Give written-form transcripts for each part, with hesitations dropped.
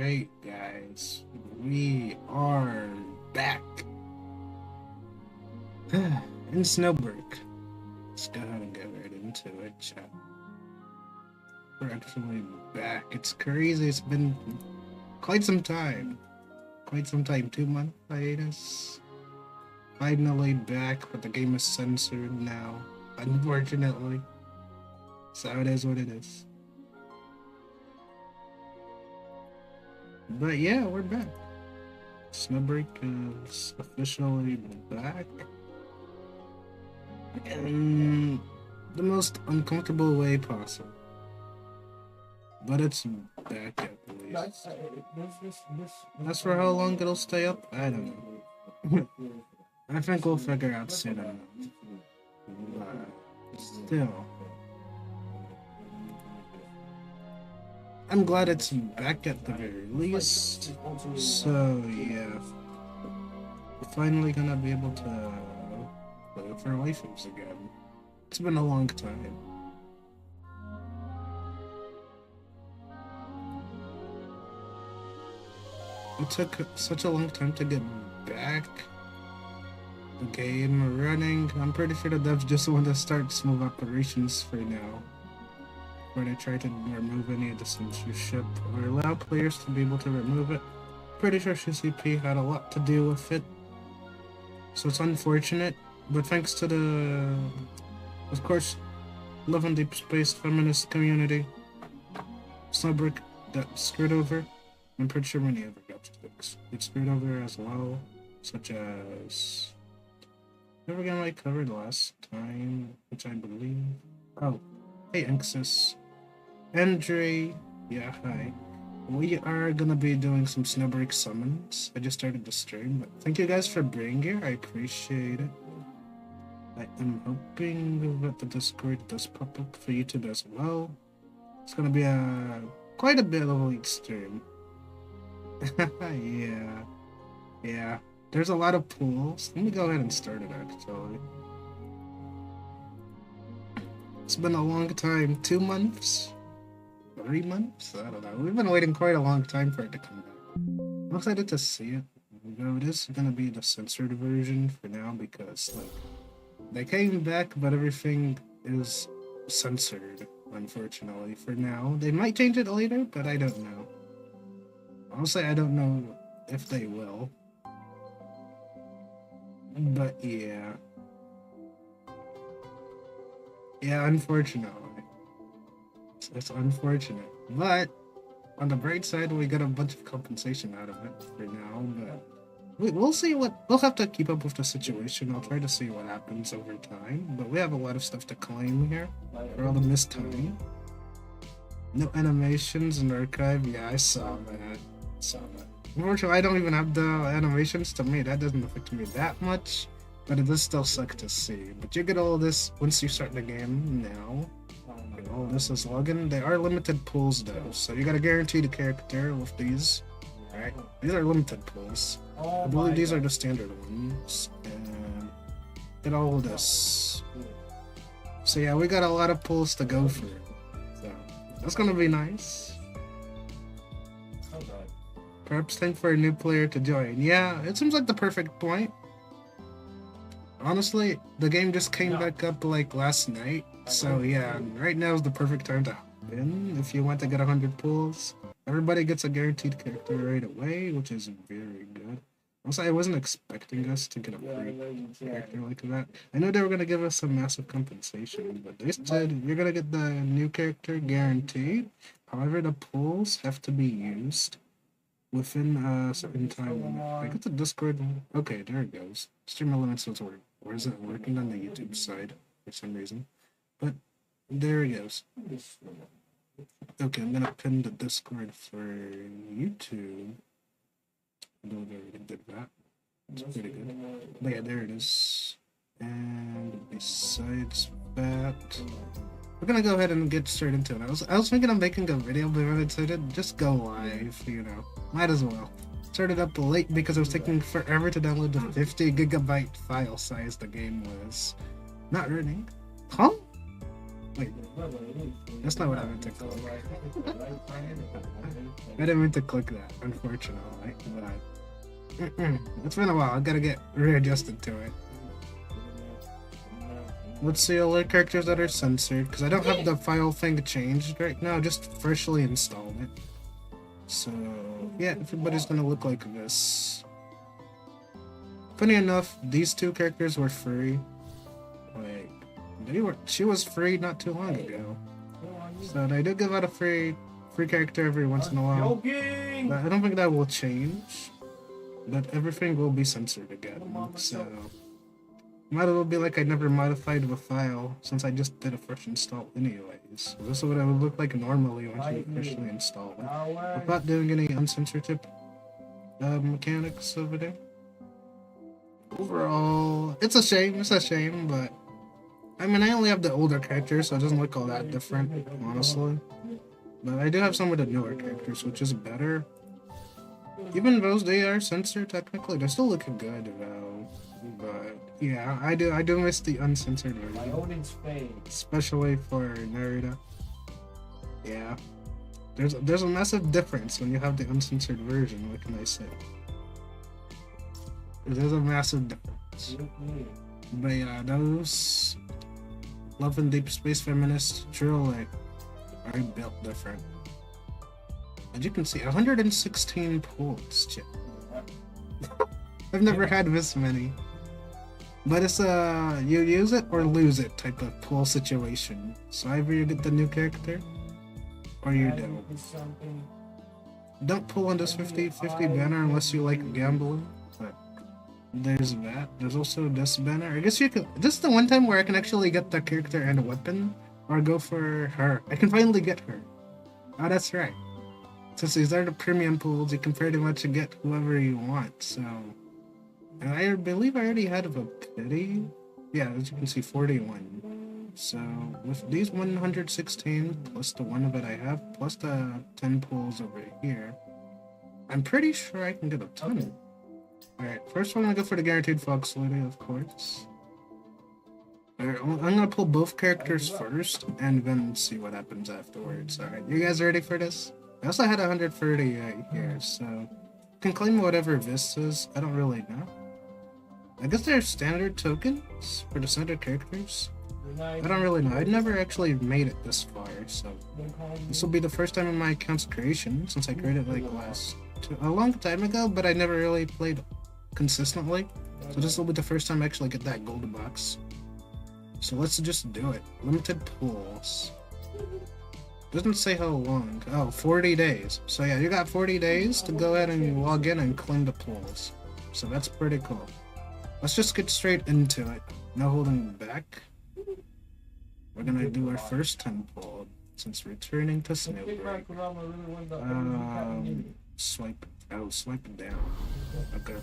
Alright, guys, we are back in Snowbreak. Let's go ahead and get right into it, chat. We're actually back. It's crazy. It's been quite some time. 2-month hiatus. Finally back, but the game is censored now, unfortunately. So it is what it is. But yeah, we're back. Snowbreak is officially back. In the most uncomfortable way possible. But it's back at least. As for how long it'll stay up, I don't know. I think we'll figure out soon enough. But still. I'm glad it's back at the very least. So yeah. We're finally gonna be able to play with our waifus again. It's been a long time. It took such a long time to get back the game running. I'm pretty sure the devs just want to start smooth operations for now, where they try to remove any of the censorship or allow players to be able to remove it. Pretty sure CCP had a lot to do with it, so it's unfortunate. But thanks to the, of course, Love and Deep Space feminist community, Snowbreak got screwed over. I'm pretty sure many other dubsticks get screwed over as well, such as never game I covered last time, which I believe. Oh, hey Anxis. Andre, yeah, hi. We are gonna be doing some Snowbreak summons. I just started the stream, but thank you guys for being here. I appreciate it. I am hoping that the Discord does pop up for YouTube as well. It's gonna be quite a bit of a late stream. Yeah. There's a lot of pools. Let me go ahead and start it actually. It's been a long time. 2 months? 3 months? I don't know. We've been waiting quite a long time for it to come back. I'm excited to see it. Though it is gonna be the censored version for now because they came back, but everything is censored, unfortunately, for now. They might change it later, but I don't know. Honestly, I don't know if they will. But yeah. Yeah, unfortunately. It's unfortunate. But on the bright side, we got a bunch of compensation out of it for now, but we'll see we'll have to keep up with the situation. I'll try to see what happens over time, but we have a lot of stuff to claim here for all the missed time. No animations in the archive. Yeah, I saw that. Unfortunately, I don't even have the animations. To me, that doesn't affect me that much, but it does still suck to see. But you get all this once you start the game now. All this is login. They are limited pools though, so you gotta guarantee the character with these. Alright, these are limited pools. I believe these are the standard ones. And get all of this. So yeah, we got a lot of pools to go through. So that's gonna be nice. Perhaps time for a new player to join. Yeah, it seems like the perfect point. Honestly, the game just came back up like last night. So yeah, right now is the perfect time to hop in if you want to get 100 pulls. Everybody gets a guaranteed character right away, which is very good. Also, I wasn't expecting us to get a free character like that. I know they were going to give us some massive compensation, but they said you're going to get the new character guaranteed. However, the pulls have to be used within a certain time limit. I got the Discord. Okay, there it goes. Stream elements was working. Or is it working on the YouTube side for some reason? But there it goes. Okay, I'm gonna pin the Discord for YouTube. I know they already did that. It's pretty good. But yeah, there it is. And besides that, we're gonna go ahead and get straight into it. I was thinking of making a video, but I decided just go live, you know. Might as well. Started up late because it was taking forever to download the 50 gigabyte file size the game was. Not running. Huh? Wait, that's not what I meant to click. I didn't mean to click that, unfortunately. But it's been a while. I gotta get readjusted to it. Let's see all the characters that are censored, because I don't have the file thing changed right now. Just freshly installed it. So yeah, everybody's gonna look like this. Funny enough, these two characters were free. Like, she was free not too long ago. So they do give out a free character every once in a while. But I don't think that will change. But everything will be censored again. So might as well be like I never modified the file since I just did a fresh install anyways. So this is what it would look like normally once you freshly install it. Without doing any uncensorship mechanics over there. Overall, it's a shame, but I mean, I only have the older characters, so it doesn't look all that different, honestly. But I do have some of the newer characters, which is better. Even though they are censored, technically, they're still looking good, though. But yeah, I do miss the uncensored version, especially for Naruto. Yeah, there's a massive difference when you have the uncensored version. What can I say? There's a massive difference. But yeah, those Love and Deep Space Feminist truly are built different. As you can see, 116 pulls. Shit. I've never had this many. But it's you use it or lose it type of pull situation. So either you get the new character or you don't. Don't pull on this 50-50 banner unless you like gambling. But there's that. There's also this banner. I guess you could. This is the one time where I can actually get the character and a weapon, or go for her. I can finally get her. Oh, that's right. Since these are the premium pools, you can pretty much get whoever you want. So, and I believe I already had a pity. Yeah, as you can see, 41. So with these 116 plus the one that I have, plus the 10 pools over here, I'm pretty sure I can get a ton. Alright, first I'm gonna go for the guaranteed Fox Lady, of course. Alright, I'm gonna pull both characters first, and then see what happens afterwards. Alright, you guys ready for this? I also had 130 right here, so you can claim whatever this is. I don't really know. I guess they're standard tokens for the standard characters. I don't really know. I'd never actually made it this far, so this will be the first time in my account's creation since I created like a long time ago, but I never really played consistently. So this will be the first time I actually get that gold box. So let's just do it. Limited pools. Doesn't say how long. Oh, 40 days. So yeah, you got 40 days to go ahead and log in and claim the pools. So that's pretty cool. Let's just get straight into it. No holding back. We're gonna do our first 10 pull since returning to Snowbreak. Swipe it down. Okay.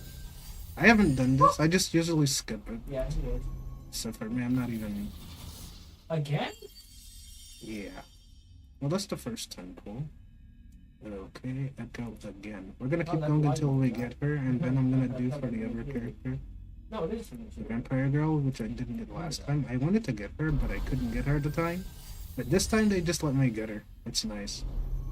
I haven't done this. I just usually skip it. Yeah, it is. So for me, I'm not even. Again? Yeah. Well, that's the first 10 pull. Okay, echo again. We're gonna keep going until we get her, and then I'm gonna do for the other character. No, it is. The Vampire Girl, which I didn't get last time. I wanted to get her, but I couldn't get her at the time. But this time they just let me get her. It's nice.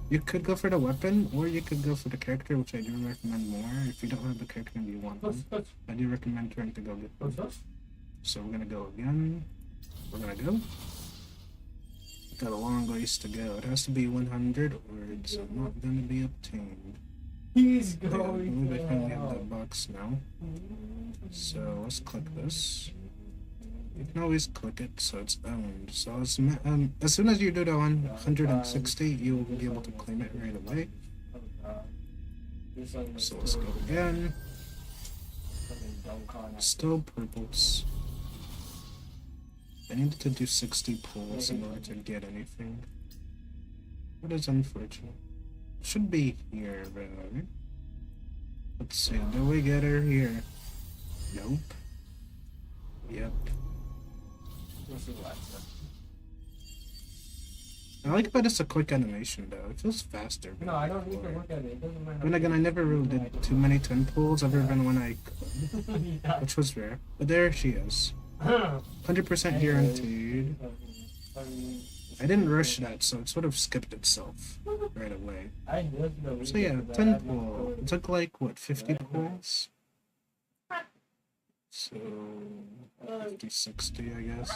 You could go for the weapon, or you could go for the character, which I do recommend more. If you don't have the character and you want one, I do recommend trying to go get one. So we're gonna go again. We're gonna go. Got a long ways to go. It has to be 100 or it's not gonna be obtained. He's Yeah, I going believe I finally have that box now. So let's click this. You can always click it so it's owned. So as soon as you do the 160, you'll be able to claim it right away. So let's go again. Still purples. I needed to do 60 pulls in order to get anything. That is unfortunate. Should be here, though. Let's see, do we get her here? Nope. Yep. I like that it's a quick animation, though. It feels faster. No, I don't need to look at it. It doesn't matter. Then again, I never really did too many 10 pulls other than when I could, which was rare. But there she is. 100% guaranteed. I didn't rush that, so it sort of skipped itself right away. I just know. So yeah, 10 pull. It took like, what, 50 pulls? So, 50, 60, I guess.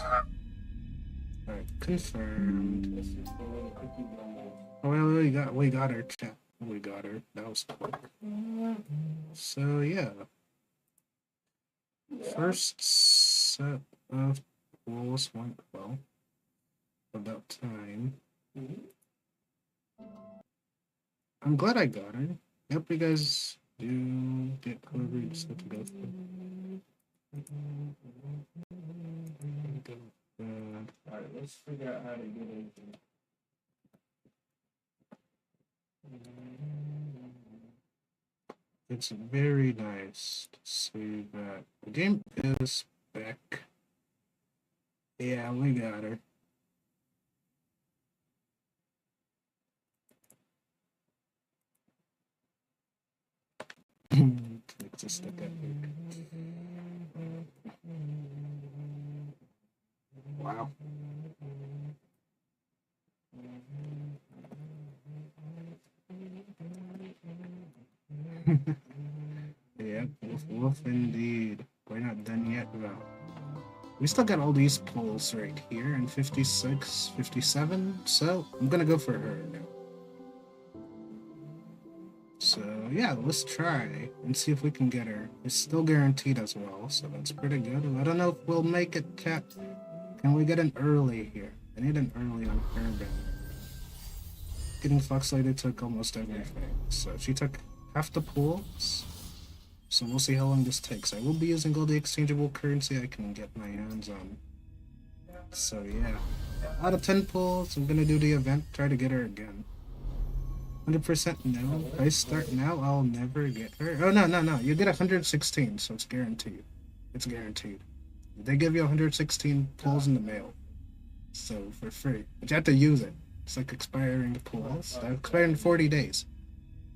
Alright, confirmed. Oh, well, we got her, chat. We got her. That was quick. So, yeah. First set of pulls went well. About time. I'm glad I got her. I hope you guys do get whoever you decide to go for. Alright, let's figure out how to get into it. It's very nice to see that the game is back. Yeah, we got her. It's a stick up here. Wow. Yeah, wolf indeed. We're not done yet, though. We still got all these pulls right here, and 56, 57, so I'm gonna go for her now. So yeah, let's try and see if we can get her. It's still guaranteed as well, so that's pretty good. I don't know if we'll make it, chat. Can we get an early here? I need an early on her banner. Getting Fox Lady took almost everything, so she took half the pulls. So we'll see how long this takes. I will be using all the exchangeable currency I can get my hands on. So yeah, out of 10 pulls, I'm gonna do the event, try to get her again. 100% no. If I start now, I'll never get her. Oh, no. You get 116, so it's guaranteed. It's guaranteed. They give you 116 pulls in the mail. So, for free. But you have to use it. It's like expiring the pulls. They expire in 40 days.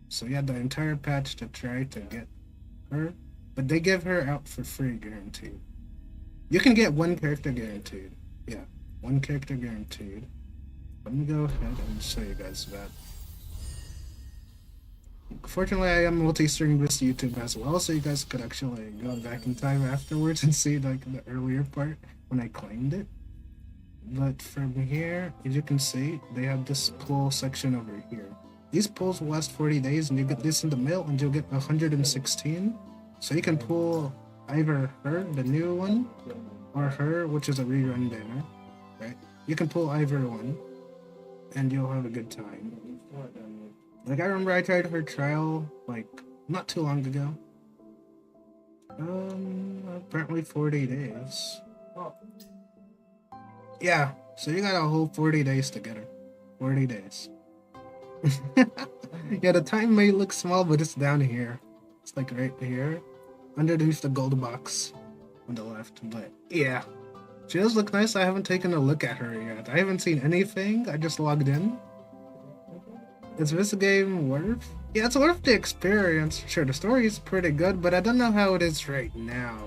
So you had the entire patch to try to get her. But they give her out for free, guaranteed. You can get one character guaranteed. Yeah, one character guaranteed. Let me go ahead and show you guys that. Fortunately, I am multi-streaming this to YouTube as well, so you guys could actually go back in time afterwards and see like the earlier part when I claimed it. But from here, as you can see, they have this pull section over here. These pulls will last 40 days, and you get this in the mail, and you'll get 116. So you can pull either her, the new one, or her, which is a rerun banner, right? You can pull either one, and you'll have a good time. Like, I remember I tried her trial, like, not too long ago. Apparently 40 days. Yeah, so you got a whole 40 days to get her. 40 days. Yeah, the time may look small, but it's down here. It's like right here, underneath the gold box on the left. But yeah, she does look nice. I haven't taken a look at her yet. I haven't seen anything. I just logged in. Is this game worth? Yeah, it's worth the experience. Sure, the story is pretty good, but I don't know how it is right now.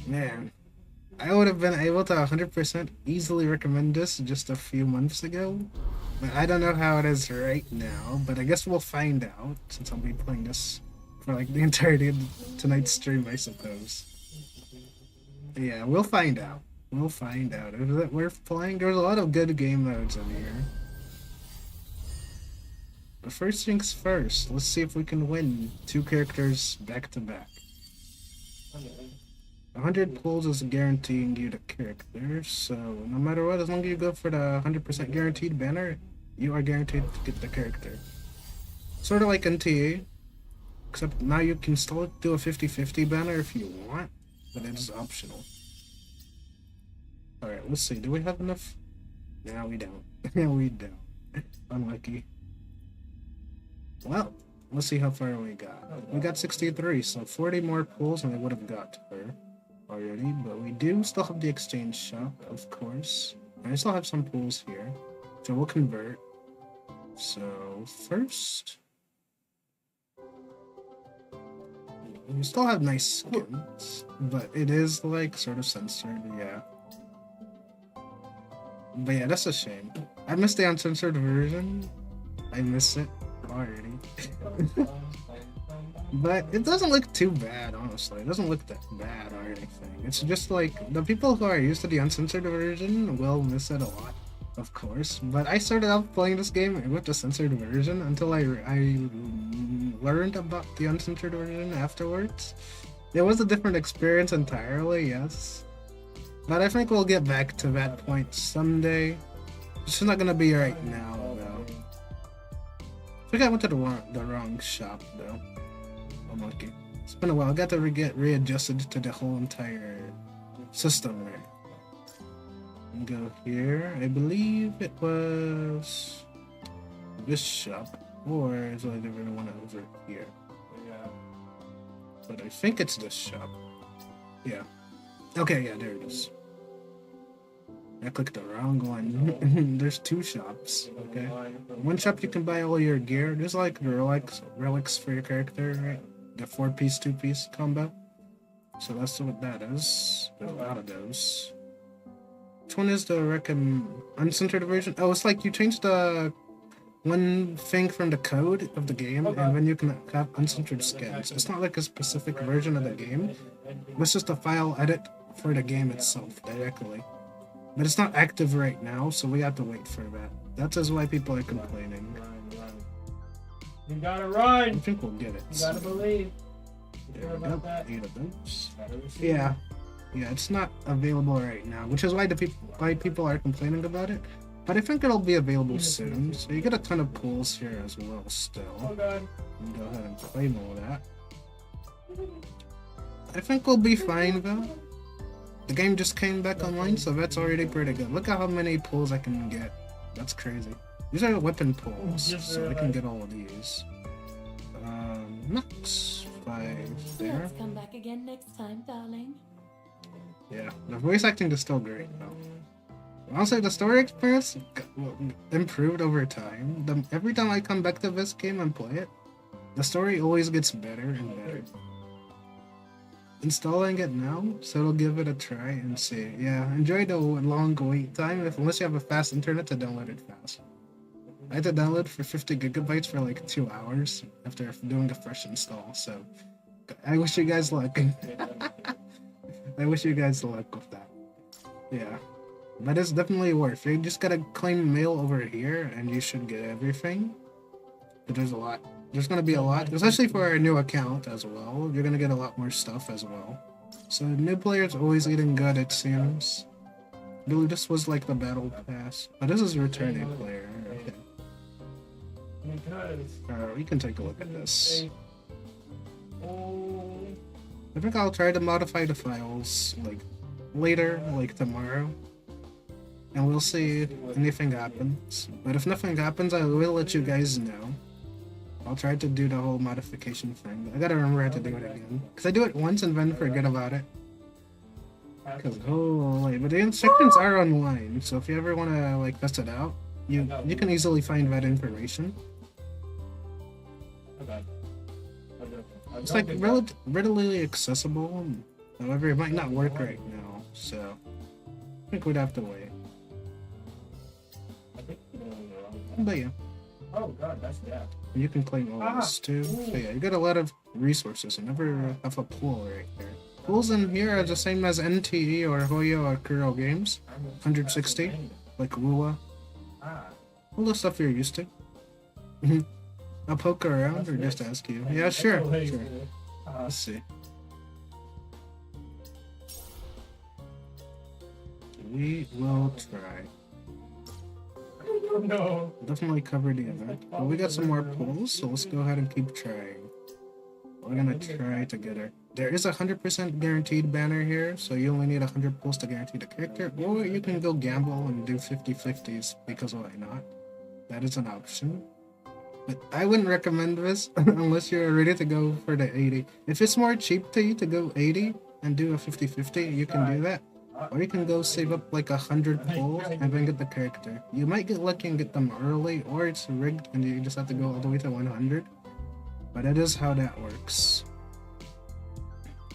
Man, I would have been able to 100% easily recommend this just a few months ago. But I don't know how it is right now, but I guess we'll find out, since I'll be playing this for like the entirety of tonight's stream, I suppose. Yeah, we'll find out. We'll find out. Is it worth playing? There's a lot of good game modes in here. But first things first, let's see if we can win 2 characters back to back. 100 pulls is guaranteeing you the character, so no matter what, as long as you go for the 100% guaranteed banner, you are guaranteed to get the character. Sort of like NTA, except now you can still do a 50-50 banner if you want, but it's optional. Alright, let's see, do we have enough? No, we don't. No, we don't. Unlucky. Well, let's see how far we got. We got 63, so 40 more pulls and I would have got her already, but we do still have the exchange shop, of course. And I still have some pulls here, so we'll convert. So first, we still have nice skins, but it is like sort of censored, yeah. But yeah, that's a shame. I missed the uncensored version. I miss it already. But it doesn't look too bad, honestly. It doesn't look that bad or anything. It's just like the people who are used to the uncensored version will miss it a lot, of course. But I started out playing this game with the censored version until I learned about the uncensored version afterwards. It was a different experience entirely, yes. But I think we'll get back to that point someday. It's not gonna be right now, though. I think I went to the wrong shop, though. I'm lucky. It's been a while. I got to get readjusted to the whole entire system there. And go here. I believe it was this shop, or is it the one over here? Yeah. But I think it's this shop. Yeah. Okay, yeah, there it is. I clicked the wrong one. There's two shops. Okay. One shop you can buy all your gear. There's like the relics for your character, right? The 4-piece, 2-piece combo. So that's what that is. There's a lot of those. Which one is the uncensored version? Oh, it's like you change the one thing from the code of the game, and then you can have uncensored skins. It's not like a specific version of the game. It's just a file edit for the game itself directly. But it's not active right now, so we have to wait for that. That is why people are complaining. You gotta I run! think we'll get it. You gotta believe. There we go. 8 of those. Yeah. Yeah, it's not available right now, which is why people are complaining about it. But I think it'll be available soon. So you get a ton of pulls here as well still. Oh god. And go ahead and claim all that. I think we'll be fine though. The game just came back online, so that's already pretty good. Look at how many pulls I can get. That's crazy. These are weapon pulls, so I can get all of these. Max 5 there. Let's come back again next time, darling. Yeah, the voice acting is still great though. Honestly, the story experience improved over time. Every time I come back to this game and play it, the story always gets better and better. Installing it now, so it'll give it a try and see. Yeah, enjoy the long wait time unless you have a fast internet to download it fast. I had to download for 50 gigabytes for like 2 hours after doing a fresh install, so I wish you guys luck. I wish you guys luck with that. Yeah. But it's definitely worth it. You just gotta claim mail over here and you should get everything. But there's a lot. There's gonna be a lot, especially for a new account as well. You're gonna get a lot more stuff as well. So new players always eating good, it seems. I believe this was like the battle pass. But this is returning player. Okay. We can take a look at this. I think I'll try to modify the files like later, like tomorrow. And we'll see if anything happens. But if nothing happens, I will let you guys know. I'll try to do the whole modification thing. I gotta remember how to do it again. Because I do it once and then forget about it. Because, holy, but the instructions are online. So if you ever want to like test it out, you can easily find that information. It's like readily accessible. However, it might not work right now. So I think we'd have to wait. But yeah. Oh god, that's that. You can claim all this too. So yeah, you got a lot of resources and never have a pool right there. Pools in here are the same as NTE or Hoyo or Kuro games. 160, like Rua. All the stuff you're used to. I'll poke around or just ask you. Yeah, sure. Sure. Let's see. We will try. No. Definitely cover the event. But we got some more pulls, so let's go ahead and keep trying. We're gonna try together. There is a 100% guaranteed banner here, so you only need 100 pulls to guarantee the character, or you can go gamble and do 50-50s, because why not? That is an option. But I wouldn't recommend this unless you're ready to go for the 80. If it's more cheap to you to go 80 and do a 50-50, you can do that. Or you can go save up like 100 pulls and then get the character. You might get lucky and get them early, or it's rigged and you just have to go all the way to 100. But that is how that works.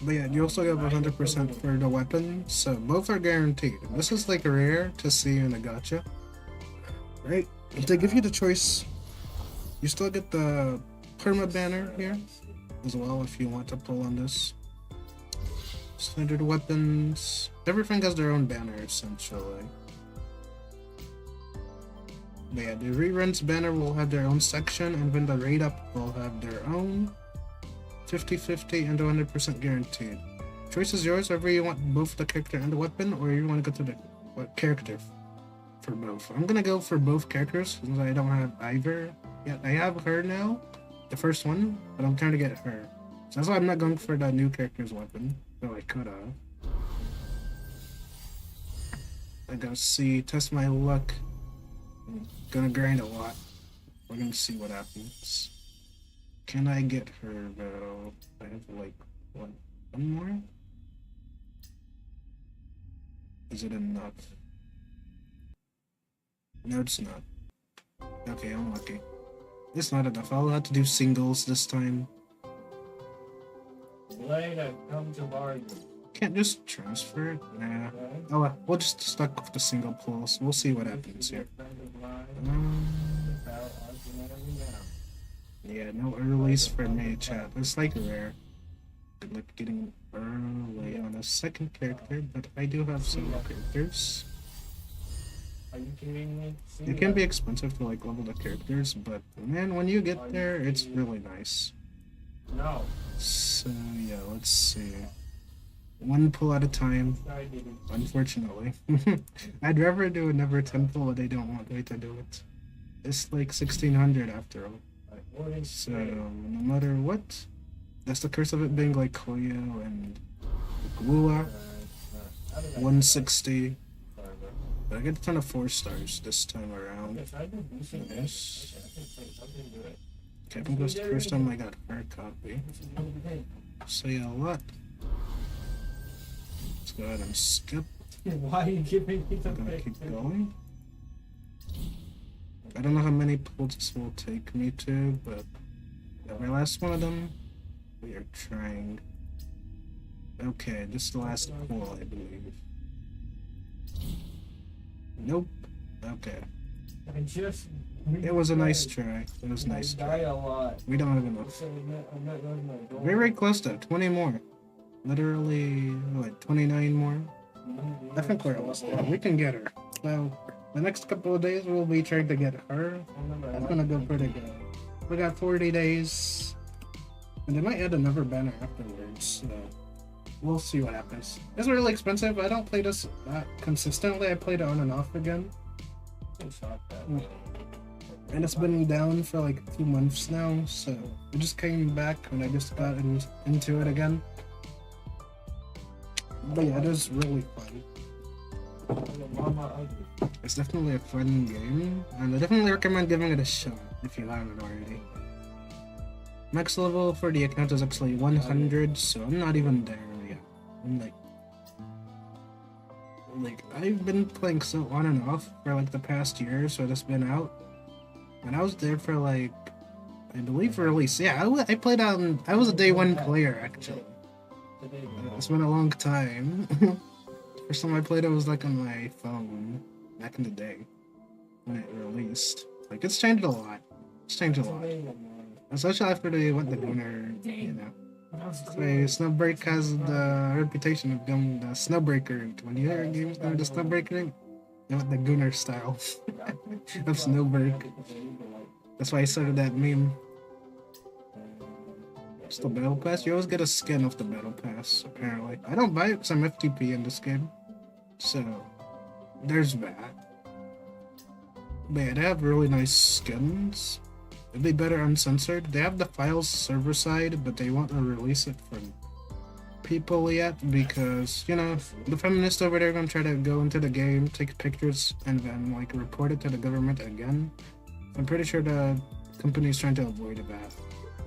But yeah, you also get 100% for the weapon, so both are guaranteed. This is like rare to see in a gacha, right? If they give you the choice, you still get the perma banner here as well if you want to pull on this. Standard weapons, everything has their own banner essentially. But yeah, the reruns banner will have their own section, and then the rate up will have their own 50-50 and 100% guaranteed. Choice is yours, whether you want both the character and the weapon, or you want to go to the character for both. I'm gonna go for both characters since I don't have either yet. I have her now, the first one, but I'm trying to get her. So that's why I'm not going for the new character's weapon, though I could have. I gotta see, test my luck. I'm gonna grind a lot. We're gonna see what happens. Can I get her though? I have like one more? Is it enough? No, it's not. Okay, I'm lucky. It's not enough. I'll have to do singles this time. Later, come to bargain. Can't just transfer it? Nah. Oh, well, we'll just stuck with the single pulls. We'll see what happens here. Yeah, no earlies for me, chat. It's like rare. Good luck getting early on a second character, but I do have some more characters. Are you kidding me? It can be expensive to like level the characters, but man, when you get there, it's really nice. No. So yeah, let's see. One pull at a time, unfortunately. I'd rather do another 10 pull, but they don't want me to do it. It's like 1600 after all. So no matter what, that's the curse of it being like Koyo and Glua. 160. But I get a ton of 4 stars this time around. Yes. Okay, I think it was the first time I got her copy. So yeah, a lot. Let's go ahead and skip. Why are you giving me the I'm gonna keep going. I don't know how many pulls this will take me to, but every last one of them, we are trying. Okay, this is the last pull, I believe. Nope. Okay. I just. It was a nice try. It was a nice Die try. a lot. We don't have enough. We're very close to 20 more. Literally, what, 29 more? I think we're almost there. We can get her. Well, the next couple of days we'll be trying to get her. That's gonna go pretty good. We got 40 days. And they might add another banner afterwards, so we'll see what happens. It's really expensive. I don't play this that consistently. I played it on and off again. And it's been down for like 2 months now, so it just came back when I just got into it again. But yeah, it is really fun. It's definitely a fun game, and I definitely recommend giving it a shot if you haven't already. Max level for the account is actually 100, so I'm not even there yet. I'm like I've been playing so on and off for like the past year, so it's been out. And I was there for like, I believe release. Yeah, I played on, I was a day 1 player actually. It's been a long time. First time I played it was like on my phone back in the day when it released. Like it's changed a lot. It's changed a lot. Especially after they went the Gunner, you know. So, Snowbreak has the reputation of being the Snowbreaker. When you hear games go the Snowbreaker, they went the Gunner style of Snowbreak. That's why I started that meme. It's the battle pass. You always get a skin off the battle pass, apparently. I don't buy it because I'm FTP in this game. So, there's that. But yeah, they have really nice skins. It'd be better uncensored. They have the files server side, but they won't release it for people yet because, you know, the feminists over there are gonna try to go into the game, take pictures, and then, like, report it to the government again. I'm pretty sure the company is trying to avoid that.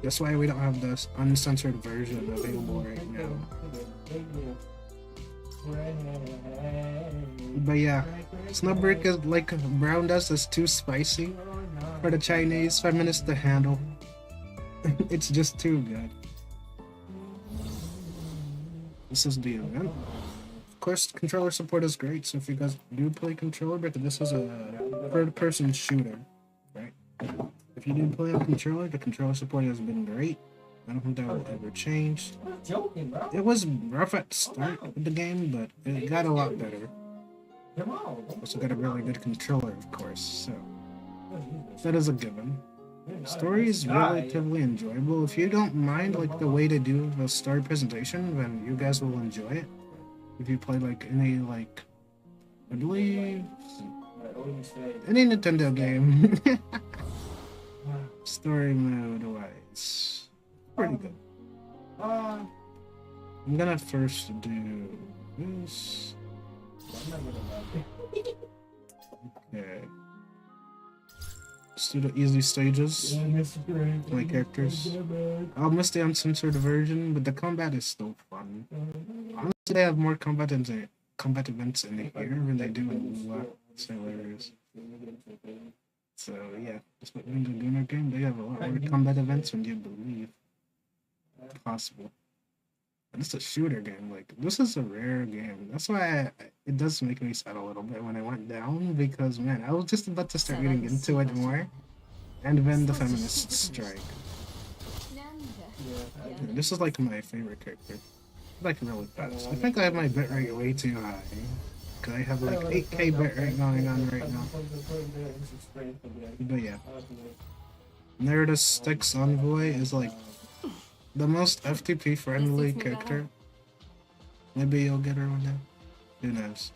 That's why we don't have this uncensored version available right now. But yeah, Snowbreak is like brown dust is too spicy for the Chinese feminists to handle. It's just too good. This is the event. Of course, controller support is great, so if you guys do play controller, but this is a third-person shooter, right? If you do play a controller, the controller support has been great. I don't think that will ever change. It was rough at the start of the game, but it got a lot better. Also got a really good controller, of course, so that is a given. Story is relatively enjoyable. If you don't mind like the way they do the story presentation, then you guys will enjoy it. If you play like any like I believe any Nintendo game story mode wise. Pretty good. I'm gonna first do this. Okay. Let's do the easy stages. My characters. I'll miss the uncensored version, but the combat is still fun. Honestly, they have more combat events in here than they do in WoW. It's hilarious. So yeah, just like in the Gunner game, they have a lot more combat events than you believe possible. And it's a shooter game. Like this is a rare game. That's why it does make me sad a little bit when I went down because man, I was just about to start getting into it more, and then the feminists strike. Yeah, this is like my favorite character. Like really fast. I think I have my bitrate way too high. Cause I have like 8K bitrate going on right now. But yeah, Narrative Styx Envoy is like the most FTP friendly character. Maybe you'll get her one day. Who knows?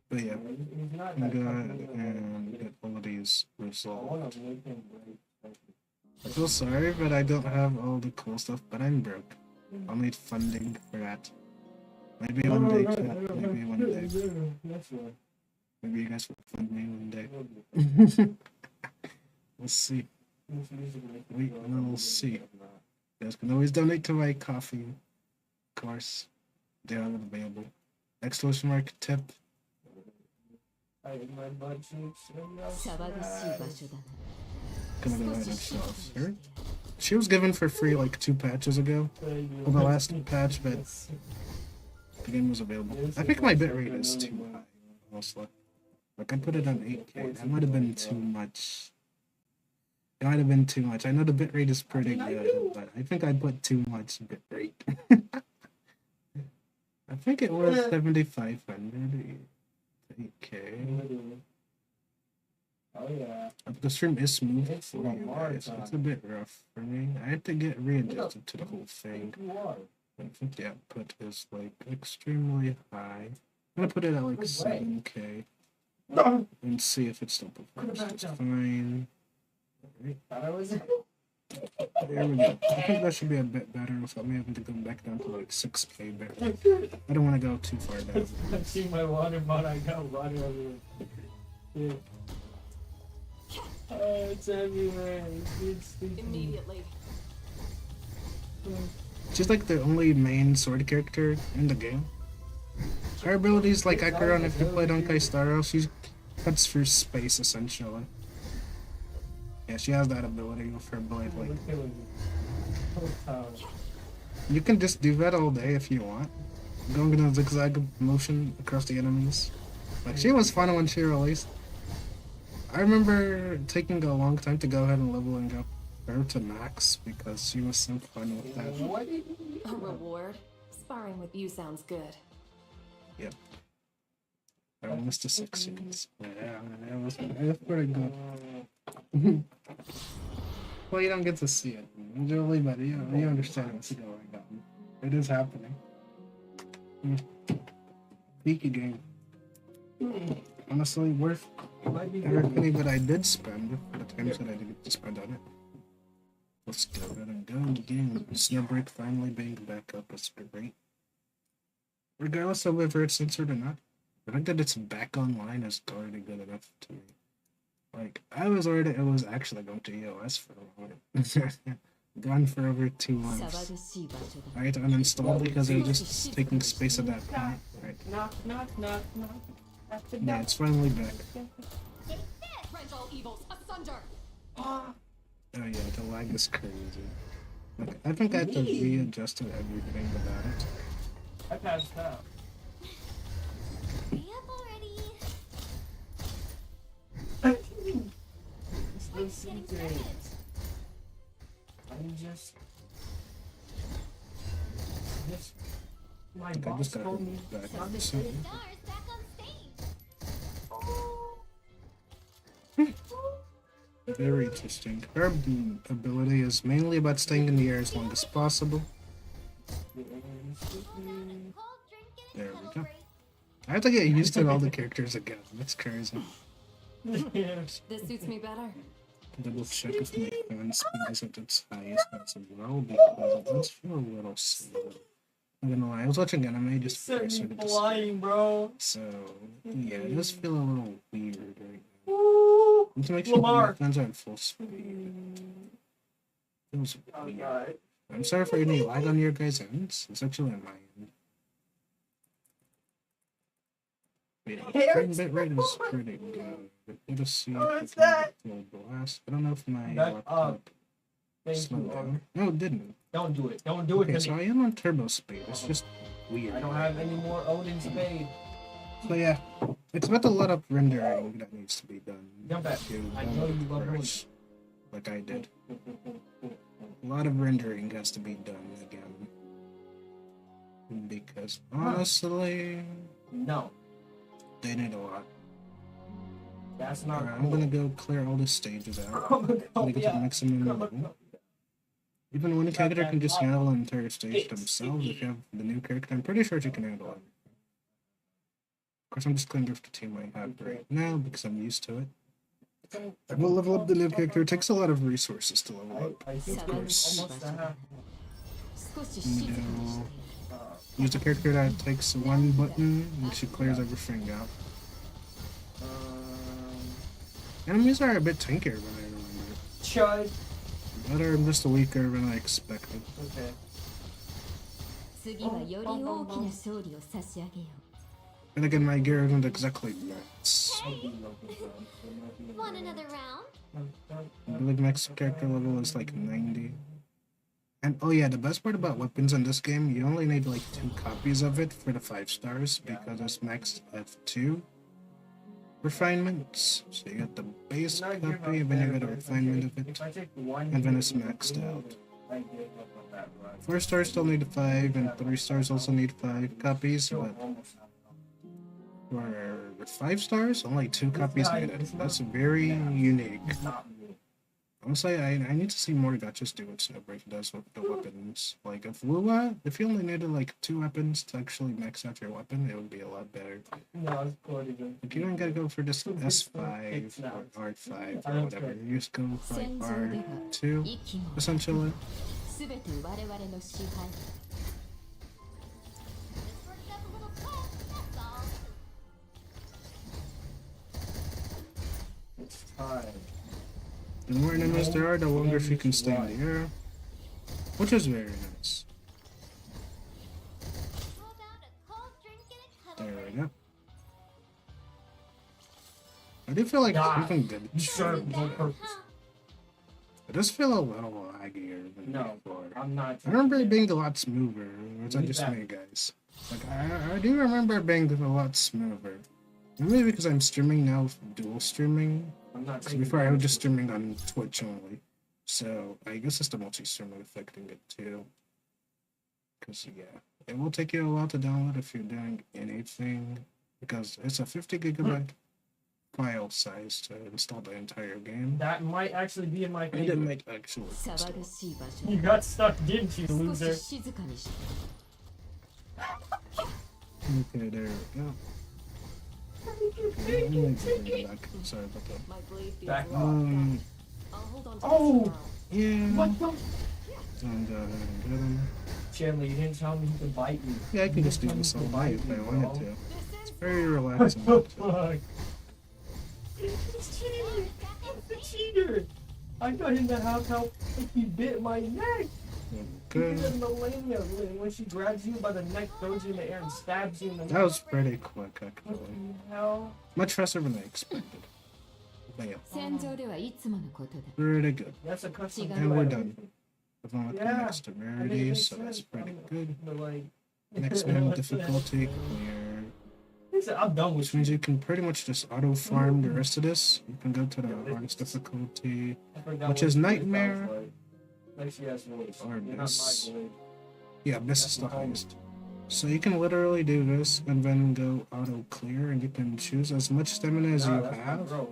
But yeah, I'm good and get all of these resolved. I feel sorry, but I don't have all the cool stuff, but I'm broke. I'll need funding for that. Maybe one day, chat. Maybe one day. Maybe you guys will fund me one day. We'll see. We will see. You guys can always donate to my coffee. Of course. They are available. Exclamation mark tip. Gonna go ahead and show off her. She was given for free like 2 patches ago. Well, the last patch, but the game was available. I think my bitrate is too high, mostly. Like I put it on 8K. That might have been too much. It might have been too much. I know the bitrate is pretty good, but I think I put too much bitrate. I think it was 7,500. 8K. Oh yeah. The stream is smooth for you guys. It's a bit rough for me. I had to get readjusted to the whole thing. I think the output is like extremely high. I'm gonna put it at like 7K and see if it still performs just fine. Right. There we go. I think that should be a bit better without me having to go back down to like 6K better. I don't want to go too far down. I see my water bottle. I got water everywhere. Yeah. Oh, it's everywhere. It's Immediately. She's like the only main sword character in the game. Her abilities like Acheron, if you played on Kaistaro, she cuts through space essentially. Yeah, she has that ability with her blade. Like, you can just do that all day if you want. Going in a zigzag motion across the enemies. Like, she was fun when she released. I remember taking a long time to go ahead and leveling up her to max because she was so fun with that. A reward? Sparring with you sounds good. Yep. I almost to 6 seconds. Yeah, that was pretty good. Well, you don't get to see it. Usually, but you understand what's going on. It is happening. Peaky game. Honestly, worth every penny that I did spend for the times that I didn't get to spend on it. Let's go ahead and go again. Snowbreak finally being back up is great. Regardless of whether it's censored or not, the fact that it's back online is already good enough to me. Like, I was worried it was actually going to EOS for a while. Gone for over 2 months. I had to uninstall because it was just taking space at that point. Right. Knock, knock, knock, knock. Yeah, it's finally back. Rent all evils asunder. Oh yeah, the lag is crazy. Like, I think I have to readjust everything about it. I passed out. Hurry up already. It's We're the just getting secret. started. I'm just my I think I boss just got told me her back. not to So, say. Stars back on stage. very interesting. Her ability is mainly about staying in the air as long as possible. We'll have a cold drink and There we go. celebrate. I have to get used to all the characters again. That's crazy. Yes. This suits me better. Double check if my fan speed is at its highest as well because it does feel a little slow. I'm gonna lie, I was watching anime just before I Send me started this. flying, bro. So, yeah, it does feel a little weird right now. Woo! I need to make sure my Lamar. fans are at full speed. Feels Oh, weird. God. I'm sorry for any lag on your guys' ends. It's actually on my end. Yeah, frame bit rate is pretty good. Let us see Oh, if it's I can that. get full blast. I don't know if my Back laptop up. Thank slowed you. down. No, it didn't. Don't do it. Don't do it Okay, to so me. I am on turbo speed. It's just weird. I don't have any more Odin spade. So yeah, expect a lot of rendering that needs to be done. Jump at to I know you love first, like I did. A lot of rendering has to be done again. Because honestly, No, they need a lot. that's not Alright, I'm gonna go clear all the stages out. cool. Let me get to the maximum level. Even when a character can just handle an entire stage themselves, if you have the new character, I'm pretty sure you can handle it. Of course, I'm just clearing off the team I have right now because I'm used to it. I will level up the new character. It takes a lot of resources to level up. I think Of course. almost a half. 少し静かにして Use a character that takes one button and she clears everything out. Enemies are a bit tankier than I remember. Chud. But are just weaker than I expected. Okay. 次はより大きな勝利を差し上げよ And again, my gear isn't exactly max.う Want another round? I believe max character level is like 90. And oh yeah, the best part about weapons in this game, you only need like 2 copies of it for the 5 stars because it's maxed at 2 refinements. So you get the base copy, and then you get a refinement of it, and then it's maxed out. 4 stars still need 5, and 3 stars also need 5 copies, but for 5 stars, only 2 copies needed. That's very unique. Honestly, I need to see more gachas do what Snowbreak does with the weapons. Like, if you only needed like 2 weapons to actually max out your weapon, it would be a lot better. Like, you don't gotta go for this S5 or R5 or whatever. You just go for like R2, 息も essentially. 全て我々の支配 This worked up a little quick, that's all. It's time. The more enemies there are, the longer she can stay in the air. Which is very nice. How about a cold drink and a cuddle? There we go. I do feel like God. even good. You served no purpose. It does feel a little laggier than No, before. I'm not. I remember it being a lot smoother. Or is that just me, guys? Like, I do remember it being a lot smoother. Maybe because I'm streaming now, dual streaming. I'm not. Because before I was just streaming on Twitch only. So I guess it's the multi-streaming affecting it too. Because yeah, it will take you a while to download if you're doing anything. Because it's a 50 gigabyte file size to install the entire game. That might actually be in my And it favor. might actually 騒 install. がしい場所 You got stuck, didn't you, 少 loser? し静かにして Okay, there we go. Okay, I'm gonna bring it back. Sorry about that. My blade feels Back low. Um, I'll hold on to Oh! this for now. yeah. What the? And go ahead and get him. Chandler, you didn't tell me he could bite me. Yeah, I can just do You this all could night bite if I me, wanted bro. to. This It's is very What relaxing. the to- fuck? He's cheating! He's a cheater! I got him to have help if he bit my neck! Good. Even Melania, when she grabs you by the neck, throws you in the air, and stabs you in the neck. That was pretty quick, What actually. the hell? Much faster than I expected. But yeah, 戦場ではいつものことだ pretty good. That's a custom. She got And we're done. Everyone with the Yeah, next I mean, it rarity, makes so that's sense. pretty good. But like, Next what one, the difficulty heck? clear. Listen, I'm done with Which means you can pretty much just auto farm the rest of this. You can go to the Yeah, hardest difficulty, I forgot which what is his voice Nightmare. sounds like. Lacey has voice. Or You're not this. my voice. Yeah, this is That's the my homie. highest. So you can literally do this and then go auto clear, and you can choose as much stamina as Nah, you that's my have. bro.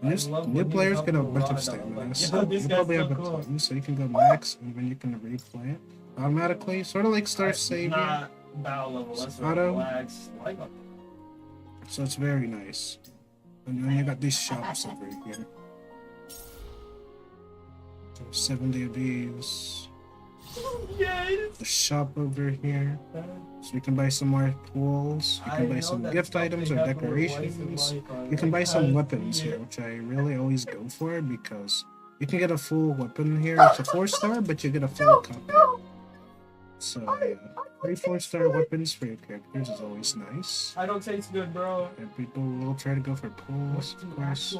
New, I love new when he players was get a helping bunch of Rod out. stamina, Like, so yo, this you guy's probably so have a cool. ton, so you can go max, and then you can replay it automatically, sort of like Star Savior. Not battle level. Let's Auto. relax. Like, So it's very nice. And then you got these shops over here. 70 of these. yes. The shop over here. So you can buy some more pools. You can buy some gift items or decorations. You can buy some weapons here, which I really always go for because you can get a full weapon here. It's a 4-star, but you get a full copy. So yeah, 3 4-star weapons for your characters is always nice. I don't taste good, bro. And people will try to go for pools, of course.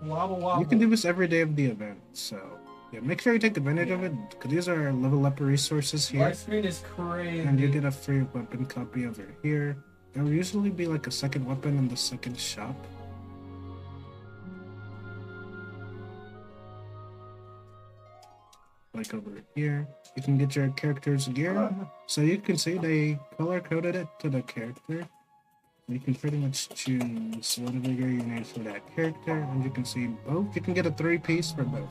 Wobble wobble. You can do this every day of the event, so yeah, make sure you take advantage of it, because these are level up resources My here. screen is crazy. And you get a free weapon copy over here. There will usually be like a second weapon in the second shop. Like over here. You can get your character's gear. So you can see they color coded it to the character. You can pretty much choose whatever gear you need for that character, and you can see both. You can get a 3-piece for both.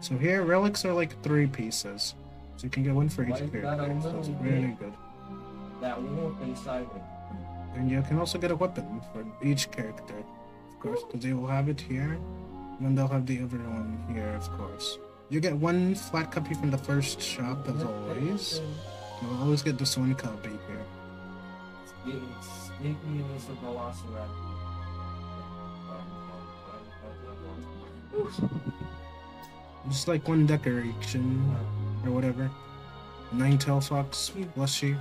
So here, relics are like 3 pieces. So you can get one for each Why is that a character. So little it's bit? really good. That wolf inside me. And you can also get a weapon for each character, of course, because they will have it here, and then they'll have the other one here, of course. You get one flat copy from the first shop, as always. You'll always get this one copy here. Getting sneaky in this velociraptor. Just like one decoration, or whatever. 9-tail fox plushie.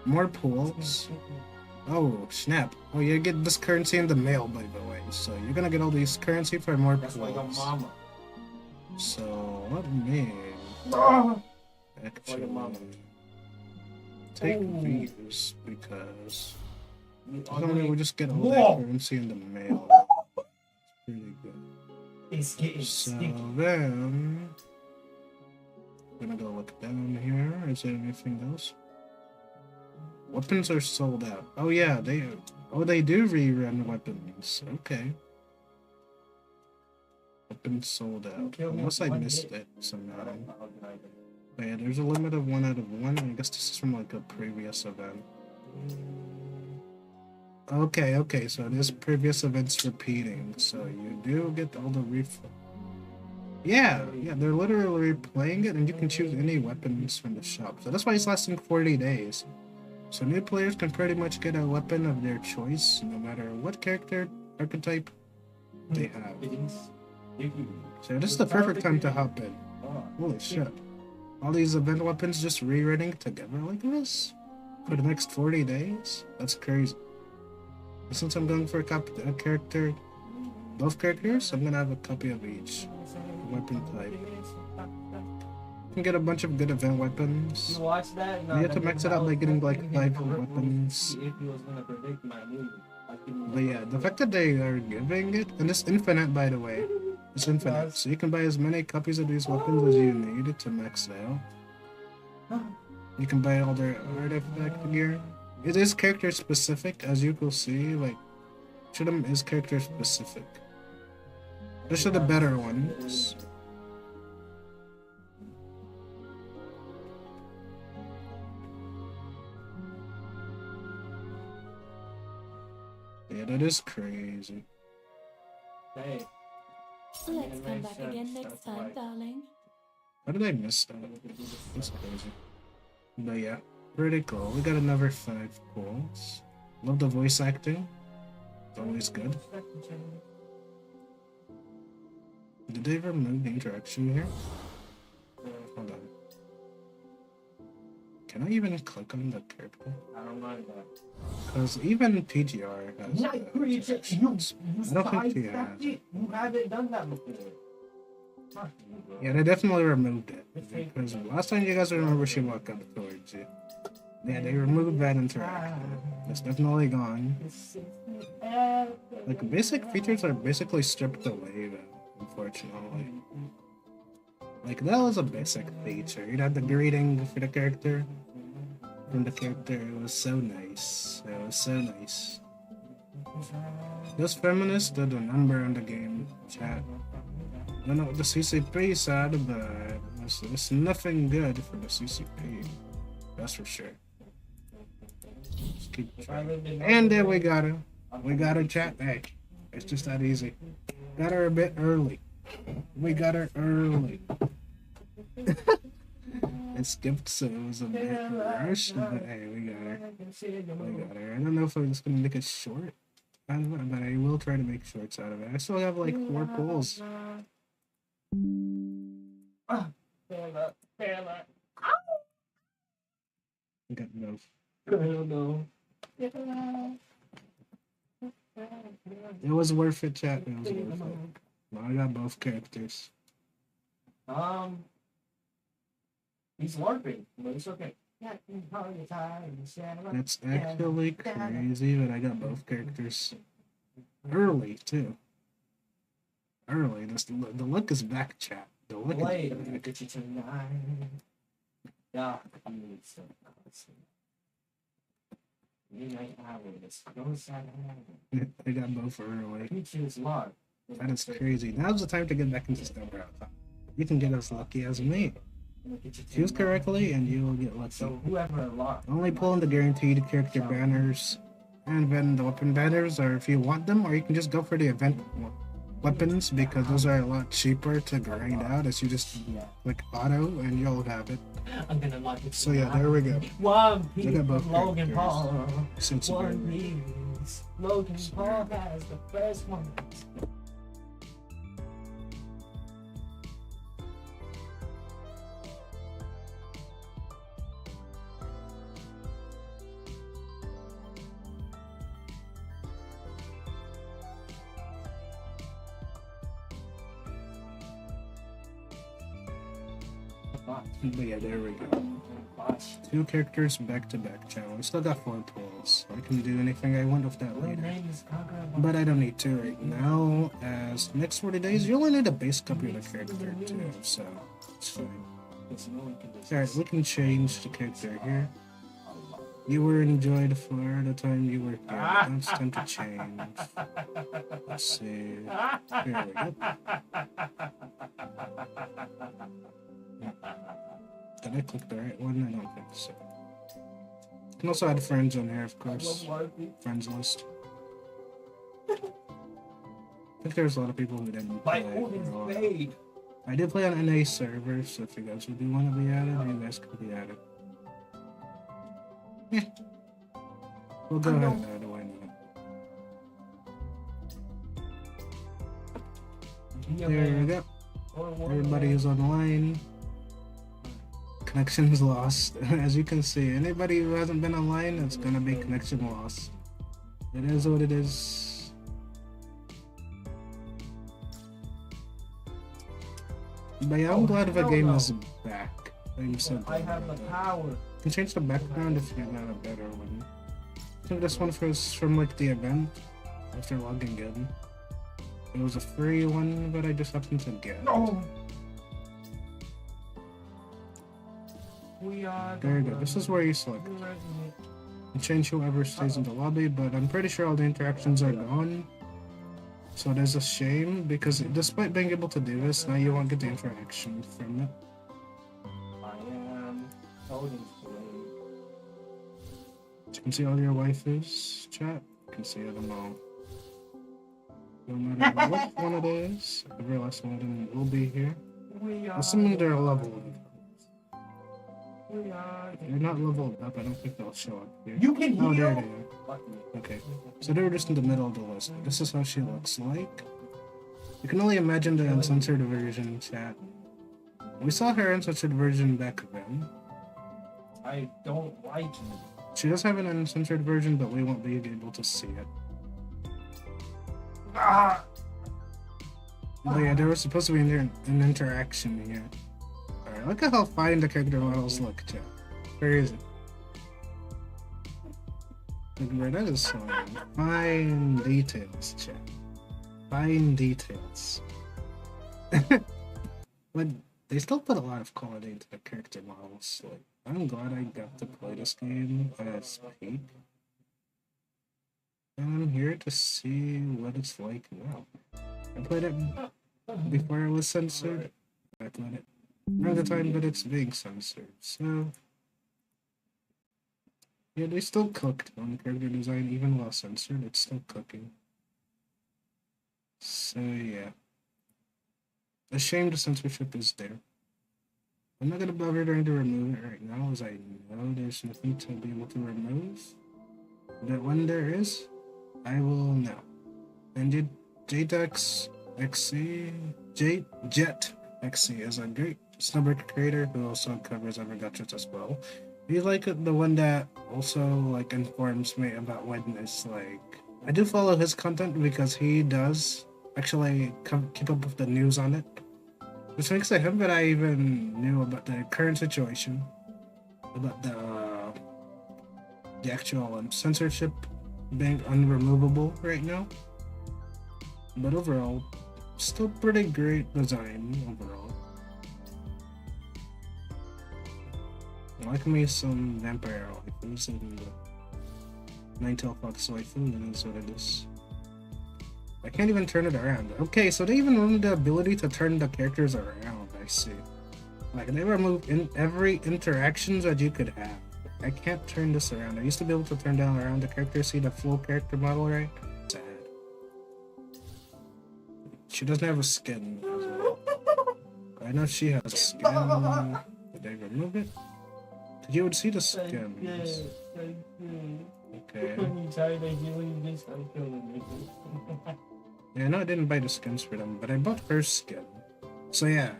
More pools. Oh, snap. Oh, you get this currency in the mail, by the way. So you're gonna get all these currency for more That's like a pools. mama. So, let me Like actually a mama. take Ooh. these, because You not only we just get all Whoa. that currency in the mail. It's pretty good. It's getting So sticky. then, I'm gonna go look down here. Is there anything else? Weapons are sold out. Oh yeah, they do rerun weapons. Okay. Weapons sold out. Unless I missed it somehow. But yeah, there's a limit of 1 out of 1. I guess this is from like a previous event. Okay, so this previous event's repeating. So you do get all the Yeah, they're literally replaying it, and you can choose any weapons from the shop. So that's why it's lasting 40 days. So new players can pretty much get a weapon of their choice, no matter what character archetype they have. So this is the perfect time to hop in. Holy shit. All these event weapons just rerunning together like this? For the next 40 days? That's crazy. Since I'm going for a character, both characters, I'm gonna have a copy of each weapon type. You can get a bunch of good event weapons. You watch that? You have to max it out by getting like 5 weapons. If he was gonna predict my movie. But yeah, the fact that they are giving it, and it's infinite by the way. It's infinite, so you can buy as many copies of these weapons as you need to max it out. You can buy all their artifact gear. It is character specific, as you will see, like, each of them is character specific. Especially the better ones. Yeah, that is crazy. Hey. Let's come back again next time, darling. How did I miss that? That's crazy. But yeah, pretty cool. We got another 5 pulls. Love the voice acting. It's always good. Did they remove the interaction here? Hold on. Can I even click on the character? I don't mind that. Because even PGR has You I don't think he has. You haven't done that before. Fuck you, bro. Yeah, they definitely removed it. Because last time you guys remember she walked up towards you. Yeah, they removed that interaction. It's definitely gone. Like, basic features are basically stripped away, though, unfortunately. Like, that was a basic feature. You'd have the greeting for the character. From the character, it was so nice. It was so nice. Those feminists did a number on the game, chat. I don't know what the CCP said, but it's nothing good for the CCP. That's for sure. Just keep trying. And there we got her. We got her, chat. Hey, it's just that easy. Got her a bit early. We got her early. It skipped, so it was a bit rushed, but hey, we got her. We got her. I don't know if I'm just gonna make it short out of it, but I will try to make shorts out of it. I still have like 4 pulls. I got both. It was worth it, chat. It was worth it. Well, I got both characters. He's LARPing, but it's okay. That's actually crazy, but I got both characters early too. Early. The look is back, chat. The look is back. Yeah. I got both early. He choose LARP. That is crazy. Now's the time to get back into Snowbreak. You can get as lucky as me. Choose correctly and you will get lucky. So whoever LARP. Only pull in the guaranteed character banners and then the weapon banners, or if you want them, or you can just go for the event weapons because those are a lot cheaper to grind out as you just click auto and you'll have it. I'm gonna lock it. So yeah, there we go. One piece, I got both Logan characters. Paul. Since One piece, Logan Paul has the first one. But yeah, there we go. 2 characters back to back channel. I still got 4 pulls. I can do anything I want with that later. But I don't need to right now, as next 40 days, you only need a base copy of the character too, so it's fine. Alright, we can change the character here. You were enjoyed for the time you were here. Now it's time to change. Let's see. Here we go. Did I click the right one? I don't think so. You can also add friends on here, of course. Friends list. I think there's a lot of people who didn't play. I did play on NA servers, so if you guys do want to be added, you guys can be added. Yeah. We'll go ahead and add it, why not? There we go. Everybody is online. Connection's lost. As you can see, anybody who hasn't been online, it's gonna be connection lost. It is what it is. But yeah, I'm glad the game is back. I'm so glad. I have the power. You can change the background if you got a better one. I think this one was from like the event after logging in. It was a free one, but I just happened to get it. No. There you go. This is where you select. You change whoever stays in the lobby, but I'm pretty sure all the interactions are gone. So it is a shame, because despite being able to do this, now you won't get the interaction from it. You can see all your waifus, chat. You can see them all. No matter which one it is, every last one of them will be here. Assuming they're leveled. If they're not leveled up, I don't think they'll show up here. You can heal. Oh, there they are. Okay, so they were just in the middle of the list. This is how she looks like. You can only imagine the uncensored version, chat. We saw her uncensored version back then. I don't like it. She does have an uncensored version, but we won't be able to see it. Ah! But yeah, there was supposed to be an interaction here. Alright, look at how fine the character models look, chat. Crazy. Look, bro, that is some fine details, chat. Fine details. But they still put a lot of quality into the character models. Like, I'm glad I got to play this game at its peak. And I'm here to see what it's like now. I played it before it was censored. I played it around the time that it's being censored. So yeah, they still cooked on character design even while censored. It's still cooking. So yeah. A shame the censorship is there. I'm not gonna bother trying to remove it right now, as I know there's nothing to be able to remove. But when there is, I will know. And JTX XC, Jet XC is a great Snowbreak creator who also covers other gachas as well. He's like the one that also like informs me about when it's like. I do follow his content because he does actually keep up with the news on it. Which makes it him that I even knew about the current situation, about the actual censorship being unremovable right now. But overall, still pretty great design overall. I like me some vampire waifus and the Nine-Tail Fox waifu, and that's what it is. I can't even turn it around. Okay, so they even removed the ability to turn the characters around, I see. Like, they removed every interactions that you could have. I can't turn this around. I used to be able to turn down around the character, see the full character model, right? Sad. She doesn't have a skin as well. I know she has a skin. Did they remove it? You would see the skins. Okay. Yeah, no, I didn't buy the skins for them, but I bought her skin. So yeah.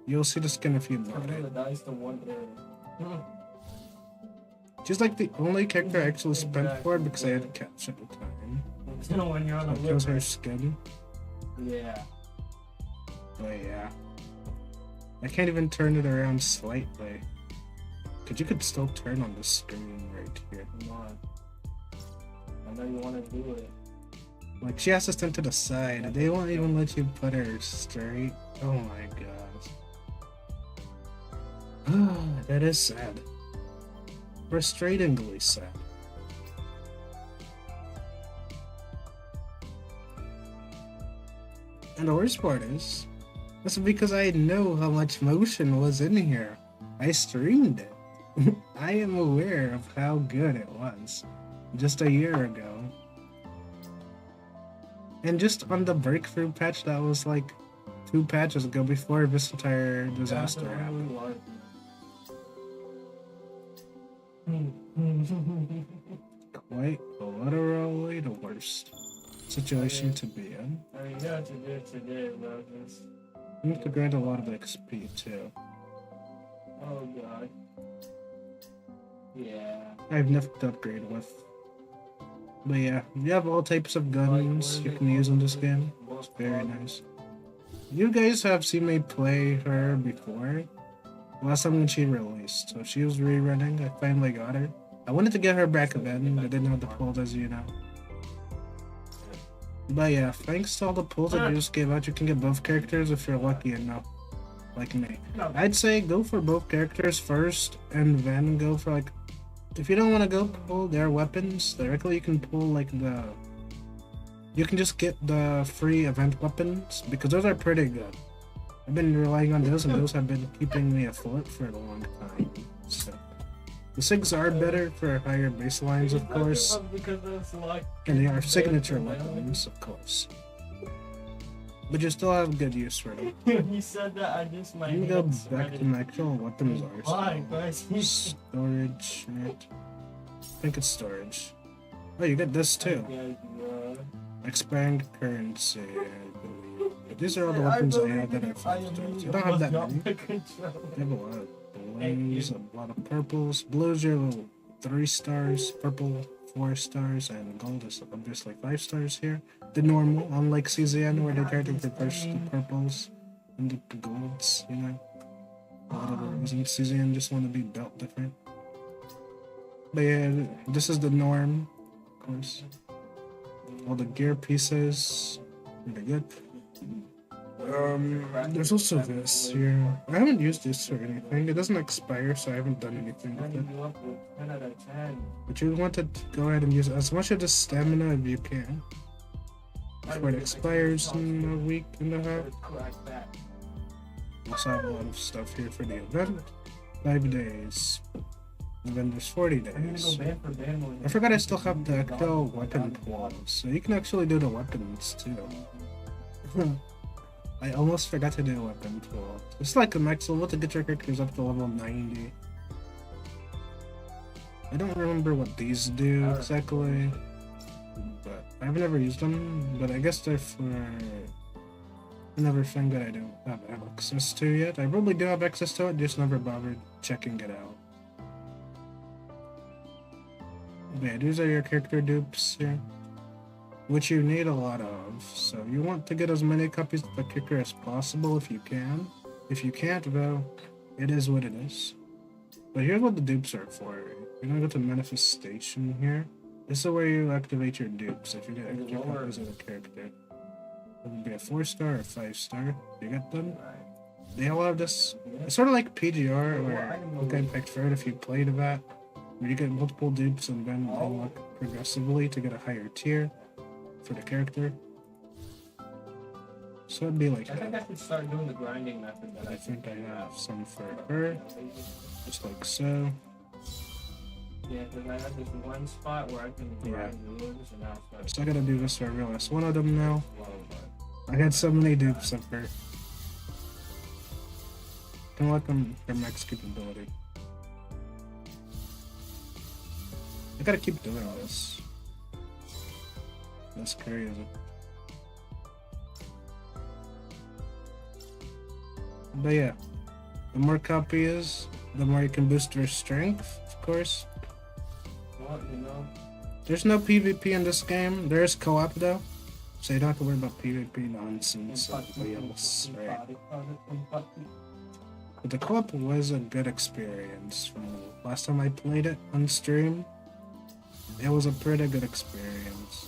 You'll see the skin if you bought it. She's like the only character I actually spent for because I had cash at the time. So here's her skin. Yeah. But yeah. I can't even turn it around slightly. Cause you could still turn on the screen right here. Come on. I know you want to do it. Like, she has to stand to the side. They won't even let you put her straight. Oh my gosh. That is sad. Frustratingly sad. And the worst part is, that's because I know how much motion was in here. I streamed it. I am aware of how good it was just a year ago. And just on the breakthrough patch that was like 2 patches ago before this entire disaster happened. Quite literally the worst situation to be in. I mean, you have to do it today, bro. You have to grind a lot of XP too. Oh god. Yeah. I have nothing to upgrade with. But yeah, you have all types of guns you can use in this game. It's very nice. You guys have seen me play her before. Last time when she released. So she was rerunning. I finally got her. I wanted to get her back then, but I didn't have the pulls, as you know. But yeah, thanks to all the pulls that you just gave out, you can get both characters if you're lucky enough. Like me. I'd say go for both characters first, and then go for like... If you don't want to go pull their weapons directly, you can pull like the... You can just get the free event weapons, because those are pretty good. I've been relying on those, and those have been keeping me afloat for a long time. So, the SIGs are better for higher baselines, of course, and they are signature weapons, of course. But you still have good use for them. You said that, I just might. Let me go back to my actual weapons Why, arsenal. Storage, right? I think it's storage. Oh, you get this too. Expand currency, I believe. But these are all the weapons I have that are 5 stars. You don't have that many. You have a lot of blues, a lot of purples. Blues are little 3 stars, purple 4 stars, and gold is obviously 5 stars here. the normal, unlike CZN where they try to reverse the purples and the golds, you know. A lot of the reasons CZN just want to be built different. But yeah, this is the norm, of course. All the gear pieces, really good. There's also this here. I haven't used this or anything. It doesn't expire, so I haven't done anything with it. But you want to go ahead and use as much of the stamina as you can before it expires in a week and a half. Also have a lot of stuff here for the event. 5 days. And then there's 40 days. I forgot I still have the actual weapon pool, so you can actually do the weapons too. I almost forgot to do a weapon pool. It's like a max level to get your characters up to level 90. I don't remember what these do exactly, but I've never used them, but I guess they're for another thing that I don't have access to yet. I probably do have access to it, just never bothered checking it out. But yeah, these are your character dupes here, which you need a lot of, so you want to get as many copies of the character as possible if you can. If you can't, though, it is what it is. But here's what the dupes are for. You're gonna go to manifestation here. This is where you activate your dupes if you get extra copies of the character. It would be a 4-star or 5-star. You get them? They all have this. It's sort of like PGR or Hook Impact Third if you played that, where you get multiple dupes and then unlock progressively to get a higher tier for the character. So it'd be like I think I should start doing the grinding method. I think I have some for her, just like so. Yeah, because I have this one spot where I can grind wounds, and now it's starting So I gotta do this for every last one of them now. to flow, but I had so many dupes of her. Don't let them their max capability. I gotta keep doing this. That's crazy. But yeah, the more copies, the more you can boost their strength, of course. what, you know? There's no PvP in this game. There is co-op though, so you don't have to worry about PvP nonsense of wheels, right? But the co-op was a good experience. From the last time I played it on stream, it was a pretty good experience.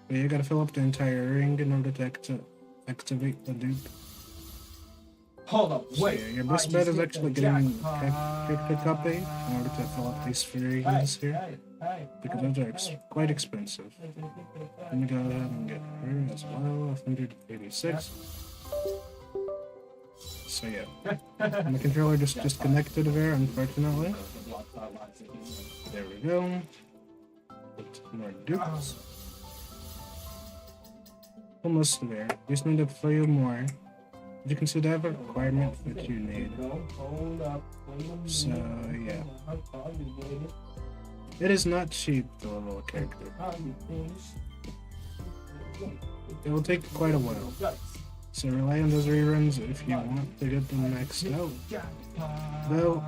But you gotta fill up the entire ring in order to activate the dupe. Hold up, So wait. yeah, your best bet is actually getting character copy in order to fill up these three rings here, because those are quite expensive. Let me go ahead and get her as well, 186. So yeah, my controller just disconnected there, unfortunately. There we go. Put more dupes. Almost there. Just need a few more. You can see they have a requirement that you need. So yeah. It is not cheap to level a character. It will take quite a while. So rely on those reruns if you want to get them maxed out. Though,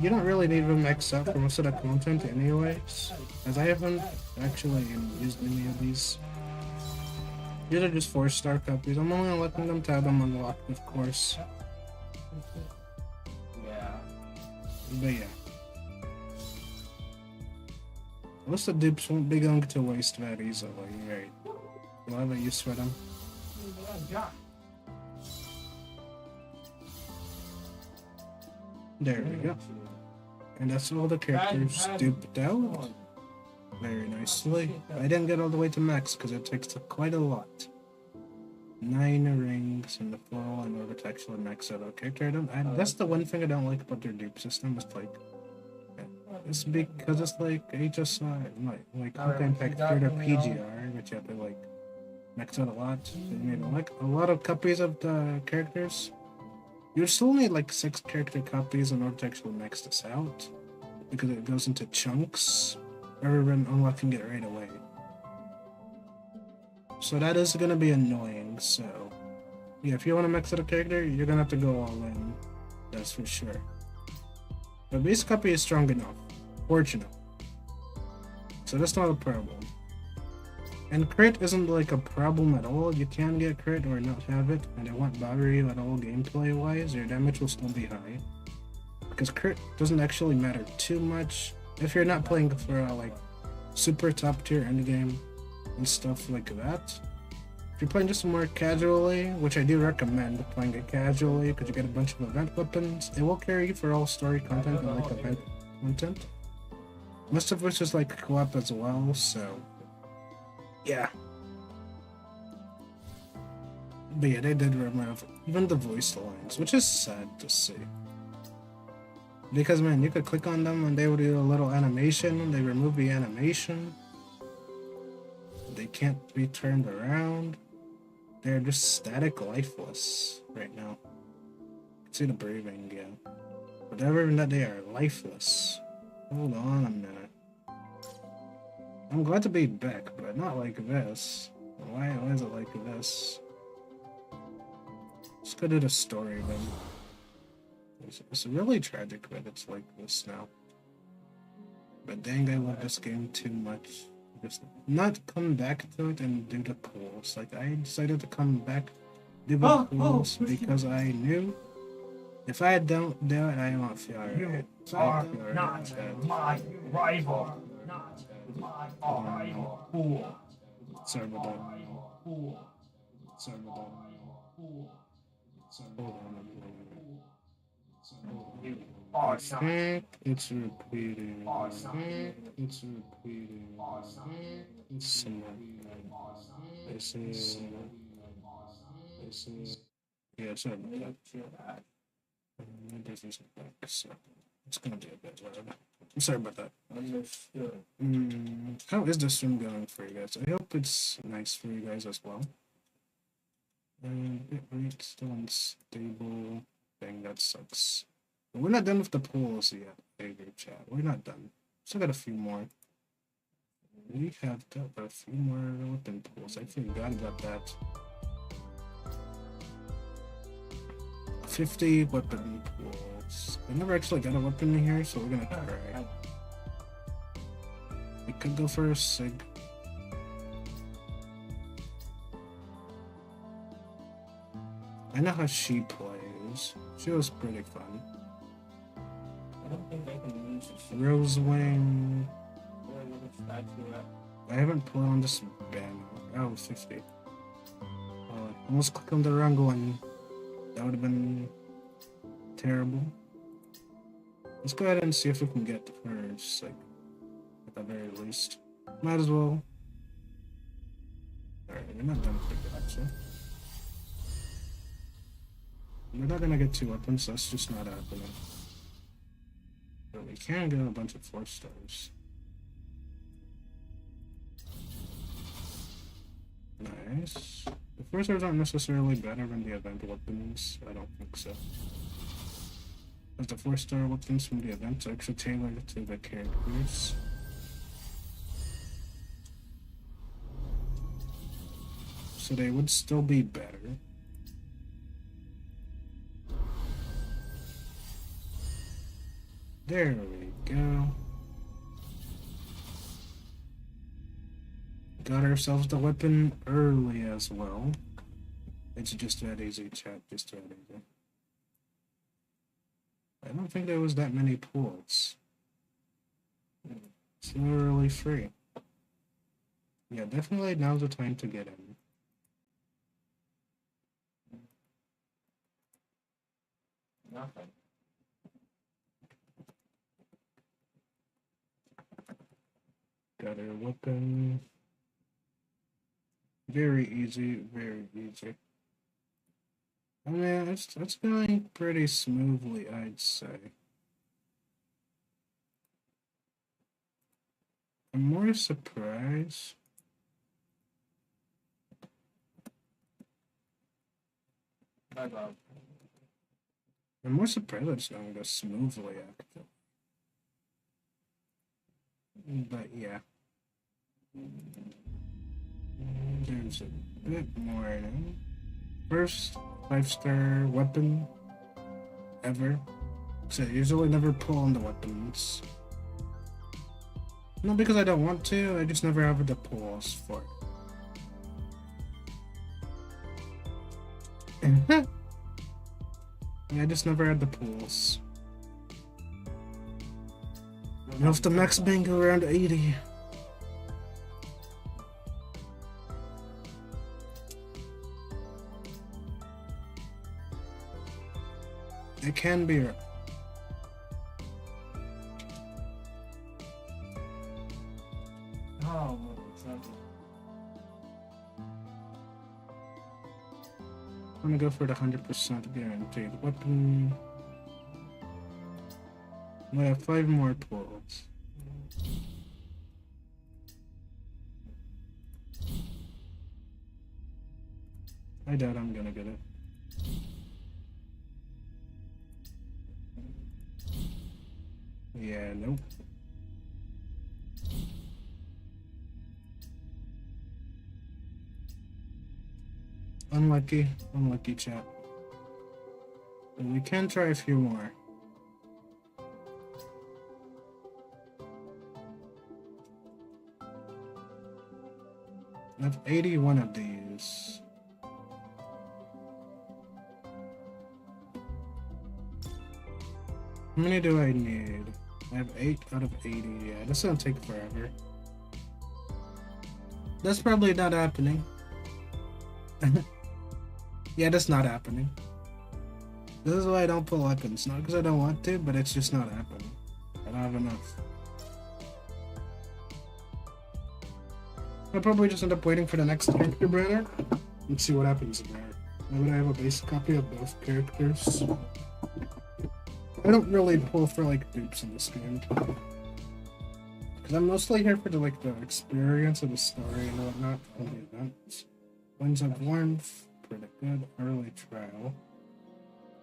you don't really need them maxed out for most of the content anyways, as I haven't actually used any of these. These are just 4-star copies. I'm only letting them to have them unlocked, of course. Yeah. But yeah. Most of the dupes won't be going to waste that easily, right? You'll have a use for them. There we go. And that's all the characters duped out. Very nicely. I didn't get all the way to max because it takes quite a lot. 9 rings in the full in order to actually max out a character. That's the one thing I don't like about their dupe system. It's like, it's because it's like HSI, like Hook Impact Third or PGR, which you have to like max out a lot. So you need like a lot of copies of the characters. You still need like 6 character copies in order to actually max this out, because it goes into chunks rather than unlocking it right away. So that is gonna be annoying. So yeah, if you want to max out a character, you're gonna have to go all in. That's for sure. The base copy is strong enough, fortunately. So that's not a problem. And crit isn't like a problem at all. You can get crit or not have it, and it won't bother you at all gameplay wise. Your damage will still be high. Because crit doesn't actually matter too much if you're not playing for a like super top tier endgame and stuff like that. If you're playing just more casually, which I do recommend playing it casually because you get a bunch of event weapons, it will carry you for all story content and like event content. Most of which is like co-op as well, so yeah. But yeah, they did remove even the voice lines, which is sad to see. Because man, you could click on them and they would do a little animation, and they remove the animation. They can't be turned around. They're just static, lifeless right now. You can see the breathing, yeah. But other than that, they are lifeless. Hold on a minute. I'm glad to be back, but not like this. Why is it like this? Let's go to the story then. It's really tragic that it's like this now. But dang, I love this game too much. Just not come back to it and do the pools. Like, I decided to come back, do the pools because I knew if I don't do it, I won't feel right. You are not my rival. Not my rival. Fool. Sorry about that. Fool. Sorry about that. Hold on. You are I think it's repeating. I think it's repeating. It's similar. This is. Yeah, sorry about that. This is back, so it's gonna be a bit loud. I'm sorry about that. understood. How is the stream going for you guys? I hope it's nice for you guys as well. Bit rate still unstable. Dang, that sucks. But we're not done with the polls yet, favorite chat. We're not done. Still got a few more. We have got a few more weapon pools. I forgot about that. 50 weapon pools. I never actually got a weapon in here, so we're gonna try. We could go for a sig. I know how she plays. She was pretty fun. I don't think I can use this. Rose Wing. Where would the statue at? I haven't played on this banner. Oh, 50. Almost clicked on the wrong one. That would have been terrible. Let's go ahead and see if we can get first, like, at the very least. Might as well. Alright, we're not done with the actually. We're not gonna get 2 weapons, that's just not happening. But we can get a bunch of 4 stars. Nice. The 4 stars aren't necessarily better than the event weapons. I don't think so. As the 4-star weapons from the events are actually tailored to the characters. So they would still be better. There we go. Got ourselves the weapon early as well. It's just that easy, chat. Just that easy. I don't think there was that many pools. It's literally free. Yeah, definitely now's the time to get in. Nothing. Got our weapon. Very easy, very easy. I mean, it's going pretty smoothly, I'd say. I'm more surprised. My God. I'm more surprised it's going to go smoothly, actually. But yeah. There's a bit more now. First 5-star weapon ever. So I usually never pull on the weapons. Not because I don't want to, I just never have the pulls for it. Yeah, I just never had the pulls. You have the max bank around 80. It can be. Oh, something. I'm gonna go for the 100% guaranteed weapon. I have 5 more pulls. I doubt I'm gonna get it. Yeah, nope. Unlucky. Unlucky, chat. But we can try a few more. I have 81 of these. How many do I need? I have 8 out of 80. Yeah, this is gonna take forever. That's probably not happening. Yeah, that's not happening. This is why I don't pull weapons. Not because I don't want to, but it's just not happening. I don't have enough. I'll probably just end up waiting for the next character banner and see what happens there. Now that I have a base copy of both characters. I don't really pull for like dupes in this game. Because I'm mostly here for the experience of the story and whatnot from the events. Winds of Warmth, pretty good. Early trial.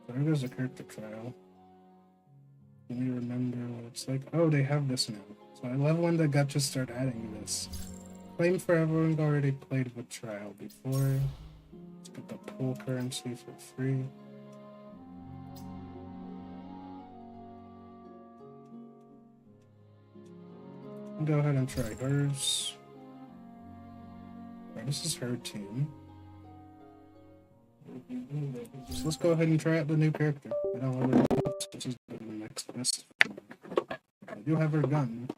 So there goes the character trial. Let me remember what it's like. Oh, they have this now. So I love when the gotchas start adding this. Claim for everyone already played with trial before. Let's get the pool currency for free. Go ahead and try hers. Alright, this is her team. So let's go ahead and try out the new character. I don't know this is the next best. I do have her gun.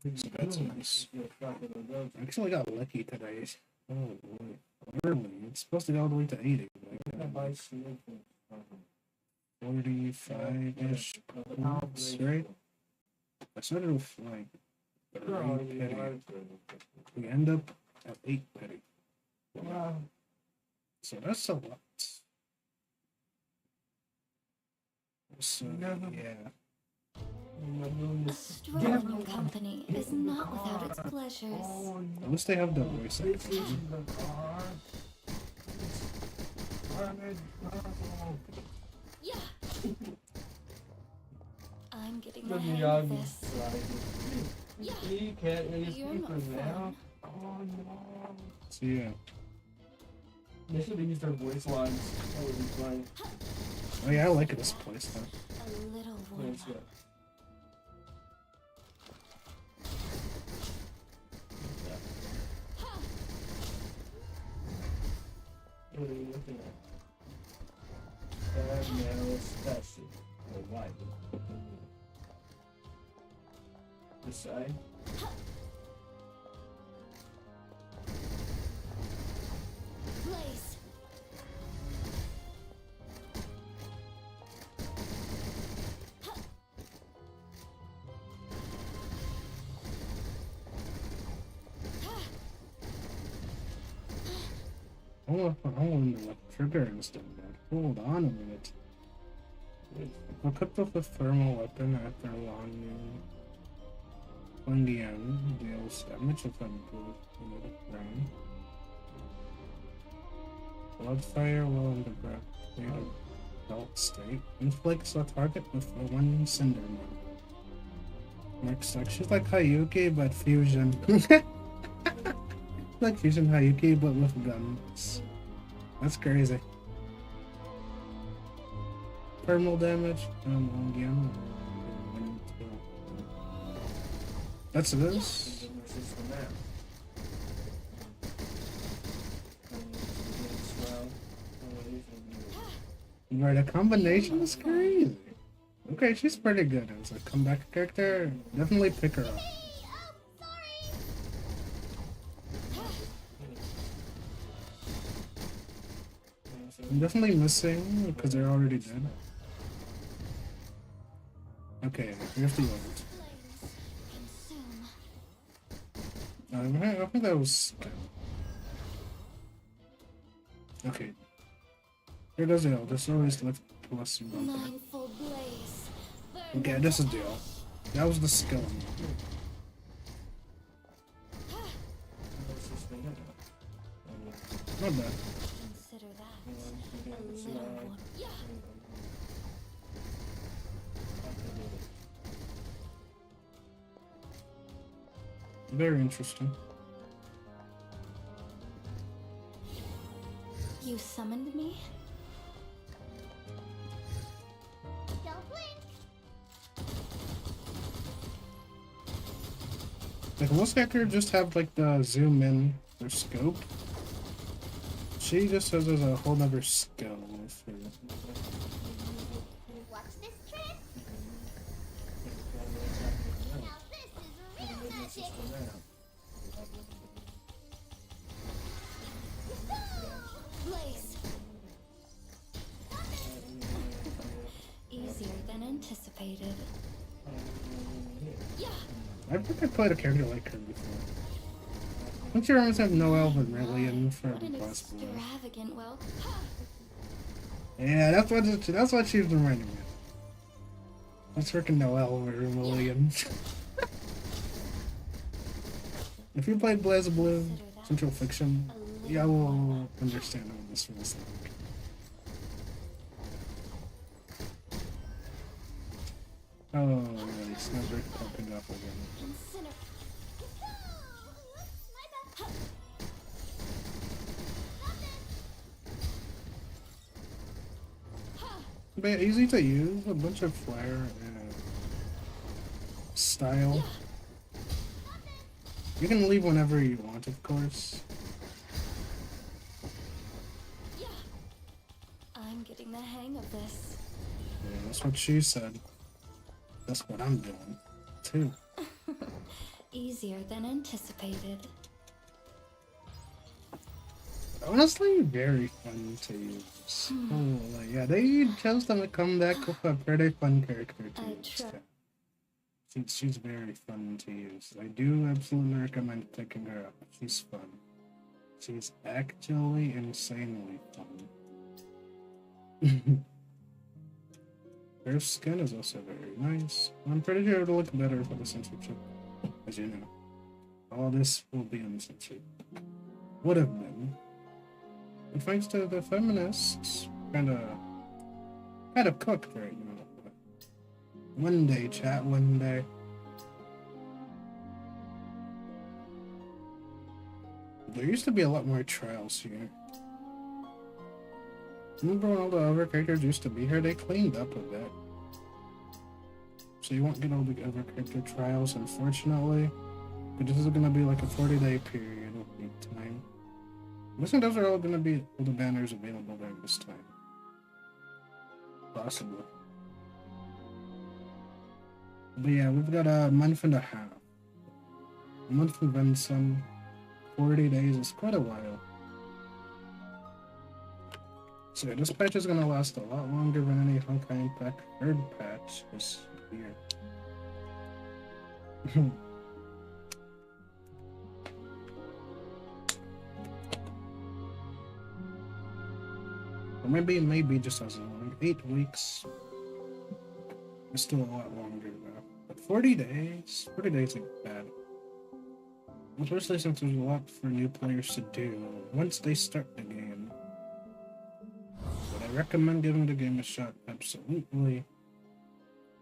So that's nice. I actually got lucky today. Oh boy. Early. It's supposed to go all the way to 80. 45-ish points, right? I started with like 3 petty. We end up at 8 petty. Wow. So that's a lot. So yeah. A strong company is not without its pleasures. At least they have the voice acting. Yeah. I'm getting the hang of this. Yeah. You can't really You're speak my now. friend. Oh no. So yeah. They should have used their voice lines. That would be funny. Oh yeah, I like this place though. A little warm. Let's go. What are you looking at? Bad narrow special. Or white. This side. Place. I want to trigger instead of that. Hold on a minute. Equipped with a thermal weapon after a long when the end deals damage if improved in the ground. Bloodfire while in the creative belt state. Inflicts a target with a 1 cinder mark. Next like she's like Hayuki but fusion. Like fusion Hayuki but with guns. That's crazy. Thermal damage. That's And this. then there's this one now. Right, a combination is crazy. Okay, she's pretty good as a comeback character. Definitely pick her up. I'm definitely missing because they're already dead. Okay, here's the ult. I think that was good. Okay. Here goes the ult. This always left plus one. Mindful blaze. Okay, this is the ult. That was the skill. Not bad. Consider that a little one. Yeah. Very interesting. You summoned me? Don't blink. Like most characters just have like the zoom in or scope. She just has a whole other skill for Watch this trick. Now this is real magic. Blaze. Easier than anticipated. Yeah. I think I played a character like her before. I think she reminds me of Noelle Vermillion for What an Blast Blue. extravagant well. Yeah, that's what she's reminding me of. That's freaking Noelle Vermillion. If you played Blaze Blue, Central Fiction, yeah, I will understand what this feels like. Oh, really, Snowbreak popping up again. Consider. My bad. But yeah, easy to use, a bunch of flair and style. You can leave whenever you want, of course. Yeah. I'm getting the hang of this. Yeah, that's what she said. That's what I'm doing, too. Easier than anticipated. Honestly, very fun to use. Oh, like, yeah, they chose to come back with a pretty fun character to I use. try. She's very fun to use. I do absolutely recommend picking her up. She's fun. She's actually insanely fun. Her skin is also very nice. I'm pretty sure it'll look better for the censorship. As you know, all this will be uncensored. Would have been. But thanks to the feminists, kind of cooked right now. But one day, chat, one day. There used to be a lot more trials here. Remember when all the other characters used to be here? They cleaned up a bit. So you won't get all the other character trials, unfortunately. But this is gonna be like a 40-day period of time. I'm guessing those are all gonna be all the banners available during this time. Possibly. But yeah, we've got a month and a half. A month and then some. 40 days is quite a while. So yeah, this patch is gonna last a lot longer than any Honkai Impact third patch this year. Or maybe just as long. 8 weeks. It's still a lot longer though. But 40 days ain't bad. Especially since there's a lot for new players to do once they start the game. Would I recommend giving the game a shot? Absolutely.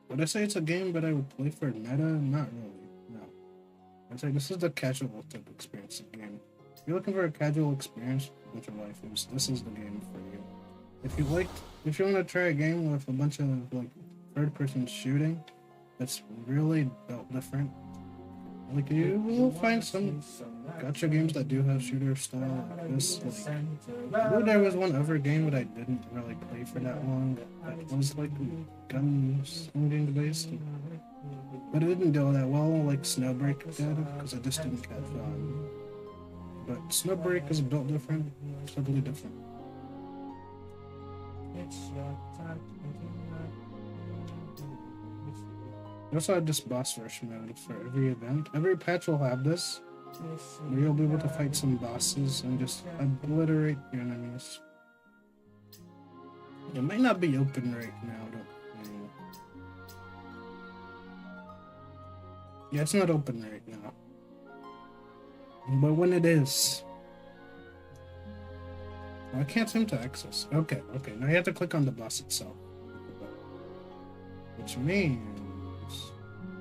Would I say it's a game that I would play for meta? Not really, no. I'd say this is the casual type experience of game. If you're looking for a casual experience with your life, this is the game for you. If you want to try a game with a bunch of like third-person shooting that's really built different, Like, you will find some gacha games that do have shooter style like this. Like, I know there was one other game that I didn't really play for that long that was like gun swinging based. But it didn't go that well like Snowbreak did, because I just didn't catch on. But Snowbreak is built different, totally different. I also had this boss rush mode for every event. Every patch will have this, where you'll be able to fight some bosses and just obliterate your enemies. It might not be open right now, though. Yeah, it's not open right now. But when it is... Well, I can't seem to access. Okay. Now you have to click on the boss itself. Which means...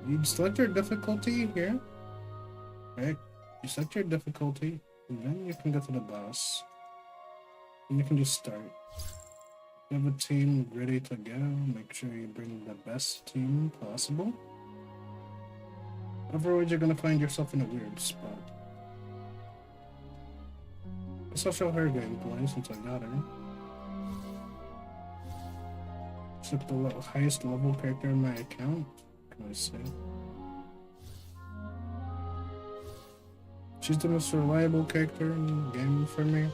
you select your difficulty here. Right? You select your difficulty, and then you can go to the boss. And you can just start. You have a team ready to go. Make sure you bring the best team possible. Otherwise, you're gonna find yourself in a weird spot. Guess I'll show her gameplay since I got her. She's like the highest level character in my account. Can I say? She's the most reliable character in the game for me.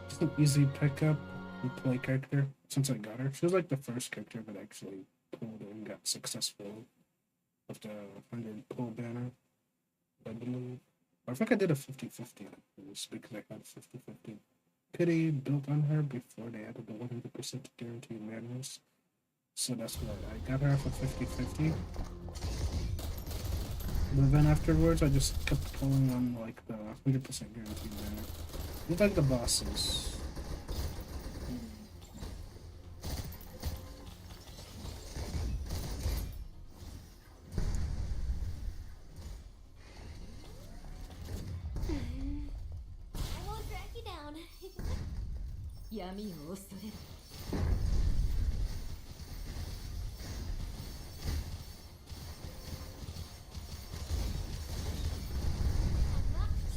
It's an easy pickup and play character since I got her. She was like the first character that actually pulled and got successful with the 100 pull banner, I believe. Or I think I did a 50-50 because I had 50-50 pity built on her before they added the 100% guaranteed madness. So that's why I got her for 50-50. But then afterwards, I just kept pulling on like the 100% guaranteed banner. It's like the bosses. I won't drag you down. 闇を恐れる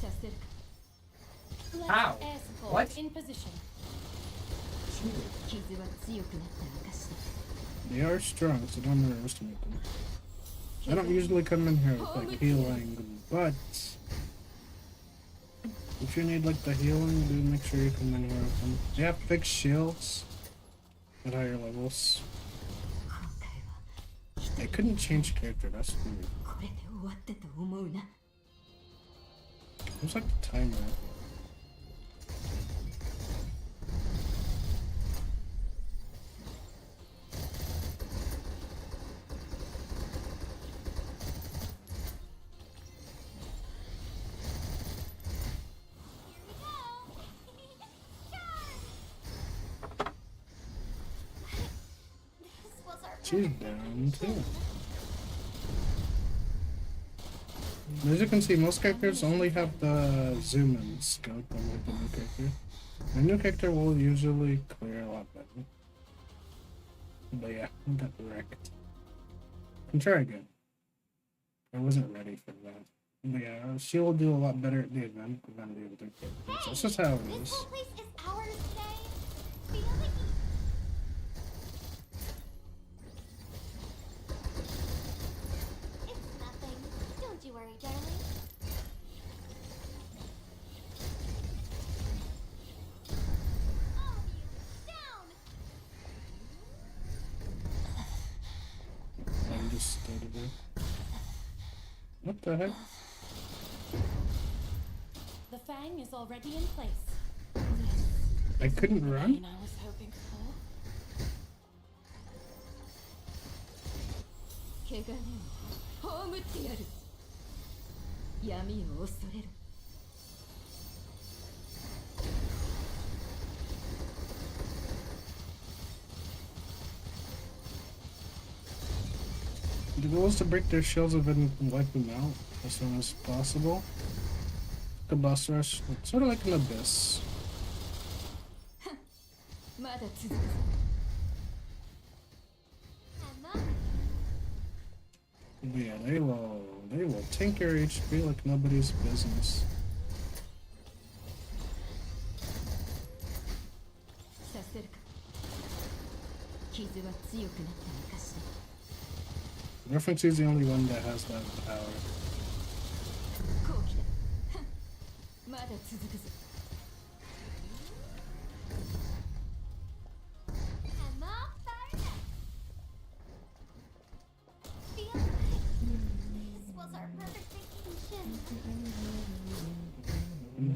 させるか How? Air support What? in position 傷は強くなった証だ They are strong, so don't underestimate them. I don't usually come in here with like healing, but if you need like the healing, do make sure you come in here with them. They have fixed shields at higher levels. 今回は They couldn't change character, that's weird. これで終わってと思うな It's like the timer. This was our She's down too. As you can see, most characters only have the zoom in scope unlike the new character. The new character will usually clear a lot better. But yeah, I got wrecked. Can try again. I wasn't ready for that. But yeah, she will do a lot better at the event than the other characters. That's just how it This is. whole place is ours today. Feel like it's nothing. Don't you worry, darling. All of you, down! I'm just started there. What the heck? The fang is already in place I couldn't run? and I was hoping for 怪我を葬ってやる闇を恐れる The goal is to break their shields and wipe them out as soon as possible. The boss rush, it's sort of like an abyss. まだ続く I'm not. But yeah, they will They will tank your HP like nobody's business. させるか。傷は強くなった証だ。Reference is the only one that has that power. 好機だ。まだ続くぞ。I'm all fired up. Feel this was our perfect vacation.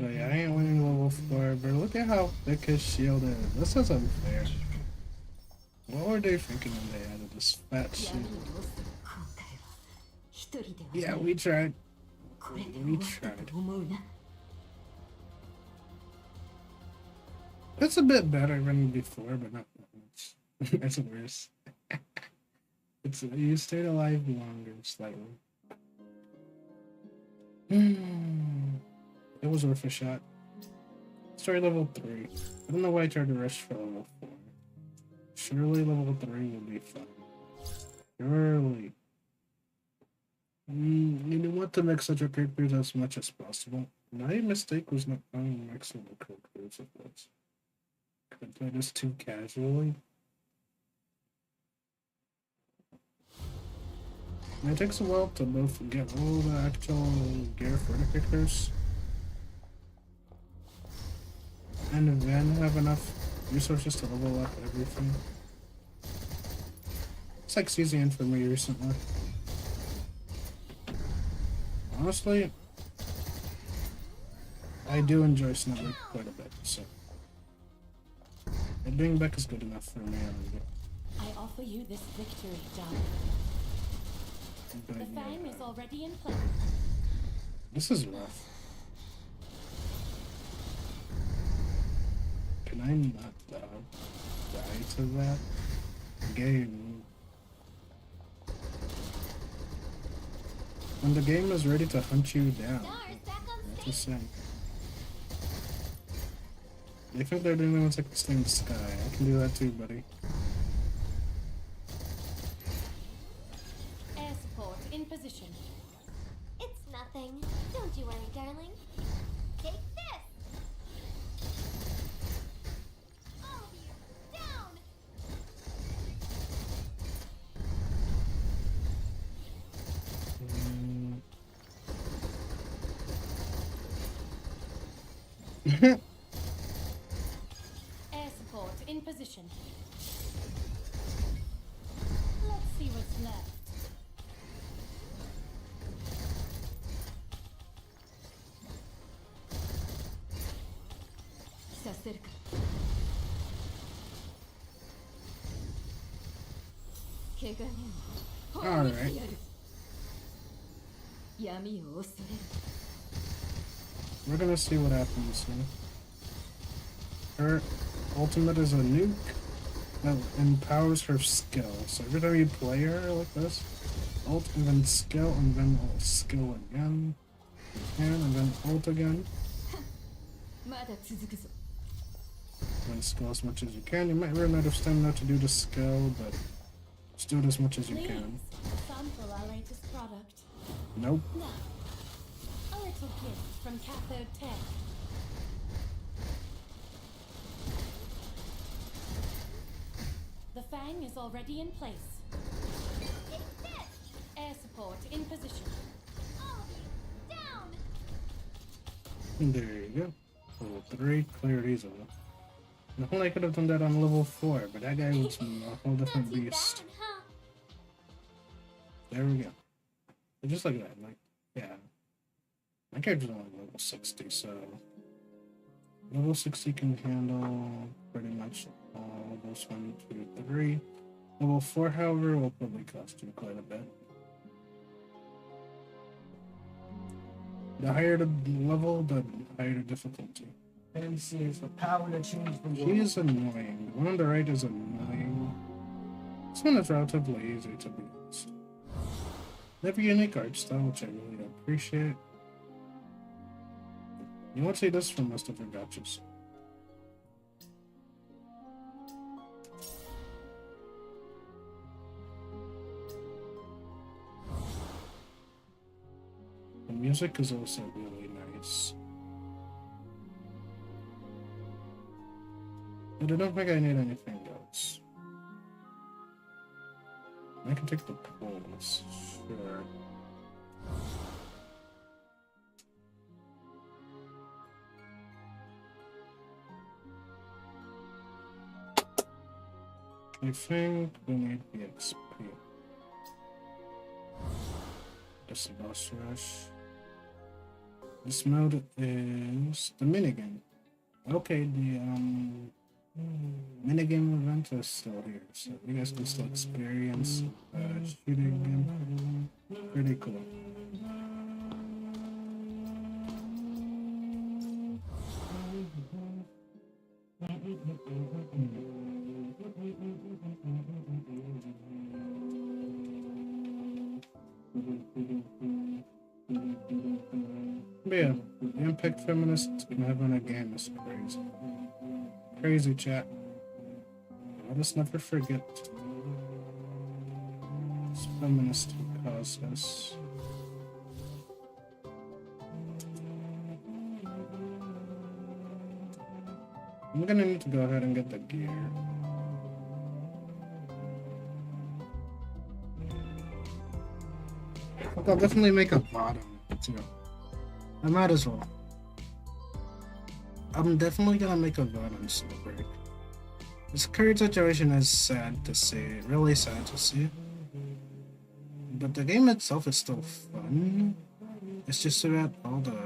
But yeah, I ain't winning level 4, but look at how thick his shield is. This is unfair. What were they thinking when they added this fat 闇 shield? を押す今回は一人では Yeah, ない we tried. これで We 終わった tried. と思うな。 It's a bit better than before, but not that much. It's worse. You stayed alive longer, slightly. It was worth a shot. Story level 3. I don't know why I tried to rush for level 4. Surely level 3 will be fun. Surely. You want to make such a characters as much as possible. My mistake was not finding maximum characters of this. Could I play this too casually? And it takes a while to both get all the actual gear for the characters and then have enough resources to level up everything. It's like season for me recently. Honestly, I do enjoy Snowbreak quite a bit, so and being back is good enough for me already. I offer you this victory, John. But The fang yeah, is already in place. this is rough. Can I not die to that game? When the game is ready to hunt you down. Stars back on Just stage. saying. They think they're the only ones that can stay in the sky. I can do that too, buddy. Air support in position. It's nothing. Don't you worry, darling. Take this. All of you, down. Air support in position. Let's see what's left. Alright. 闇を恐れる We're gonna see what happens here. Her ultimate is a nuke that empowers her skill. So every time you play her like this, ult and then skill and then ult, skill again, and then ult again. まだ続くぞ Then skill as much as you can. You might run out of stamina to do the skill, but just do it as much as you Please, can. sample our latest product. Nope. Now, a little gift from Cathode Tech. The fang is already in place. Take this. Air support in position. All of you, down. There you go. Level 3, clear easily. If only I could have done that on level 4, but that guy was a whole different Not too beast. bad, huh? There we go. So just like that, like, yeah. My character's only level 60, so level 60 can handle pretty much all those 1, 2, 3. Level 4, however, will probably cost you quite a bit. The higher the level, the higher the difficulty. MC is the power to change the He world. is annoying. The one on the right is annoying. This one is relatively easy to be honest. They have a unique art style, which I really appreciate. You won't see this from most of their gotchas. music is also really nice. But I don't think I need anything else. I can take the poles, sure. I think we need the XP. This boss rush. This mode is the minigame. Okay, the minigame event is still here, so you guys can still experience shooting him. Pretty cool. But yeah, the impact feminists can have on a game is crazy. Crazy chat. Let us never forget it's feminists who caused this. I'm gonna need to go ahead and get the gear. I'll definitely make a bottom too. I might as well. I'm definitely gonna make a VOD on Snowbreak. This current situation is sad to see, really sad to see. But the game itself is still fun. It's just that all the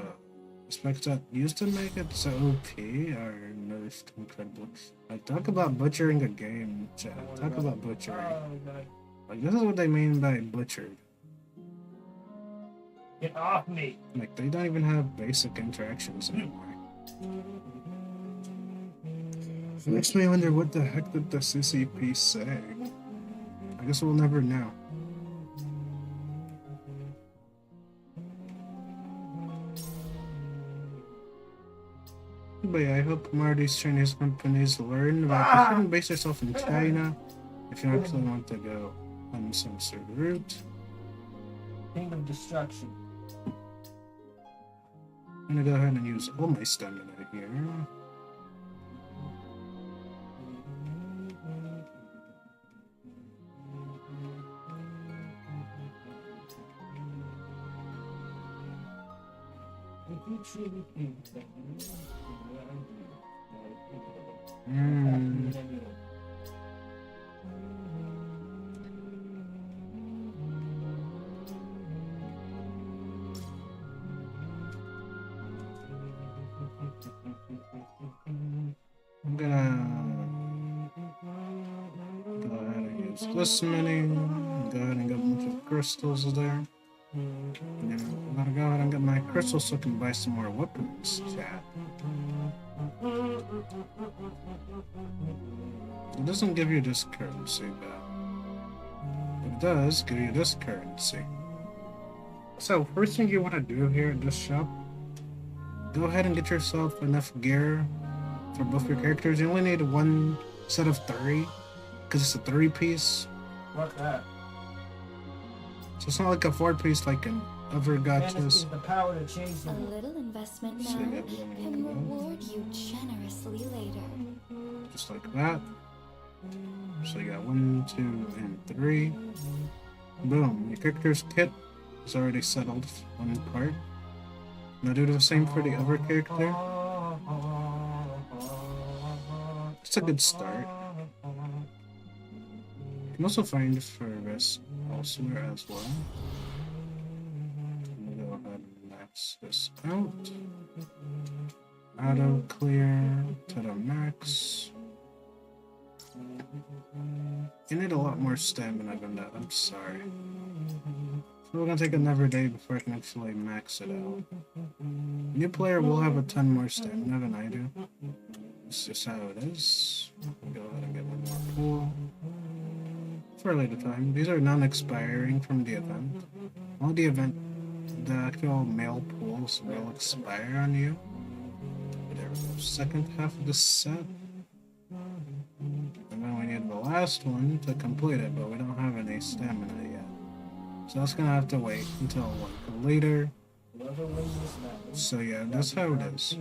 aspects that used to make it so OP are nerfed incredibly. Like, talk about butchering a game, chat. Talk about butchering. Like, this is what they mean by butchered. Get off me! Like, they don't even have basic interactions anymore. It makes me wonder what the heck did the CCP say? I guess we'll never know. But yeah, I hope more of these Chinese companies learn about you shouldn't base yourself in China if you actually want to go uncensored route. Kingdom destruction. I'm gonna go ahead and use all my stamina here. If you truly think that I'm gonna go ahead and use this many. Go ahead and get a bunch of crystals there. Yeah, I'm gonna go ahead and get my crystals so I can buy some more weapons, chat. It doesn't give you this currency, but it does give you this currency. So, first thing you want to do here at this shop, go ahead and get yourself enough gear for both your characters. You only need one set of 3, because it's a 3-piece. what's that? So it's not like a 4-piece like in other gachas. The power to change A the little investment So you now get one can of them. reward you generously later. Just like that. So you got 1, 2, and 3. Boom. Your character's kit is already settled one part. Now do the same for the other character. It's a good start. You can also find service elsewhere as well. I'm gonna go ahead and max this out. Auto clear to the max. You need a lot more stamina than that, I'm sorry. So we're gonna take another day before I can actually max it out. New player will have a ton more stamina than I do. It's just how it is. I'll go ahead and get one more pool. For a later time. These are non-expiring from the event. While the event, the actual mail pools will expire on you. There we go. Second half of the set. And then we need the last one to complete it, but we don't have any stamina yet. So that's gonna have to wait until like later Whoever wins this match. So yeah, that's how it is.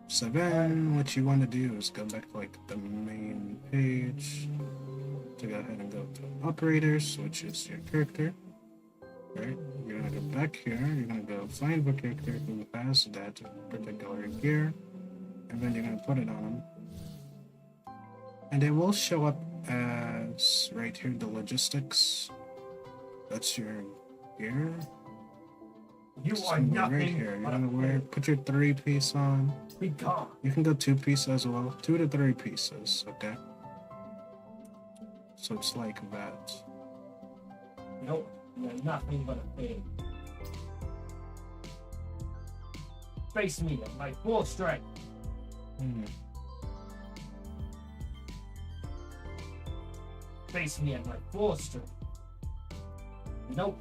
So then what you want to do is go back to like the main page to go ahead and go to operators, which is your character. Right? You're gonna go back here, you're gonna go find the character who has that particular gear, and then you're gonna put it on him. And it will show up as right here the logistics. That's your gear. You It's are gonna be nothing right here. You're but a gonna wear put your 3-piece on. Be gone. You can go 2-piece as well. 2 to 3 pieces, okay? So it's like that. Nope. You're nothing but a thing. Face me at my full strength. Face me at my full strength. Nope.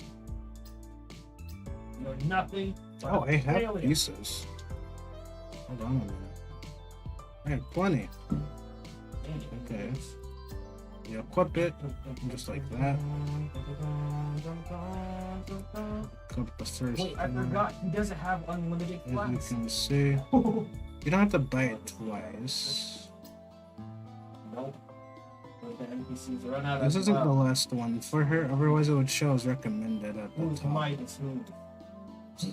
You're nothing but Oh, a I have failure. pieces. Hold on a minute. I have plenty. Okay. You equip it, just like that. Equip the first Wait, I one. forgot he doesn't have unlimited As you flags. can see, you don't have to buy it twice. Nope. The NPCs run out This of isn't the well. last one for her, otherwise it would show as recommended at the Whose top. might is who?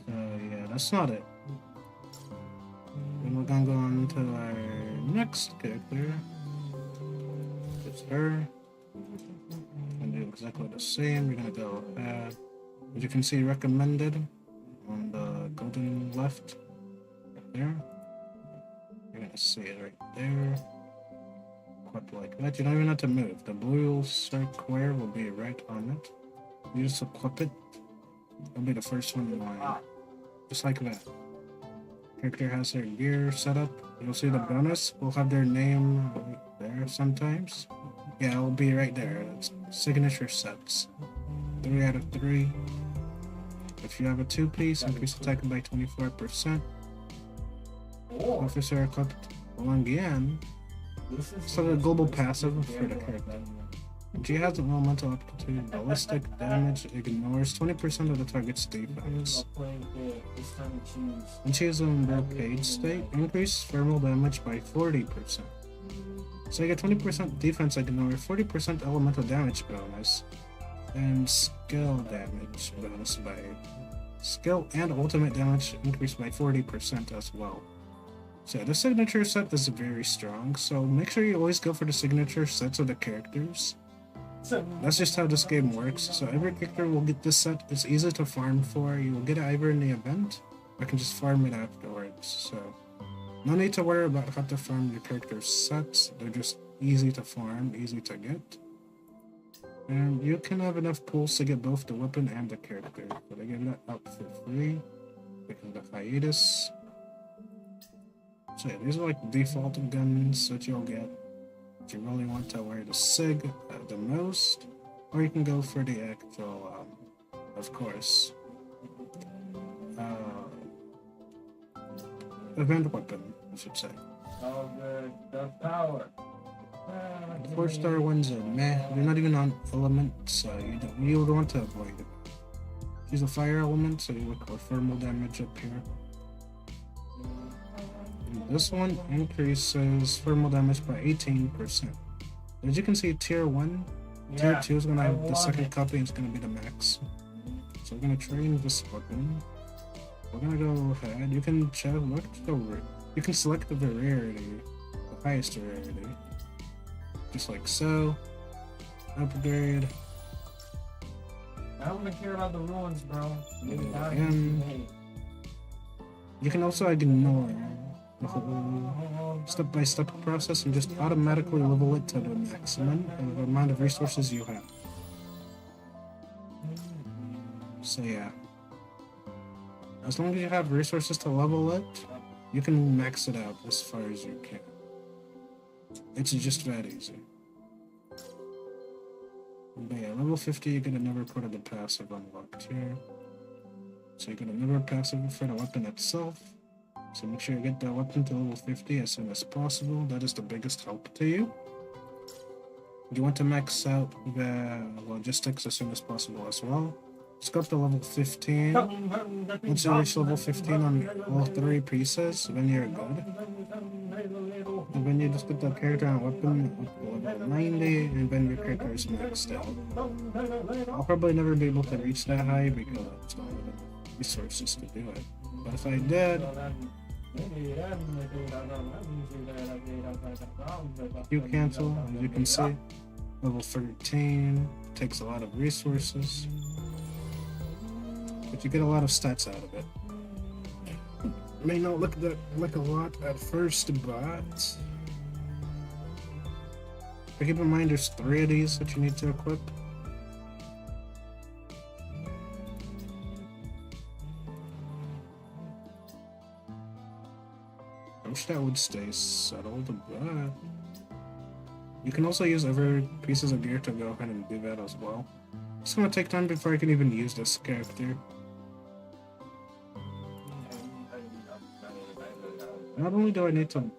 Yeah, that's not it. Then we're gonna go on to our next character. It's her. And do exactly the same. You're gonna go add. As you can see, recommended on the golden left. Right there. You're gonna see it right there. Equip like that. You don't even have to move. The blue square will be right on it. You just equip it. It'll be the first one in line. Just like that. Character has their gear set up. You'll see the bonus. We'll have their name right there sometimes. Yeah, it'll be right there. It's signature sets. 3 out of 3. If you have a 2-piece, increase attack by 24%. Oh, Officer equipped along again. this is So the global passive for the character. She has an elemental aptitude, ballistic damage, ignores 20% of the target's defense. This time we choose. When she is in blockade state, increase thermal damage by 40%. So you get 20% defense ignore, 40% elemental damage bonus, and skill damage bonus by skill and ultimate damage increased by 40% as well. So the signature set is very strong, so make sure you always go for the signature sets of the characters. That's just how this game works. So every character will get this set. It's easy to farm for. You will get it either in the event, or can just farm it afterwards. So no need to worry about how to farm your character's sets. They're just easy to farm, easy to get. And you can have enough pools to get both the weapon and the character. But I give that out for free because of the hiatus. So yeah, these are like default guns that you'll get. If you really want to wear the SIG the most, or you can go for the actual, of course, event weapon, I should say. Oh, the power. The 4-star ones are meh. They're not even on elements, so you would want to avoid it. Use a fire element, so you look for thermal damage up here. This one increases thermal damage by 18%. As you can see, tier 1, tier 2 is going to have the second copy and it's going to be the max. So we're going to train this weapon. We're going to go ahead. You can you can select the rarity, the highest rarity. Just like so. Upgrade. I don't even care about the ruins, bro. You can also ignore the whole step-by-step process and just automatically level it to the maximum of the amount of resources you have. So yeah. As long as you have resources to level it, you can max it out as far as you can. It's just that easy. But yeah, level 50 you get another part of the passive unlocked here. So you get another passive for the weapon itself. So make sure you get that weapon to level 50 as soon as possible. That is the biggest help to you. You want to max out the logistics as soon as possible as well. Let's go up to level 15. Once you reach level 15 on all 3 pieces, then you're good. And then you just get the character and weapon up to level 90, and then your character is maxed out. I'll probably never be able to reach that high because it's not enough resources to do it. But if I did, you cancel, as you can see, level 13 takes a lot of resources, but you get a lot of stats out of it. It may not look like a lot at first, but keep in mind there's 3 of these that you need to equip. I wish that would stay settled, but you can also use other pieces of gear to go ahead and do that as well. It's gonna take time before I can even use this character. Not only do I need to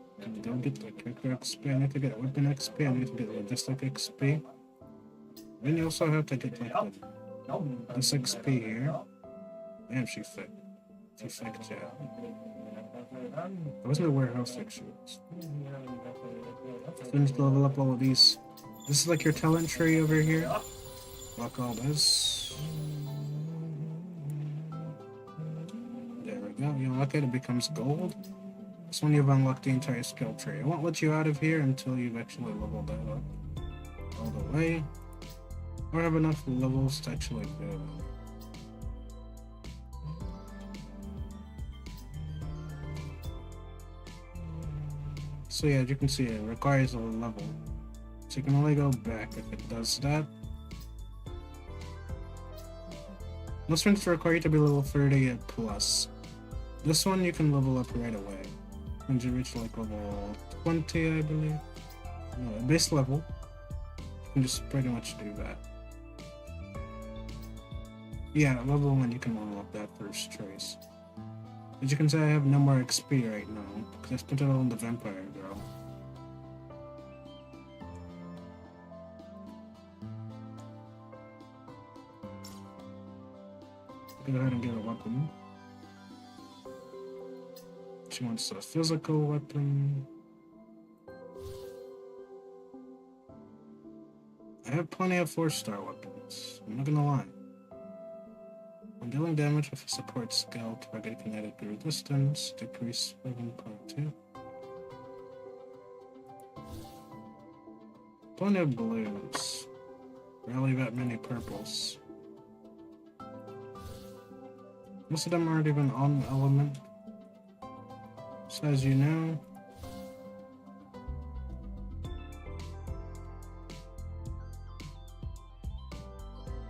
get the character XP, I need to get weapon XP, I need to get logistic XP. Then you also have to get like this XP here. Damn, she fit. She fit, yeah. That wasn't a warehouse section. So you need to level up all of these. This is like your talent tree over here. Lock all this. There we go. You unlock it, it becomes gold. This one you've unlocked the entire skill tree. It won't let you out of here until you've actually leveled that up all the way, or have enough levels to actually do it. So yeah, as you can see, it requires a level. So you can only go back if it does that. Most ones require you to be level 30 plus. This one you can level up right away. Once you reach like level 20, I believe. No, base level. You can just pretty much do that. Yeah, level 1 you can level up that first trace. As you can see, I have no more XP right now, because I spent it all on the vampire girl. Go ahead and get a weapon. She wants a physical weapon. I have plenty of 4-star weapons, I'm not gonna lie. When dealing damage with a support skill, target kinetic resistance, decrease 7.2. Plenty of blues. Rarely that many purples. Most of them aren't even on the element. So as you know,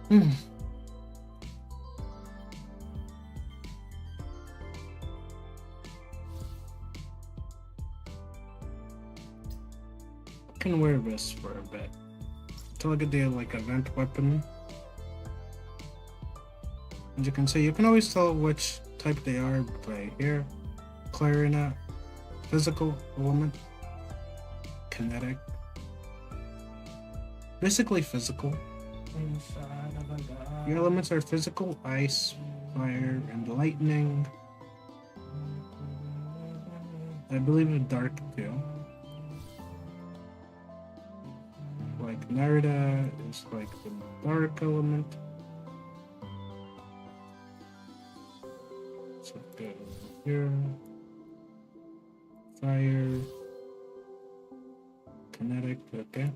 I can wear this for a bit until I get the like event weapon. As you can see, you can always tell which type they are by here. Clarinet, physical element, kinetic, basically physical. Your elements are physical, ice, fire, and lightning. I believe it's dark too. Like Narita is like the dark element. So go here. Fire, kinetic, okay.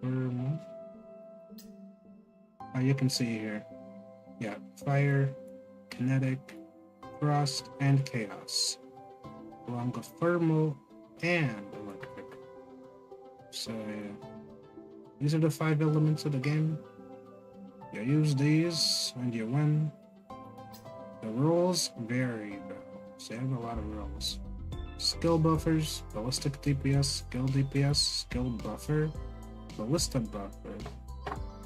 Thermal. Oh, you can see here. Yeah, fire, kinetic, frost, and chaos. Along with thermal and electric. So, yeah. These are the 5 elements of the game. You use these and you win. The rules vary though. So you have a lot of rules. Skill buffers, ballistic DPS, skill DPS, skill buffer, ballistic buffer,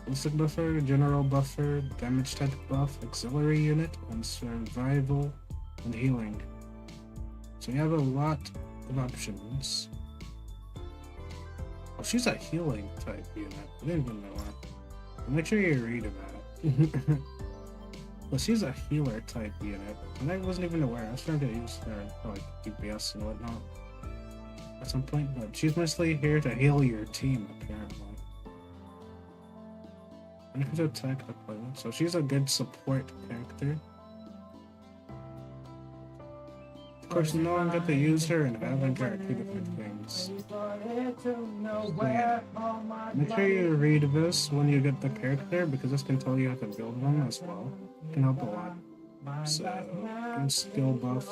ballistic buffer, general buffer, damage type buff, auxiliary unit, and survival and healing. So you have a lot of options. Oh, she's a healing type unit. I didn't even know that. Make sure you read that. Well, she's a healer type unit, and I wasn't even aware. I was trying to use her for like DPS and whatnot at some point, but she's mostly here to heal your team, apparently. When it comes to attack deployment, so she's a good support character. Of course, no one got to use her and haven't got two different things. So yeah, make sure you read this when you get the character because this can tell you how to build them as well. It can help a lot. So, good skill buff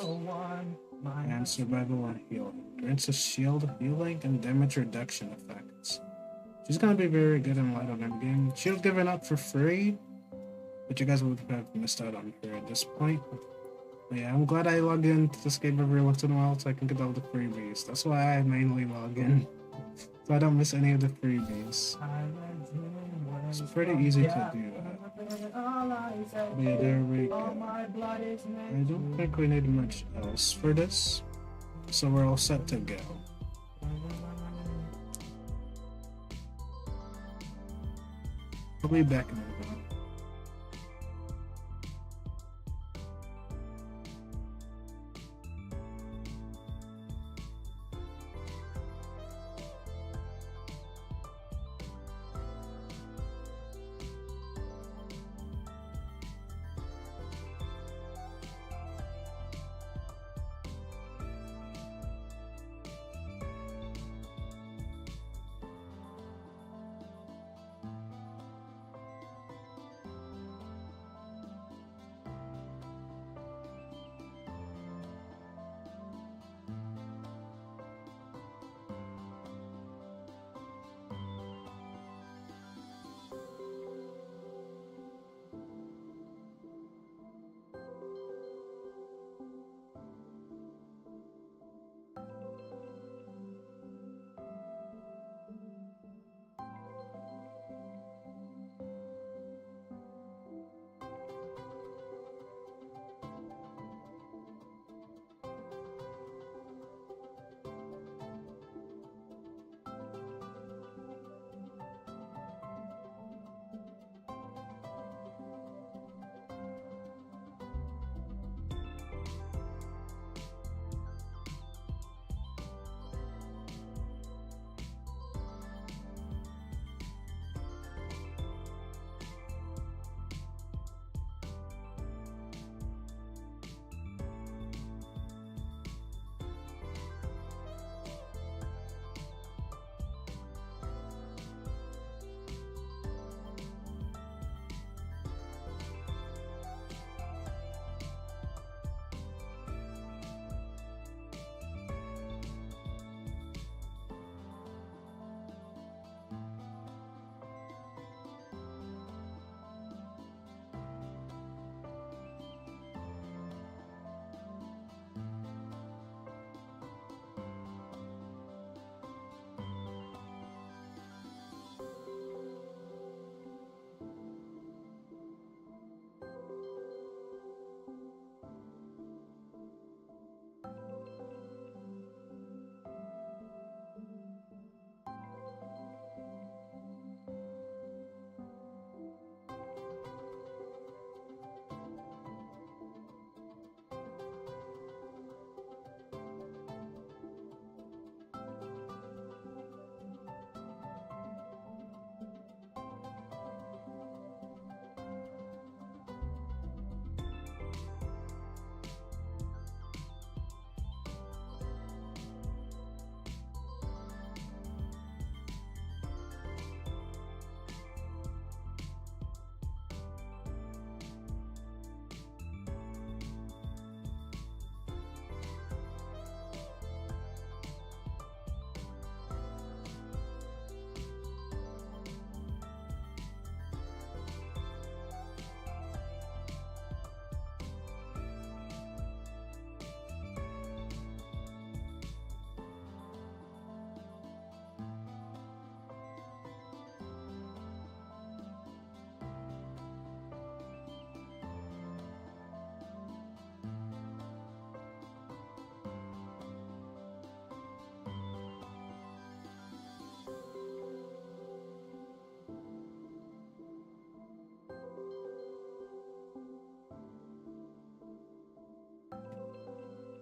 and survival and healing. Grants a shield, healing, and damage reduction effects. She's gonna be very good in light of endgame. She was given up for free, but you guys would have missed out on her at this point. But yeah, I'm glad I log into this game every once in a while so I can get all the freebies. That's why I mainly log in, so I don't miss any of the freebies. It's pretty easy to do that. But yeah, there we go. I don't think we need much else for this, so we're all set to go. I'll be back in a minute.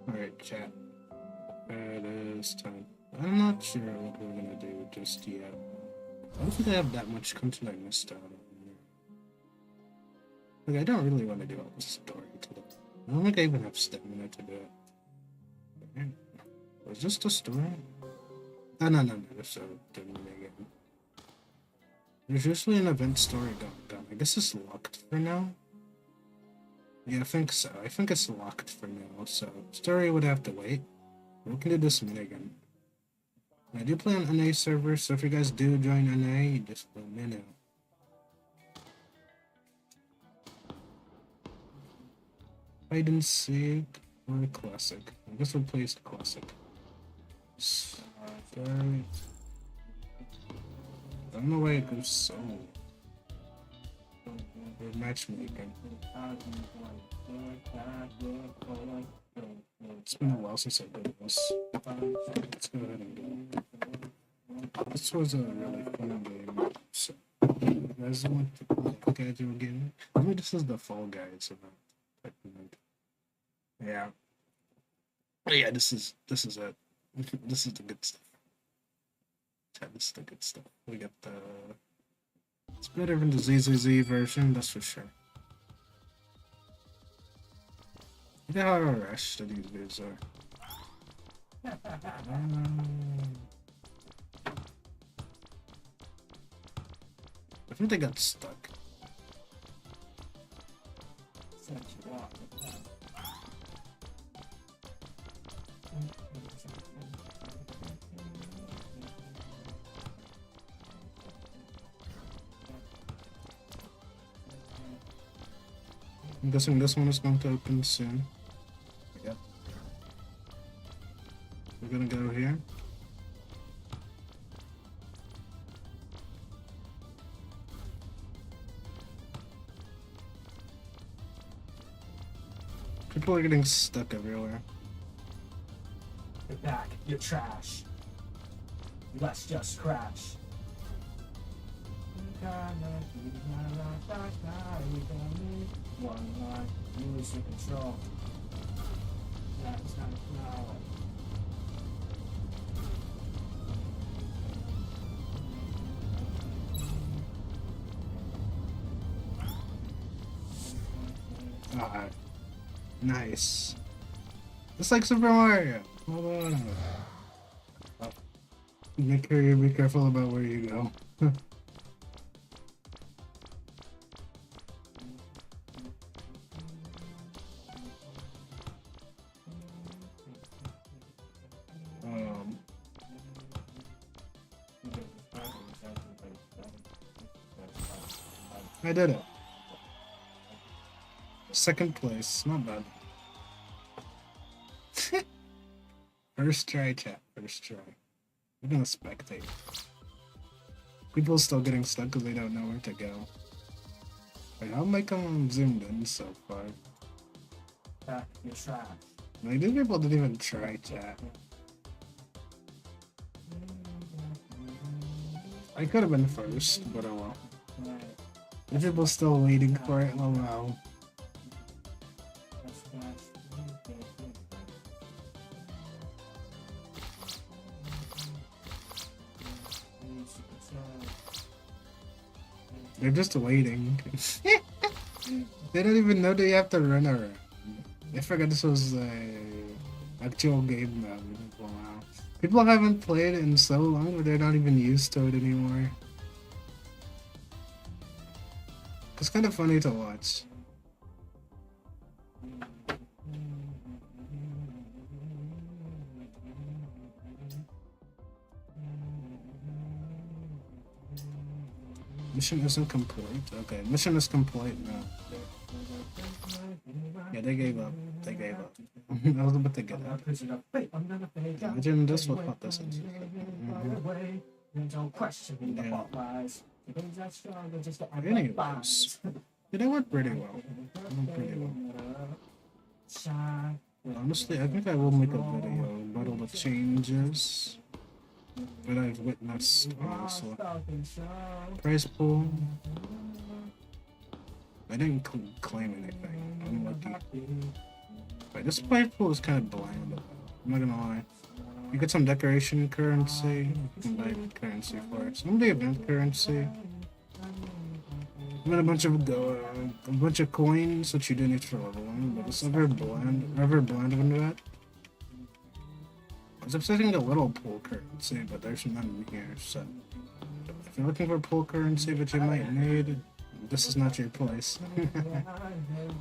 Alright, chat. It is time. I'm not sure what we're gonna do just yet. I don't think I have that much content I missed out on. Like, I don't really want to do all the story today. I don't think I even have stamina to do it. Okay. Was this the story? Oh, no. So, didn't make it. There's usually an event story going on. I guess it's locked for now. Yeah, I think so. I think it's locked for now, so story would have to wait. We can do this minigun. I do play on NA server, so if you guys do join NA, just let me know. Hide and seek or classic. I guess we'll play classic. Sorry. I don't know why it goes so. We're matchmaking. It's been a while since I did this. Let's go ahead and go. This was a really fun game. So, you guys want to play casual game? I mean, this is the Fall Guys event. Yeah. But yeah, this is it. This is the good stuff. Yeah, this is the good stuff. We got the. It's better than the ZZZ version, that's for sure. Look at how rushed these videos are. I think they got stuck. I'm guessing this one is going to open soon. Yep. We're gonna go here. People are getting stuck everywhere. Get back, you're trash. Let's just crash. One line, losing control. That's not now. Ah, nice. It's like Super Mario. Hold on. Oh. Make sure you be careful about where you go. I did it. Second place, not bad. First try, chat. First try. We're gonna spectate. People still getting stuck because they don't know where to go. Wait, how make them zoomed in so far? Back, you're trash. Like, these people didn't even try, chat. I could have been first, but oh well. If people still waiting for it, oh wow. They're just waiting. They don't even know they have to run around. I forgot this was a actual game mode. Wow. People haven't played it in so long, but they're not even used to it anymore. It's kind of funny to watch. Mission isn't complete. Okay, mission is complete now. Yeah, they gave up. They gave up. I was about to get up. Imagine this would pop this into. Don't question the lies. Anyways, yeah, they went pretty well. Honestly, I think I will make a video about all the changes that I've witnessed. So, prize pool. I didn't claim anything. I'm lucky. Wait, this playpool is kind of bland. I'm not gonna lie. You get some decoration currency. You can buy currency for it. Some of the event currency. And then a bunch of coins, which you do need for level 1, but it's never bland when that. I was expecting a little pool currency, but there's none here, so if you're looking for pool currency that you might need, this is not your place.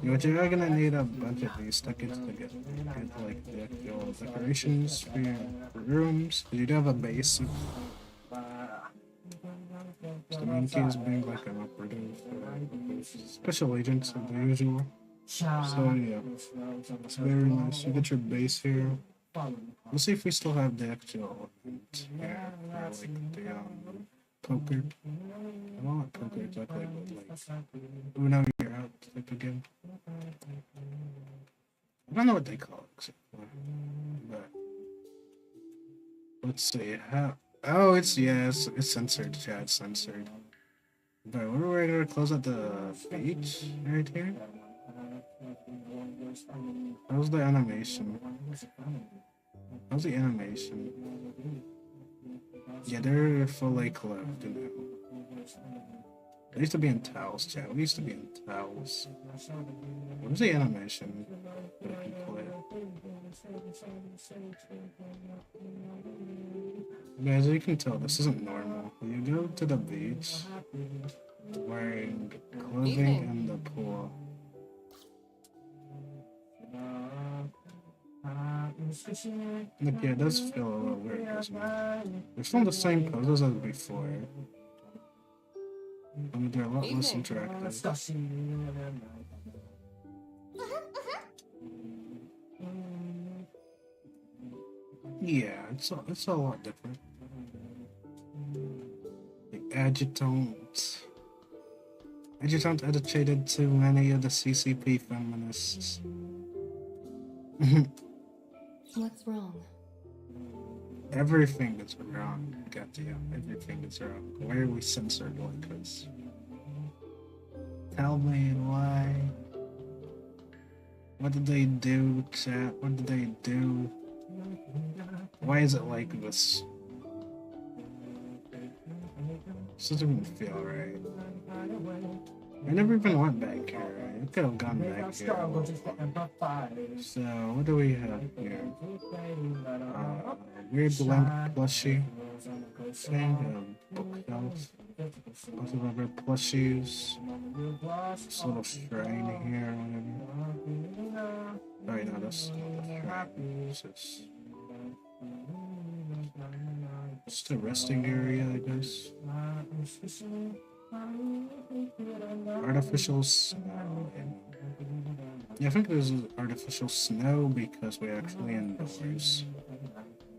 But you are gonna need a bunch of these tickets to get like the actual decorations for your rooms. You do have a base. So the main key is being like an operative, special agents of the usual. So yeah, it's very nice. You get your base here. Let's see if we still have the actual event here for like the poker. I don't want poker exactly, but like, oh no, you're out type of game. I don't know what they call it exactly, but let's see how. Oh, it's censored. Yeah, it's censored. But what are we gonna close at the beach right here? How's the animation? How's the animation? Yeah, they're fully clothed now. They used to be in towels, chat. We used to be in towels. What's the animation that I can play? Guys, you can tell this isn't normal. You go to the beach wearing clothing in the pool. Look, yeah, it does feel a little weird, doesn't it? They're still the same poses as before. I mean, they're a lot less interactive. Yeah, it's a lot different. The adjutant educated to many of the CCP feminists. What's wrong? Everything is wrong. Goddamn, everything is wrong. Why are we censored like this? Tell me why. What did they do, chat? What did they do? Why is it like this? This doesn't even feel right. I never even went back here. I could have gone back here. So, what do we have here? Weird lamp plushie. Thing, bookshelf. Lots of other plushies. This little shrine here, whatever. Alright, no, that's not the shrine. It's the resting area, I guess. Artificial snow. Yeah, I think there's artificial snow because we're actually indoors.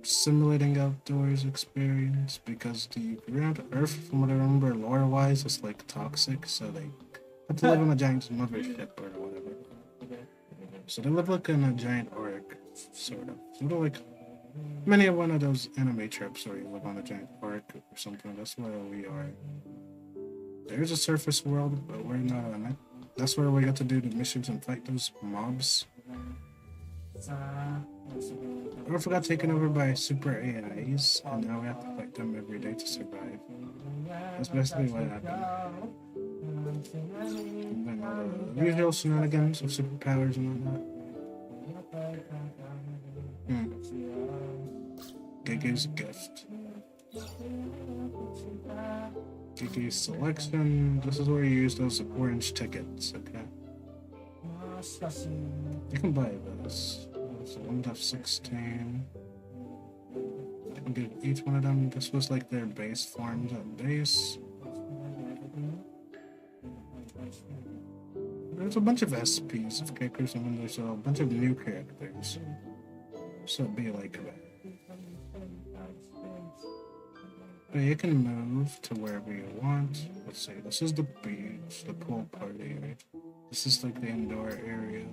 Simulating outdoors experience because the ground Earth, from what I remember lore-wise, is like toxic, so they have to live on a giant mothership or whatever. So they live like in a giant ark, sort of. Sort of like many of one of those anime trips where you live on a giant ark or something. That's where we are. There's a surface world, but we're not on it. That's where we got to do the missions and fight those mobs. Earth got taken over by super AIs, and now we have to fight them every day to survive. That's basically what happened. And then all the usual shenanigans of superpowers and whatnot. Gigi's gift. Gigi's selection. This is where you use those orange tickets, okay? You can buy this. So 1/16. I can get each one of them. This was like their base forms at base. There's a bunch of SPs of characters, and then there's a bunch of new characters. So it'd be like that. But you can move to wherever you want. Let's see, this is the beach, the pool party, right? This is like the indoor area.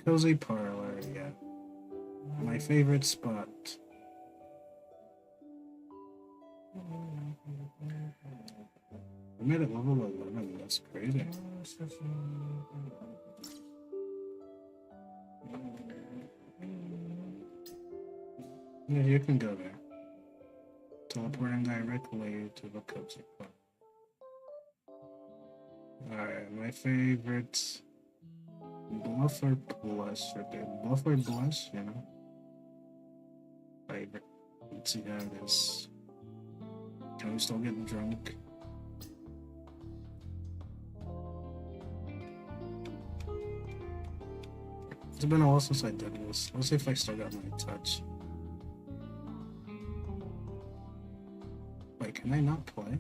Cozy parlor, yeah. My favorite spot. I made it level 11, that's crazy. Yeah, you can go there. Teleporting directly to the cozy club. Alright, my favorite. Bluff or blush, okay. Bluff or blush, you know. Favorite. Let's see how it is. Can we still get drunk? It's been a while since I did this. Let's see if I still got my touch. Wait, can I not play?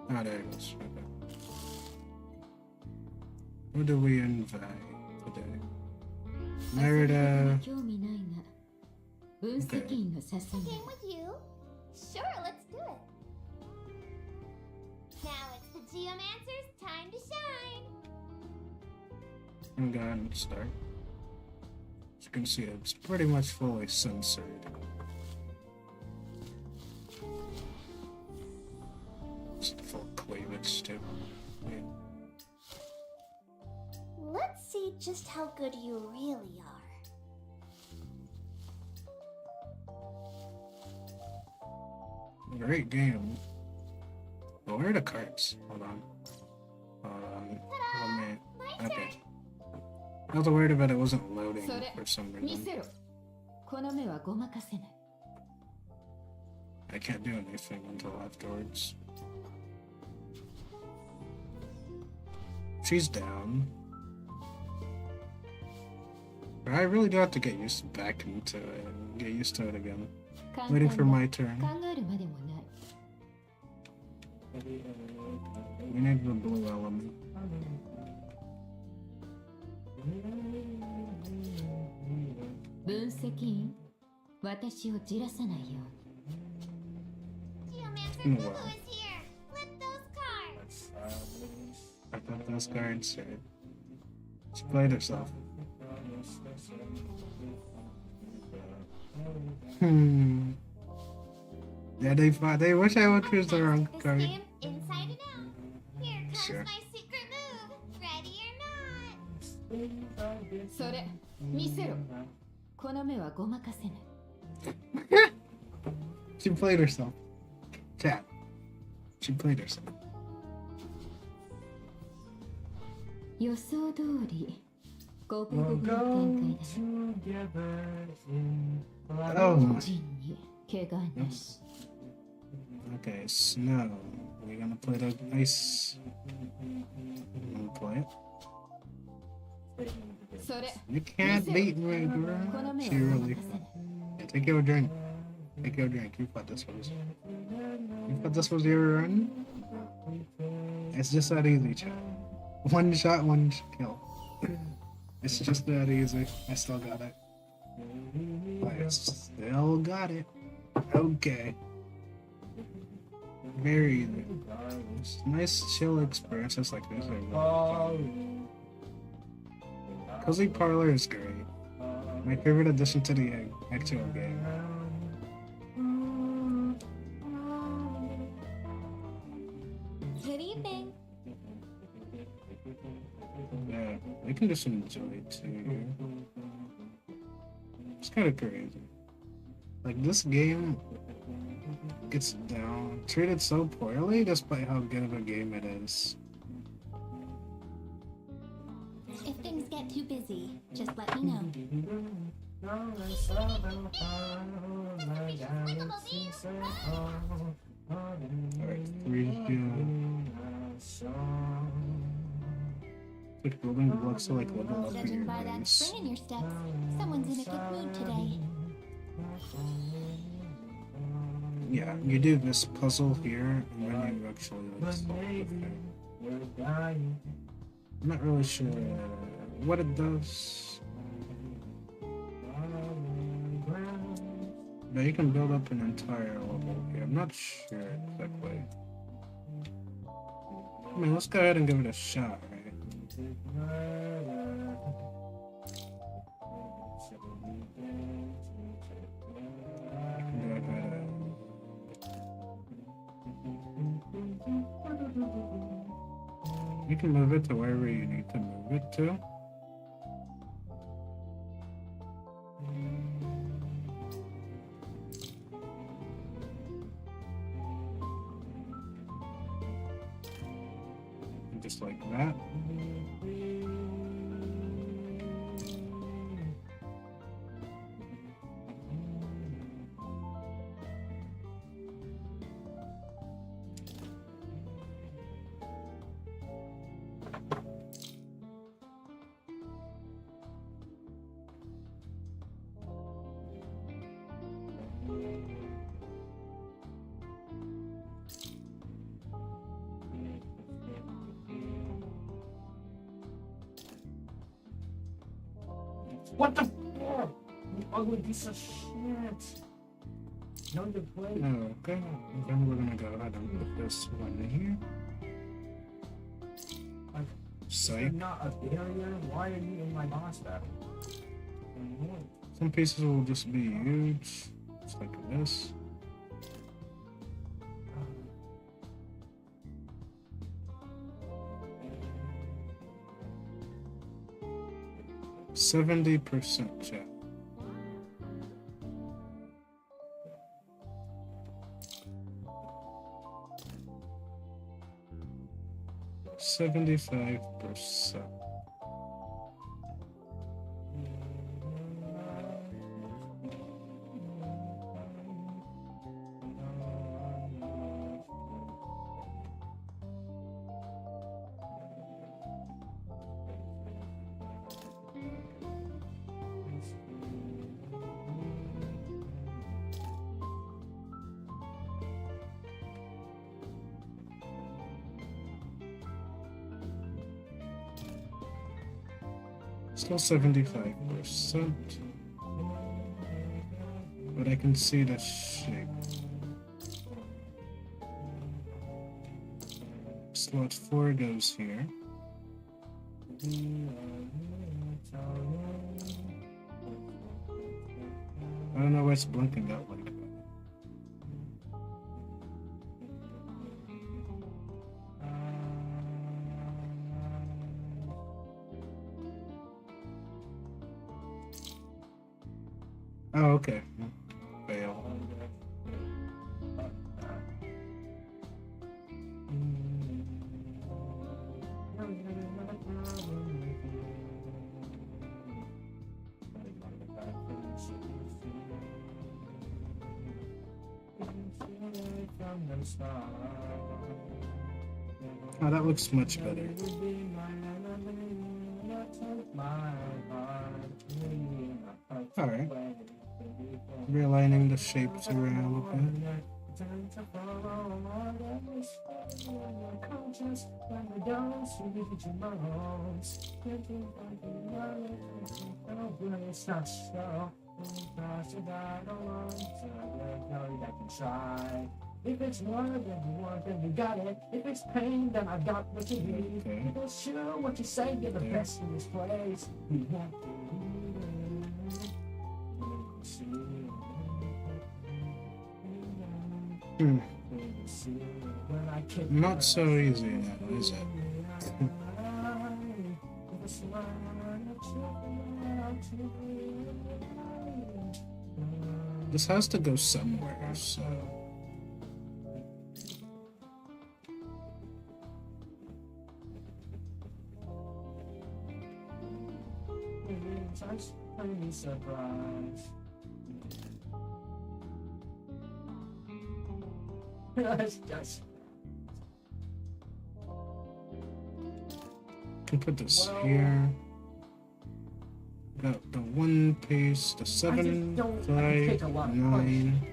Ah, there it is. Okay. Who do we invite today? Merida. Okay. Game with you? Sure, let's do it. Now it's the Geomancer's time to shine. I'm going to go ahead and start. As you can see, it's pretty much fully censored. Just full cleavage, too. Yeah. Let's see just how good you really are. Great game. Oh, where are the cards? Hold on. Oh man. My Okay. turn. I was worried about it wasn't loading for some reason. I can't do anything until afterwards. She's down. But I really do have to get used back into it and get used to it again. Waiting for my turn. We need the blue element. 分析員、私をじらさないように。 Geomancer Lulu is here. Flip those cards. I thought those cards said. She played herself. Yeah, they wish I would choose the wrong This card. game inside and out. Here comes Sure. my secret move. Ready or not? それ、見せろ。この目はごまかせない。 She played herself. Chat. She played herself. 予想通り、五分五分の展開だ Oh. な。陣に怪我なし。 Okay, snow. We're gonna play the ice. I'm gonna play it. それ、 You can't beat me, こ girl. の目 She はご really. まかせない。 Yeah, take your drink. Take your drink. You thought this was. You thought this was your run? It's just that easy, chat. One shot, one kill. It's just that easy. I still got it. I still got it. Okay. Very easy. Just nice chill experiences like this are really fun. Cozy Parlor is great. My favorite addition to the actual game. Good evening. Yeah, we can just enjoy it too. It's kind of crazy. Like, this game gets down, treated so poorly despite how good of a game it is. If things get too busy, just let me know. Alright, 3 like building blocks to like level up Judging your by that base. spring in your steps, someone's in a good mood today. Yeah, you do this puzzle here, and then you actually like solve the thing. I'm not really sure what it does. But you can build up an entire level here. I'm not sure exactly. I mean, let's go ahead and give it a shot, right? You can move it to wherever you need to move it to. Just like that. What the fuck? You ugly piece of shit. No, you're playing. Okay, then we're gonna go ahead and put this one in here. Is there Psych. not a barrier? Why are you in my boss battle? Some pieces will just be huge, just like this. %, chat. %. Still 75%. But I can see the shape. Slot 4 goes here. I don't know why it's blinking out like that. Oh, okay. Fail. Oh, that looks much better. Alright. Realigning the shapes around a bit. If it's love, then you want, then you got it. If it's pain, then I got what you need. Okay. If it's sure what you say, you're the best in this place. You want to Not so easy now, is it? This has to go somewhere, so... surprise. That's just... Can put this here. Got the 1 piece, the 7, 5, 9.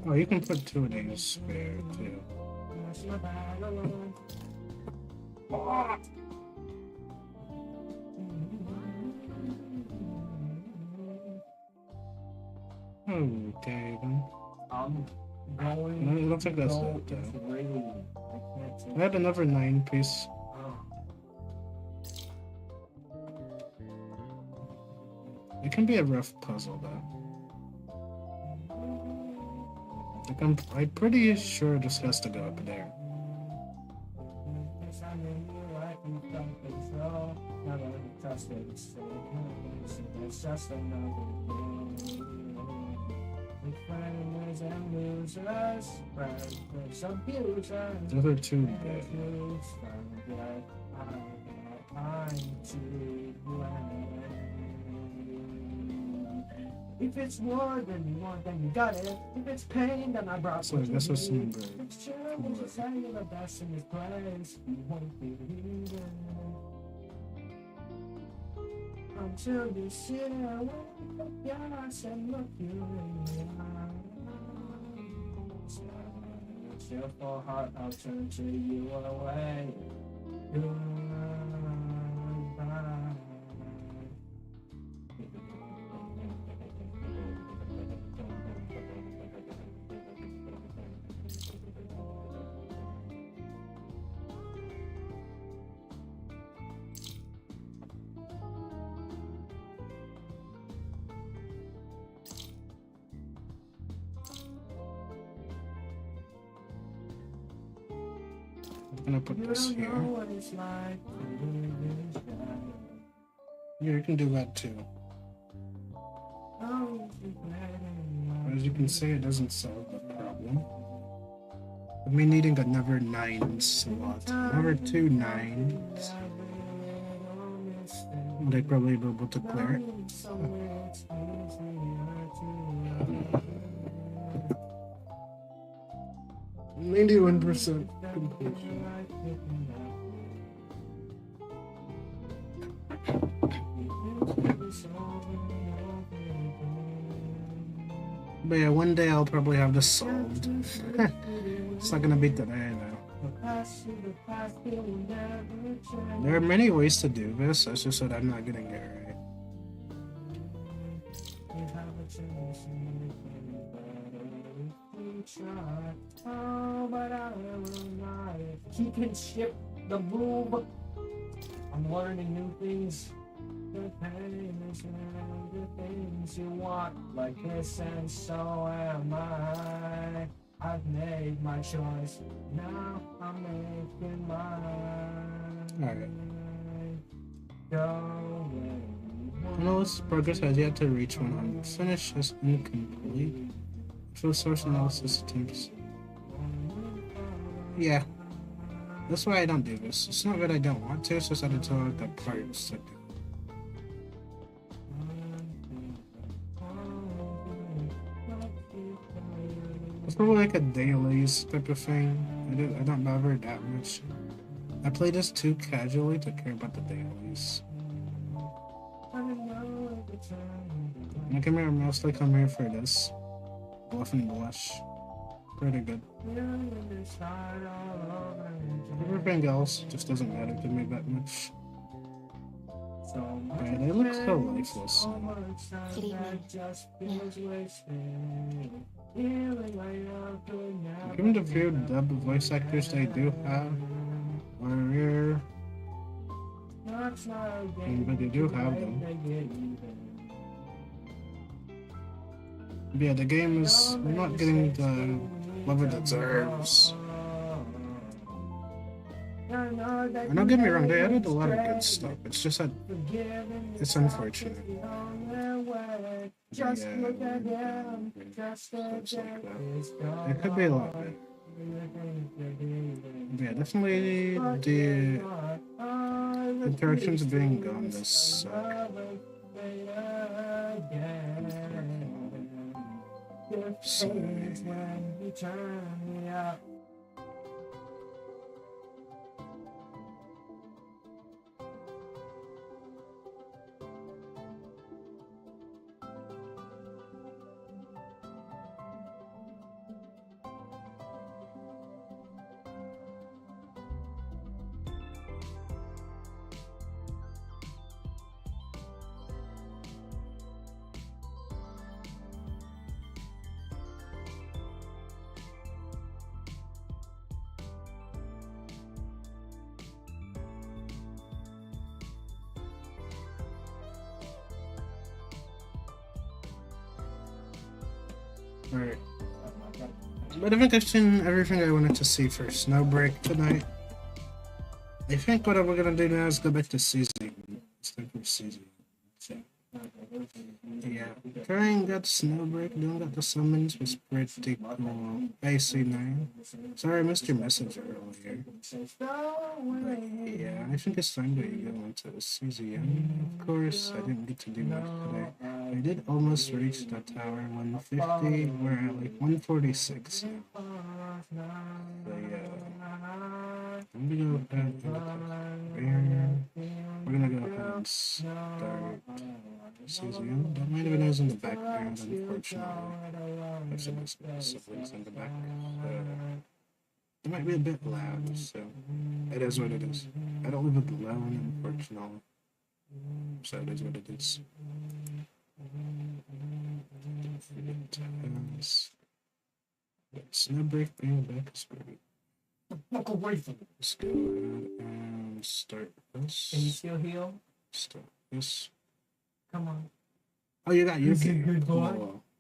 Oh, you can put 2 of these spare too. Okay, then. I'm going. No, it looks like that's go it. really. I had another 9 piece. It can be a rough puzzle, though. Like I'm pretty sure this has to go up there. I mean, you like you don't control. Never let me touch it. It's just another day. We find winners and losers. Friends, abusers. Those are too bad. I'm too glad. If it's more than you want, then you got it. If it's pain, then I brought So what you that's what's need. in the It's true, when you say you're the best in this place, you won't believe it. Until you sit there with your eyes and look you in the eyes. It's your full heart, I'll turn to you away. I'm gonna put this here. Yeah, you can do that too. As you can see, it doesn't solve the problem. Of me needing another 9 slot. Another 2 9s. Would I probably be able to clear it? 91% completion. But yeah, one day I'll probably have this solved. It's not gonna be today though. There are many ways to do this, it's just that I'm not getting it right. He can ship the move. I'm learning new things. The pain is the things you want, like this, and so am I. I've made my choice. Now I'm making mine. Alright. Go Analysis progress has yet to reach 100. Finish is incomplete. Full source analysis attempts. Yeah. That's why I don't do this. It's not that I don't want to, it's just that it's all the parts to do. It's probably like a dailies type of thing. I don't bother that much. I play this too casually to care about the dailies. I come here, mostly come here for this. Bluff and blush. Pretty good. Everything else just doesn't matter to me that much. Yeah, they look so lifeless. Good evening. Given the few dub voice actors they do have, are rare. But they do have them. But yeah, the game is not getting the love it deserves. And don't get me wrong, they added a lot of good stuff. It's just that it's unfortunate. Yeah, it could be a lot better. Yeah, definitely the interactions being gone this suck. So, alright. But I think I've seen everything I wanted to see for Snowbreak tonight. I think what we're gonna do now is go back to season. It's time for season. So, yeah. Trying got Snowbreak, doing got the summons was pretty cool. AC9. Sorry I missed your message earlier. But yeah, I think it's time to go into CZM. Of course, I didn't get to do much today. I did almost reach the tower 150. We're at like 146 now. So yeah. I'm gonna go ahead and we're gonna go ahead and start CZM. That might have been in the background, unfortunately. There's some siblings in the back. It might be a bit loud, so it is what it is. I don't live alone, unfortunately. So it is what it is. Snowbreak being back is great. Look away from it. Let's go ahead and start this. Can you still heal? Start this. Come on. Oh, you got Is Yuki. it good boy?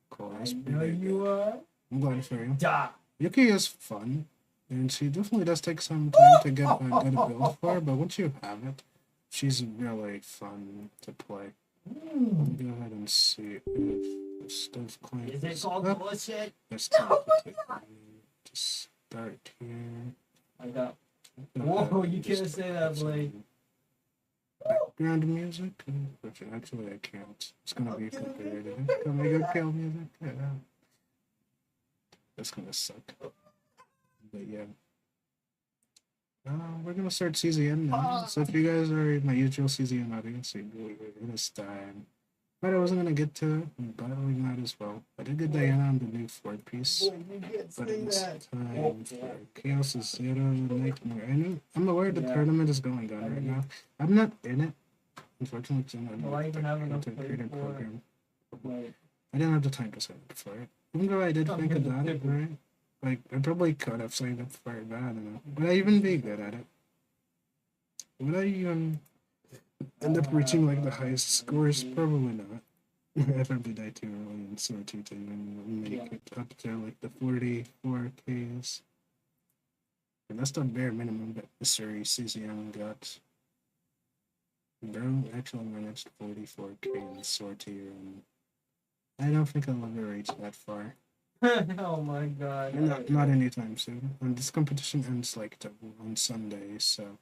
Cool. That's I know pretty you good. are. I'm glad for you. Da. Yuki is fun, and she definitely does take some time to get a good build for, but once you have it, she's really fun to play. Let me go ahead and see if the stuff climbs Is it called up. bullshit? It's time to take to start here. I got. Go Whoa, ahead and you just can't say put that, some Blake. Background music, which actually I can't. It's gonna be copyrighted. Can we go kill music? Yeah. That's gonna suck. But yeah. We're gonna start CZN now. So if you guys are my usual CZN audience, it is time. But I wasn't gonna get to it, but we might as well. I did get Diana on the new 4-piece. But it's time for Chaos is Zero Nightmare. I'm aware the tournament is going on right now. I'm not in it. Unfortunately, it's in the content creator program. I didn't have the time to sign up for it. Even though I did think about it, right? Like, I probably could have signed up for it, but I don't know. Would I even be good at it? Would I even end up reaching, like, the highest scores? Probably not. I probably die too early in Sortie to even make it up to, like, the 44Ks. And that's the bare minimum that the Surrey CZM got. Bro actually managed 44K in the Sortie, and I don't think I'll ever reach that far. Oh my god. Not anytime soon. And this competition ends like on Sunday, so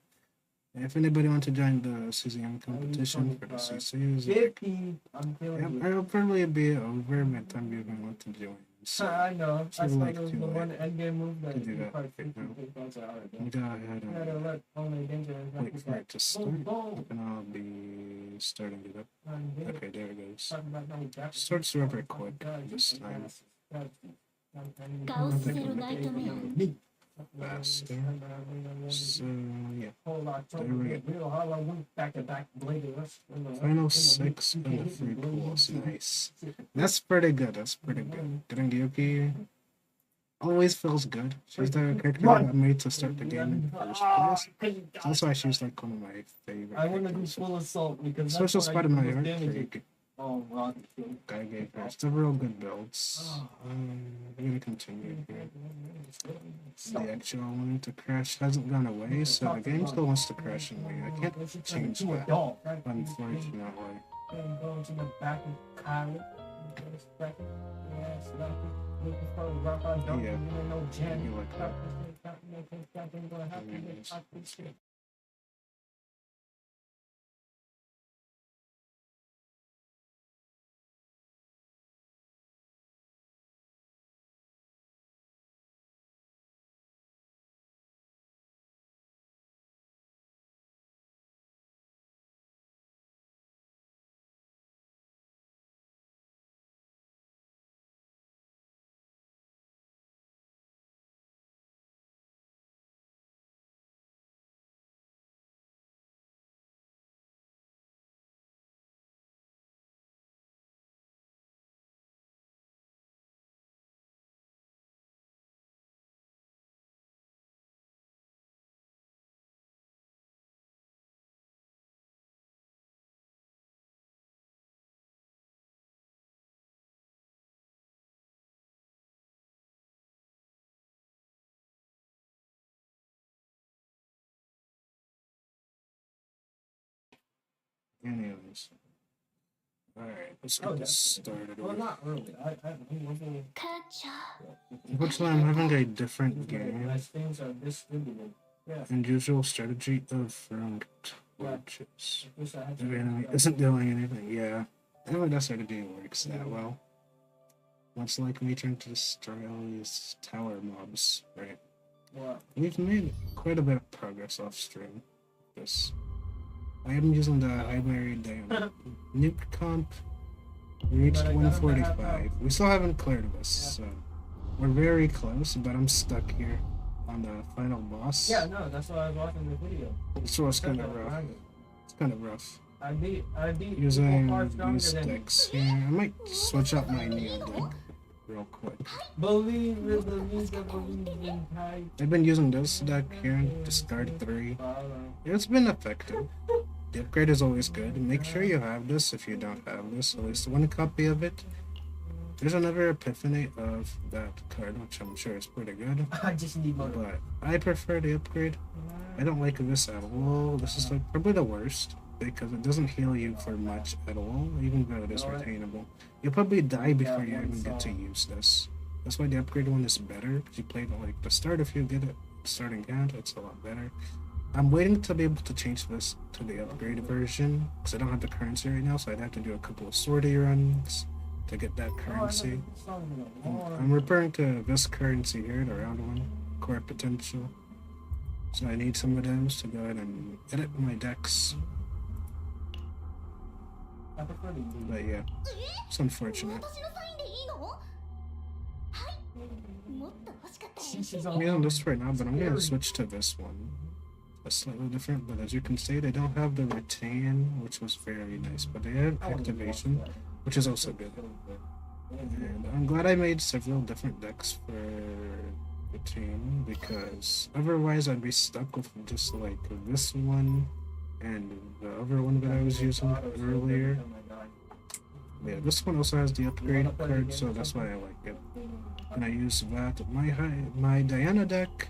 if anybody wants to join the CZM competition for the CCs, like, 50. I'm feeling I'll probably be over by the time you even want to join. So I know. if That's you why like there was to, the one endgame move that to do you that probably right now, think go ahead and let only danger is wait for it to start, boom. and I'll be starting it up. Okay, there it goes. Starts Starts super quick this time. Chaos Zero Nightmare. Faster. So yeah. There we go. Final 6 and the 3 pools. Nice. That's pretty good. That's pretty good. Getting Yuki always feels good. She's the character I got made to start the game in the first place. That's why she's like one of my favorite I want to do characters. full assault because Special that's spot in my heart for damage. Yuki. Oh, God. I gave her several good builds. We're gonna continue here. The actual one to crash hasn't gone away, so the game still wants to crash on me. I can't change that, unfortunately. Going to the back of Kylie. Yeah, Yeah. you like that. Anyways. Alright, let's get this started. Well, not really. Unfortunately, I'm having a different game As things are distributed. Yeah. and usual strategy of ranked torches. Wish I had The enemy isn't doing anything, yeah. Anyway, that strategy works that well. Much like me trying to destroy all these tower mobs, right? What? We've made quite a bit of progress off stream. This. I am using the high married nuke comp. We reached 145. We still haven't cleared this, so we're very close, but I'm stuck here on the final boss. Yeah, no, that's why I was watching the video. So it's kind of rough. It's kind of rough. I beat Using far stronger these than decks here. I might switch out my Neo deck real quick. Believe in type. I've been using this deck here, discard 3. It's been effective. The upgrade is always good. Make sure you have this if you don't have this, at least one copy of it. There's another epiphany of that card, which I'm sure is pretty good. I just need more. But I prefer the upgrade. I don't like this at all. This is like probably the worst because it doesn't heal you for much at all, even though it is retainable. You'll probably die before you even get to use this. That's why the upgrade one is better, because you play it like the start if you get it starting count, it's a lot better. I'm waiting to be able to change this to the upgrade version, because I don't have the currency right now, so I'd have to do a couple of sortie runs to get that currency. I'm referring to this currency here, the round one, core potential. So I need some of those to go ahead and edit my decks. But yeah, it's unfortunate. I'm using this right now, but I'm going to switch to this one. It's slightly different, but as you can see, they don't have the retain, which was very nice, but they have activation, which is also good. And I'm glad I made several different decks for the team, because otherwise I'd be stuck with just like this one and the other one that I was using earlier. Yeah, this one also has the upgrade card, so that's why I like it. And I use that. My Diana deck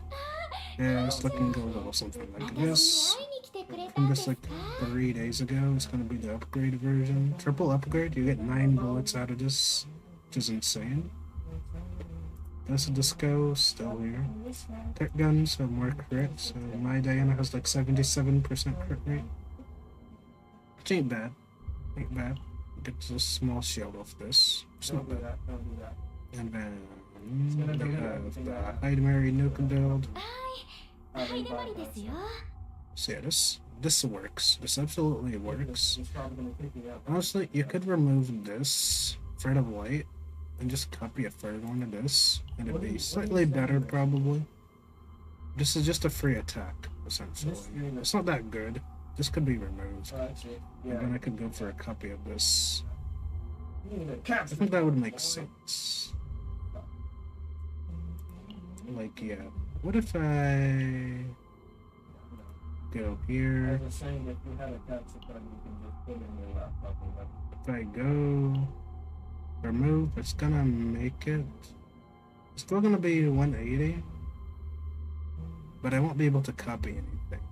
is looking a little something like this. From just like 3 days ago, it's going to be the upgrade version. Triple upgrade, you get 9 bullets out of this, which is insane. That's a disco, still here. Tech guns have more crit, so my Diana has like 77% crit rate. Which ain't bad. Ain't bad. Gets a small shield off this. It's not bad. And then they have the Hide Mary Nuke build. So yeah, this works. This absolutely works. Honestly, you could remove this Thread of Light and just copy a third one of this, and it'd be slightly better probably. This is just a free attack, essentially. It's not that good. This could be removed. And then I could go for a copy of this. I think that would make sense. Like, yeah. What if I go here? If I go remove, it's gonna make it. It's still gonna be 180, but I won't be able to copy anything.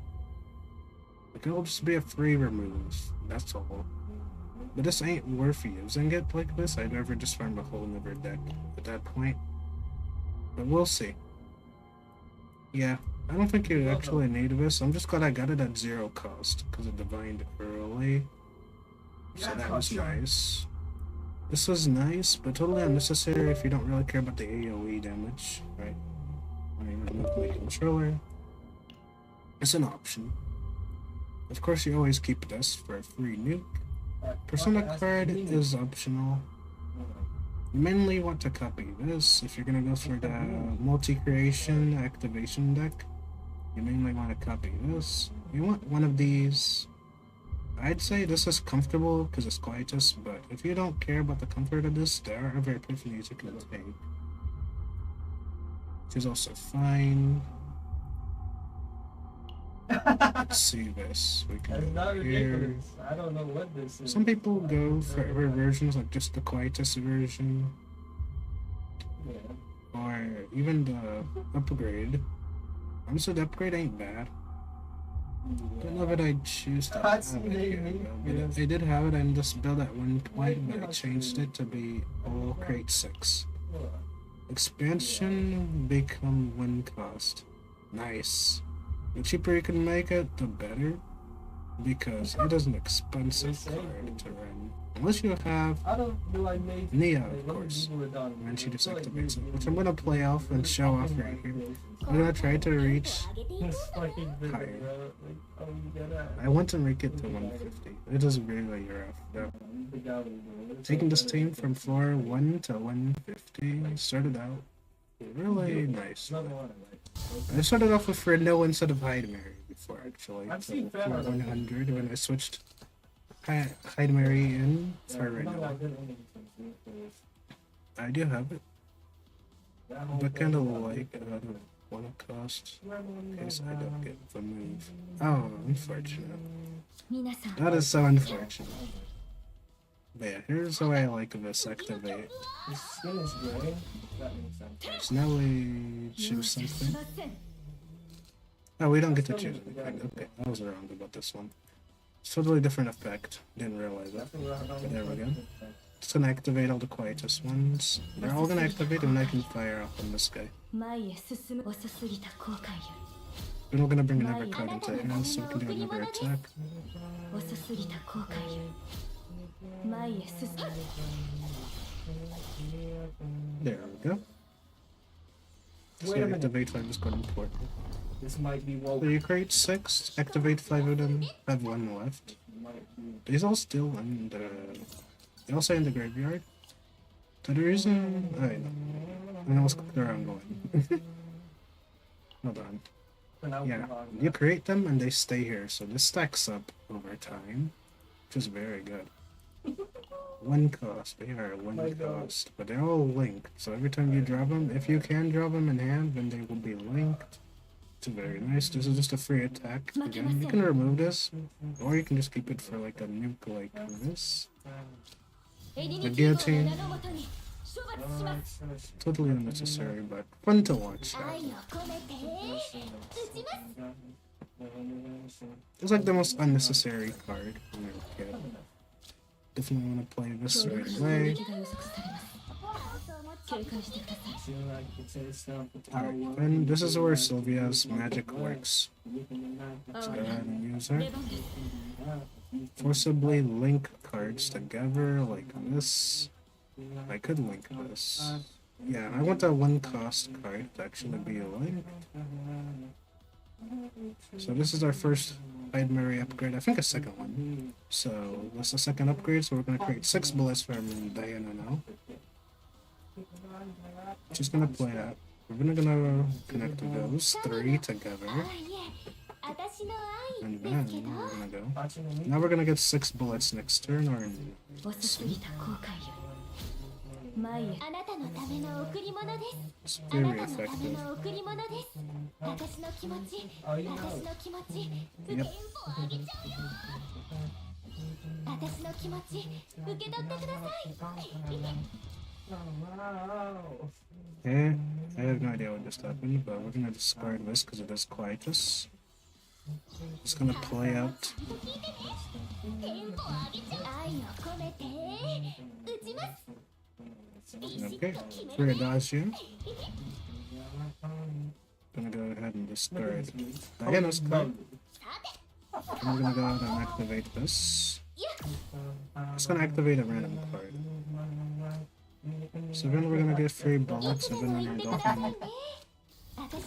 It'll just be a free remove. That's all. But this ain't worth using it like this. I'd rather just farm a whole nother deck at that point. But we'll see. Yeah, I don't think you actually need this. I'm just glad I got it at 0 cost because it divined early. So that was nice. This was nice, but totally unnecessary if you don't really care about the AoE damage, right? When you remove my controller, it's an option. Of course, you always keep this for a free nuke. Persona card is optional. You mainly want to copy this if you're gonna go for the multi-creation activation deck. You mainly want to copy this. You want one of these. I'd say this is comfortable because it's Quietus, but if you don't care about the comfort of this, there are other epiphanies you can take, which is also fine. Let's see this. We can go here. I don't know what this is. Some people go for other versions, like just the Quietus version, or even the upgrade. Honestly, the upgrade ain't bad. Don't know if I'd choose to have That's it me. here, though, but I did have it in this build at one point, but I changed it to be all crate 6. Expansion become 1 cost. Nice. The cheaper you can make it, the better. Because it is an expensive card to run. Unless you have Nia, of course. When she just activates it. Which I'm gonna play off and show off right here. I'm gonna try to reach higher. I want to make it to 150. It is really rough though. Taking this team from floor 1 to 150 started out really nice. I started off with Renault instead of Hyde Mary before actually. So for 100 when I switched Hyde Mary in for Renault. I do have it. But kind of like it out of 1 cost. In case I don't get the move. Oh, unfortunate. That is so unfortunate. But yeah, here's how I like this activate. So now we choose something. Oh, we don't get to choose anything. Okay, I was wrong about this one. It's totally different effect. Didn't realize that. But there we go. It's gonna activate all the quietest ones. They're all gonna activate and I can fire off on this guy. Then we're gonna bring another card into hand so we can do another attack. There we go. So activate 5 is quite important. This might be So you create 6, activate 5 of them, have 1 left. These all still in the... They also in the graveyard. So the reason... I know. I almost clicked the wrong one. Hold on. Yeah, you create them and they stay here, so this stacks up over time, which is very good. 1 cost, they are 1 cost, but they're all linked, so every time you draw them, if you can draw them in hand, then they will be linked. It's very nice. This is just a free attack. Again, you can remove this, or you can just keep it for like a nuke like this. The guillotine. Totally unnecessary, but fun to watch. It's like the most unnecessary card when you're a kid. Definitely want to play this right away. Alright, and this is where Sylvia's magic works. Let's go ahead and use her. Forcibly link cards together like this. I could link this. Yeah, I want that 1 cost card to actually be linked. So this is our first Hyde Mary upgrade. I think a second one. So that's the second upgrade, so we're going to create 6 bullets from Diana now. Just gonna play that. We're gonna connect those 3 together. And then we're gonna go. Now we're gonna get 6 bullets next turn or it's very effective. Yep. Okay, I have no idea what just happened, but we're gonna discard this because it is quietus. It's gonna play out. Okay, free Adagio. Gonna go ahead and discard Diana's card. And we're gonna go ahead and activate this. It's gonna activate a random card. So then we're gonna get 3 bullets, and then we're gonna go from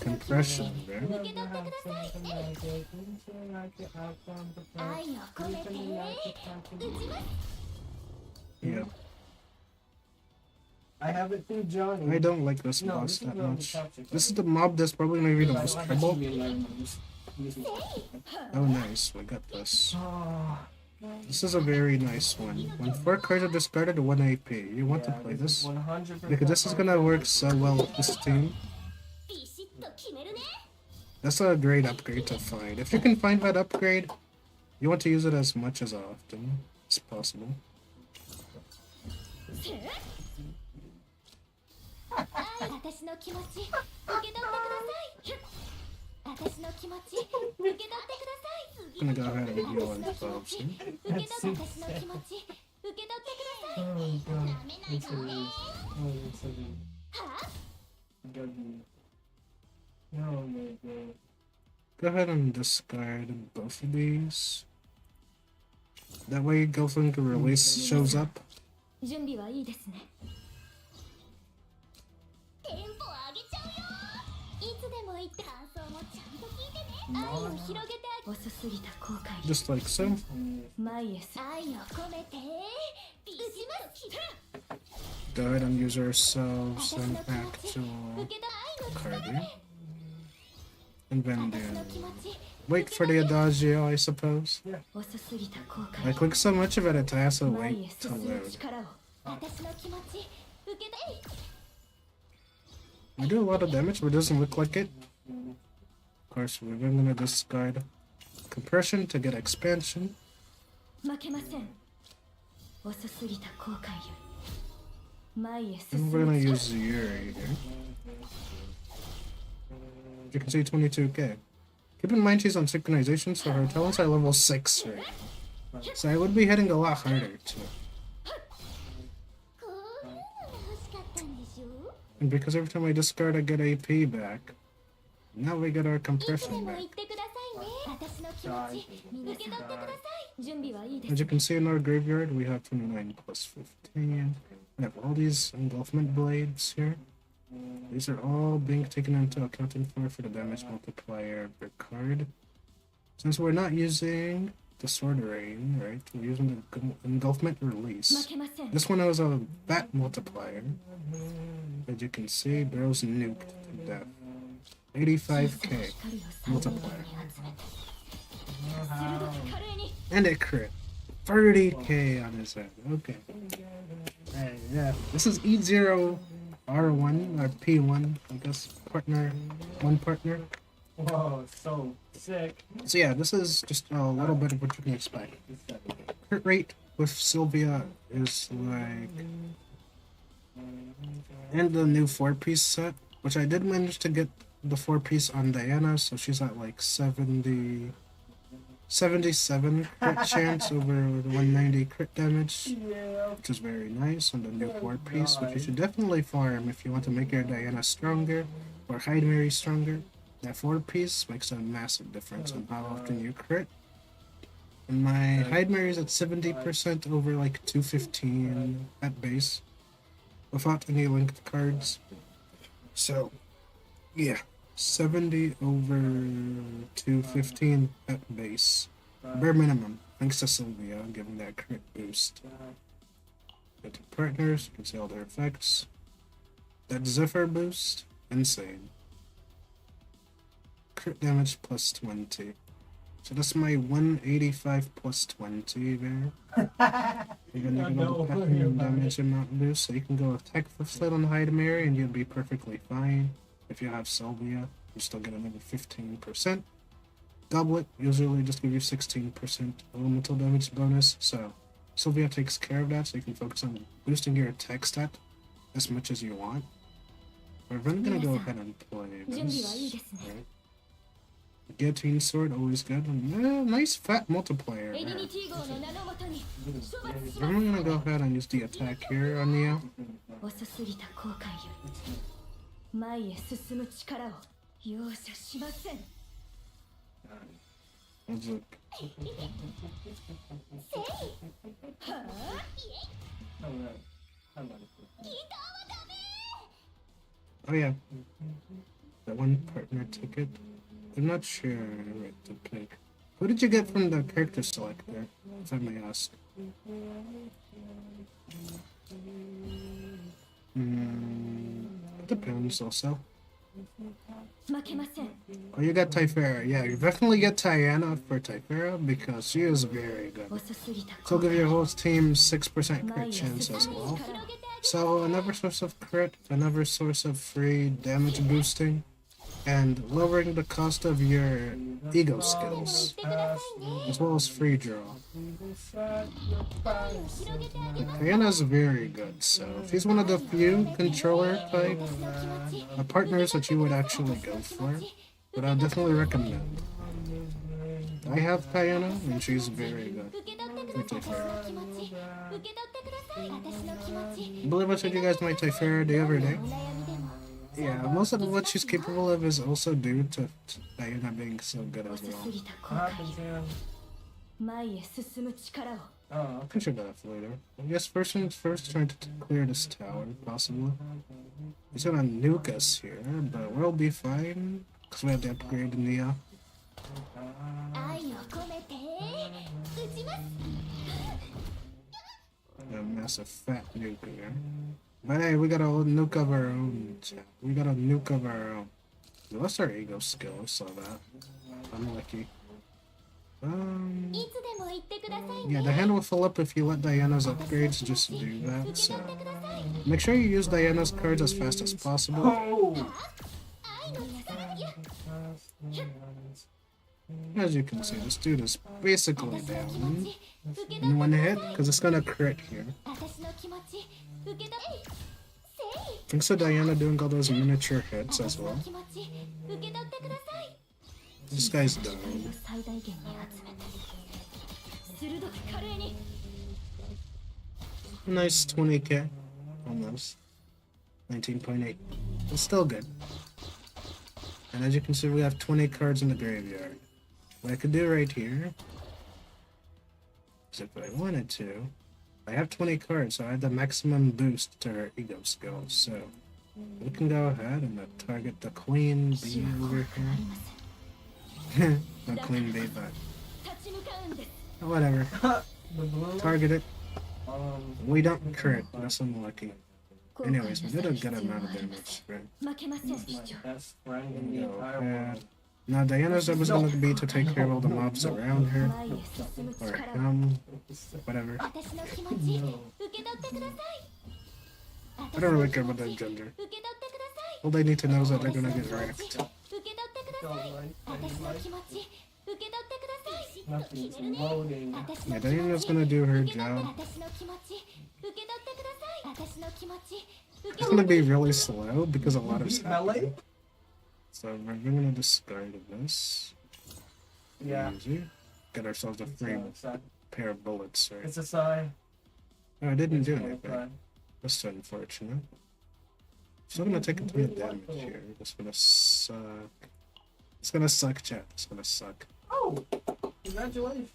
compression there. Yep. I have it through Johnny. I don't like this boss that much. This is the mob that's probably gonna be the most trouble. Oh nice, we got this. This is a very nice one. When 4 cards are discarded, 1 AP. You want to play this? Because this is gonna work so well with this team. That's a great upgrade to find. If you can find that upgrade, you want to use it as much as often as possible. 私の気持ち受け取ってください。 Gonna go ahead and heal in 12 soon. 受け取って私の気持ち受け取ってください。 Oh my god. 舐めないでね。 Oh, it's so good. はあ Goodness. Oh my god. Go ahead and discard both of these. That way, Girlfriend Release shows up. 準備はいいですね。テンポ上げちゃうよ。いつでも言って感想もちゃんと聞いてね。愛を広げてあ遅すぎた後悔。 Just like so. 前へす。愛を込めてビシバシ Go ahead and use ourselves 私の an 気持ち actual 受け取愛の card here. And then 私の do 気持ち wait for the adagio, I suppose. 遅すぎた後 I 悔。 click so much of it, I also 前へ wait to 進む load. 力を。私の気持ち受け取り We do a lot of damage, but it doesn't look like it. Of course, we're gonna discard compression to get expansion. 負けません。遅すぎた後悔よ。前へ進 And we're む gonna 力。 use Yuri here. You can see 22k. Keep in mind she's on synchronization, so her talents are level 6 right now. So I would be hitting a lot harder too. こういうのが欲しかったんでしょ。 And because every time I discard, I get AP back. Now we get our いつで compression も back. 言ってくださいね。私の気持ち受け取ってください。準備はいいで As す you。can see in our graveyard, we have 29 plus 15. We have all these engulfment blades here. These are all being taken into account for the damage multiplier of your card. Since we're not using the Sword Rain, right? We're using the engulfment 負 release. けません。 This one has a bat multiplier. As you can see, Barrel's nuked to death. 85k multiplier. 鋭き華麗に。 And it crit. 30k on his head. Okay. Yeah. This is E0 R1 or P1, I guess. One partner. Whoa, so sick. So yeah, this is just a little bit of what you can expect. Crit rate with Sylvia is like, and the new 4-piece set, which I did manage to get the 4-piece on Diana, so she's at like 77 crit chance over the 190 crit damage, Yeah. which is very nice on the new 4-piece, which you should definitely farm if you want to make your Diana stronger or Hyde Mary stronger. That 4-piece makes a massive difference in how often you crit. And my Hyde Mary is at 70% over like 215 at base, without any linked cards. So, yeah, 70 over 215 at base. Bare minimum, thanks to Sylvia giving that crit boost. Get to partners, you can see all their effects. That Zephyr boost, insane. Crit damage plus 20. So that's my 185 plus 20 there. Even if you don't have any damage amount boost, so you can go attack Fifth Slate on Hyde Mary and you'll be perfectly fine. If you have Sylvia, you still get another 15%. Goblet usually just give you 16% elemental damage bonus, so Sylvia takes care of that, so you can focus on boosting your attack stat as much as you want. We're then gonna go ahead and play 準備はいいで this. すね。 Right? Guillotine sword, always good. And, nice fat multiplier エ there. リニティ号の名のもとに処罰し I'm ま gonna go ahead and use the attack here on Neo. す。遅すぎた後悔より前へ進む力を容赦しません。 Let's look. Alright. I like it. Oh yeah. That one partner ticket. I'm not sure what to pick. Who did you get from the character selector, if I may ask? It depends also. 負けません。 Oh, you got Typhera. Yeah, you definitely get Tiana for Typhera because she is very good. 遅すぎた So 後 give 悔 your whole team 6% crit chance as well. So another source of crit, another source of free damage boosting, and lowering the cost of your ego skills, as well as free draw. Diana is very good, so if he's one of the few controller type partners that you would actually go for, but I'll definitely recommend. I have Diana, and she's very good. 受け取ってください。私の気持ち受け取ってください。私の気持ち I believe I said you guys might play Farah Day every day. お悩みでも Yeah, most of what she's capable of is also due to Diana being so good as 遅 well. すぎた後 What 悔 happens よ here? 前へ進む力を Oh, I can show that later. I guess first things first, trying to clear this tower, possibly. He's gonna nuke us here, but we'll be fine, because we have the upgrade in the, 愛を込めて打ちます massive fat nuke here. But hey, we got a nuke of our own. We got a nuke of our own. What's our ego skill? I saw that. I'm lucky. いつでも言ってください Yeah, ね the hand will fill up if you let Diana's upgrades just do that, so make sure you use Diana's cards as fast as possible. Oh! 愛の力や As you can see, this dude is basically 私の気 down 持ち受け取 in って one くだ hit, さい because it's gonna crit here. 私の気持ち受け取ってせい Thanks to Diana doing all those miniature hits as 私の well. 気持ち受け取ってください This guy's 体を down. 最大限に集めて鋭く華麗に Nice 20k. Almost. 19.8. It's still good. And as you can see, we have 20 cards in the graveyard. What I could do right here is if I wanted to, I have 20 cards, so I have the maximum boost to her ego skill. So we can go ahead and target the queen bee over あり here. ません The queen bee, but 立ち向かうんです whatever. The blue? Target it. Um, We don't crit. That's unlucky. Anyways, we did a good amount of damage, right? 負けません市 my 長 best friend in the Go entire ahead. world. Now Diana's job is going to be to take care of all the mobs around her, 前へ進む or 力を him, whatever. 私の気持ち受け取ってください I don't really care about their gender. 受け取ってください All they need to know is that they're 私 gonna の get 気持 wrecked. ち受け取ってください Right? 私の気持ち受け取ってください Nothing's 決めるね loading. 私 Yeah, の気持 Diana's ち gonna do her 受け取って job. 私の気持ち受け取ってください私の気持ち受 It's け gonna 取って be really slow because a lot is Beat melee? happening. So we're gonna discard this. Yeah. Easy. Get ourselves a free It's a, pair of bullets, right? it's a sigh. Oh, I didn't It's do a anything. sigh. That's unfortunate. Still gonna take a ton of damage here. It's gonna suck. It's gonna suck, chat. It's gonna suck. Oh! Congratulations.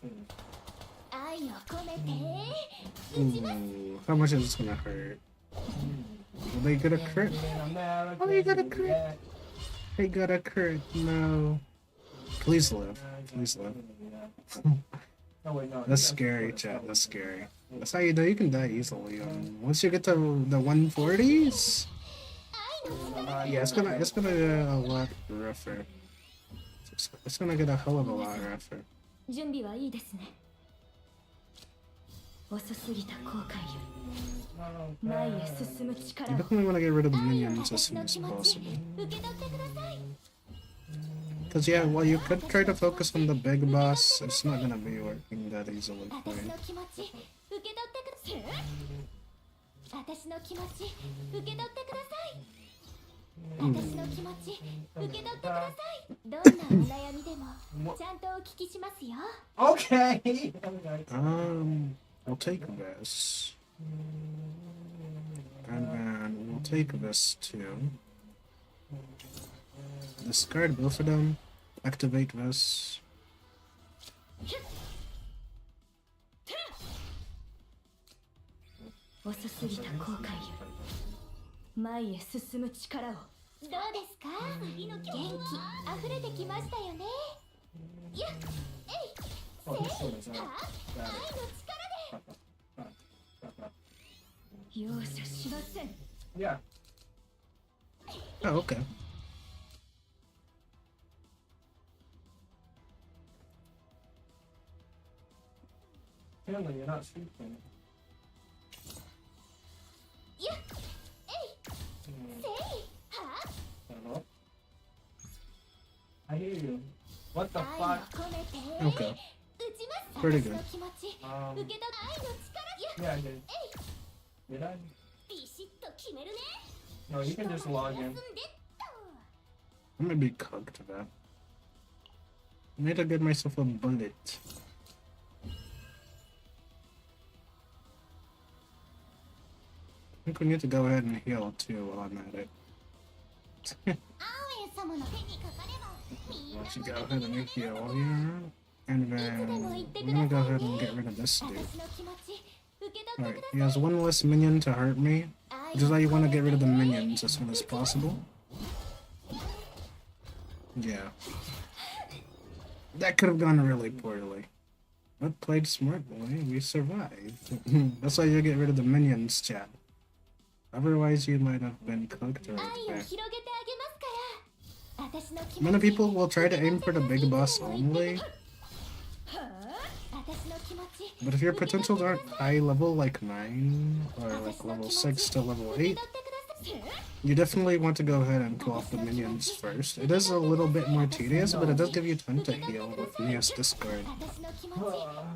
愛を込めて Ooh, how much is this gonna hurt? Will they get a crit? America. Oh, you got a crit. They got a crit. No. Please live. Please live. Oh, wait, no. That's scary, chat. That's scary. That's how you know you can die easily. Once you get to the 140s, yeah, it's gonna get a lot rougher. It's gonna get a hell of a lot rougher. 準備はいいですね遅すぎた後悔より前へ進む You 力を definitely want to get rid of the 愛を minions as 私 soon の as 気持ち possible. 受け取ってください Because yeah, while you could try to focus on the big boss, it's not gonna be working that easily for 私 you. の気持ち受け取ってください私の気持ち受け取ってください私の気持ち受け取ってくださいどんなお悩みでもちゃんとお聞きしますよ Okay! We'll take this. And then we'll take this too. Discard both of them. Activate this. 遅すぎた後悔より前へ進む力をどうですか元気溢れてきましたよねやっえい Oh, this one is out. 愛 Got の 力 it. 容赦しません Yeah. Oh, okay. Apparently you're not speaking. やっえいせいは Hello? I hear you. What the 愛を fuck? 込めて Okay. 打ちます Pretty 私 good. の気持ち Um, 受け取った愛の力 yeah, I did. Did I? ビシッと決めるね No, you can just log in. 休んでっと I'm gonna be cooked to that. I need to get myself a bullet. I think we need to go ahead and heal too while I'm at it. アーウェン様の手にかかればみんな Let's go ahead and heal here. And then I'm gonna go ahead and get rid of this dude. 私の気持ち受け取って Alright, くだ he has one less minion to hurt me. Which is why you want to get rid of the minions as soon as possible. Yeah. That could have gone really poorly. But played smartly, we survived. That's why you get rid of the minions, chat. Otherwise, you might have been cooked 愛を right 広げて back. あげますから私の気持ち Many people will try to aim for the big boss only. 私の気持ち But if your potentials aren't high level, like 9, or like level 6 to level 8, 受け取ってください you definitely want to go ahead and kill off the minions first. It is a little bit more tedious, but it does give you time to heal with Mia's discard. 私の気持ち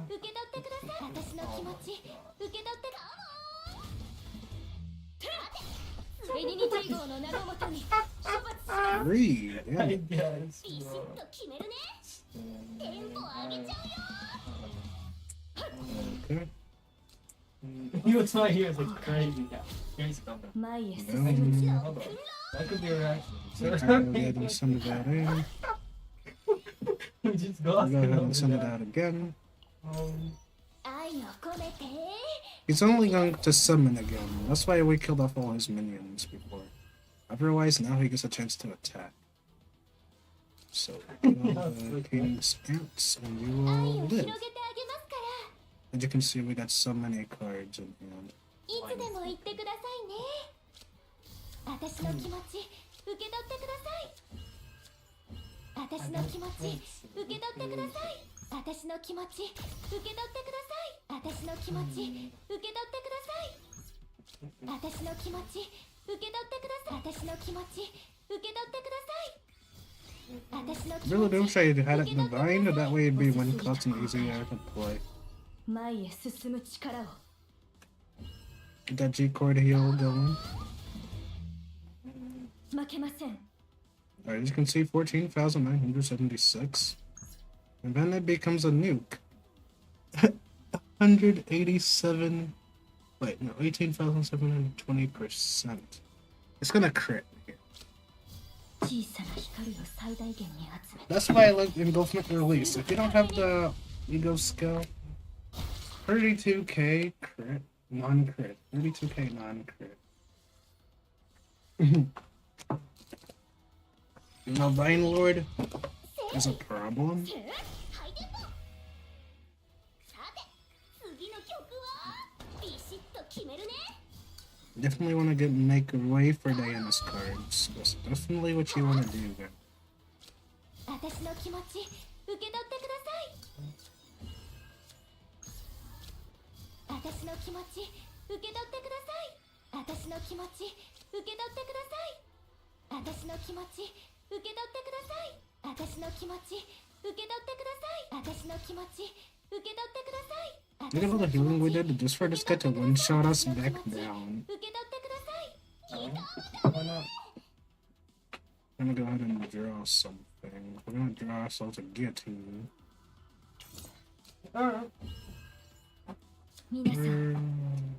受け取ってください私の気持ち受け取ってエリニチー号の名のもとに処罰 Three, yeah. I guess. ビシッと決めるねテンポ上げちゃうよ Okay. He was not here, it's like crazy. Yeah, crazy combo. 前へ進 Then, Hold on. That could be a reaction. I'll go ahead and send that in. We just I'll got go ahead and send it out again. 愛を込めて He's only going to summon again. That's why we killed off all his minions before. Otherwise, now he gets a chance to attack. So, kill the king's ants and you 愛 will を live. 広げてあげますから As you can see, we got so many cards in hand. いつでも言ってくださいね私の気持ち受け取ってください私の気持ち受け取ってください私の気持ち受け取ってください私の気持ち受け取ってください私の気持ち受け取ってください私の気持ち受け取ってください私の気 Really 持 do ち wish I had it divine, that way it'd be one cost and easier to play. 前へ進む力を Get that G chord heal going. 負けません Alright, as you can see, 14,976. And then it becomes a nuke. 187. Wait, no, 18,720%. It's gonna crit here. 小さな光を最大限に集め That's why I like Engulfment Release. If you don't have the ego skill, 32k crit, non-crit. 32k non-crit. Now, Vine Lord is a problem. ハイテンポさて次の曲はビシッと決めるね Definitely want to make way for Diana's cards. That's definitely what you want to do there. 私の気持ち受け取ってください私の気持ち受け取ってください私の気持ち受け取ってください私の気持ち受け取ってください私の気持ち受け取ってください私の気持ち受け取ってください Look at all the healing we did just for this guy to one-shot us back down. 受け取ってください Why not? I'm gonna go ahead and draw something. We're gonna draw ourselves a guillotine. Alright. 皆さん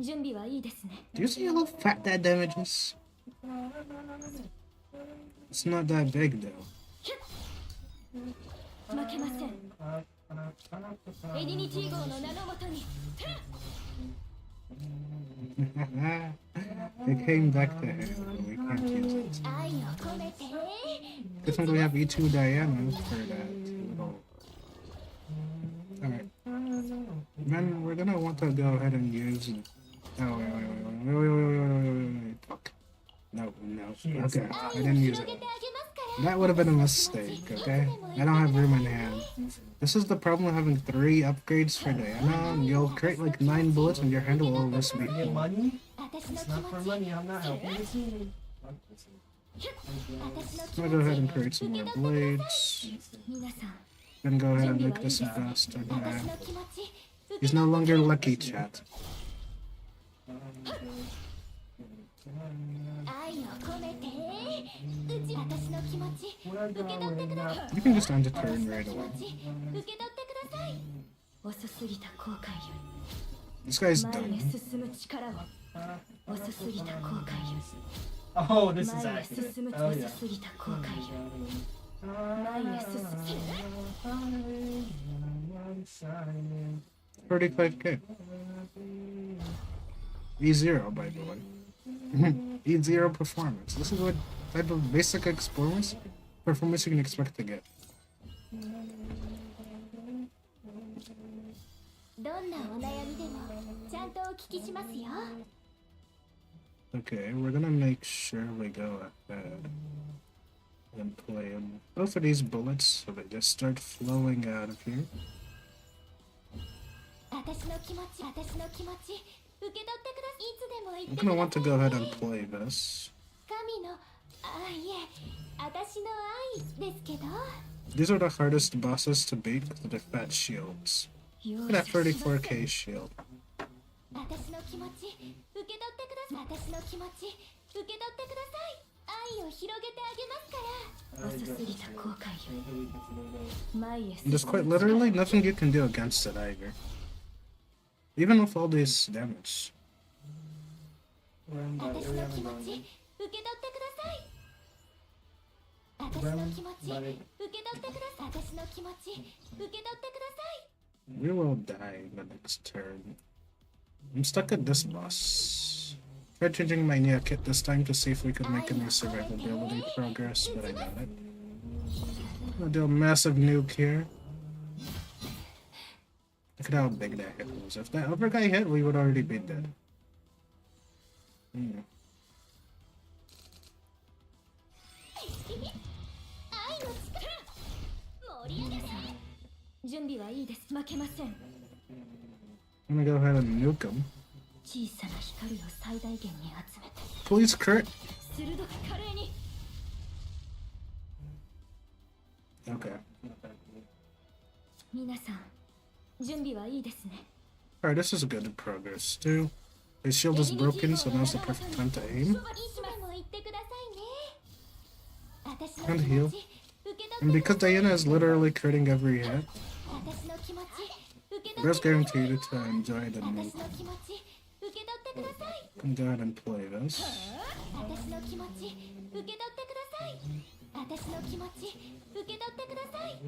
準備はいいですね Do you see how fat that damage is? It's not that big though. 負けませんエリニチー号の名のもとに It came back to him, but we can't use it. 愛を込めて Good thing we have E2 Diana for that. Alright. Then we're gonna want to go ahead and use. Oh, wait. Fuck. No. Okay, I didn't use 広 it. げてあげますから That would have been a mistake, okay? I don't have room in hand. This is the problem of having 3 upgrades for Diana. You'll create like 9 bullets and your hand will almost be Get full. money? 私の It's 気 not for 持ち money, I'm not helping you. 私の I'm 気 gonna 持 go ahead ち and create some more blades. 皆さん Then go ahead and make this faster. 私の気持ち He's no longer lucky, chat. 愛を込めてうち私の気持ち受け取ってください You can just end the 私 turn の right 気 away. 持ち受け取ってください遅すぎた後悔よ This guy's り前へ dumb. 進む力を遅すぎた後悔よ Oh, り this is 前へ accurate. 進む Oh, 遅 yeah. すぎた後悔より前へ進む 35k. E0, by the way. E0 performance. This is what type of basic performance you can expect to get. どんなお悩みでもちゃんとお聞きしますよ Okay, we're gonna make sure we go ahead and play both of these bullets so they just start flowing out of here. 私の気持ち受け取ってくださいいつでも言っ I'm てく gonna だ want to さい go ahead and play this. 神のいえ私の愛ですけど These are the hardest bosses to beat because of the fat shields. 容 Look at 赦 that しません 34k shield. 私の気持ち受け取ってください私の気持ち受け取ってください愛を広げてあげますから遅すぎた後悔より前へ There's 進 quite む力 literally nothing you can do against it either. Even with all this damage. 私の気持ち受け取ってください私の気持ち受け取ってください私の気持ち受け取ってください We will die in the next turn. I'm stuck at this boss. Tried changing my Nia kit this time to see if we could make any survivability progress, but I doubt it. I'm gonna do a massive nuke here. Look at how big that hit was. If that other guy hit, we would already be dead. Hmm. 愛の力盛り上げて準備はいいです負けません I'm gonna go ahead and nuke him. 小さな光を最大限に集めて Please crit. 鋭く華麗に Okay. 皆さん準備はいいですね Alright, this is good progress too. His shield is broken, so now's the perfect time to aim. いつでも言ってくださいね私の And 気 heal. 持ち受け And 取って because Diana is literally critting every hit, 私の気持ち受け取 we're っ just てください guaranteed to enjoy the 私 nuke. の気持ち受け取ってください Can go ahead and play this. 私の気持ち受け取ってください私の気持ち受け取ってください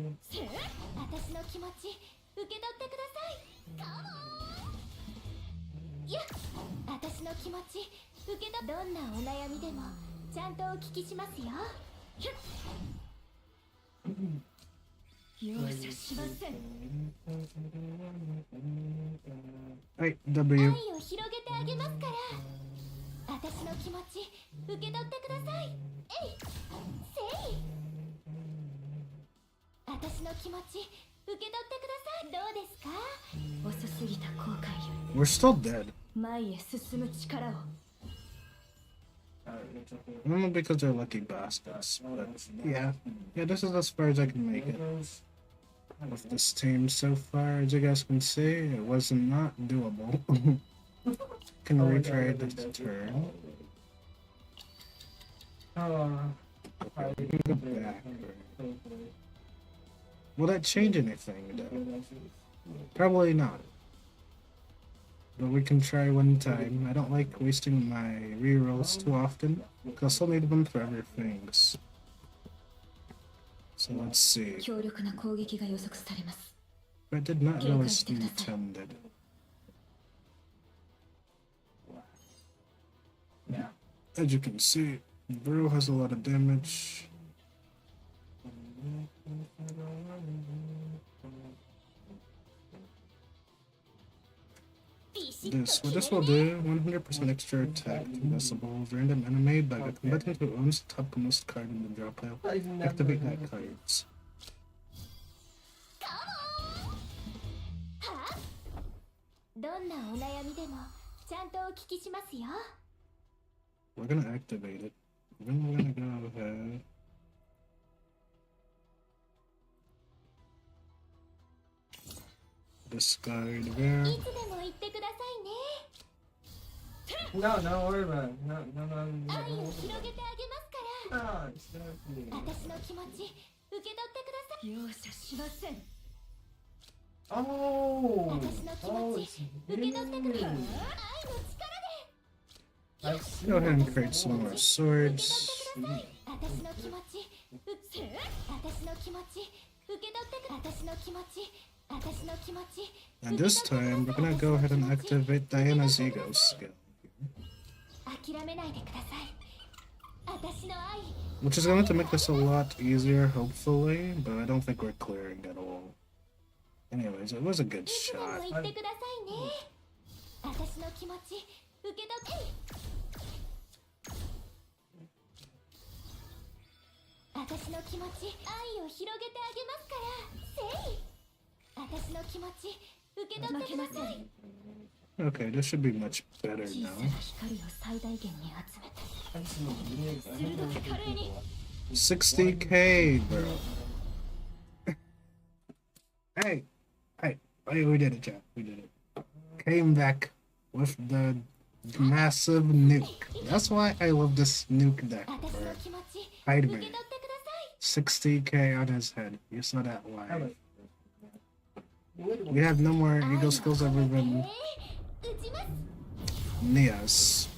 私の気持ち受け取ってくださいカモンいや私の気持ち受け取どんなお悩みでもちゃんとお聞きしますよ容赦しません Right, 愛 W. を広げてあげますから私の気持ち受け取ってくださいえいせい私の気持ち受け取ってくださいどうですか遅すぎた後悔よ We're still dead. り前へ進む力を I don't know because they're lucky bastards, but yeah. Yeah, this is as far as I can make it. With this team so far, as you guys can see, it was not doable. Can retry this turn. Okay, we can go back. Will that change anything, though? Probably not. But we can try one time. I don't like wasting my rerolls too often, because I still need them for other things. So let's see. 強力な攻撃が予測されます That did not go as intended. As you can see, Brew has a lot of damage. This will do 100% extra attack invisible random enemy by the combatant who owns the topmost card in the draw pile. Activate that cards. どんなお悩みでもちゃんとお聞きしますよ We're gonna activate it. Then we're gonna go ahead. Discard there. いつでも言ってくださいね No, no worry about it. No, no, no. 愛を広げてあげますから No, it's not me. 私の気持ち受け取ってください容赦しません。 Oh! 私の気 Oh, 持 it's ち受け取ってください愛の me. 力 I Go see. ahead and create some more で swords. 私の気持ち私の気持ち受け取ってく私の気持ち私の気持ち And this time, we're gonna go ahead and activate Diana's ego skill, 諦めないでください私の愛 which is going to make this a lot easier, hopefully, but I don't think we're clearing at all. Anyways, it was a good いつでも shot. 言ってくださいね私の気持ち受け取って私の気持ち愛を広げてあげますからせい私の気持ち受け取ってください Okay, this should be much better 小 now. さな光を最大限に集めて I see. 鋭く華麗に 60k, bro. Hey, we did it, chat. We did it. Came back with the massive nuke. That's why I love this nuke deck. 私 Bro. の気持ち Hide 受 me. け取ってください 60k on his head. You saw that I live. was- We have no more 愛を ego skills 込 other めて than 打ちます Nias.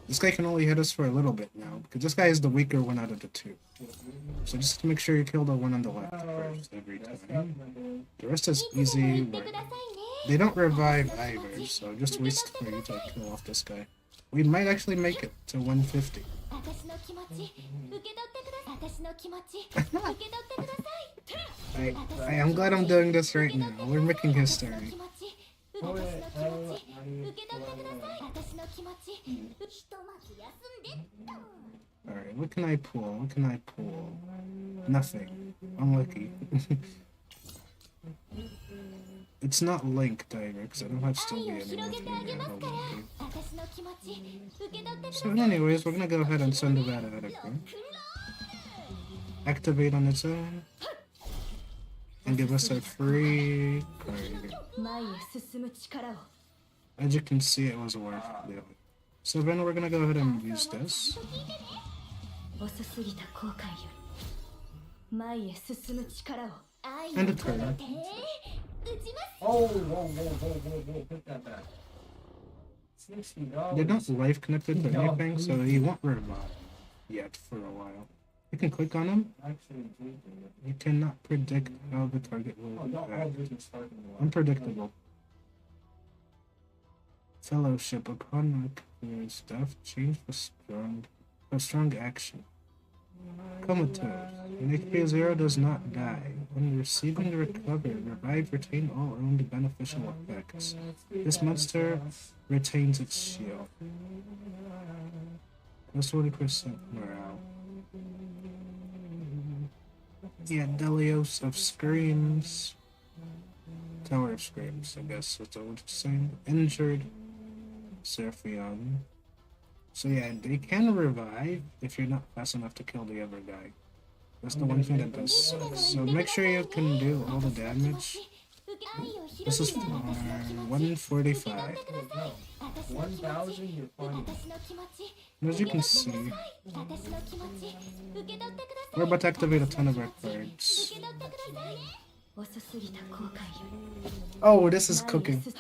This guy can only hit us for a little bit now, because this guy is the weaker one out of the two. So just make sure you kill the one on the left first every That's time. not The rest is いつでも言 easy. ってくださいね They don't revive either, so just waste for you to kill off this guy. We might actually make it to 150. 私の気持ち受け取ってください私の気持ち受け取ってください I'm glad I'm doing this right now. We're making 私の history. 気持ち私の気持ち受け取ってください私の気持ちひとまず休んでっと Alright, what can I pull? What can I pull? Nothing. Unlucky. It's not linked either, because I don't have 愛 Sylvia を anymore. 広げてあげますから Maybe. 私の気持ち受け取ってくださ So い anyways, we're gonna go ahead and send that out of here. Activate on its own. And give us a free card. 前へ進む力を As you can see, it was worth it. So then we're gonna go ahead and use this. 遅すぎた後悔より前へ進む力を愛を And a 込め turn. て打ちます Oh, whoa, whoa, whoa, whoa, whoa, put that back. $60. They're not life connected or No. anything, so he won't revive yet for a while. You can click on him. Actually, You cannot predict how the target oh, will don't all react. business starting to work. Unpredictable. Fellowship. Upon his death, change for strong action. Comatose. An HP 0 does not die. When receiving the recover, revive retain all owned beneficial effects. This monster retains its shield. Plus 40% morale. Yeah, Delios of Screams. Tower of Screams, I guess that's what it's saying. Injured. Seraphion. So yeah, they can revive if you're not fast enough to kill the other guy. That's the one thing that does suck. So make sure you can do all the damage. This is for 145. 1,000, you're fine. And as you can see, 私の気持ち受け取ってください we're about to activate a ton of our cards. 受け取ってください遅すぎた後悔より Oh, this is 前へ cooking. 進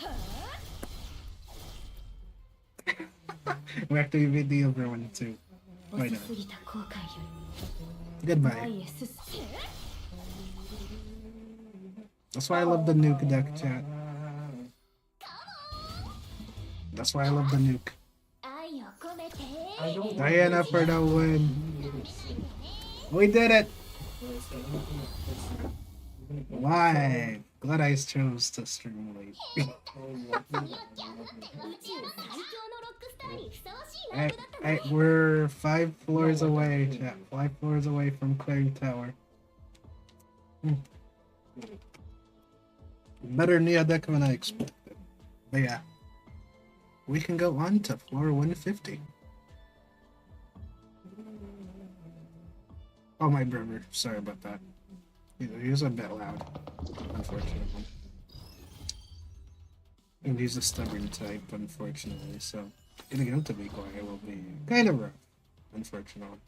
We activate the other one too. 遅 Why not? すぎた後悔より Goodbye. 前へ進 That's why I love the nuke deck, chat. That's why I love the nuke. 愛を込めて I don't want Diana this. for the win. We did it! Why? Glad I chose to stream late. 宇宙最強のロックスターにふさわしいライブだった Hey, we're 5 floors away, chat. 5 floors away from clearing tower. Better Nia deck than I expected. But yeah. We can go on to floor 150. Oh, my brother. Sorry about that. He was a bit loud, unfortunately. And he's a stubborn type, unfortunately, so getting into be quiet will be kind of rough, unfortunately.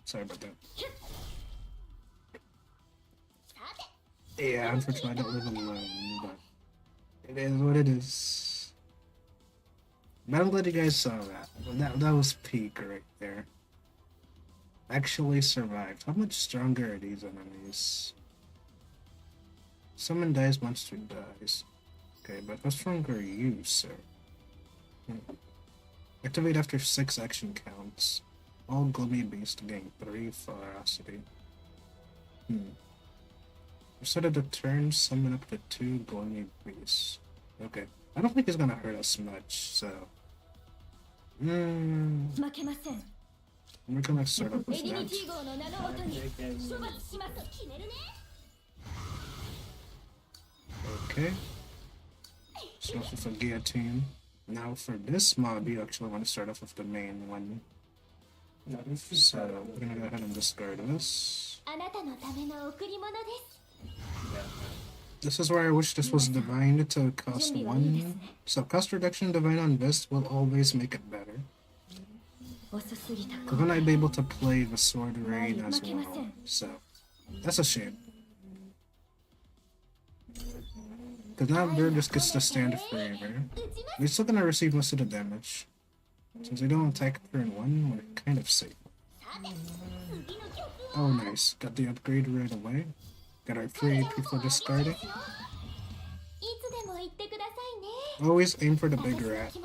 Sorry about that. Yeah, unfortunately, I don't live alone, but it is what it is. But I'm glad you guys saw that. That was peak right there. Actually survived. How much stronger are these enemies? Summon dies, monster dies. Okay, but how strong are you, sir? Activate after 6 action counts. All gloomy beasts gain 3 ferocity. Instead of the turn, summon up to 2 gloomy beasts. Okay. I don't think he's gonna hurt us much, so. We're gonna start off with that. Okay. Start off with a guillotine. Now for this mob, you actually want to start off with the main one. So we're gonna go ahead and discard this. This is where I wish this was divine to cost 1. So cost reduction divine on this will always make it better. Because then I'd be able to play the sword rain as well. So that's a shame. Because now Bird just gets to stand forever. We're still gonna receive most of the damage. Since we don't attack turn 1, we're kind of safe. Oh nice, got the upgrade right away. Got our 3 AP for discarding. Always aim for the big rat.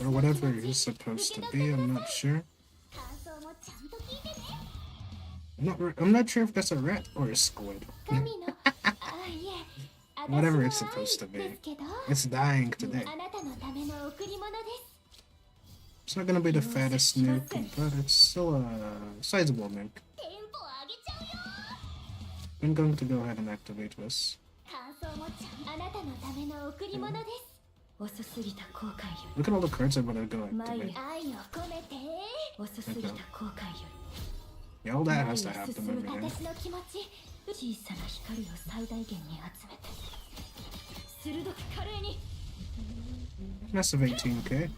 Or whatever he's supposed to be, I'm not sure. I'm not sure if that's a rat or a squid. Whatever it's supposed to be. It's dying today. It's not gonna be the fattest nuke, but it's still a sizable nuke. I'm going to go ahead and activate this. Look at all the cards I'm gonna go activate. Okay. Yeah, all that has to happen every day. Massive 18k.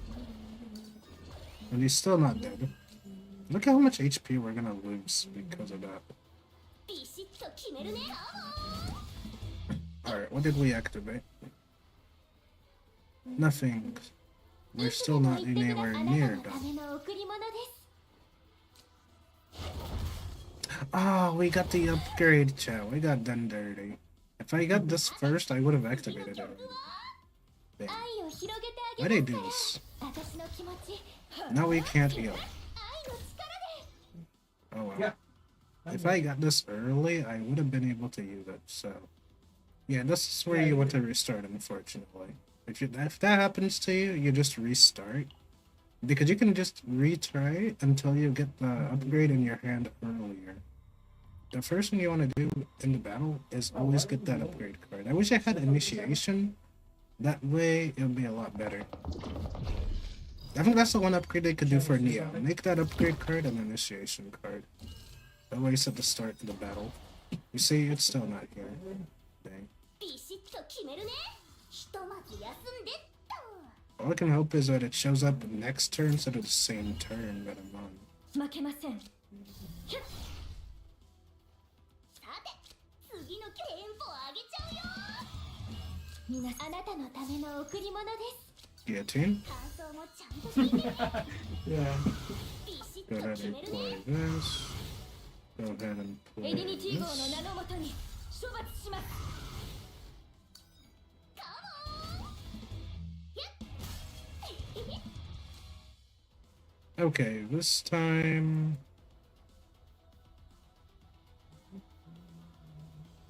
And he's still not dead. Look at how much HP we're gonna lose because of that. Alright, what did we activate? Nothing. We're still not anywhere near done. Oh, we got the upgrade, chat. We got done dirty. If I got this first, I would have activated it. Damn. Why'd I do this? Now we can't heal. Oh well. If I got this early, I would have been able to use it, so. Yeah, this is where you want to restart, unfortunately. If that happens to you, you just restart. Because you can just retry until you get the upgrade in your hand earlier. The first thing you want to do in the battle is always get that upgrade card. I wish I had initiation. That way, it would be a lot better. I think that's the one upgrade they could do for Neo. Make that upgrade card an initiation card. That way it's at the start of the battle. You see, it's still not here. Dang. All I can hope is that it shows up next turn instead of the same turn that I'm on. Guillotine? Yeah. Go ahead and play this. Go ahead and play this. Okay, this time...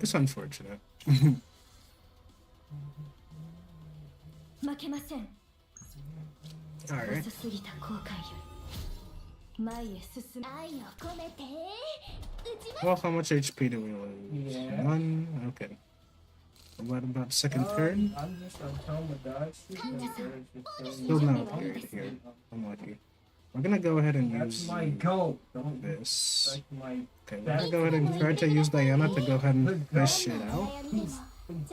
It's unfortunate. Alright. Well, how much HP do we lose? Yeah. 1? Okay. What about second turn? I'm just on tone with that. Still no upgrade here. Unlucky. We're gonna go ahead and That's use my goat. Don't this. like my Okay, we're gonna go ahead and try to use Diana to go ahead and push shit out.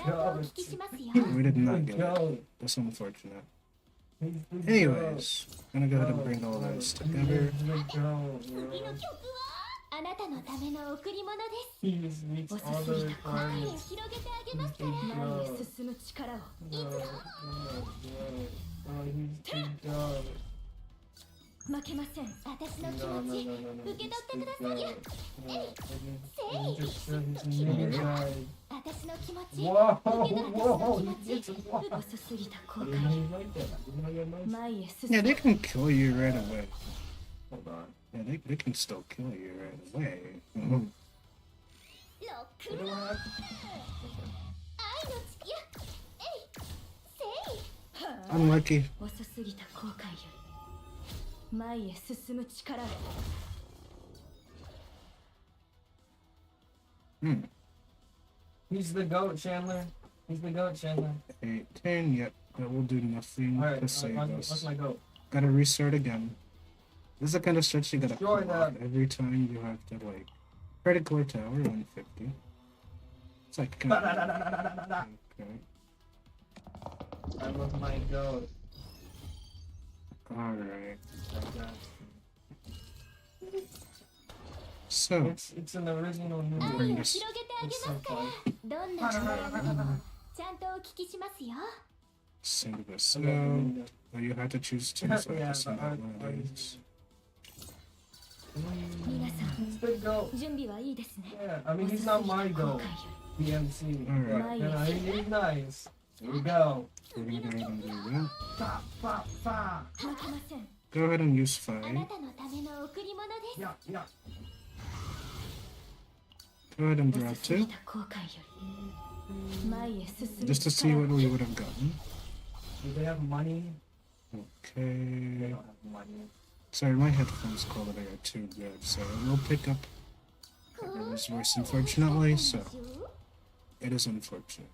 goat. We did not get it. Goat. That's unfortunate. Anyways, gonna go ahead and bring all those together. 次の曲はあなたのための贈り物です。 He's meets all the 愛を requirements. 広げてあげますから。前へ進む力を。いつも Oh, he's too dumb. 負けません。私の気 No, 持 no, ち no, no, no. 受け取ってくださいよ。 He just said he's a new guy. 私の気持ち Whoa, 受け取って私 whoa, の he 気持ち gets wild. 遅すぎた後 I 悔 didn't know he liked that. I didn't know he had nice. 前へ進 Yeah, む they can kill you right away. Hold on. Yeah, they can still kill you right away. ロックン What ロー do ル I have? 愛のちやえいせいはあ Unlucky. 遅すぎた後悔より前へ進む力を Hmm. He's the goat, Chandler. He's the goat, Chandler. 18, yep. That will do nothing Alright, to save what's us. my goat? Gotta restart again. This is the kind of stretch you gotta Destroy pull out that. every time you have to, like, Predictor Tower 150. It's like kind of... Okay. I love my goat. Alright. I got So, It's an original movie. 愛を bring 広 this. げてあげ It's ま so すから fun. どんなお悩みでもちゃんとお聞きしますよ Send this I love the out. window. Oh, you had to choose two, so I have to send out one of these. 皆さん He's the goat. 準備はいいですね Yeah, I mean 遅 he's す not ぎた my 後 goat. 悔よ BMC. Alright. But, I mean, he's nice. Here we go. We're gonna go ahead and do that. Fa, fa, fa. り負けません Go ahead and use あな 5. たのための贈り物です Yeah, yeah. Go ahead and 遅 draw すぎ 2. た後悔より前へ進む Just to see 力 what を we would have gotten. Do they have money? They Okay. don't have money. Sorry, my headphones quality are too good, so it will pick up his voice, unfortunately, so it is unfortunate.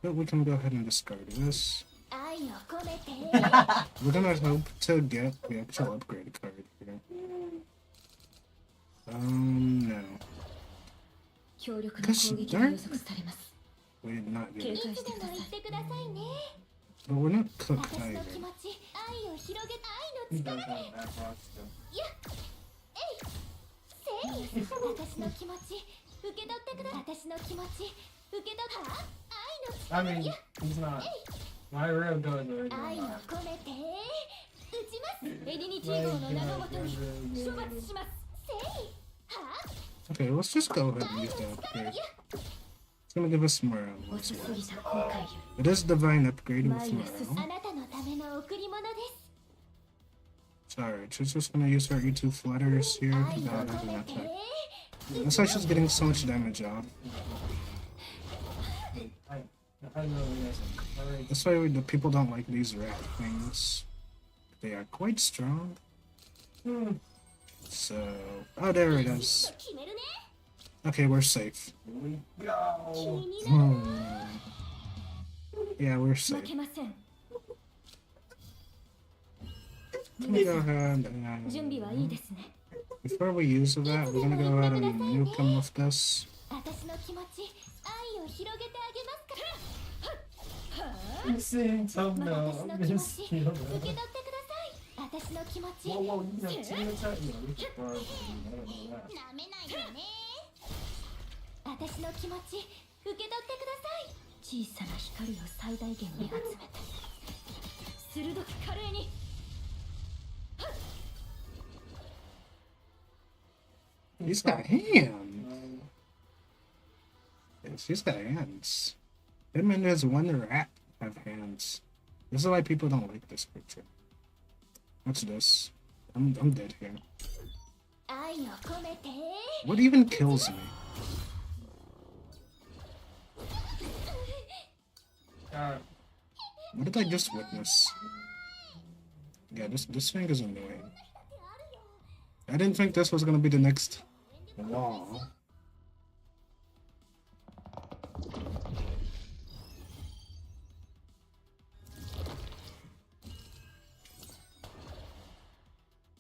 But we can go ahead and discard this. 愛を込めて We're gonna hope to get the actual upgrade card here. No. 強力な攻撃が予測されます We did not 警 get it. 戒してください言ってくださいね But we're not cooked 私の either. 気持ち愛を広げ He 愛 does の力 have で that box still. せい私の気持ち受け取ってください私の気持ち受け取った I 愛の mean, 力 he's not. My real goat is original. 愛を込めて撃ちますエディニティ号の名のもとに処罰しますせいは Okay, let's just go ahead and use the upgrade. It's gonna give us morale 遅 as す well. ぎた後悔よ It is divine upgrade り with 前へ進 morale. あなたのための贈り物です It's alright, she's just gonna use her E2 flutters here. 愛を No, not 込め an て attack. That's why she's getting so much damage off. I know, yes. Alright. That's why the people don't like these rat things. They are quite strong. So, oh, there it is. 決めるね Okay, we're safe. Here we 気 go. になる Yeah, we're 負 safe. けません Let me go ahead 準備はいい and ですね before we use that, we're gonna go ahead and nuke him with this. 私の気持ち愛を広げてあげますから He's saying some ま now. 私の I'm 気持 just ち受け feel 取ってく that. ださい私の気持ち Whoa, whoa, you have two attack? No, this is far. I don't know that. なめないよね私の気持ち受け取ってください小さな光を最大限に集めて鋭く華麗に He's got hands. Yes, he's got hands. Him and his one rat have hands. This is why people don't like this picture. What's this? I'm dead here. 愛を込めて What even kills me? What did I just witness? Yeah, this thing is annoying. I didn't think this was gonna be the next wall.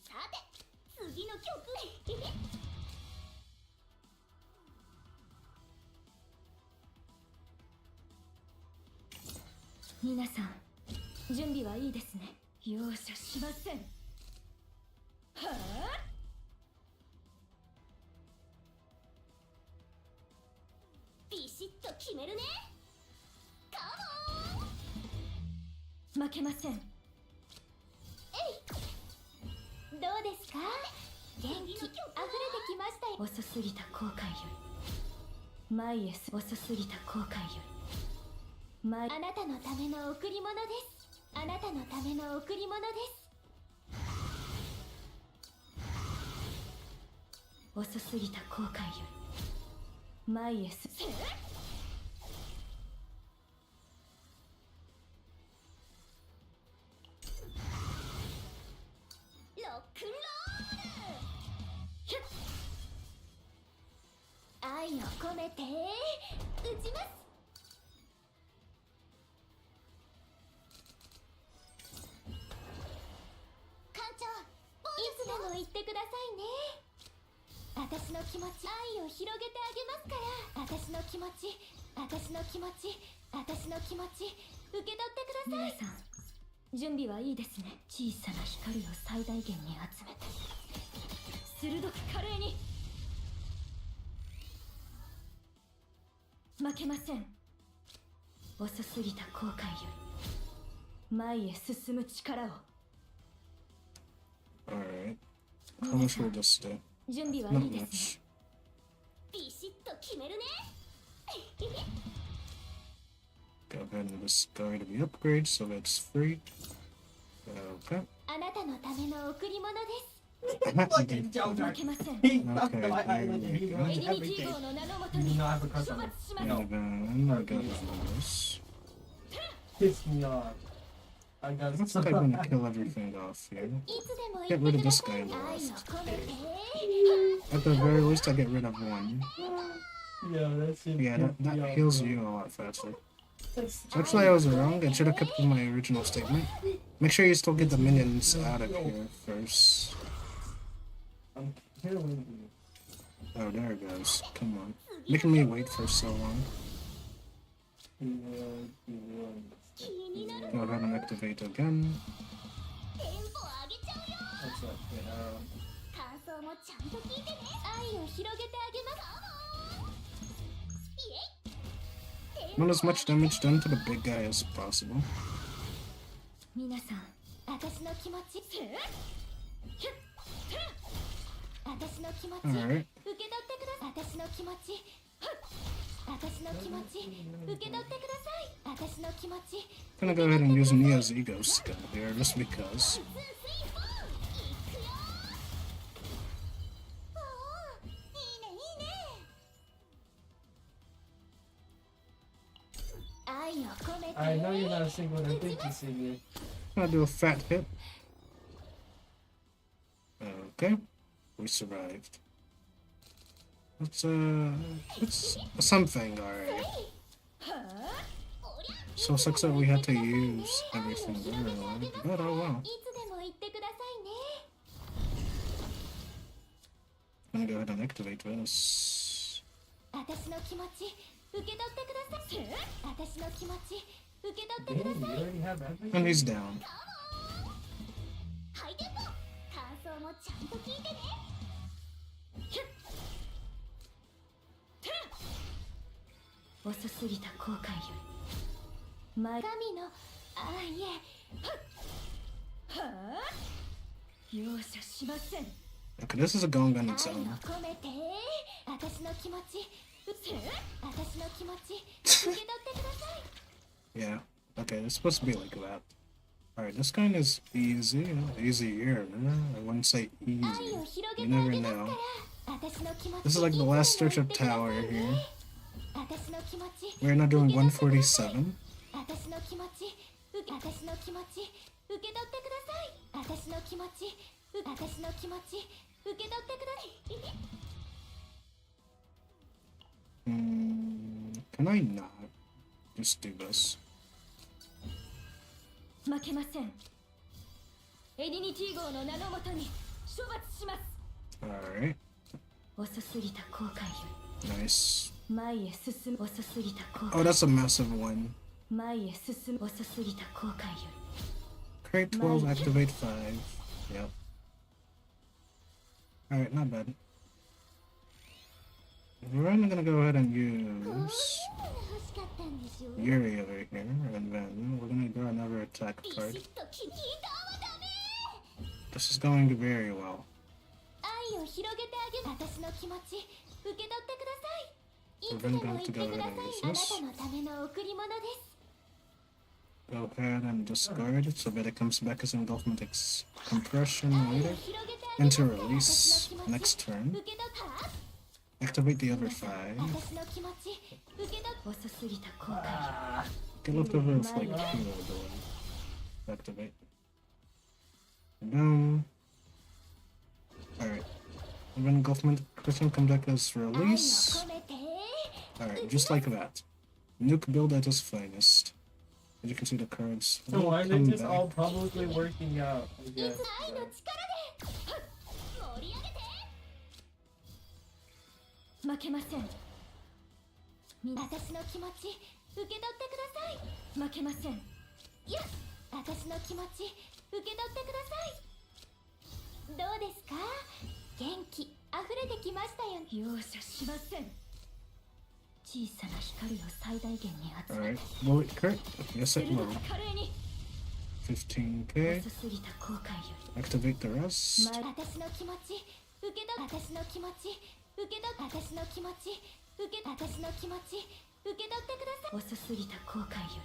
さて次の曲皆さん準備はいいですね容赦しません。はあ、ビシッと決めるね。負けません。どうですか？元気溢れてきましたよ。遅すぎた後悔より前へ遅すぎた後悔より前。あなたのための贈り物です。あなたのための贈り物です。遅すぎた後悔より前へロックンロール。愛を込めて打ちます。艦長、いつでも言ってくださいね。私の気持ち、愛を広げてあげますから。私の気持ち、私の気持ち、私の気持ち、受け取ってください。皆さん準備はいいですね。小さな光を最大限に集めて鋭く華麗に。負けません。遅すぎた後悔より前へ進む力を。 Alright. How much will this do? 準備は Not いいですね。 much. ビシッと決めるね。Go ahead and discard the upgrade so that's free. Okay. あなたのための贈り物です。 Fucking Joker. 負けません。 He fucked Okay, my island and he there we ruins エリニティ everything. 号の名のもと You に do not have a crush 処 on him. 罰します。 No. And then I got this. Piss me off. I got Looks like I'm gonna kill everything off here. いつでも Get 言っ rid て of くだ this さ guy い。愛を last. 込めて。 At the very least, I get rid of one. Yeah, that shit. Yeah, pissed me that off, heals bro. you a lot faster. That's- Actually, I was wrong. I should have kept with my original statement. Make sure you still get the minions out of here first. I'm killing you. Oh, there it goes. Come on. Making me wait for so long. He won. 気になる。 Go ahead and activate again. テンポ上げちゃうよ。 What's up, man? 感想もちゃんと聞いてね。愛を広げてあげます。イエイ。 Want as much damage done to the big guy as possible. 皆さん私の気持ち。私の気持ち。 Alright. 受け取ってください。私の気持ち。私の気持ち。受け取ってください。私の気持ち。 Gonna go ahead and use Mia's ego skill here just because. 2、3、4。いくよ。おお、いいねいいね。愛を込めて。 I know you're not a single and I think you see me. Gonna do a fat hit. Okay. We survived. It's something, alright. So it sucks that we had to use everything earlier, but oh well. いつでも言ってくださいね。 I'm gonna go ahead and activate this. 私の気持ち受け取ってください。私の気持ち受け取って Damn, くだ you さい。 already have everything? And he's down. ハイテンポ。感想もちゃんと聞いてね。遅すぎた後悔より前。神の愛へ。はあ、容赦しません。 Okay, this is a gong on 愛を its own. 込めて。私の気持ち。私の気持ち受け取ってください。 Yeah. Okay, it's supposed to be like that. Alright, this kind is easy. Easier. I wouldn't say 愛 easy. を広 You げてあ never げますか know. ら。私の気持ち。 This is like the last stretch of いつでも tower 言ってくださいね。 here. 私の気持ち。 We're not doing 147. 私の気持ち。私の気持ち受け取ってください。私の気持ち。私の気持ち受け取ってください。 Can I not just do this? 負けません。エリニティ号の名のもとに処罰します。 Alright, 遅すぎた後悔よ nice. り前へ進む。遅すぎた後 Oh, 悔。 that's a massive one. 前へ進む。遅すぎた後悔よ Crate 12, activate 5. Yep. Alright, not bad. We're gonna go ahead and use Yuri over here, and then we're gonna draw another attack card. This is going very well. We're then going to go ahead and use this. Go ahead and discard it so that it comes back as engulfment compression later. Enter release next turn. Activate the other 5. Get leftover of like 2 ability. Activate. Boom. Alright. And then engulfment compression comes back as release. Alright, just like that. Nuke build at its finest. As you can see, the cards. So why are they come just back. all publicly working out? I guess. 負けません。私の気持ち受け取ってください。負けません。いや、私の気持ち受け取ってください。どうですか？元気溢れてきましたよ。容赦しません。小さな光を最大限に集め Alright, て。 bullet crit. Yes, it 鋭 will. く華麗に。 15k. 遅すぎた後悔より。 Activate the rest. 私の気持ち受け取私の気持ち受け取私の気持ち受け私の気持ち受け取ってください。遅すぎた後悔よ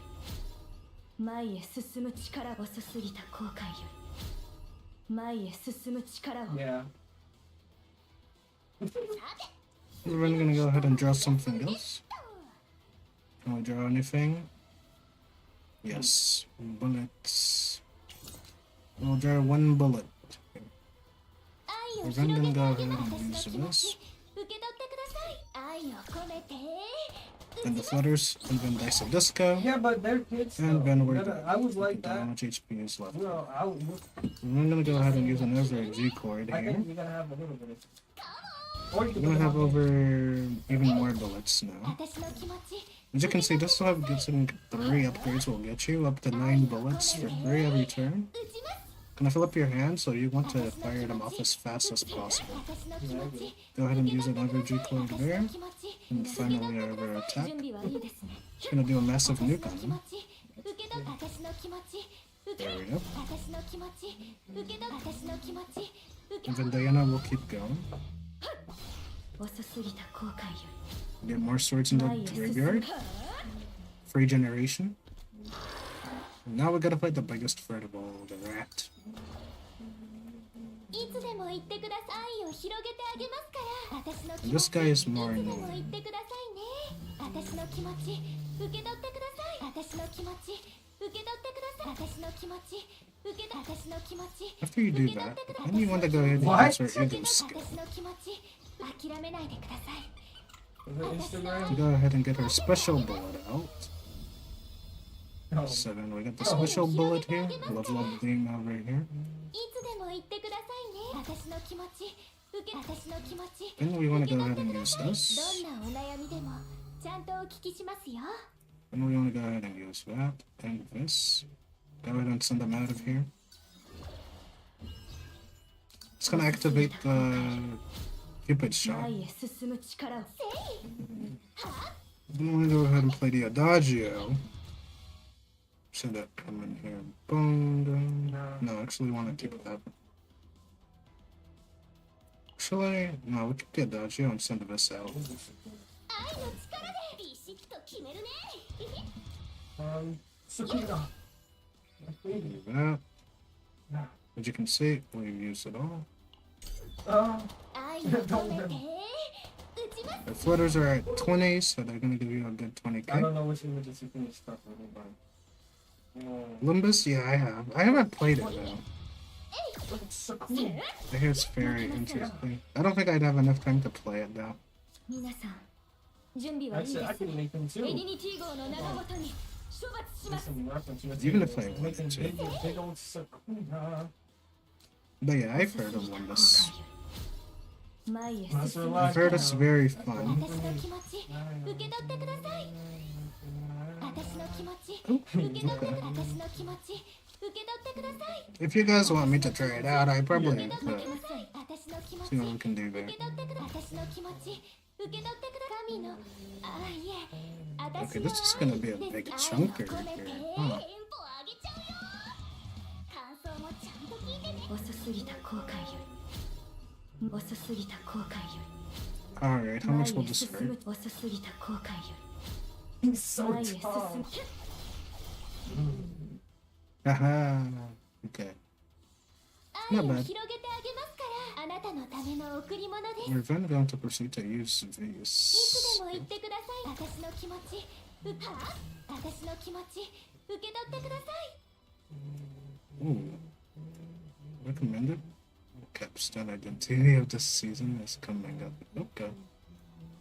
り前へ進む力遅すぎた後悔より前へ進む力を Yeah. We're then gonna go ahead and draw something else. Can we draw anything? Yes. Bullets. We'll draw 1 bullet. 愛を We're 広 then げ gonna て go あ ahead げま and 私の use 気持 this. ち受け取ってください。愛を込めて And the flutters, and then dice of disco. Yeah, but they're kids. And though. then You we're gotta- done. I was Look like at how that. much HP is left. Well, I'm gonna go ahead and use another G chord I here. think you're gonna have a little bit. Or you I'm can gonna put have them on over even more bullets now. 私の気持ち As you can see, this will have getting 3 upgrades will get you up to 9 bullets for 3 every turn. 打ちます。 Gonna fill up your hand, so you want to fire them off as fast as possible. 私の気持ち Go ahead and use another G chord 私 there. の気持ち And finally our attack. 準備はいいですね。 It's gonna do a massive 私の nuke 気 on 持 them. ち受け取っ私の気持ち受け There we go. 私の気持ち受け取っ私の気持ち受け And then Diana will keep going. 遅すぎた後悔よ Get more swords in り the 前へ進む graveyard. Free generation. And now we gotta fight the biggest threat of all, the rat. いつでも言ってください。愛を広げてあげますから私の気 And 持 this ち guy い is つで more も annoying. 言ってくださいね。私の気持ち受け取ってください。私の気持ち受け取ってください。私の気持ち受け取って私の気持ち After you do 受け取 that, ってくだ then you want to go ahead and What? use our 受け ego 取って skill. 私の気持ち諦めないでください。 Is it Instagram? To go ahead and get our special bullet out. No. So then we got the special bullet here. Level up beam over here. いつでも言ってくださいね。私の気持ち受け私の気持ち Then we want to 受け go 取っ ahead て and くだ use さい。 this. どんなお悩みでもちゃんとお聞きしますよ。 And we want to go ahead and use that and this. Go ahead and send them out of here. It's gonna activate the Cupid shot. 前へ進む力を Then we want to go ahead and play the Adagio. Should that come in here? Boom, boom. No, actually, we want to keep that. Actually, no, we keep the Adagio and send this out. 愛の力でビシッと決めるね。 Sakura. Do that. As you can see, we've used it all. 愛を込めて打ちます。 The flitters are at 20, so they're gonna give you a good I 20k. don't know which images you finished stuff with, but. Limbus, yeah, I have. I haven't played it though. Sakura. I hear it's very interesting. I don't think I'd have enough time to play it though. 皆さん準備はいいで Actually, I す。 can make them エ too. リニティ号の名のもとに処罰し There's ます。 some reference. Even if I wanted Making to. big old Sakura. But yeah, I've heard of Limbus. 前へ Must 進む relax. I've heard it's very fun. 私の気持ち受け取ってください。私の気持ち受け取ってください。私の気持ち If you guys want me to try it out, I probably could. 私の気持ち See what we can do 受 there. け取ってくだ私の気持ち受け取ってくだ神のあいえ Okay, this is gonna be a big chunker here. テンポ上げちゃうよ感想もちゃんと聞いてね遅すぎた後悔より遅すぎた後悔よ Alright, how り much 前 will へ this 進 hurt? む遅すぎた後悔よ He's り so 前へ進 tough. む Haha. Okay. 愛 Not を bad. 広げてあげますからあなたのための贈り物です We're then going to proceed to use いつ these. でも言ってください私の気持ち私の気持ち受け取ってください Ooh. Recommended? Capstone identity of this season is coming up. Okay.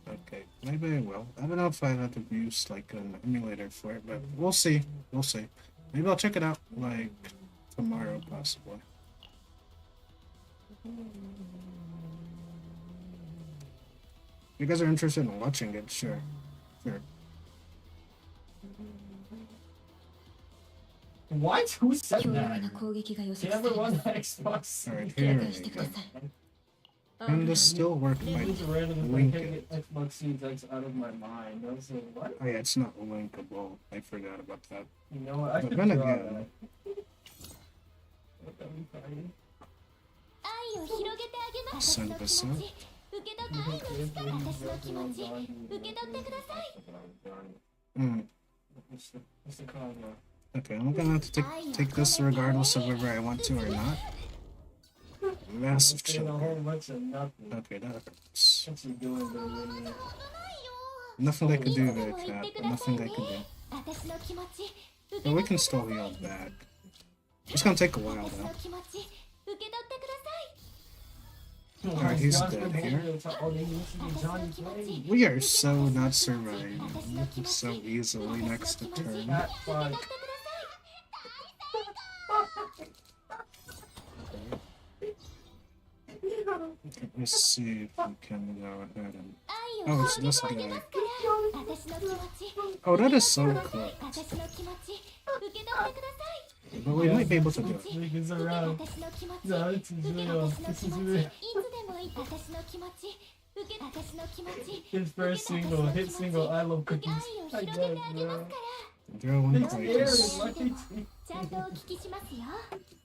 Okay, maybe I will. I don't know if I have to use like an emulator for it, but we'll see. We'll see. Maybe I'll check it out like tomorrow, possibly. If you guys are interested in watching it, sure. Sure. What? Who said 強 that? 烈な攻撃が予 She 測さ never れま won す the Xbox. Alright, 警 here 戒 we してく go. ださい And this still work He by just randomly link can't it. get Xbox Series X out of my mind. I was like, what? Oh yeah, it's not linkable. I forgot about that. You know what? I But could then draw again, that. What the funny? 愛を広げてあげます Send 私の this 気持 out. ち受け取って愛の力私の気持ち受け取ってください Mm. What's the combo? Okay, I'm gonna have to take this regardless of whether I want to or not. Massive Saying a whole chunk. bunch of nothing. Okay, that hurts. What's he doing there? Nothing I could いつ do で there, も言っ chat. てく But ださい nothing I ね could do. 私の気持ち受 But け we 取って can く still ださ heal い back. It's gonna take a while 私 though. の気持ち受け取ってください Alright, he's dead here. Oh, they used to be Johnny Cage. We are so not surviving so easily next to turn. Cat fuck. Let me see if we can go ahead and. 愛を Oh, it's 広げ this てあげ guy. ますから私の気持ち Oh, that is so cool. 私の気持ち受け取ってください But we might be able to do it. Niggas around. 私の気持ち No, this is 受け real. 私の This 気 is 持ち real. いつでもいい私の気持ち受け私の気持ち His first single, hit single, I love 受け cookies. 愛を I 広げて guess, あげます bro. から Draw one It's card. scary. Just- Like it's, ちゃんとお聞きしますよ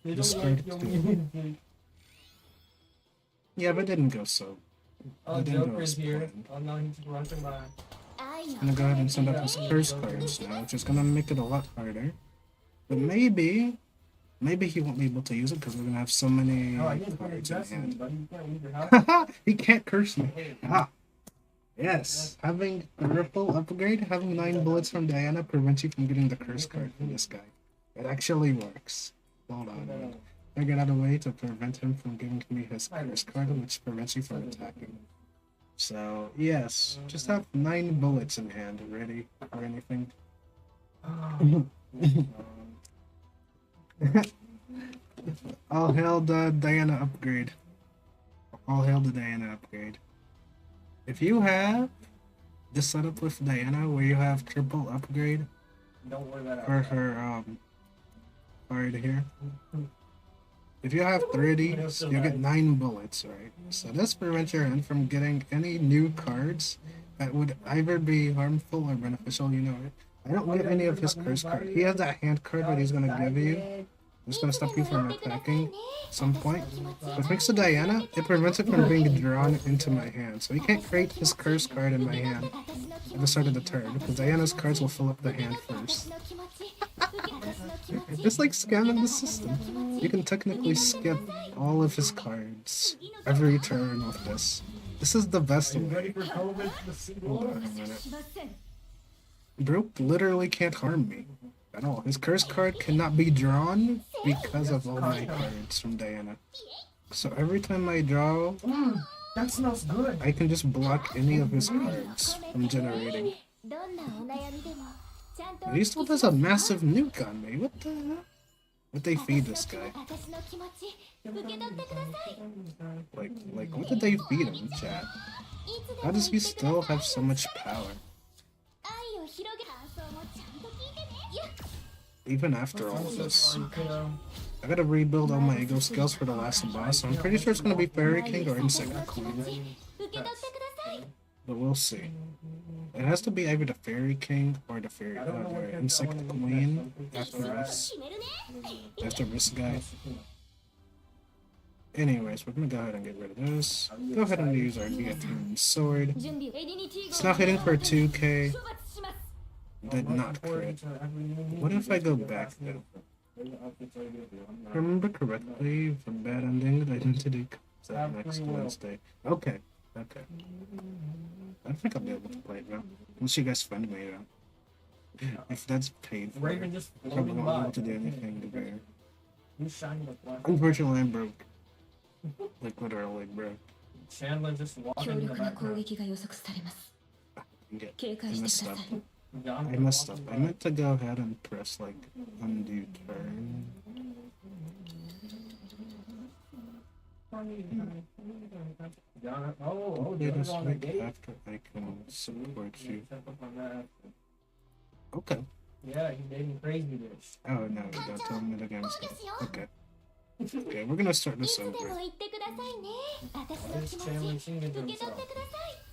they Just don't like like your to- music. Yeah, but it didn't go so. Oh, It didn't go Joker's as here. planned. Oh no, he's rushing by. 愛を I'm gonna go ahead and send out his curse cards now, which is gonna make it a lot harder. But maybe he won't be able to use it because we're gonna have so many Oh, I didn't put your cards in destiny, hand. buddy. You can't leave your house. He can't curse me. Ah. Yes, having a ripple upgrade, having 9 bullets from Diana prevents you from getting the curse card from this guy. It actually works. Hold on, man. Figured out a way to prevent him from giving me his curse card, which prevents you from attacking. So, yes, just have 9 bullets in hand, ready for anything. All hail the Diana upgrade. All hail the Diana upgrade. If you have this setup with Diana where you have triple upgrade Don't worry that for out. her card here. If you have 3 of these, you get 9 bullets, right? So this prevents your hand from getting any new cards that would either be harmful or beneficial, you know it. I don't get any of his curse card. He has that hand card that he's gonna give you. It's gonna stop you from attacking at some point. But thanks to Diana, it prevents it from being drawn into my hand. So he can't create his curse card in my hand at the start of the turn, because Diana's cards will fill up the hand first. It's like scamming the system. You can technically skip all of his cards every turn with this. This is the best You way. ready for COVID? The single? Hold on a minute. Broke literally can't harm me at all. His curse card cannot be drawn because of all my cards from Diana. So every time I draw, That smells good. I can just block any of his cards from generating. どんなお悩みでもちゃんと He still does a massive nuke on me. What the hell? What they feed this guy? 私の気持ち受け取ってください Like, what did they feed him, chat? How does he still have so much power? 愛を広げ感想もちゃんと聞いてねいや even after all of this. You know, I gotta rebuild all my ego skills for the last boss, so I'm pretty sure it's gonna be Fairy King or Insect Queen. But we'll see. It has to be either the Fairy King or the Insect Queen after this guy. Anyways, we're gonna go ahead and get rid of this. Go ahead and use our guillotine sword. It's not hitting for 2k. Did not crit. What if I go back though? If I remember correctly, the bad ending identity comes out next Wednesday. Okay. Okay. I think I'll be able to play it now. Unless you guys fund me though. If that's paid for, I probably won't be able to do anything there. Unfortunately, I'm broke. Like literally broke. Chandler just walking in the 強力な攻 background. 撃が予測されます Yeah, 警 I 戒して messed くだ up. さい I messed up. I meant to go ahead and press like undo turn. Play this right after I can support you. Okay. Yeah, he made me crazy this. Oh no, don't tell me the game's done. Okay. Okay, we're gonna start い this つでも over. 言ってくださいね。私 Why の is 気持 Chandler ち singing 受 to け取ってく himself? ださい。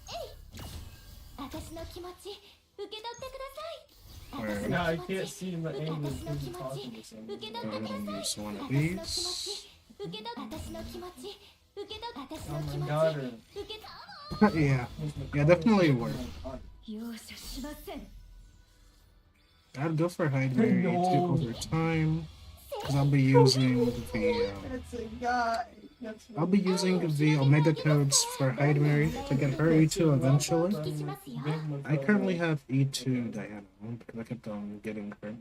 私の気持ち受け取ってください。 Alright. No, I can't see the angle私の because 気 he's 持 talking ち to somebody. 受け Go 取ってく ahead だ and さい。 use one of 私の気持 these. ち受け取って私の気持ち受け取って私 Oh の気 my 持 god. ち Or 受け取 Yeah. Yeah, definitely work. 容赦しません I'd go for Hide Mary to over time. Because I'll be using the That's a guy. That's I'll be using the Omega codes for Hide Mary to get her E2 eventually. 引きしますよ。 I currently have E2 Diana because I kept on getting her.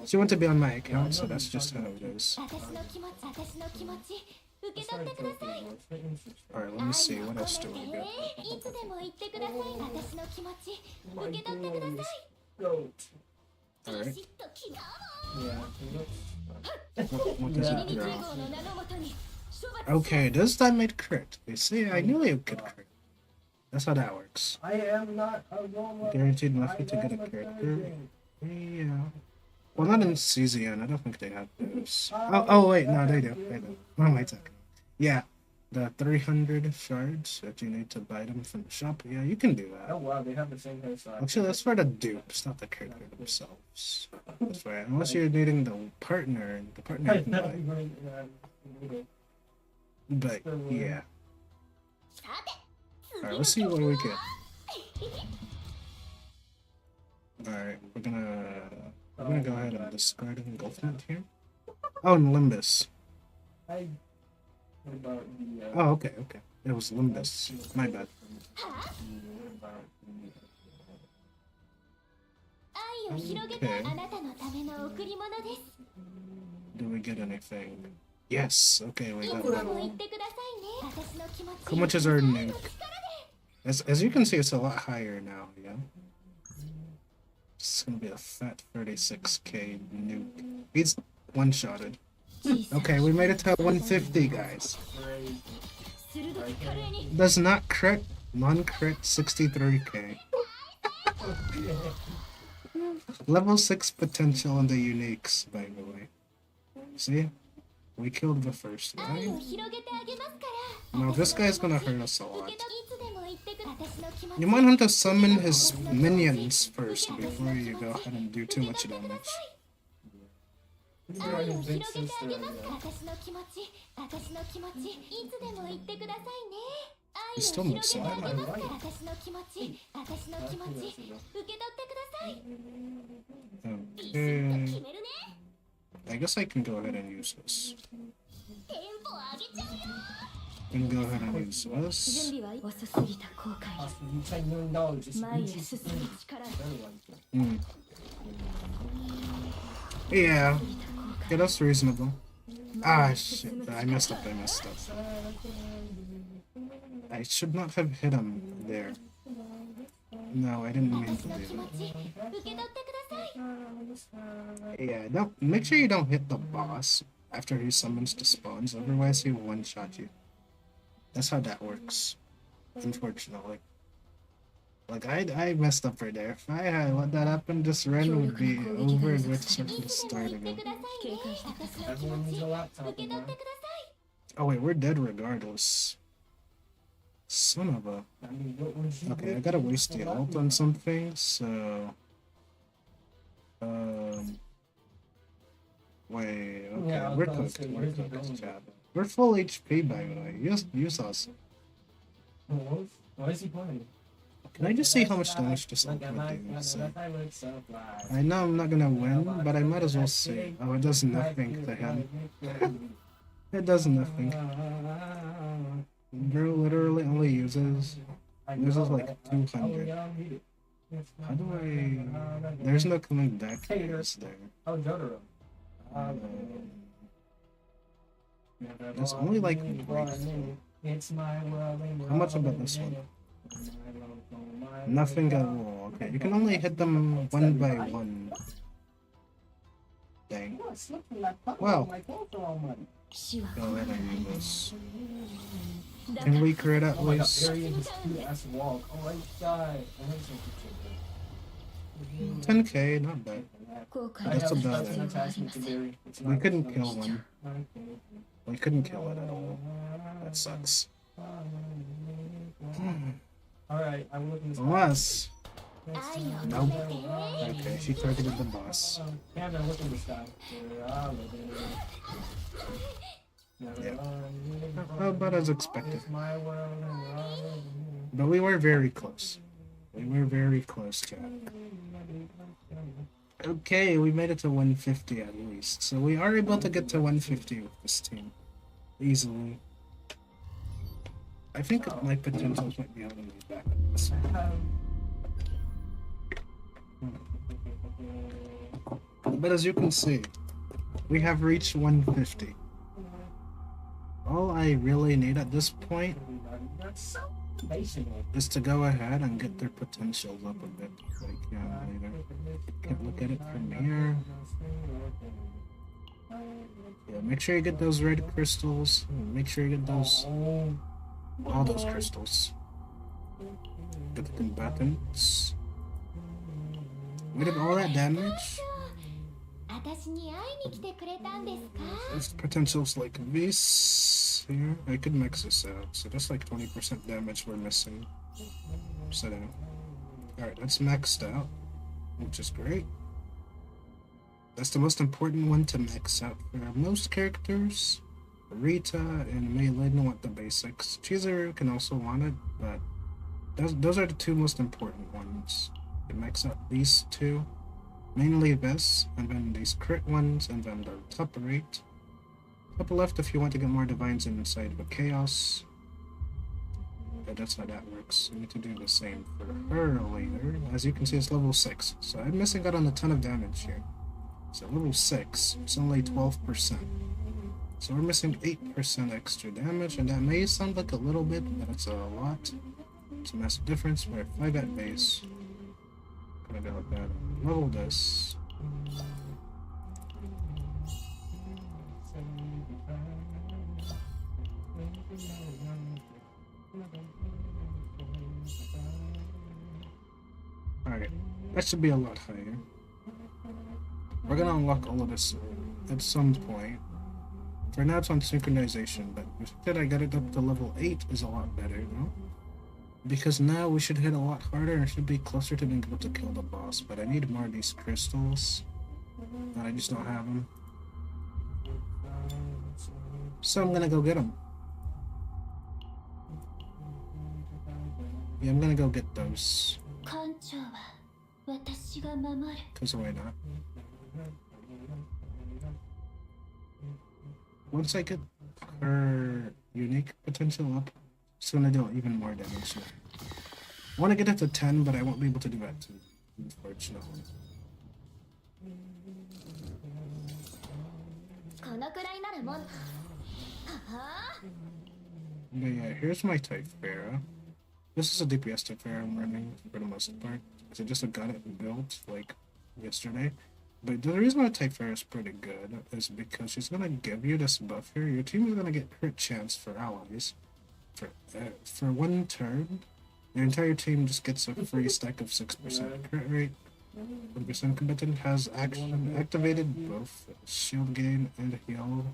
She wants to be on my account, so that's just how it is. 私の気持ち私の気持ち受け取ってください。 Alright, let me see. What else do we い get? つでも言ってください。私の気持ち受け取ってください。 Goat. ビ Alright. シッと決ま Yeah, he looks. What does it り do? 2号の名のもとに処罰 Okay, this time it crit. You see, I knew it could crit. That's how that works. I am not a woman. Guaranteed I nothing to get a am a crit. virgin. Yeah. Well, not in CZN. I don't think they have those. Oh wait, no, they do. They do. What am I talking? Yeah, the 300 shards that you need to buy them from the shop. Yeah, you can do Oh that. wow, they have the same hairstyle. Actually, that's for the dupes, not the character themselves. That's right. Unless you're needing the partner, the partner you can buy. But yeah. さて Alright, let's see what we get. Alright, we're gonna go ahead and discard engulfment here. Oh, and Limbus. I. What about the? Oh, okay, okay. It was Limbus. My bad. 愛を広げたあなたのための贈り物です Do we get anything? Yes. Okay, we いつ got で that. も言ってくださいね私の気持ち How much is our nuke? As you can see, it's a lot higher now. Yeah. It's gonna be a fat 36k nuke. He's one-shotted. Okay, we made it to 150, guys. 鋭きカレーに Does not crit, non-crit 63k. Level 6 potential in the uniques, by the way. See? We killed the first 愛 guy. を広げてあげますから Now this guy's gonna hurt us a 受 lot. け取いつでも言ってく私の気持ち You might have to summon his minions first before you go ahead and do too much damage. 愛を広げてあげますから私の気持ち私の気持ちいつでも言ってくださいね愛を He's still 広げ missing. てあげますから私の気持ち私の気持ち受け取ってください Okay. 決めるね I guess I can go ahead and use this. テンポ上げちゃうよ And go ahead and use 準 this. 備は遅すぎた後悔 Cost me $10 million just 前へ reaching 進 for む力 everyone. Mm. Yeah. Yeah, that's reasonable. Ah, shit. I messed up. I should not have hit him there. No, I didn't mean to 私の do 気持 that. ち受け取ってください Yeah, don't make sure you don't hit the boss after he summons the spawns, otherwise he will one-shot you. That's how that works. Unfortunately. Like, I messed up right there. If I had let that happen, this run would be over and we'd have to start again. 警戒してください。 Everyone needs a laptop in there. Oh wait, we're dead regardless. Son of a... I mean, what would you Okay, do I gotta if you waste the had a ult laptop? on something, so... Wait, okay, Yeah, I was we're about to cooked, say, we're where's it cooked, going? chat. We're full HP, by the way. Use us. Why is he playing? Can I just see how much damage this ult would do? So, I know I'm not gonna win, but I might as well see. Oh, it does nothing to him. It does nothing. Bro literally only uses like 200. How do I... There's no coming back, is there? Oh, Jotaro. It's only like breakthrough. It's my world. How much about this one? Nothing at all. Okay, you can only hit them one by one. Dang. Well, go ahead and do this. Can we create at Oh my god, least Barry and his cute-ass walk. Oh my god. I heard some picture 10k? Not bad. 後悔 That's する about 必 it. 要はありません。 Barry. It's We not couldn't finished. kill one. We couldn't kill it at all. That sucks. Alright, I'm looking this Unless... 愛を Nope. 込めて Okay, she targeted the boss. Cameron, look at this guy. Yeah. About as expected. It's my world and But we were very close. We were very close, chat. Okay, we made it to 150 at least. So we are able to get to 150 with this team. Easily. I think my potentials might be holding me back on this one. But as you can see, we have reached 150. All I really need at this point is to go ahead and get their potentials up a bit. Like, yeah, later. Can't look at it from here. Yeah, make sure you get those red crystals. Make sure you get those, all those crystals. Get the combatants. We did all that damage. 私に会いに来てくれたんですか There's potentials like this here. I could max this out. So that's like 20% damage we're missing. So now, alright, that's maxed out, which is great. That's the most important one to max out for most characters. Rita and Melee don't want the basics. Chizuru can also want it, but those are the two most important ones. You max out these two. Mainly this, and then these crit ones, and then the top rate. Top left if you want to get more divines inside of a chaos. Yeah, that's how that works. You need to do the same for her later. As you can see, it's level 6, so I'm missing out on a ton of damage here. So level 6, it's only 12%. So we're missing 8% extra damage, and that may sound like a little bit, but it's a lot. It's a massive difference, where if I got base, gonna go with that. Level this. Alright, that should be a lot higher. We're gonna unlock all of this at some point. For now it's on synchronization, but the fact that I got it up to level 8 is a lot better, no? Because now we should hit a lot harder and should be closer to being able to kill the boss. But I need more of these crystals, and I just don't have them. So I'm gonna go get them. Yeah, I'm gonna go get those. 艦長は私が守る Because why not? Once I get her unique potential up, it's gonna do even more damage. I want to get it to 10, but I won't be able to do that too, unfortunately. このくらいならもんはあ But yeah, here's my Typhera. This is a DPS Typhera I'm running for the most part, because I just got it built like yesterday. But the reason why Typhera is pretty good is because she's gonna give you this buff here. Your team is gonna get crit chance for allies for 1 turn, Your entire team just gets a free stack of 6% crit rate. 1% combatant has action activated both shield gain and heal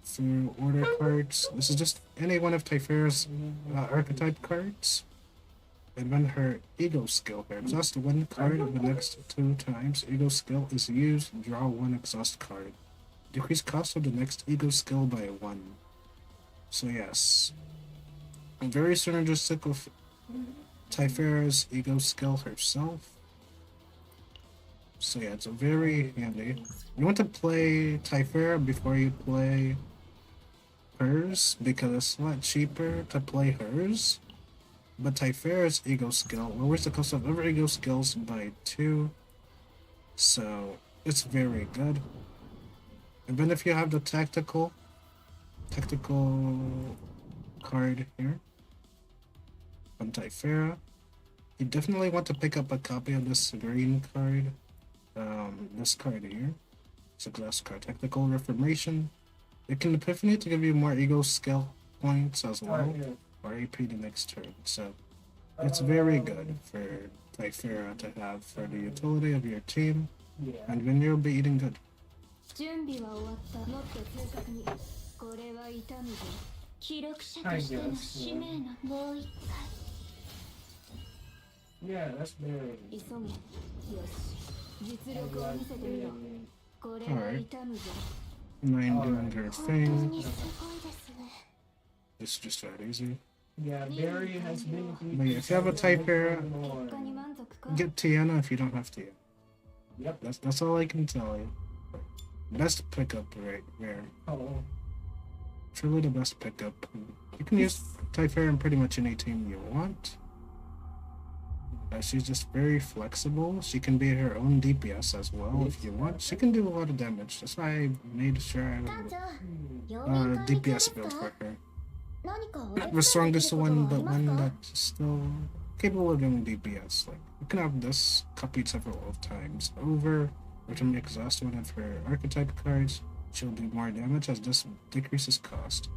through order cards. This is just any one of Typhera's archetype cards. And when her ego skill, her exhaust one card the next 2 times ego skill is used, draw 1 exhaust card. Decrease cost of the next ego skill by 1. So yes, very synergistic with Typhera's ego skill herself. So yeah, it's very handy. You want to play Typhera before you play hers, because it's a lot cheaper to play hers. But Typhera's ego skill lowers the cost of other ego skills by 2. So it's very good. And then if you have the tactical card here from Typhera, you definitely want to pick up a copy of this green card. This card here. It's a glass card. Tactical Reformation. It can epiphany to give you more ego skill points as well, or AP the next turn. So it's very good for Typhera to have for the utility of your team, and when you'll be eating good. 準備は終わった。もっと正確に。これは痛むぞ。記録者としての使命のもう一回。Yeah, that's very. 急げ。よし。実力を見せてみろ。これは痛むぞ。Nine doing her 本当 thing. にすごいですね。It's just that easy. Yeah, Barry has been. But yeah, if you have a Typhera, 結果に満足か。 get Tiana if you don't have Tiana. Yep. That's all I can tell you. Best pickup right there. Oh. Truly the best pickup. You can use Typhera in pretty much any team you want. She's just very flexible. She can be her own DPS as well if you want. She can do a lot of damage. That's why I made sure I 艦長、 DPS build for her. 何かお Not 手 the 伝い strongest できること one, はあ but ります one か？ that's still capable of doing DPS. Like, you can have this copied several times over, which will exhaust one of her archetype cards. She'll do more damage as this decreases cost.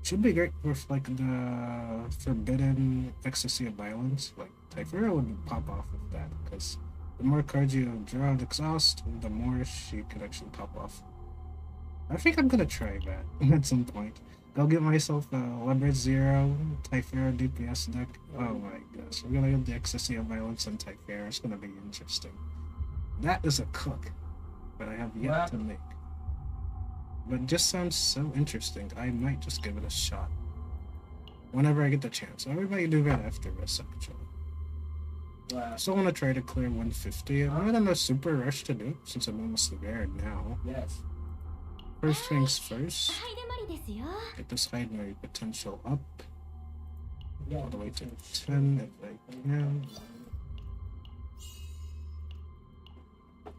Should be great with like the forbidden ecstasy of violence. Like Typhera would pop off with that, because the more cards you draw and exhaust, the more she could actually pop off. I think I'm gonna try that at some point. Go get myself a Leverage 0 Typhera DPS deck. Oh my gosh, I'm gonna get the ecstasy of violence on Typhera. It's gonna be interesting. That is a cook, but I have yet to make. But it just sounds so interesting. I might just give it a shot whenever I get the chance. I might do that after this actually. I still want to try to clear 150. I'm not in a super rush to do it since I'm almost there now. Yes. First things first, はいでまりですよ。 get this hide my potential up Yeah. all the way to 10 if I can.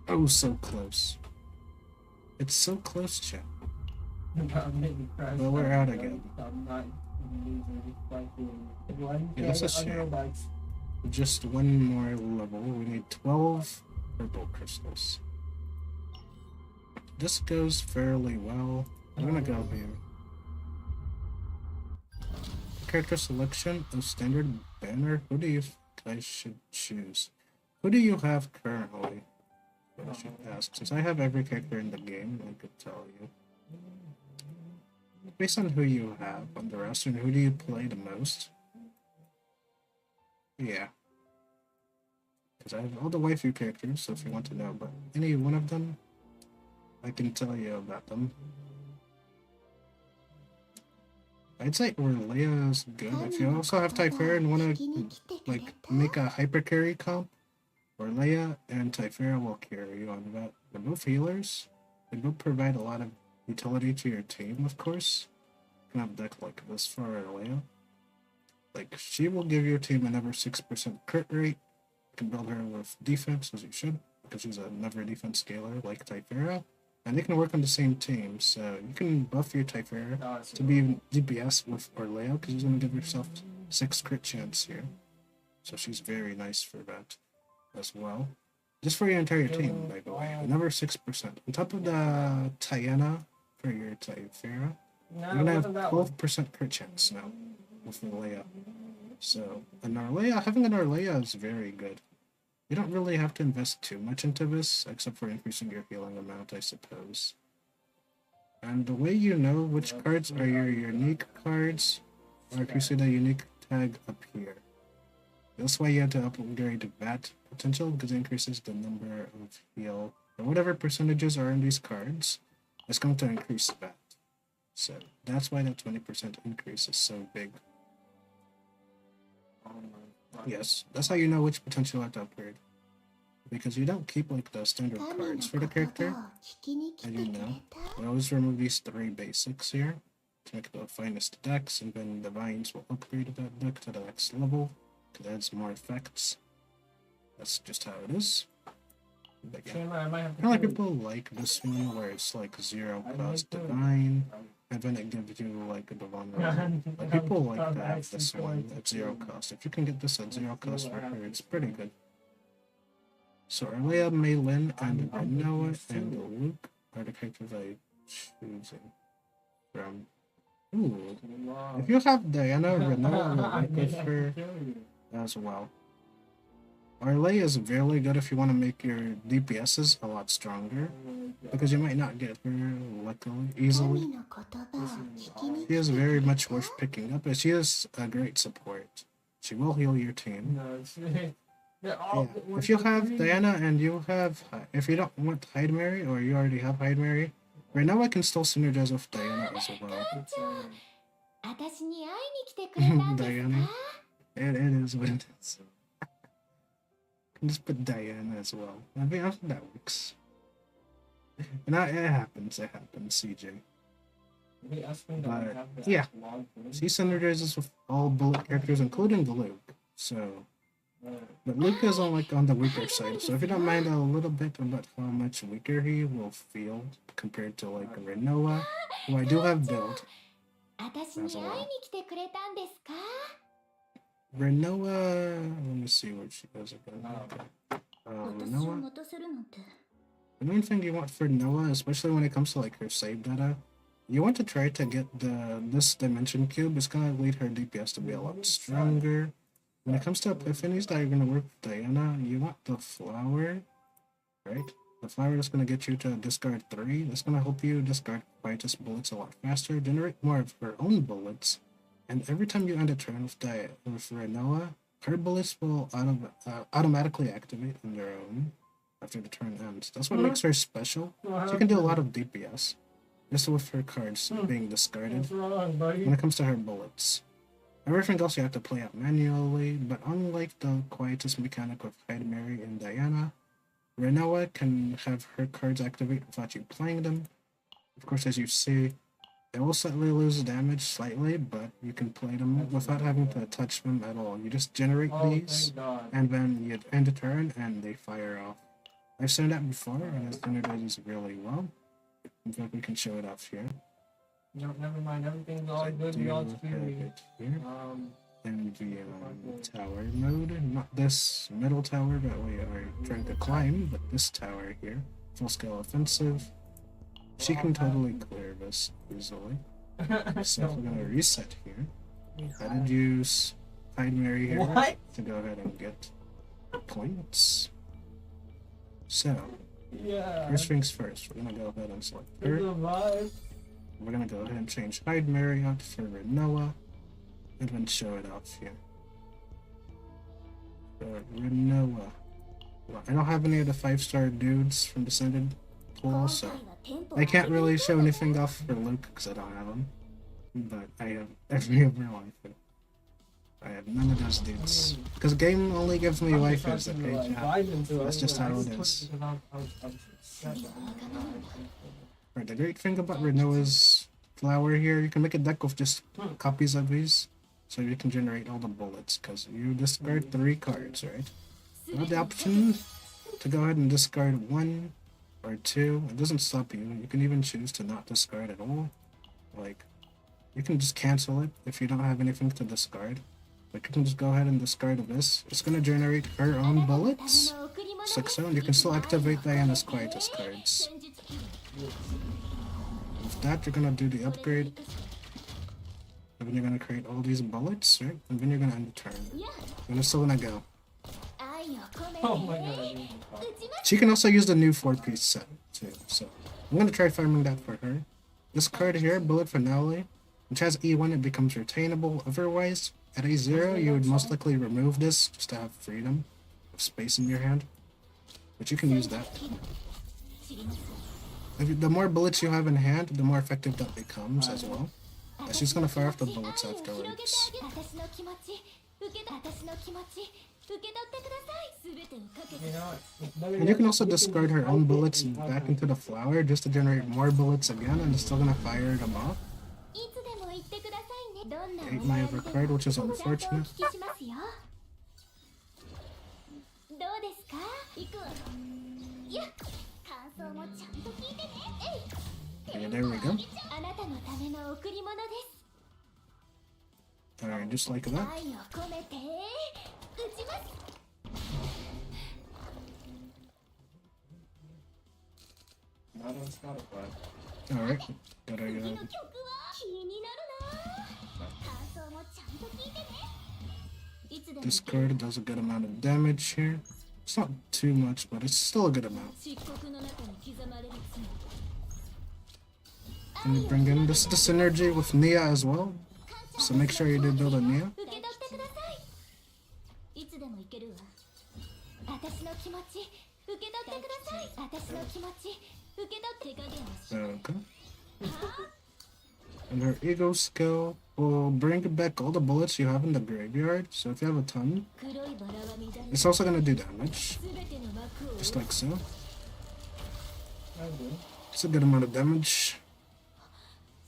Oh, so close. It's so close, chat. Well, we're out again. I'm not using like Yeah, that's a shame. Just one more level. We need 12 purple crystals. This goes fairly well. I'm gonna go here. Character selection of standard banner. Who do you guys should choose? Who do you have currently? I should ask. Since I have every character in the game, I could tell you. Based on who you have on the roster and who do you play the most? Yeah. Because I have all the waifu characters, so if you want to know about any one of them, I can tell you about them. I'd say Orlea is good. If you also have Typhera and want to like make a hyper carry comp, Orlea and Typhera will carry you on that. They're both healers. They both provide a lot of utility to your team, of course. You can have a deck like this for Orlea. Like, she will give your team another 6% crit rate. You can build her with defense, as you should, because she's a never defense scaler like Typhera. And they can work on the same team, so you can buff your Typhera to be DPS with Orlea, because you're going to give yourself 6 crit chance here. So she's very nice for that as well. Just for your entire team, by the way. Another 6%. On top of the Tiana for your Typhera, you're going to have 12% crit chance now with Orlea. So an Arleia, having an Arleia is very good. You don't really have to invest too much into this, except for increasing your healing amount, I suppose. And the way you know which cards are your unique cards, or if you see the unique tag up here. That's why you have to upgrade that potential, because it increases the number of heal, or whatever percentages are in these cards, it's going to increase that. So that's why that 20% increase is so big. Yes, that's how you know which potential you have to upgrade. Because you don't keep like the standard cards for the character, and you know. I always remove these 3 basics here to make the finest decks, and then the vines will upgrade that deck to the next level, because it adds more effects. That's just how it is. But yeah, kind of like people like this one where it's like 0 cost divine, and then it gives you like a divine. Like people like that. This one at 0 cost. If you can get this at 0 cost for her, it's pretty good. So Arleia, Maylin, and Renoa and Luke are the characters I'm choosing from. Ooh, if you have Diana, Renoa will work with her as well. Arleia is really good if you want to make your DPSs a lot stronger, because you might not get her luckily easily. She is very much worth picking up, and she is a great support. She will heal your team. Yeah. If you have Diana and you have, if you don't want Hyde Mary or you already have Hyde Mary, right now I can still synergize with Diana as well. Diana. It is what it is. Can just put Diana as well. I mean, that works. And it happens, CJ. But yeah, she synergizes with all bullet characters, including the Luke. So, but Luke is on the weaker side. So if you don't mind a little bit about how much weaker he will feel compared to like Renoa, who I do have built as well. Renoa, let me see what she does again. Renoa. The main thing you want for Noah, especially when it comes to like her save data, you want to try to get this dimension cube. It's gonna lead her DPS to be a lot stronger. When it comes to epiphanies that are gonna work with Diana, you want the flower, right? The flower is gonna get you to discard 3. That's gonna help you discard Quietus bullets a lot faster, generate more of her own bullets, and every time you end a turn with Renoa, her bullets will automatically activate on their own after the turn ends. That's what makes her special. She can do a lot of DPS, just with her cards being discarded when it comes to her bullets. Everything else you have to play out manually, but unlike the Quietus mechanic with Hyde Mary and Diana, Renoa can have her cards activate without you playing them. Of course, as you see, they will slightly lose damage slightly, but you can play them without having to touch them at all. You just generate these, and then you end a turn, and they fire off. I've seen that before, and it synergizes really well. In fact, we can show it off here. No, never mind. Everything's all good. We all here. In the tower mode, not this middle tower that we are trying to climb, but this tower here, full scale offensive. She can totally clear this easily. So we're gonna reset here. I did use Hyde Mary here to go ahead and get points. So, first things first, we're gonna go ahead and select her. We're gonna go ahead and change Hyde Mary out for Renoa, and then show it off here. For Renoa. Well, I don't have any of the 5-star dudes from Descended pool, so I can't really show anything off for Luke because I don't have him. But I have every other waifu. I have none of those dudes. Because the game only gives me waifus, okay? Yeah. That's just how it is. Right, the great thing about Renoa's flower here, you can make a deck with just copies of these, so you can generate all the bullets, because you discard 3 cards, right? You have the option to go ahead and discard 1 or 2. It doesn't stop you. You can even choose to not discard at all. Like, you can just cancel it if you don't have anything to discard. But you can just go ahead and discard this. It's going to generate her own bullets. Just like so, and you can still activate Diana's Quietus cards. With that, you're going to do the upgrade. And then you're gonna create all these bullets, right? And then you're gonna end the turn. And it's still gonna go. Oh my god, I didn't talk. She can also use the new 4-piece set too. So I'm gonna try farming that for her. This card here, Bullet Finale, which has E1, it becomes retainable. Otherwise, at A0, you would most likely remove this just to have freedom of space in your hand. But you can use that. The more bullets you have in hand, the more effective that becomes as well. And she's gonna fire off the bullets afterwards. You know, it's better And you can that also discard her own bullets back into the flower just to generate more bullets again, and it's still gonna fire them off. 8 my other card, which is unfortunate. どうですか行くわいや感想もちゃんと聞いてねえい Okay, there we go. あなたのための贈り物です Alright, just like that. 愛を込めて打ちます not on Spotify. Alright, got 次 our の曲は気になるな感想もちゃんと聞いてねいつでも this card does a good amount of damage here. It's not too much, but it's still a good amount. 漆黒の中に刻まれる罪 And you bring in this the synergy with Nia as well. So make sure you do build a Nia. 受け取ってくださいいつでも行けるわ私の気持ち受け取ってください私の気持ち受け取って加減をし Okay. And her ego skill will bring back all the bullets you have in the graveyard. So if you have a ton, 黒いバラは乱れ it's also gonna do damage. すべての幕を Just like so. That's good. It's a good amount of damage.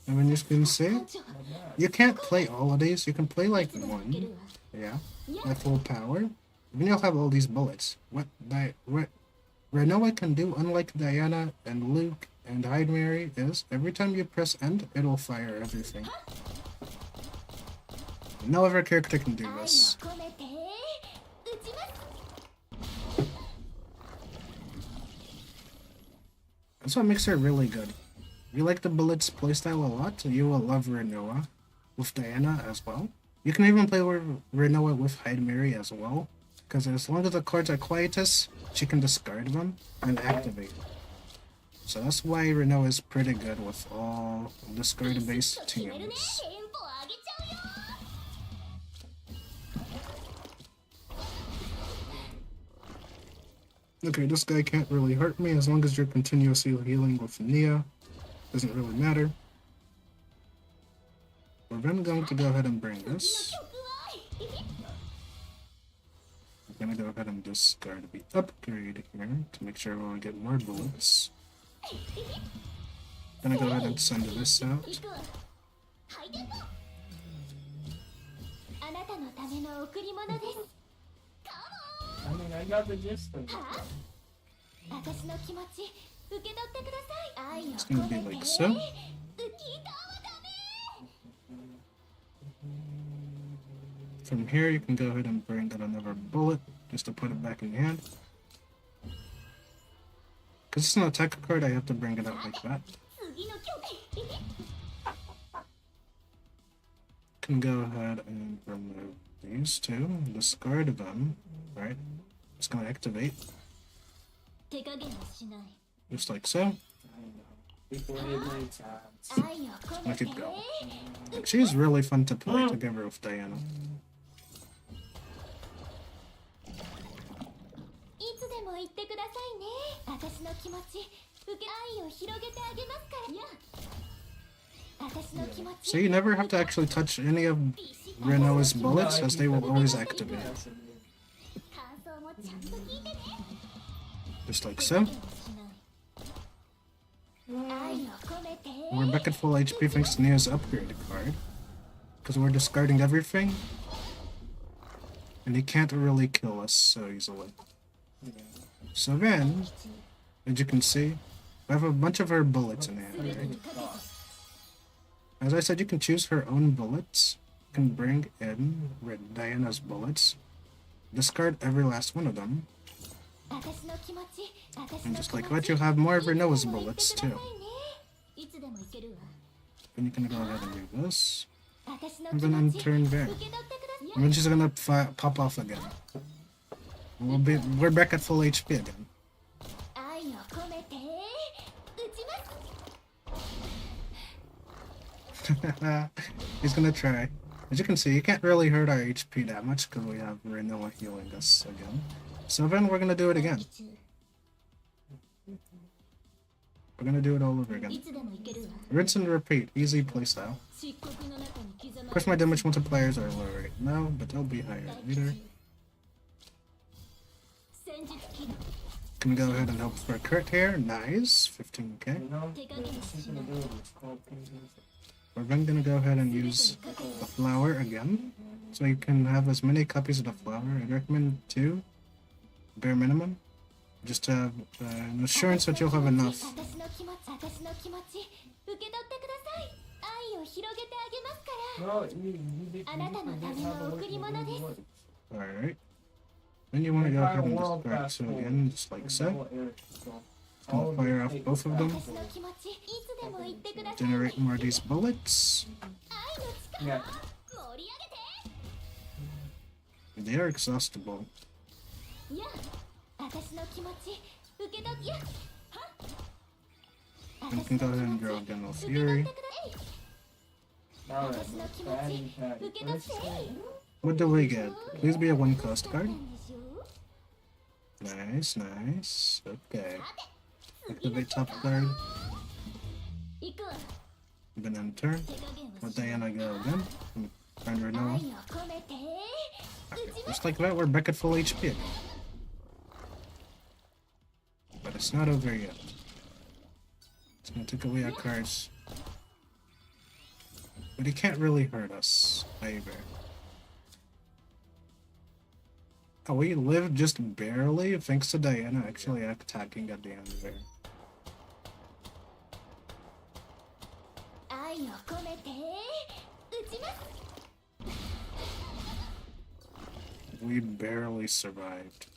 And when you can see, you can't play all of these. You can play like one. Yeah. At full power. Then you'll have all these bullets. What Renoa can do, unlike Diana and Luke and Hyde Mary, is every time you press end, it'll fire everything. No other character can do 愛を this. 込めて打ちます That's what makes her really good. If you like the bullets playstyle a lot, you will love Renoa with Diana as well. You can even play with Renoa with Hyde Mary as well, because as long as the cards are quietus, she can discard them and activate. So that's why Renoa is pretty good with all discard-based 決めるね teams. テンポ上げちゃうよ Okay, this guy can't really hurt me as long as you're continuously healing with Nia. Doesn't really matter. We're then going to go ahead and bring this. 曲は I'm gonna go ahead and discard the upgrade here to make sure we get more bullets. Gonna go ahead and send this out. 行くわはいテンポあなたのための贈り物です I mean, I got the gist of it. はあ私の気持ち受け取ってください愛を It's 込 gonna め be て like 浮 so. き顔はダメ From here, you can go ahead and bring in another bullet just to put it back in your hand. Because it's an attack card, I have to bring it out like that. 次の曲 Can go ahead and remove these two, discard them, right? It's gonna activate, 手加減はしない just like so. Before midnight times. 愛を込め Let て it go. She's really fun to play together with Diana. いつでも言ってくださいね私の気持ち受け愛を広げてあげますからいや私の気持 So ち you never have to actually touch any of Renoa's bullets as they will always activate, Yes, it is. 感想もちゃんと聞いてね just like so. 愛を込めて We're back at full HP thanks to Nia's upgrade card. Because we're discarding everything. And he can't really kill us so easily. So then, as you can see, we have a bunch of her bullets in hand, right? As I said, you can choose her own bullets. You can bring in Diana's bullets. Discard every last one of them. 私の気持ち私 And の just 気持 like ち that, you have more of いつでも Renoa's 言って bullets くだ too. さいねいつでも行けるわ Then you can go ahead and do this. and then turn back. And then she's gonna pop off again. We're back at full HP again. 愛を込めて打ちます He's gonna try. As you can see, you can't really hurt our HP that much because we have Renoa healing us again. So then we're gonna do it again. We're gonna do it all over again. いつでもいけるわ Rinse and repeat. Easy playstyle. 漆黒の中に刻 Of ま course, my damage multipliers are low right now, but they'll be higher れた later. 戦術機能 Can go ahead and help for a crit here. Nice. 15k. You know, 手加減 it's し just ない gonna do it. It's called painting. We're then gonna go ahead and use the flower again. So you can have as many copies of the flower. I'd recommend 2, bare minimum. Just to have an assurance that you'll have enough. 私の気持ち受け取ってください愛を広げてあげますから No, you did. あなたのための贈り物です Alright. Then you want to go ahead and discard so again, just like so. Gonna fire off both of them. 私の気持ちいつでも言ってください Generate more of these bullets. 愛の力 Yeah. 盛り上げて They are exhaustible. いや私の気持ち受け取ってやはっ And you can go ahead and draw General Fury. Alright, 私の気持 bad ち impact. 受け取って What do we get? Please be a 1 cost な card. んでしょう Nice, nice. Okay. Activate top card. 行くわ Then end turn. 手加減 Let はしない Diana go again. And find 愛 Renoa. を込めて打ちます Just like that, we're back at full HP again. But it's not over yet. It's gonna take away our cards. But he can't really hurt us either. Oh, we lived just barely thanks to Diana actually attacking at the end there. 愛を込めて打ちます We barely survived.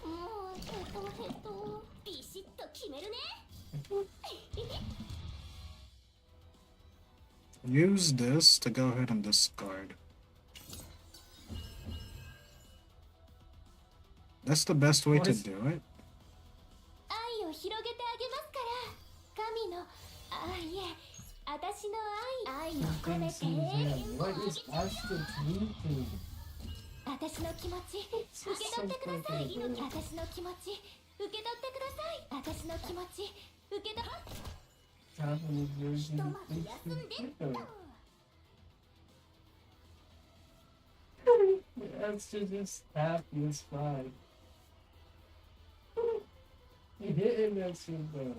もうビシッと決めるね Use this to go ahead and discard. That's the best way to do it. 愛を広げてあげますから神のあいえ私の愛を込め Things て in his hand. What is Ashton's YouTube? 私の気持ち受け取ってください私の気持ち受け取ってください私の気持ち受け取っ Japanese version と of まず休んで Twitter. Ashton just happy as fine. He hit him, Ashton, though.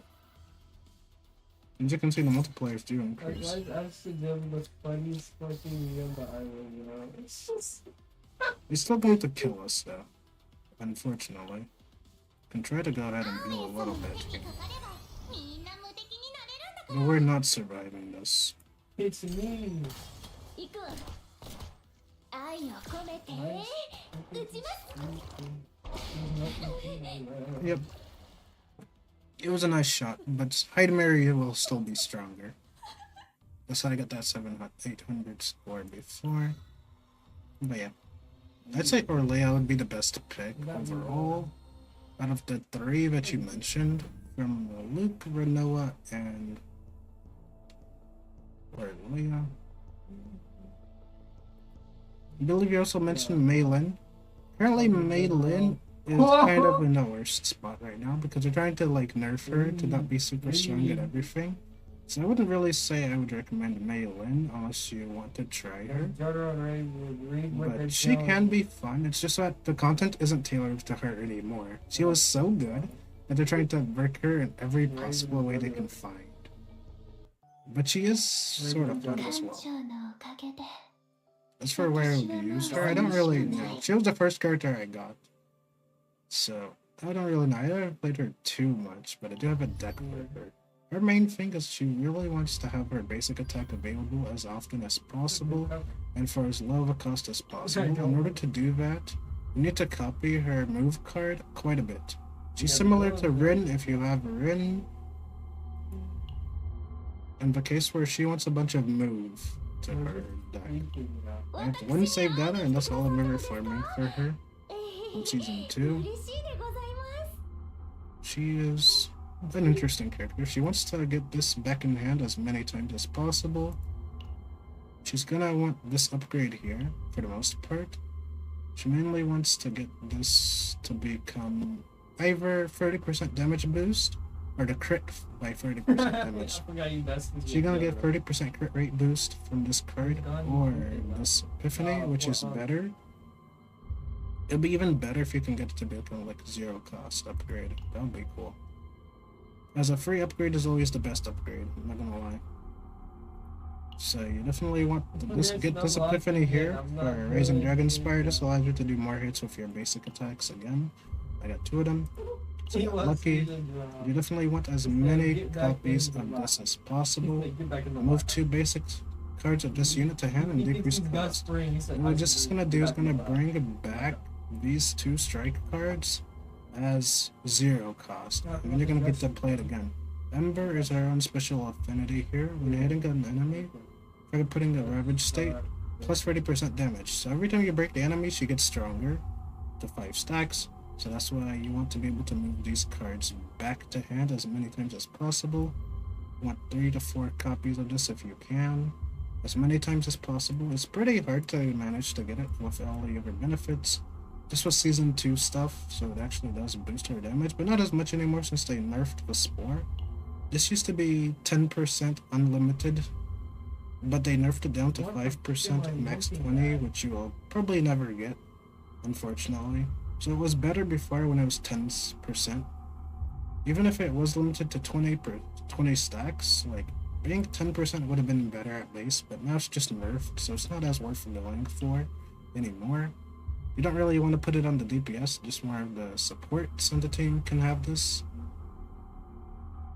As you can see, the multipliers do Like, why increase. is Ashton doing the funniest fucking me on the island, you know? It's just... He's still going to kill us, though. Unfortunately. Can try to go ahead and heal a little bit. かかればみんな無敵になれるんだ But we're not surviving this. It's me! 行くわ愛を込めて Nice. 打ちます Yep. It was a nice shot, but Heidemary will still be stronger. That's how I got that 800 score before. But yeah. I'd say Orlea would be the best pick overall. Out of the 3 that you mentioned, from Luke, Renoa, and Orlea. I believe you also mentioned Maylin. Apparently Maylin is kind of in the worst spot right now because they're trying to like nerf her to not be super strong at everything. So I wouldn't really say I would recommend Maylin unless you want to try her. Jotaro and Ray would read what they're But she telling can be fun. It's just that the content isn't tailored to her anymore. She was so good that they're trying to break her in every possible way they can find. But she is sort of fun as 艦 well. 長のおかげで As for where I would use her, I don't really know. She was the first character I got. So, I don't really know. I haven't played her too much, but I do have a deck for her. Her main thing is she really wants to have her basic attack available as often as possible and for as low of a cost as possible. In order to do that, you need to copy her move card quite a bit. She's similar to Rin if you have Rin. in the case where she wants a bunch of move to her deck. I have one save data, and that's all I'm ever farming for her. In season 2, she is an interesting character. She wants to get this back in hand as many times as possible. She's gonna want this upgrade here for the most part. She mainly wants to get this to become either 30% damage boost or the crit by 30% damage. She's gonna get 30% crit rate boost from this card or this Epiphany, which is better. It'll be even better if you can get it to become like 0 cost upgrade. That would be cool. As a free upgrade is always the best upgrade, I'm not gonna lie. So you definitely want to get this Epiphany here for Raising Dragon Spire. This allows you to do more hits with your basic attacks again. I got 2 of them. So you got lucky. You definitely want as many copies of this as possible. Move 2 basic cards of this unit to hand and decrease cost. And what this is going to do is going to bring back these 2 strike cards as 0 cost. And then you're going to get to play it again. Ember is our own special affinity here. When you're hitting an enemy, try putting a Ravage state, plus 30% damage. So every time you break the enemy, she gets stronger to 5 stacks. So that's why you want to be able to move these cards back to hand as many times as possible. You want 3 to 4 copies of this if you can, as many times as possible. It's pretty hard to manage to get it with all the other benefits. This was season 2 stuff, so it actually does boost her damage, but not as much anymore since they nerfed the Spore. This used to be 10% unlimited, but they nerfed it down to 5% max 20, which you will probably never get, unfortunately. So it was better before when it was 10%. Even if it was limited to 20 stacks, like being 10% would have been better at base, but now it's just nerfed, so it's not as worth going for anymore. You don't really want to put it on the DPS, just more of the supports on the team can have this.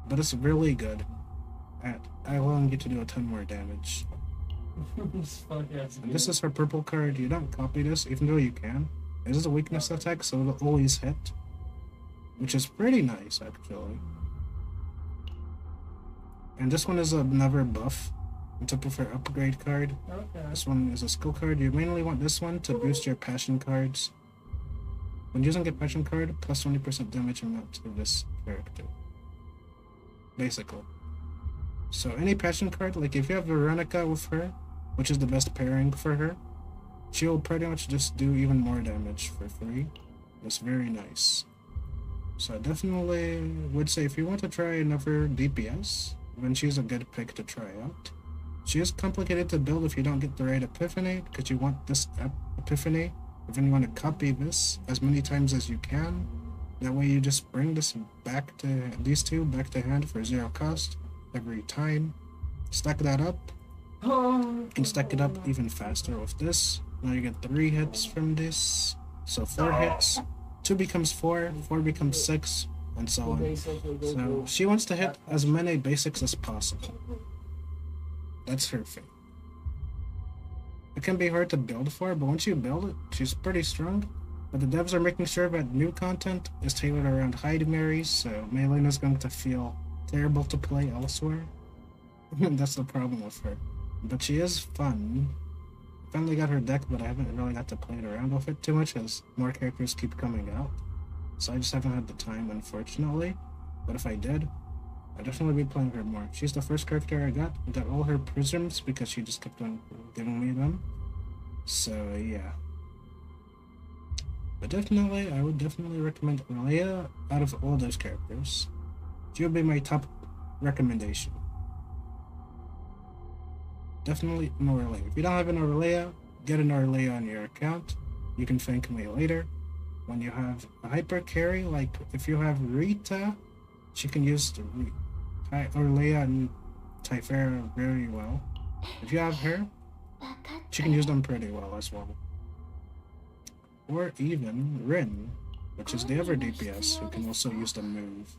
But it's really good at allowing you to do a ton more damage. And this is her purple card. You don't copy this, even though you can. It is a weakness attack, so it'll always hit, which is pretty nice, actually. And this one is another buff on top of her upgrade card. This one is a skill card. You mainly want this one to boost your passion cards. When using a passion card, plus 20% damage amount to this character. Basically. So any passion card, like if you have Veronica with her, which is the best pairing for her, she'll pretty much just do even more damage for free. That's very nice. So I definitely would say if you want to try another DPS, then she's a good pick to try out. She is complicated to build if you don't get the right Epiphany, because you want this Epiphany, but then you want to copy this as many times as you can. That way you just bring this back to, these 2 back to hand for 0 cost every time. Stack that up. You can stack it up even faster with this. Now you get 3 hits from this. So 4 hits. 2 becomes 4, 4 becomes 6, and so on. So she wants to hit as many basics as possible. That's her thing. It can be hard to build for, but once you build it, she's pretty strong. But the devs are making sure that new content is tailored around Hyde Marys, so Maylin is going to feel terrible to play elsewhere. That's the problem with her. But she is fun. I finally got her deck, but I haven't really got to play it around with it too much as more characters keep coming out. So I just haven't had the time, unfortunately. But if I did, I'd definitely be playing her more. She's the first character I got. I got all her prisms because she just kept on giving me them. So yeah. But definitely, I would definitely recommend Aurelia out of all those characters. She would be my top recommendation. Definitely an Aurelia. If you don't have an Aurelia, get an Aurelia on your account. You can thank me later. When you have a hyper carry, like if you have Rita, she can use the Aurelia and Typhera very well. If you have her, she can use them pretty well as well. Or even Rin, which is the other DPS who can also use the move.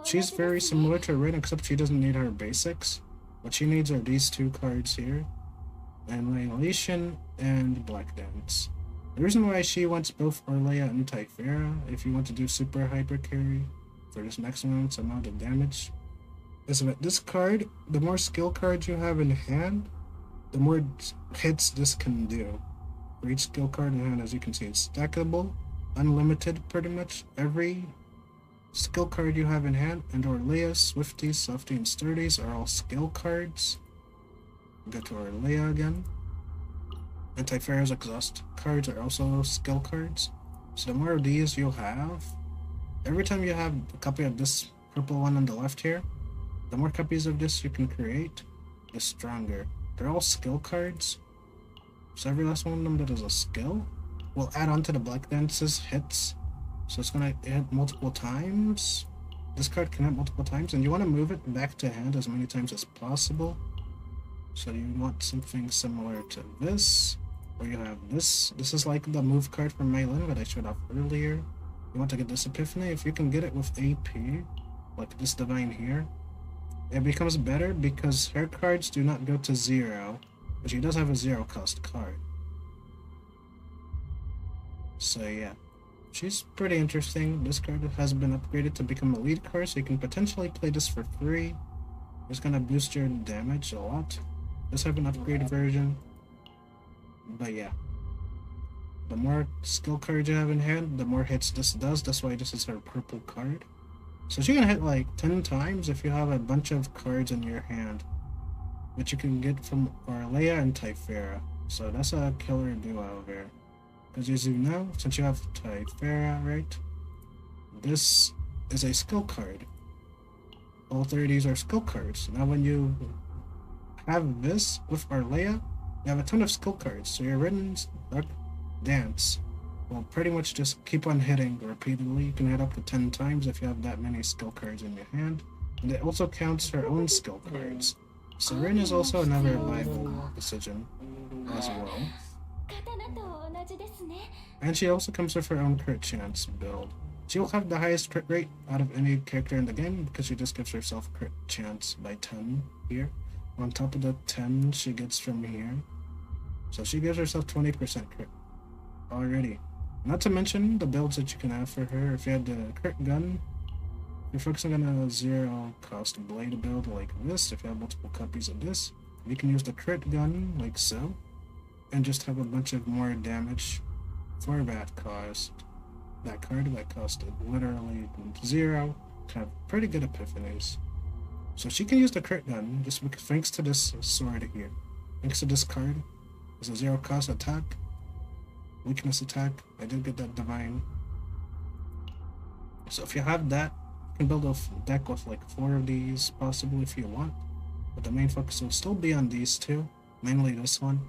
She's very similar to Rin, except she doesn't need her basics. What she needs are these 2 cards here, Annihilation and Black Dance. The reason why she wants both Aurelia and Typhera, if you want to do super hyper carry for this maximum amount of damage, is that this card, the more skill cards you have in hand, the more hits this can do. For each skill card in hand, as you can see, it's stackable, unlimited pretty much. Every skill card you have in hand, and Orlea, Swifties, Softy, and Sturdies are all skill cards. Go to Orlea again. And Typhara's exhaust cards are also skill cards. So the more of these you'll have, every time you have a copy of this purple one on the left here, the more copies of this you can create, the stronger. They're all skill cards. So every last one of them that is a skill will add on to the Black Dance's hits. So it's gonna hit multiple times. This card can hit multiple times, and you want to move it back to hand as many times as possible. So you want something similar to this, where you have this. This is like the move card from Maylin that I showed off earlier. You want to get this Epiphany. If you can get it with AP, like this Divine here, it becomes better because her cards do not go to 0, but she does have a 0 cost card. So yeah, she's pretty interesting. This card has been upgraded to become a lead card, so you can potentially play this for free. It's gonna boost your damage a lot. Does have an upgraded version, but yeah, the more skill cards you have in hand, the more hits this does. That's why this is her purple card. So she can hit like 10 times if you have a bunch of cards in your hand, which you can get from Orlea and Typhara. So that's a killer duo there. Because as you know, since you have Typhara, right, this is a skill card. All 3 of these are skill cards. Now when you have this with Orlea, you have a ton of skill cards. So your written dance will pretty much just keep on hitting repeatedly. You can hit up to 10 times if you have that many skill cards in your hand. And it also counts her own skill cards. So Rin is also another viable decision as well. And she also comes with her own crit chance build. She will have the highest crit rate out of any character in the game because she just gives herself crit chance by 10 here. On top of the 10 she gets from here. So she gives herself 20% crit already. Not to mention the builds that you can have for her. If you had the crit gun, you're focusing on a 0 cost blade build like this. If you have multiple copies of this, you can use the crit gun like so, and just have a bunch of more damage for that cost. That card that costed literally 0 to have pretty good epiphanies. So she can use the crit gun just because, thanks to this sword here. Thanks to this card, it's a 0 cost attack, weakness attack. I did get that divine. So if you have that, you can build a deck with like 4 of these possibly if you want. But the main focus will still be on these 2, mainly this one.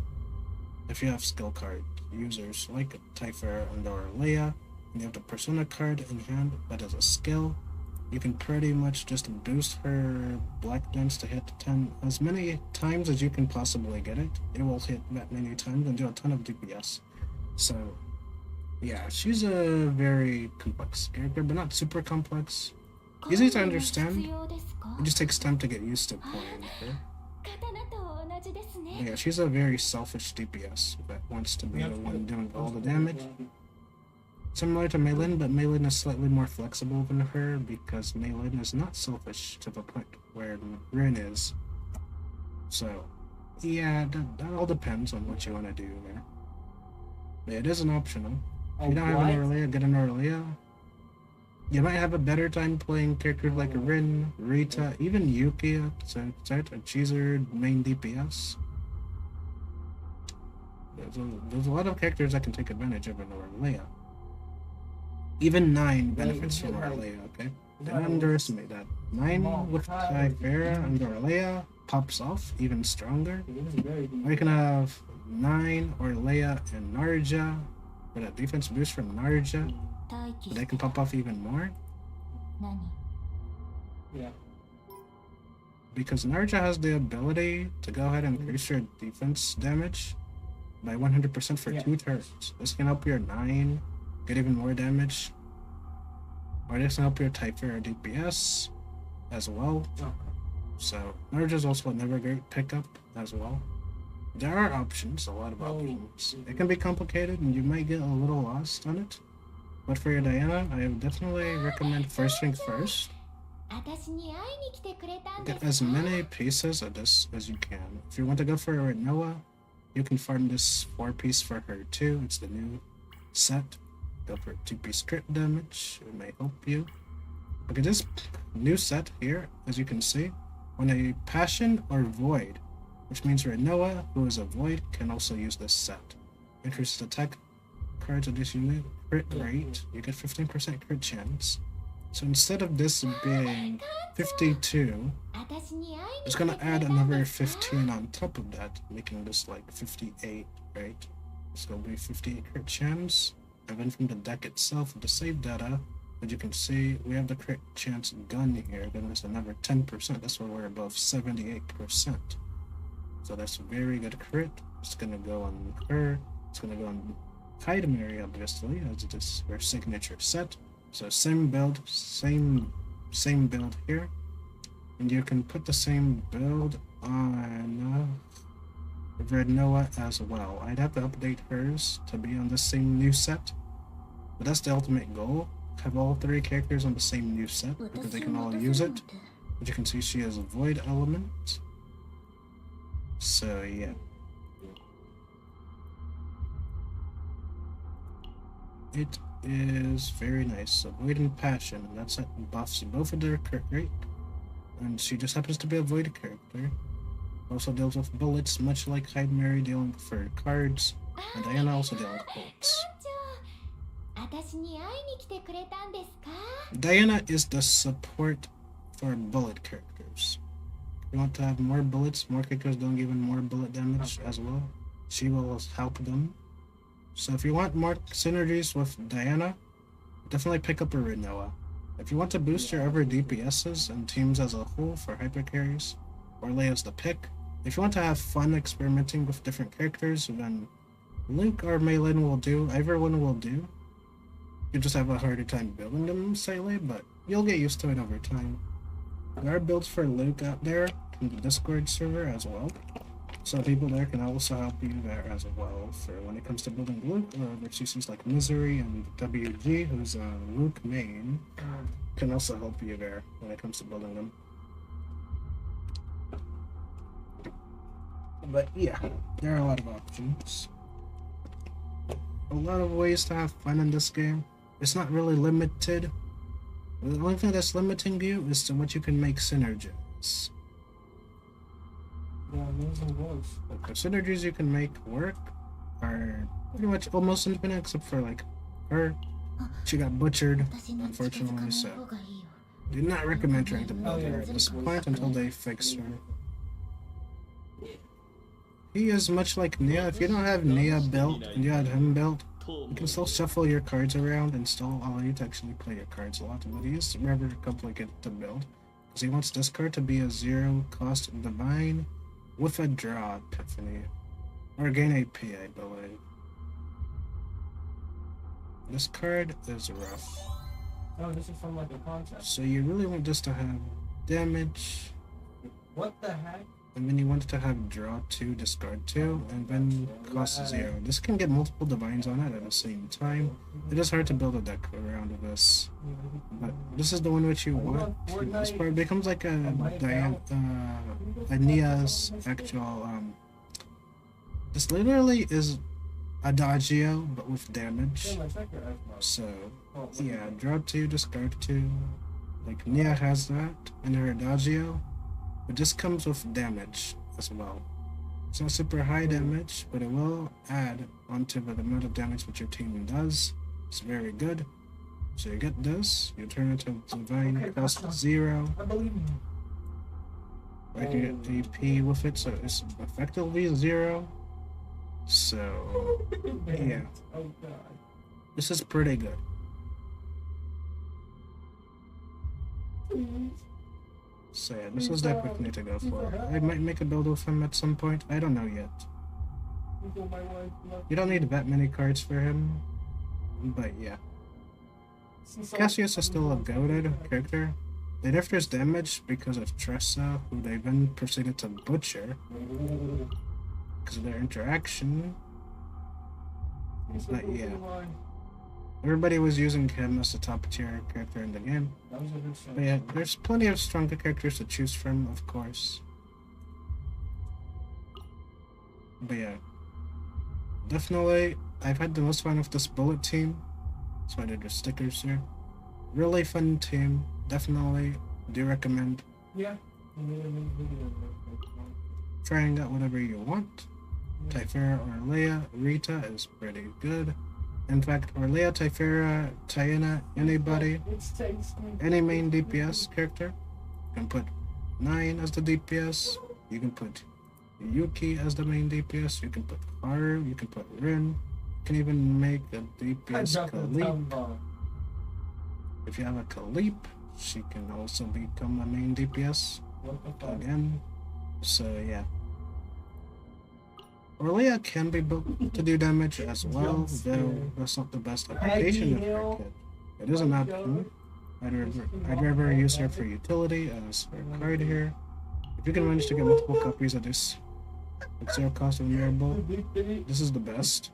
If you have skill card users like Typhara and Orlea, and you have the Persona card in hand that is a skill, you can pretty much just boost her Black Dance to hit 10 as many times as you can possibly get it. It will hit that many times and do a ton of DPS. So yeah, she's a very complex character, but not super complex. Easy to understand. It just takes time to get used to playing her. But yeah, she's a very selfish DPS that wants to be the one doing all the damage. Similar to Maylin, but Maylin is slightly more flexible than her because Maylin is not selfish to the point where Rin is. So yeah, that all depends on what you want to do there. But it is an optional. If you don't have an Orlea, get an Orlea. You might have a better time playing characters like Rin, Rita, even Yuki, so she's her main DPS. There's a lot of characters that can take advantage of an Orlea. Even 9 benefits from Orlea, okay? Don't underestimate that. 9 with Typhara and Orlea pops off even stronger. Or you can have 9 Orlea and Narja for that defense boost from Narja. But they can pop off even more. Yeah. Because Narja has the ability to go ahead and increase your defense damage by 100% for 2 turns. This can help your 9 get even more damage. Or this can help your Typhara DPS as well. So Narja is also another great pickup as well. There are options, a lot of options. It can be complicated and you might get a little lost on it. But for your Diana, I would definitely recommend first things first. 私に会いに来てくれたんで Get す as か many pieces of this as you can. If you want to go for a Renoa, you can farm this 4-piece for her too. It's the new set. Go for 2-piece crit damage. It may help you. Look at this new set here, as you can see. When a Passion or Void, which means Renoa, who is a Void, can also use this set. Increases attack cards of this unit crit rate. You get 15% crit chance. So instead of this being 52, 私に会いに it's 来て gonna くれ add たん another ですか 15 on top of that, making this like 58, right? It's gonna be 58 crit chance. And then from the deck itself, with the save data, as you can see, we have the crit chance gun here. Then there's another 10%. That's where we're above 78%. So that's a very good crit. It's gonna go on her. It's gonna go on Hide Mary, obviously, as it is her signature set. So same build, same build here. And you can put the same build on Renoa as well. I'd have to update hers to be on the same new set. But that's the ultimate goal. Have all 3 characters on the same new set because they can all use it. As you can see, she has a Void element. So yeah. It is very nice. So Void and Passion, that set buffs both of their crit rate. And she just happens to be a Void character. Also deals with bullets, much like Hyde Mary dealing for cards. And Diana also deals with bullets. 私に会いに来てくれたんですか Diana is the support for bullet characters. If you want to have more bullets, more characters doing even more bullet damage as well, she will help them. So if you want more synergies with Diana, definitely pick up a Renoa. If you want to boost your other DPSs and teams as a whole for hyper carries, Orlea is the pick. If you want to have fun experimenting with different characters, then Link or Meilin will do. Either one will do. You just have a harder time building them slightly, but you'll get used to it over time. There are builds for Luke out there in the Discord server as well. So people there can also help you there as well for when it comes to building Luke, or other CCs like Misery and WG, who's a Luke main, can also help you there when it comes to building them. But yeah, there are a lot of options. A lot of ways to have fun in this game. It's not really limited. The only thing that's limiting you is to what you can make synergies. Yeah, amazing voice. Like the synergies you can make work are pretty much almost infinite except for like her. She got butchered, 私に近づか unfortunately, ない so 方がいいよ do not recommend trying to build her at this point until they fix her. He is much like Nia. If you don't have Nia built and you had him built, you can still shuffle your cards around and still allow you to actually play your cards a lot, but he is rather complicated to build. Because he wants this card to be a 0-cost divine with a draw epiphany. Or gain AP, I believe. This card is rough. Oh, this is from like a contest. So you really want this to have damage, What the heck? and then you want it to have draw 2, discard 2, and then cost 0. This can get multiple divines on it at the same time. It is hard to build a deck around this, but this is the one which you want. This part becomes like a Nia's actual, this literally is Adagio, but with damage. So, yeah, draw 2, discard 2. Like, Nia has that in her Adagio. But this comes with damage as well. It's not super high damage, but it will add onto the amount of damage which your team does. It's very good. So you get this, you turn it into divine, cost 0. I believe you. I can get AP with it, so it's effectively 0. So, yeah, Oh god. this is pretty good. So yeah, this is the deck we need to go for. I might make a build with him at some point. I don't know yet. You don't need that many cards for him, but yeah. Cassius is still a goated character. They nerfed his damage because of Tressa, who they then proceeded to butcher because of their interaction. But yeah, Everybody was using him as the top tier character in the game. That was a good show. But yeah, there's plenty of stronger characters to choose from, of course. But yeah, definitely, I've had the most fun with this bullet team. That's why I did the stickers here. Really fun team. Definitely do recommend Yeah. We made a new video. trying out whatever you want. Typhera or Leia, Rita is pretty good. In fact, Orlea, Typhera, Tiana, anybody, It's tasty. any main DPS character, you can put 9 as the DPS, you can put Yuki as the main DPS, you can put Haru, you can put Rin, you can even make a DPS Khalip. If you have a Khalip, she can also become a main DPS What the fuck? again. So yeah. Orlea can be built to do damage as well, though that's not the best application of her kit. It is an option. I'd rather use her for utility as her card here. If you can manage to get multiple copies of this at zero cost of mirror, this is the best.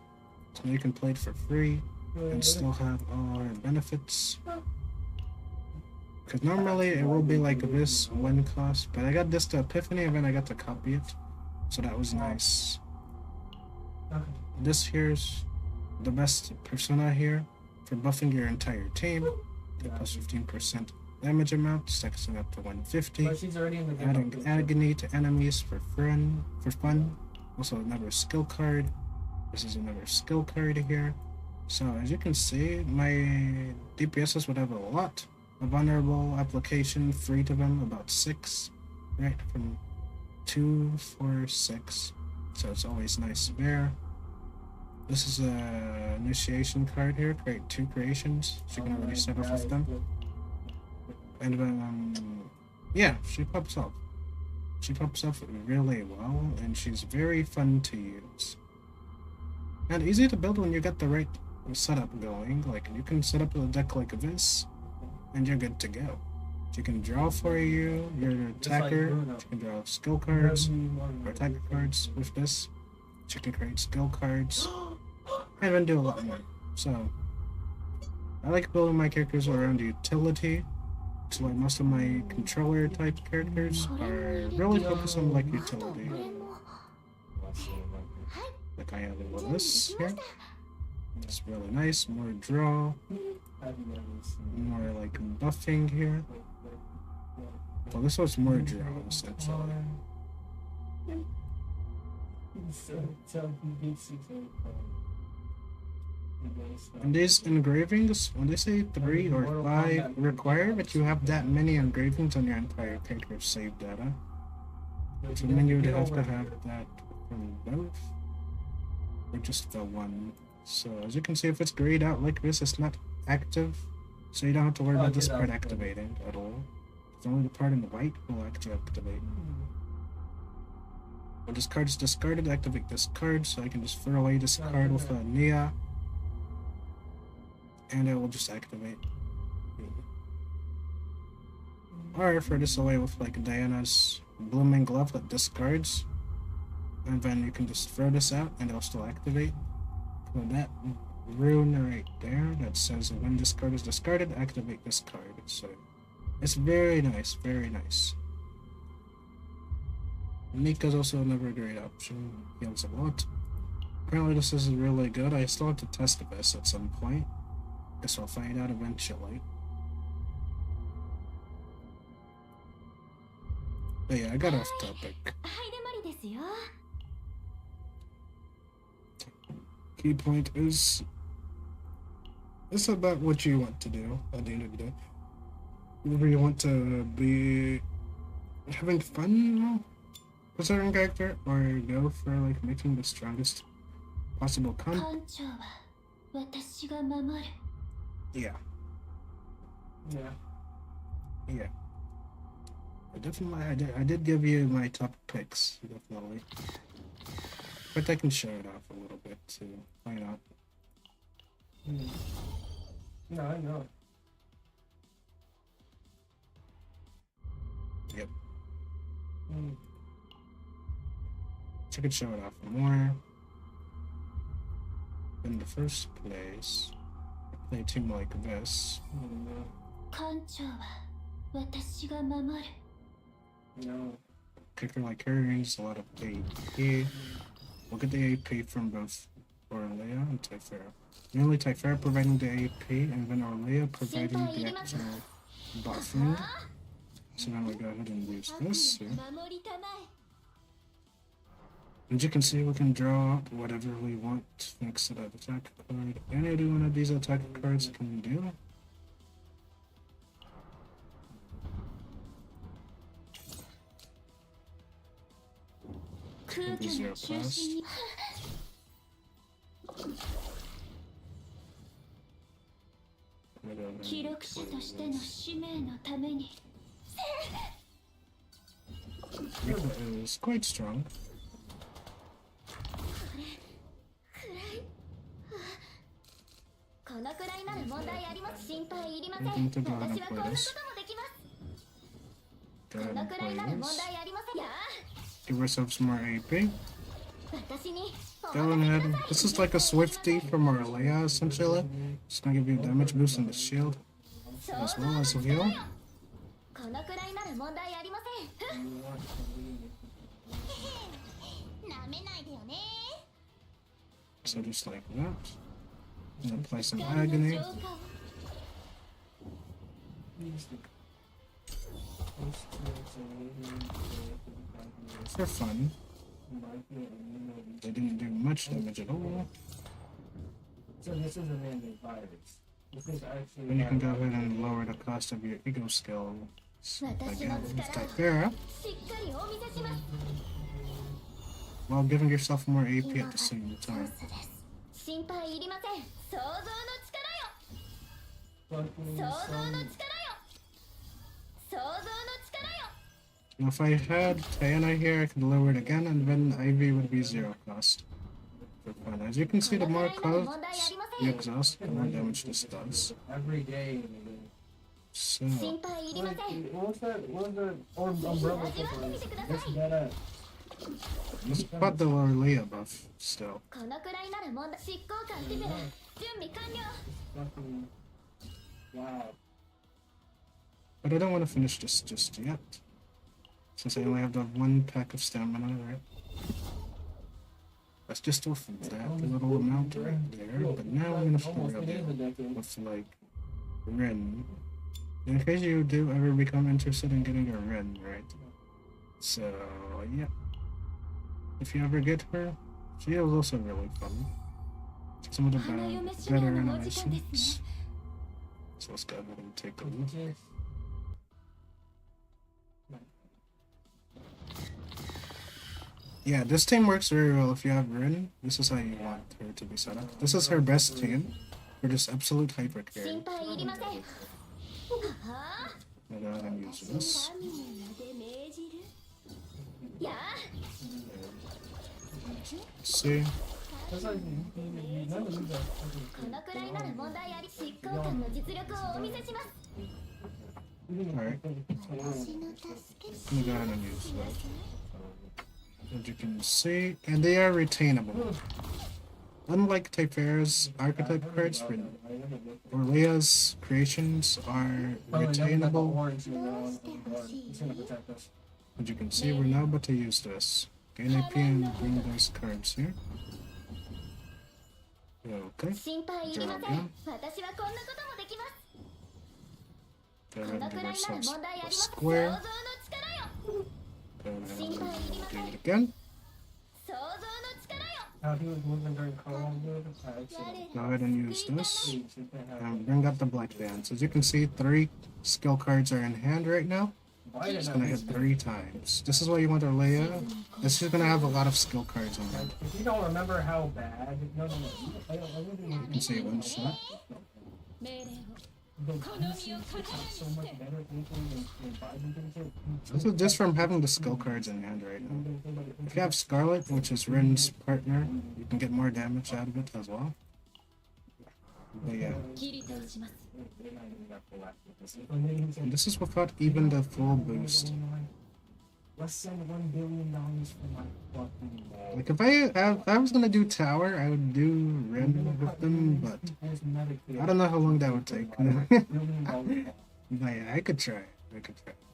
So you can play it for free and still have all her benefits. Because normally it will be like this one cost, but I got this to Epiphany and then I got to copy it. So that was nice. This here's the best persona here for buffing your entire team. Get plus 15% damage amount, stacks it up to 150. But she's already in the game. Adding agony to enemies for fun. Also another skill card. This is another skill card here. So as you can see, my DPSs would have a lot of vulnerable application free to them, about 6, right? From 2, 4, 6. So it's always nice there. This is a initiation card here. Create 2 creations, so you can already start off with them. And then, yeah, she pops up. She pops up really well, and she's very fun to use. And easy to build when you get the right setup going. Like, you can set up a deck like this, and you're good to go. She can draw for you, your attacker. She can draw skill cards, or attacker cards with this. She can create skill cards, and then do a lot more. So, I like building my characters around utility. So like most of my controller type characters are really focused on like utility. Like I have with this here. It's really nice. More draw. More like buffing here. Well, this was more draw essentially. And these engravings, when they say 3 or 5, require that you have that many engravings on your entire character save data. So then you would have to have that from both, or just the one. So as you can see, if it's grayed out like this, it's not active, so you don't have to worry about this part activating at all. It's only the part in the white will actually activate. When this card is discarded, activate this card, so I can just throw away this card with a Nia. And it will just activate. Or throw this away with like Diana's Blooming Glove that discards. And then you can just throw this out and it'll still activate. So that rune right there that says when this card is discarded, activate this card. So it's very nice, very nice. Nika's also another great option. Heals a lot. Apparently this is really good. I still have to test this at some point. Guess I'll find out eventually. But yeah, I got off topic. Key point is, it's about what you want to do at the end of the day. Whether you want to be having fun with a certain character, or go for like making the strongest possible comp. Yeah. Yeah. I did give you my top picks, definitely. But I can show it off a little bit too. Why not? No, I know. Yep. So I could show it off more. In the first place, play a team like this. 艦長は私が守る。 No. Kicker like her needs a lot of AP. We'll get the AP from both Orlea and Typhera. Mainly Typhera providing the AP, and then Orlea providing the actual buffing. So now we go ahead and use this here. 守りたまえ。 As you can see, we can draw out whatever we want next to that attack card. Any one of these attack cards can do. It'll be 0 cost. 記録者としての使命のために。 Rika is quite strong. このくらいなら問題あります。心配いりません。 Looking to 私 go は ahead こん and な play ことも this. できます。 Go こ ahead の and くらい play なら問 this. 題ありません。や Give ourselves some more AP. 私に Go ahead. This is like a Swifty from Orlea, essentially. It's gonna give you a damage boost on the shield, as well as a heal. このくらいなら問題ありません。なめないでよね。 So just like that. And apply some agony. For fun. They didn't do much damage at all. So this is a man-made virus. This is actually. Then you can go ahead and lower the cost of your ego skills. Again, with Typhera, しっかりお見せします。 while giving yourself more AP at the same チャン time. スです。心配いりません。想像の力よ。 Fucking 想像の力よ。 some- 想像の力よ。 Now, if I had Diana here, I could lower it again, and then Ivy would be 0 cost. For fun. As you can see, the more costs you exhaust, the more damage this does. Every day. So, 心配いりません。 What was that? What was that? Or umbrella corporation? What's that at? let's put the Orlea buff still. このくらいなら問題。執行官ティブラ。準備完了。 Fucking. Wow. But I don't want to finish this just yet. Since I only have the 1 pack of stamina, right? That's just off of that little amount right there. But now I'm gonna for Almost, real it is a deal decade. with like Ren. In case you do ever become interested in getting a Ren, right? So yeah. If you ever get her, she is also really fun. Some of the better animations. So let's go ahead and take a look. Yes. Yeah, this team works very well if you have Rin. This is how you want her to be set up. This is her best team for this absolute hyper carry. 心配いりません。はあ。 I'll go ahead and use this. 神にまで命じる。やあ。 See? That's like none of these are このくらいなら問題あり。執行官の実力をお見せします。 Alright. 私の助け Let me go ahead and use that. As you can see, and they are retainable. Unlike Typhera's archetype cards, Orlea's creations are retainable. orange you know, it's gonna protect us. As you can see, we're now about to use this. Gain AP and bring those cards here. Okay. 心配いりません。私はこんなこともできます。 Go こ ahead の and く give らいなら ourselves 問題あり a ます。想像の square. 力よ。 Go ahead and 心配いりま do せん。 it again. 想像の力よ。 How he was moving during Colin did, I actually Go ahead and use this. you can't have And bring up the black bands. As you can see, 3 skill cards are in hand right now. Why did It's I gonna hit 3 times. This is why you want Orlea. This is gonna have a lot of skill cards in hand. If you don't remember how bad, no. I You can see one shot. 命令を。 the pieces are so much better thinking than Biden thinking. This is just from having the skill cards in hand right now. If you have Scarlet, which is Rin's partner, you can get more damage out of it as well. But yeah, 切り倒します。 and this is without even the full boost. Let's send $1 billion for my fucking ball. Like if I was gonna do tower, I would do Ren with them, but I don't know how long that would take. But yeah, I could try.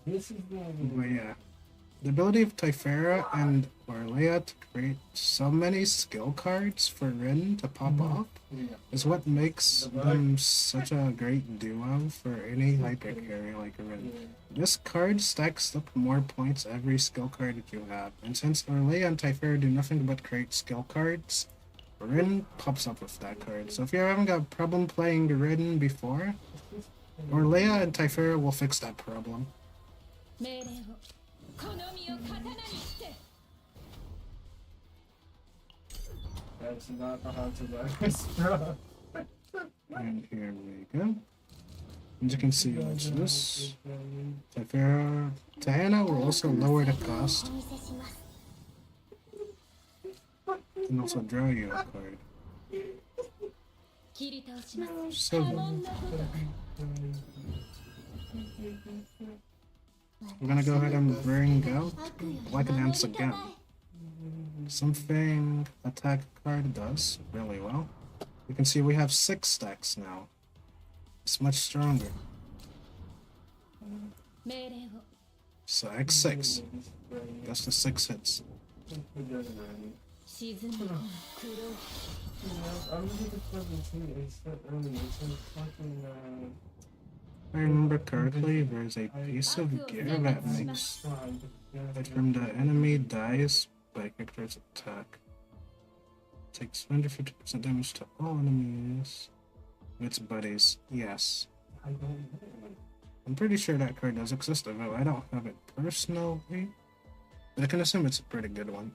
This is But yeah, the ability of Typhera and Orlea to create so many skill cards for Rin to pop off is what makes them such a great duo for any hyper carry like Rin. This card stacks up more points every skill card that you have, and since Orlea and Typhera do nothing but create skill cards, Rin pops up with that card. So if you're having a problem playing Rin before, Orlea and Typhera will fix that problem. 命令をこの身を刀にして That's not how to dice, bro. And here we go. As you can see, watch this. Typhera, Diana will also lower the cost お見せします and also draw you a card. 切り倒します So こんなこと we're gonna go ahead and bring out Black Dance again. Something attack card does really well. You can see we have 6 stacks now. It's much stronger. 命令を So X6. That's the 6 hits. 沈み込む黒い I'm gonna get the fucking thing I said earlier. It's like fucking, If I remember correctly, there's a piece of gear that makes it from the enemy dies by character's attack. Takes 150% damage to all enemies. Its buddies, yes. I don't know. I'm pretty sure that card does exist, although I don't have it personally. But I can assume it's a pretty good one.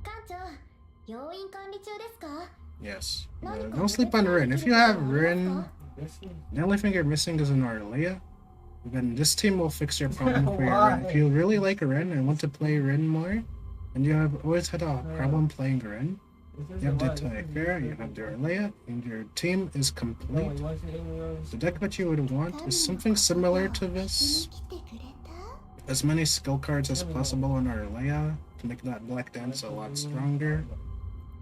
館長要員管理中ですか Yes. Don't sleep on Rin. If you have Rin, This one? the only thing you're missing is an Orlea. Then this team will fix your problem for your Rin. If you really like Rin and want to play Rin more, and you have always had a problem playing Rin, you have the Typhera, you have the Orlea, and your team is complete. The deck that you would want is something similar to this. 来てくれた As many skill cards as possible on Orlea to make that Black Dance a lot stronger.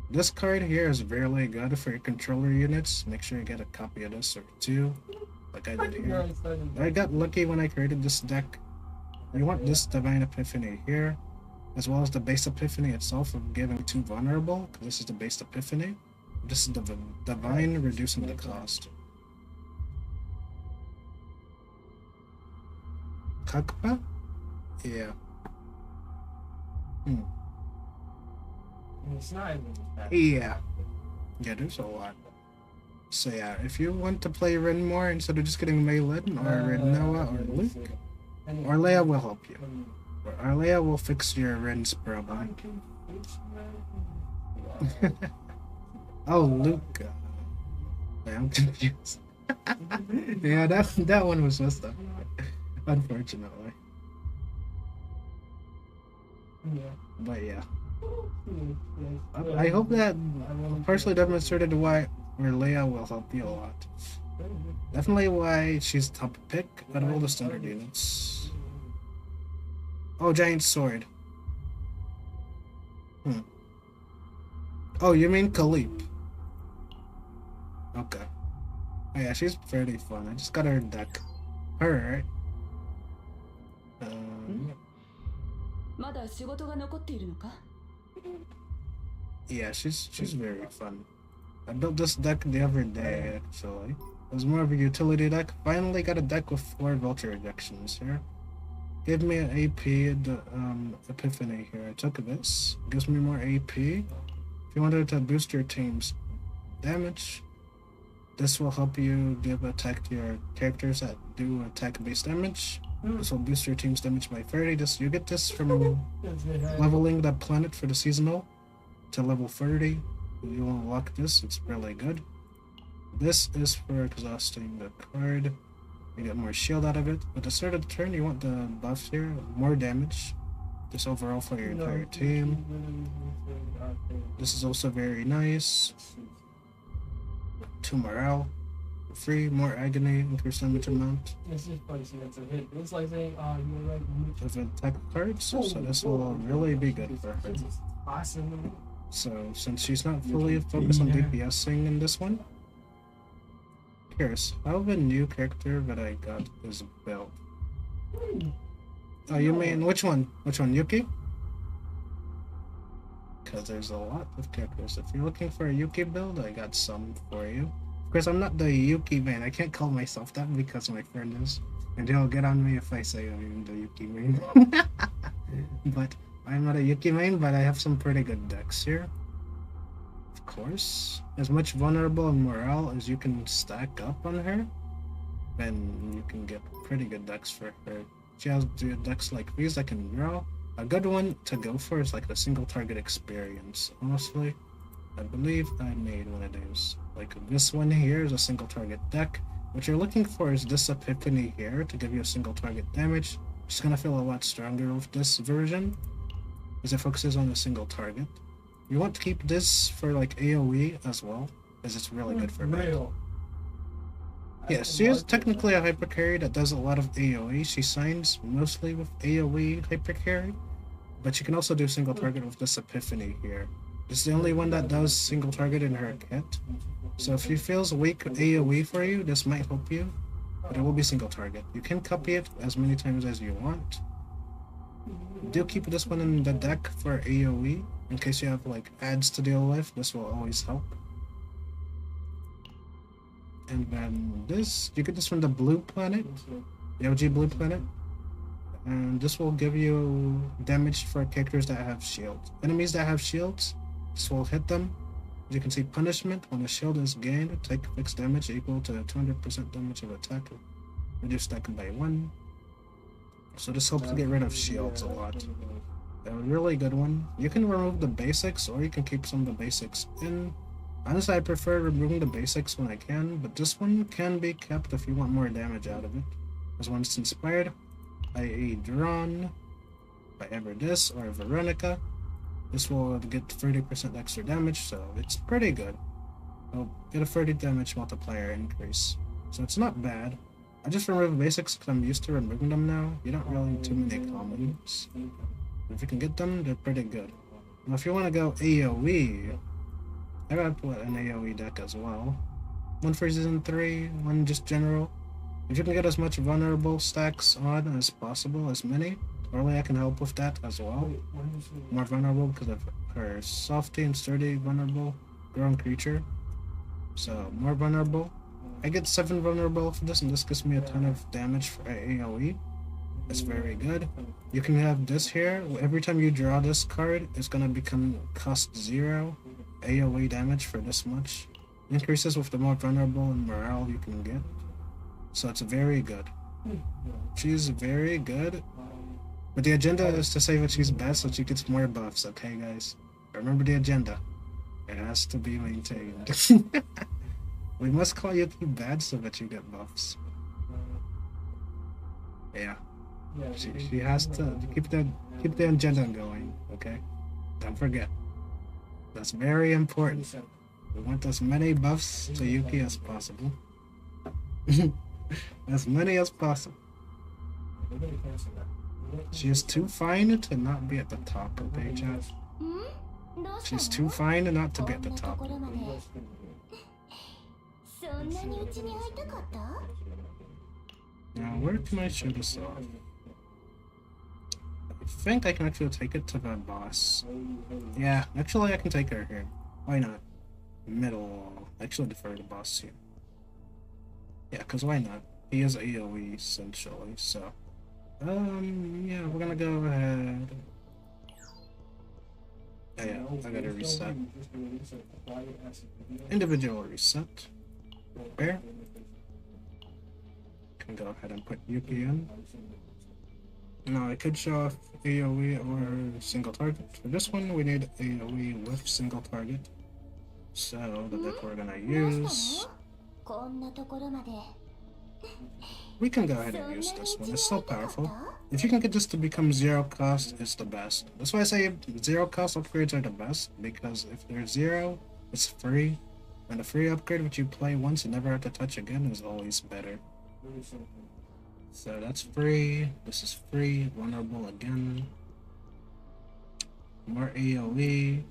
This card here is really good for your controller units. Make sure you get a copy of this or 2, like I did here. I got lucky when I created this deck. You want this Divine Epiphany here, as well as the base Epiphany itself of giving 2 vulnerable, because this is the base Epiphany. This is the Divine, reducing the cost. Kakpa? Yeah. It's not even that. Yeah. Yeah, there's a lot. So yeah, if you want to play Rin more instead of just getting Maylin or Rin Noah or Luke, Orlea will help you. Orlea will fix your Rin's problem. Oh, Luke. I'm confused. Yeah, that one was messed up. Unfortunately. But yeah. I hope that partially demonstrated why Orlea will help you a lot. Definitely why she's top pick out of all the standard units. Oh, Giant Sword. Oh, you mean Khalip? Okay. Oh yeah, she's pretty fun. I just got her deck. Her, right? まだ仕事が残っているのか Yeah, she's very fun. I built this deck the other day, actually. It was more of a utility deck. Finally got a deck with 4 Vulture ejections here. Gave me an AP, the Epiphany here. I took this. Gives me more AP. If you wanted to boost your team's damage, this will help you give attack to your characters that do attack-based damage. This will boost your team's damage by 30. You get this from leveling the planet for the seasonal to level 30. You will unlock this. It's really good. This is for exhausting the card. You get more shield out of it. At the start of the turn, you want the buff here, more damage. This overall for your entire team. This is also very nice. 2 morale. free, more agony, increase damage amount It's just funny seeing that's a hit. It's like saying, you're right, you of attack cards, so this will really be good for her. awesome. So, since she's not fully focused on DPSing in this one, curious, how of a new character that I got is built? Oh, you mean which one? Which one, Yuki? Because there's a lot of characters. If you're looking for a Yuki build, I got some for you. Of course, I'm not the Yuki main. I can't call myself that because my friend is. And he'll get on me if I say I'm the Yuki main. But I'm not a Yuki main, but I have some pretty good decks here. Of course. As much vulnerable and morale as you can stack up on her, then you can get pretty good decks for her. She has decks like these that can draw. A good one to go for is like the single target experience. Honestly, I believe I made one of those. Like this one here is a single target deck. What you're looking for is this epiphany here to give you a single target damage. It's gonna feel a lot stronger with this version, as it focuses on a single target. You want to keep this for like AoE as well, as it's really good for her. Yes, she is technically a hyper carry that does a lot of AoE. She signs mostly with AoE hyper carry, but she can also do single target with this epiphany here. It's the only one that does single target in her kit. So if she feels weak AoE for you, this might help you, but it will be single target. You can copy it as many times as you want. Do keep this one in the deck for AoE, in case you have like ads to deal with. This will always help. And then this, you get this from the blue planet, the OG blue planet. And this will give you damage for characters that have shields. Enemies that have shields, this will hit them. As you can see, punishment, when a shield is gained, take fixed damage equal to 200% damage of attack. Reduce that by 1. So this helps to get rid of shields a lot. A really good one. You can remove the basics, or you can keep some of the basics in. Honestly, I prefer removing the basics when I can, but this one can be kept if you want more damage out of it. As one is inspired, i.e. drawn by either this or Veronica. This will get 30% extra damage, so it's pretty good. I'll get a 30 damage multiplier increase, so it's not bad. I just remove basics because I'm used to removing them now. You don't really need too many commons. If you can get them, they're pretty good. Now if you want to go AoE, I gotta put an AoE deck as well. One for Season 3, one just general. If you can get as much vulnerable stacks on as possible, as many, Orly I can help with that as well. More vulnerable because of her softy and sturdy vulnerable grown creature. So more vulnerable. I get 7 vulnerable for this, and this gives me a ton of damage for AoE. That's very good. You can have this here. Every time you draw this card, it's gonna become cost 0 AoE damage for this much. Increases with the more vulnerable and morale you can get. So it's very good. She's very good. But the agenda is to say that she's bad so she gets more buffs, okay guys? Remember the agenda. It has to be maintained. We must call you bad so that you get buffs. Yeah. She has to keep the agenda going, okay? Don't forget. That's very important. We want as many buffs to Yuki as possible. As many as possible. She is too fine to not be at the top, okay, chat? She's too fine not to be at the top. Now, where can I show this off? I think I can actually take it to the boss. Yeah, actually I can take her here. Why not? Middle. Actually defer to the boss here. Yeah, because why not? He is AoE essentially, so. Yeah, we're gonna go ahead. Oh, yeah, I gotta reset. Individual reset. There. Can go ahead and put Yuki in. Now I could show off AoE or single target. For this one, we need AoE with single target. So the deck we're gonna use. We can go ahead and use this one. It's so powerful. If you can get this to become 0 cost, it's the best. That's why I say 0 cost upgrades are the best, because if they're 0, it's free. And a free upgrade which you play once and never have to touch again is always better. So that's free. This is free. Vulnerable again. More AoE.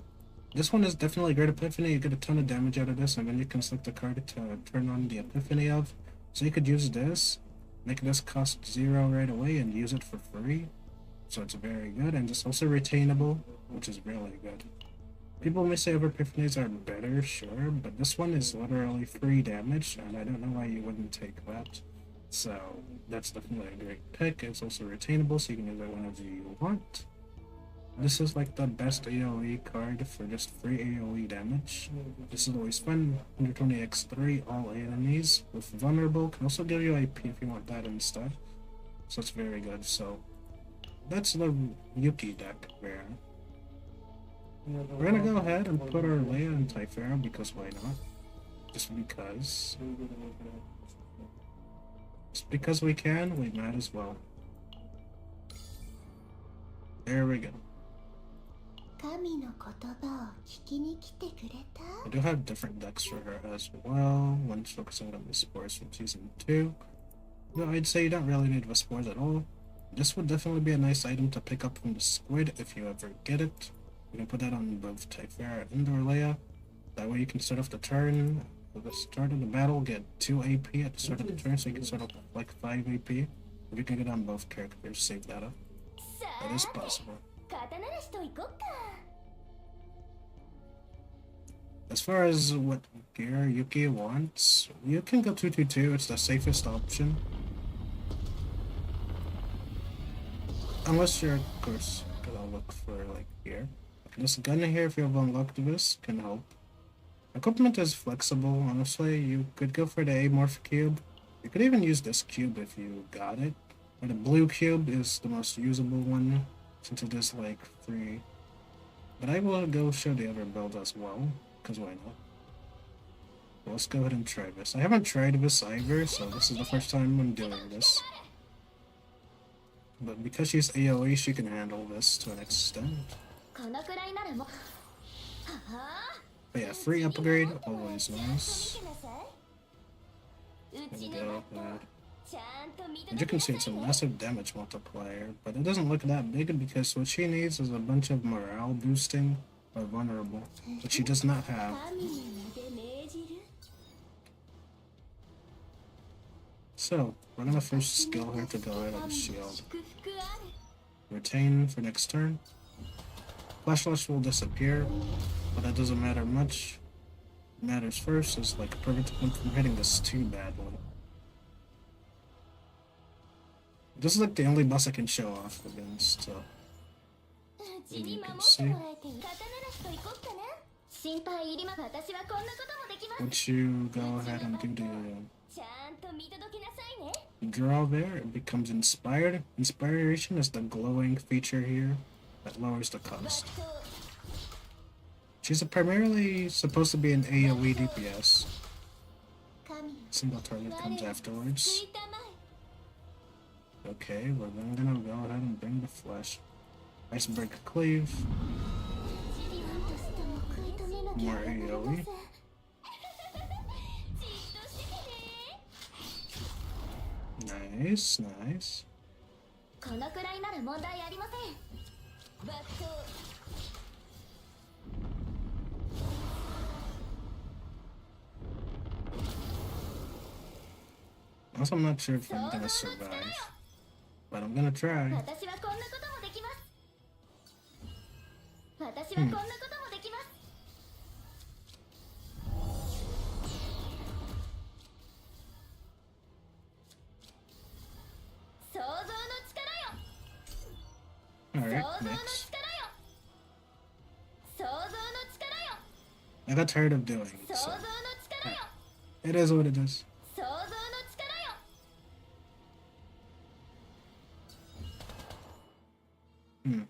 This one is definitely Great Epiphany. You get a ton of damage out of this, and then you can select a card to turn on the Epiphany of. So you could use this, make this cost 0 right away, and use it for free. So it's very good, and it's also retainable, which is really good. People may say other Epiphanies are better, sure, but this one is literally free damage, and I don't know why you wouldn't take that. So that's definitely a great pick. It's also retainable, so you can use it whenever you want. This is like the best AoE card for just free AoE damage. This is always fun. 120x3, all enemies with vulnerable. Can also give you AP if you want that instead. So it's very good. So that's the Yuki deck there. We're gonna go ahead and put our Leia in Typhara because why not? Just because. Just because we can, we might as well. There we go. I do have different decks for her as well. One's focusing on the spores from season 2. No, I'd say you don't really need the spores at all. This would definitely be a nice item to pick up from the squid if you ever get it. You can put that on both Typhara and Leia. That way you can start off the turn. At the start of the battle, get 2 AP at the start of the turn, so you can start off like 5 AP. If you can get on both characters, save that up. That is possible. As far as what gear Yuki wants, you can go 222, it's the safest option. Unless you're, of course, gonna look for like gear. This gun here, if you have unlocked this, can help. Equipment is flexible, honestly. You could go for the Amorph cube. You could even use this cube if you got it. But the blue cube is the most usable one, since it is like free. But I will go show the other build as well, because why not? Well, let's go ahead and try this. I haven't tried this either, so this is the first time I'm doing this. But because she's AoE, she can handle this to an extent. But yeah, free upgrade, always nice. There we go. As you can see, it's a massive damage multiplier, but it doesn't look that big because what she needs is a bunch of morale boosting or vulnerable, which she does not have. So, we're gonna first skill her to go ahead on shield. Retain for next turn. Flash will disappear, but that doesn't matter much. What matters first is like prevent him from hitting this too badly. This is like the only boss I can show off against, so you can see. Once you go ahead and do the draw there, it becomes inspired. Inspiration is the glowing feature here that lowers the cost. She's primarily supposed to be an AoE DPS. Single target comes afterwards. Okay, we're then gonna go ahead and bring the flesh. Iceberg cleave. More AoE. Nice, nice. Also, I'm not sure if I'm gonna survive, but I'm gonna try. Alright, next. I got tired of doing it, so it is what it is. Hmm.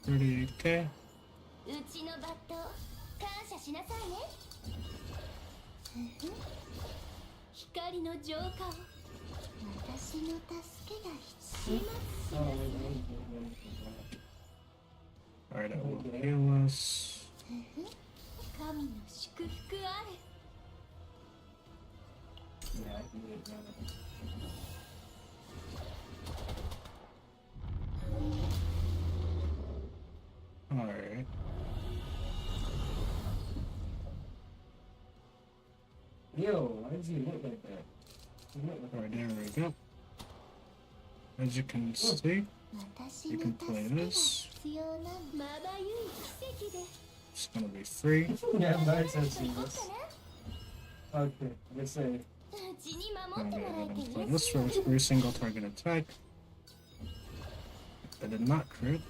38k. Alright, I will heal us. 神の祝福あれ。 Yeah, I can get it done. Alright. Yo, why does he look like that? He look like Alright, there we go. As you can see, 私 you の can 助 play けが this. 必要なまばゆい奇跡で It's gonna be free. Yeah, 私 nice の I've 人 seen 行こう this. かな。 Okay, let's say. うちに守 I'm って gonna もらえ go て ahead and play 嬉 this しい for よ。 every single target attack. I did not crit.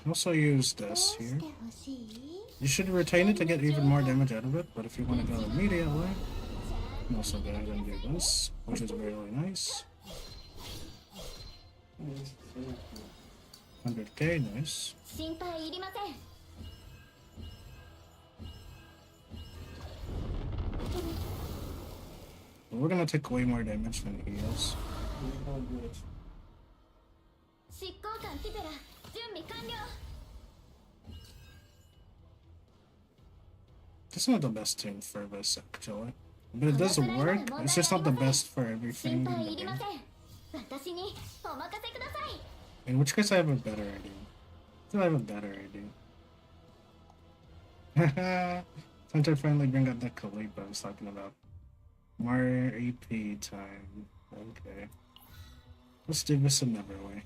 Also use どう this して here. ほしい？ You should retain it to get even more damage out of it, but if you want to go immediately, you can also go ahead and do this, which is really nice. 100k, nice. 心配いりません。 But we're gonna take way more damage than he is. 執行官ティペラ準備完了。 It's not the best team for this, actually. But it does work, it's just not the best for 心 everything in 配 the いりま game. せん。私にお任せください。 In which case I have a better idea. I have a better idea. Time to finally bring out that Khalif I was talking about. More AP time. Okay. Let's do this another way.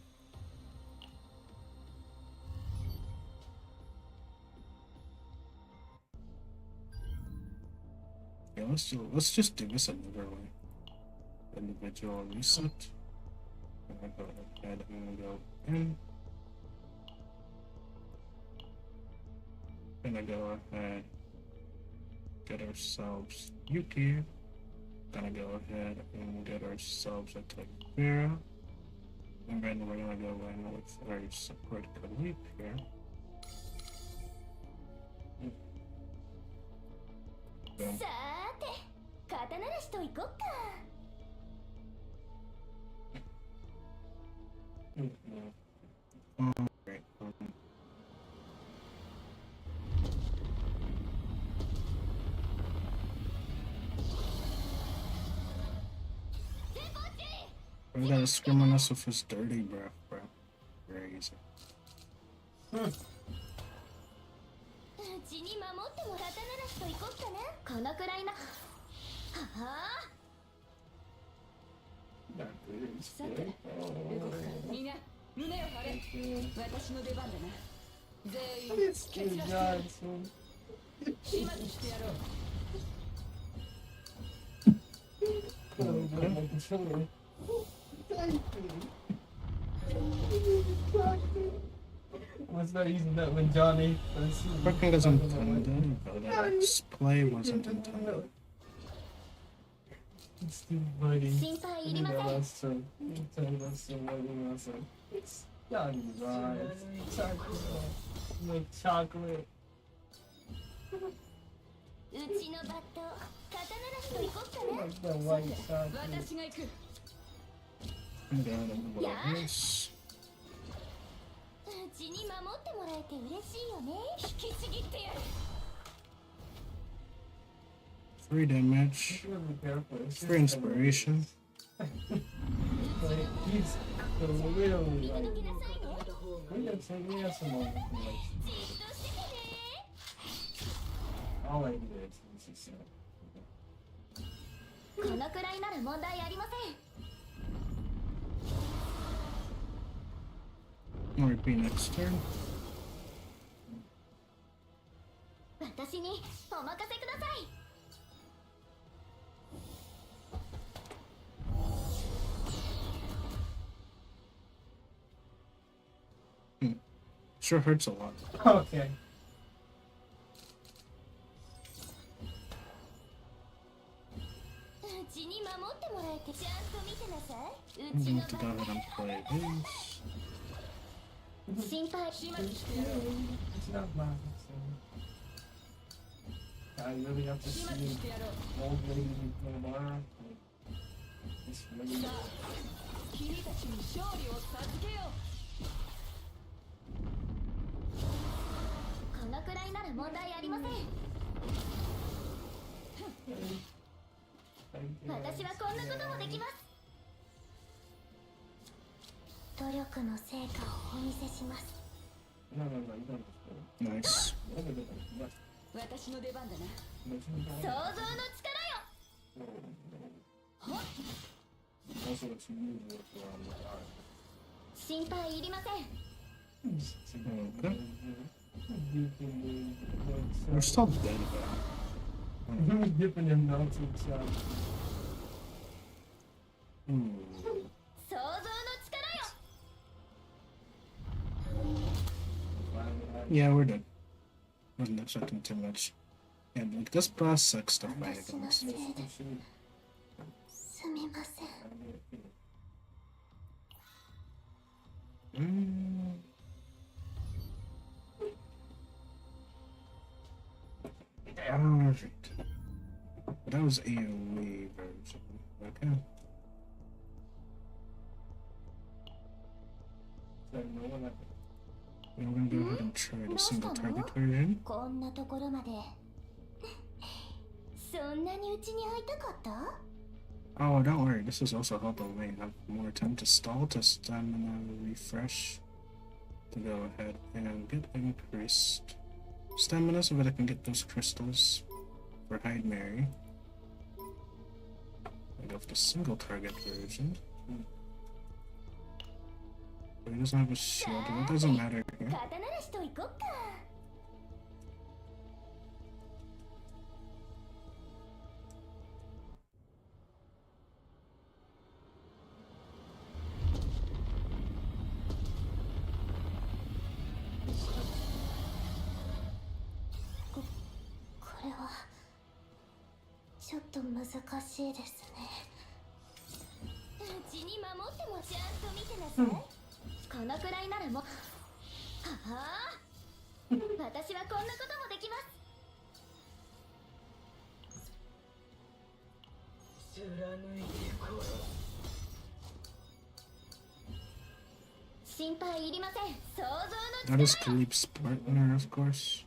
Yeah, let's just do this another way. Individual reset. I'm gonna go ahead and go in. Gonna go ahead, get ourselves Yuki. Gonna go ahead and get ourselves a Vera. And then we're gonna go in with our support Khalif here. Boom. さーて、肩慣らしといこっか。 Great. We gotta scream on us with his dirty breath, bro. Crazy. うちに守っても肩慣らしといこっかな。このくらいな。はあ。 Not good. It's good. みんな胸を張れ。私の出番だな。全員 It's 決 good, 断 Johnson. 始末してやろう。 Oh, my controller. Was not using that when Johnny. Working was intended, but display wasn't intended. It's too funny. 心配いりません。 That's so. That's so funny. It's Johnny Rod. Chocolate. Like chocolate. うちのバット、肩慣らしといこっかな。 Like the white chocolate. 私が行く。 I'm gonna move all this. うちに守ってもらえて嬉しいよね。引きちぎってやる。 3 damage. Really careful. It's just 3 inspiration. like he's literally 見 like. 届けなさいね。 We have some moments where, like, じっとしててね。 all I do is just このくらいなら問題ありません。 I'll repeat next turn. 私にお任せください。 Sure hurts a lot. okay. うちに守ってもらえてちゃんと見てなさい。う I'm ちの going to バ go ッ ahead and play this. ト、心配。 始末してやろう。 It's not mine. So. I really have to 始 see 末してやろう。 old lady tomorrow. This lady. さあ、君たちに勝利を授けよう。こののくらいなら問題ありません。私はこんなこともできます。努力の成果をお見せします。Nice. 私の出番だな。想像の力よ。 心配いりません。 Okay. We're still dead, though. Dipping them nuts and stuff. 想像の力よ。 Yeah, we're dead. Wasn't expecting too much. Yeah, like this boss sucks to fight 私の against. せいですみません。 Alright. That was AoE version. Okay. Now we're gonna go ahead and try the single target version. こんなところまで。そんなにうちに会いたかった？ Oh, don't worry. This is also helping me have more time to stall to stamina refresh. To go ahead and get increased stamina so that I can get those crystals for Hyde Mary. I go for the single target version. But he doesn't have a shield, but it doesn't matter here. 肩慣らしといこっか。 これはちょっと難しいですね。うちに守ってもちゃんと見てなさい。このくらいならもう。はあ、私はこんなこともできます。心配いりません。想像の That is Khalib's partner, of course.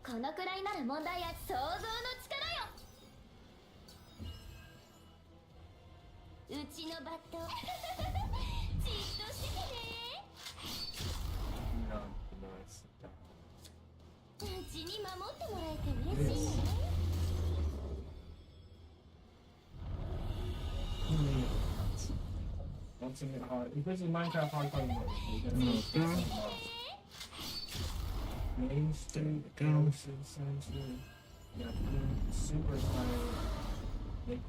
このくらいなら問題あり。想像の力よ。うちのバット。じっとしててね。うちに守ってもらえて嬉しいね。Ultimate hard. Because in Minecraft hardcore mode, you Okay. Main Street, Essentially. Yeah, super tired.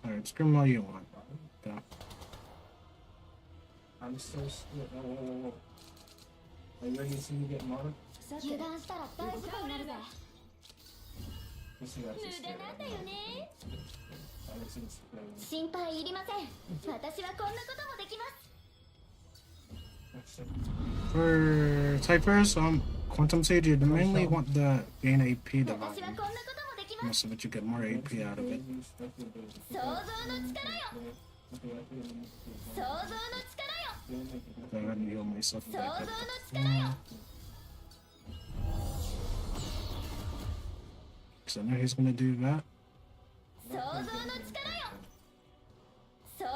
Alright, scream all you want. Go. I'm so split. Whoa. Are you ready to see me get marked? 油断したら大事故になるぜ。 Let's see that 無 just 駄なんだよね。 Alex is playing. 心配いりません。私はこんなこともできます。 For Typers, Quantum Sage, you mainly want the gain AP 私は development. こんなこともできます。 So that you get more AP out of it. 想像の力よ。想像の力よ。 Go ahead and heal myself 想 back 像 up. の力よ。 So I know he's gonna do that. 想像の力よ。想像の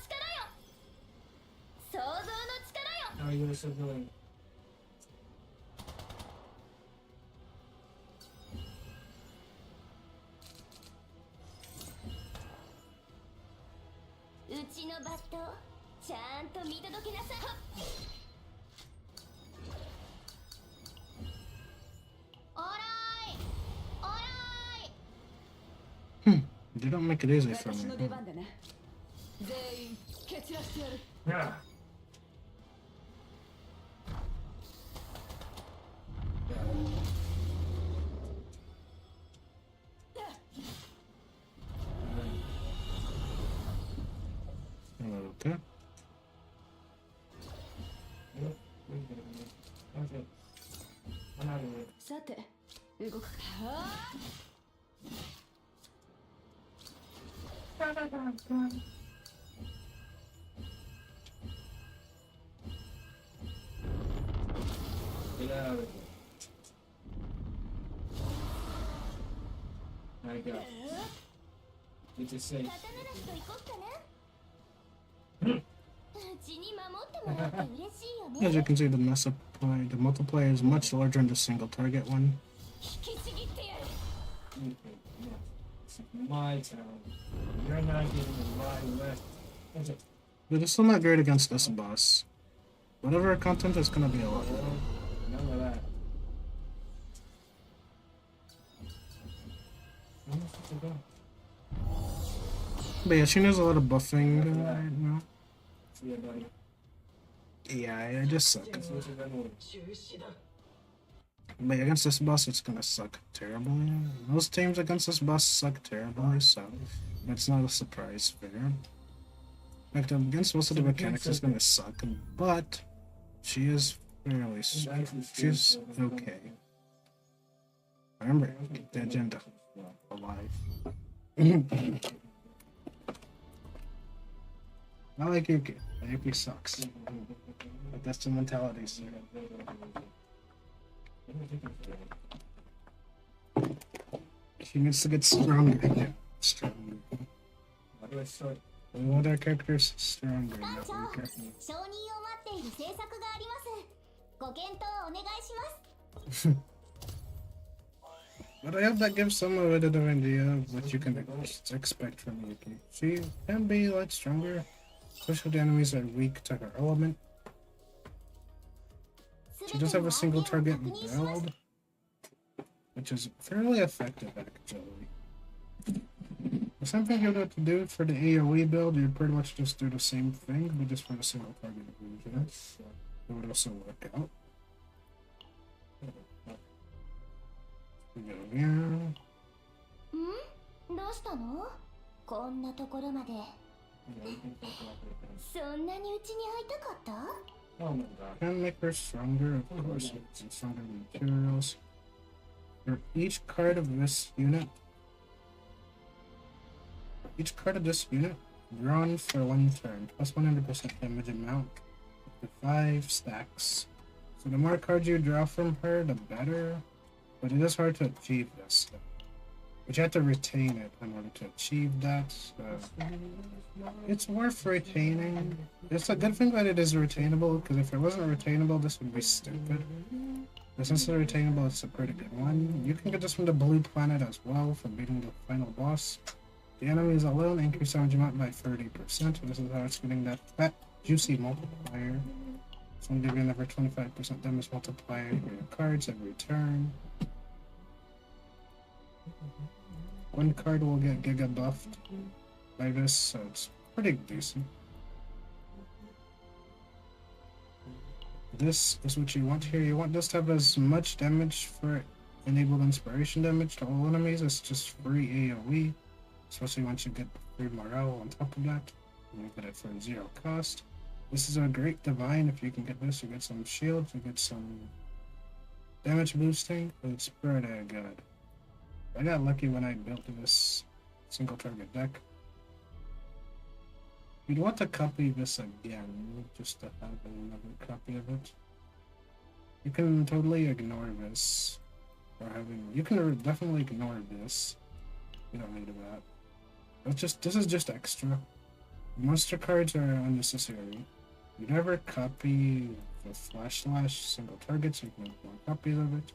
力よ。想像の力よ。 How are you gonna still doing? うちのバットちゃんと見届けなさい。オーライオーライ。 They don't make it easy for 私 me. の出番だな。全員蹴散らしてやる。 Yeah. Okay. Okay. I'm out of here. さて、動くか。はあ Get out of here. god. You just say, 刀ならしと行こっかな。うちに守ってもらって嬉しいよ As you ね。 can see, the multiplier is much larger than the single target one. 引きちぎってやる。 it's my town. You're not getting in my left. But it's still not great against this boss. Whatever content is gonna be a lot better. None of that. But yeah, she knows a lot of buffing right now. Yeah, buddy. Yeah, I just suck. But against this boss, it's gonna suck terribly. Most teams against this boss suck terribly, so it's not a surprise figure. In fact, against most of the mechanics, it's gonna suck, but she is fairly. She's okay. Remember, keep the agenda alive. I like Yuki. Yuki sucks. But that's the mentality, sir. She needs to get stronger. Yeah, stronger. How do I start? We want our characters stronger, 艦 not 長、 weaker. 承認を待っている政策があります。ご検討お願いします。 But I hope that gives some a bit of an idea of what you can expect from Yuki. She can be a lot stronger, especially the enemies are weak to her element. She does have a single target build, which is fairly effective actually. The same thing you'd have to do for the AoE build, you'd pretty much just do the same thing, but just for the single target version. It would also work out. We go here. ん？どうしたの？こんなところまで。そんなにうちに会いたかった？ Oh my god. Can make her stronger, of course, with stronger materials. For each card of this unit, drawn for one turn, plus 100% damage amount, up to 5 stacks. So the more cards you draw from her, the better. But it is hard to achieve this. But you have to retain it in order to achieve that. So it's worth retaining. It's a good thing that it is retainable, because if it wasn't retainable, this would be stupid. But since it's retainable, it's a pretty good one. You can get this from the blue planet as well for beating the final boss. The enemies alone increase damage amount by 30%. This is how it's getting that fat, juicy multiplier. It's going to give you another 25% damage multiplier for your cards every turn. One card will get Giga buffed by this, so it's pretty decent. This is what you want here. You want this to have as much damage for enabled inspiration damage to all enemies as just free AoE, especially once you get free morale on top of that. You get it for 0 cost. This is a great divine. If you can get this, you get some shields, you get some damage boosting. It's pretty good. I got lucky when I built this single target deck. You'd want to copy this again, just to have another copy of it. You can totally ignore this. You can definitely ignore this. You don't need that. This is just extra. Monster cards are unnecessary. You never copy the flash single target, so you can make more copies of it.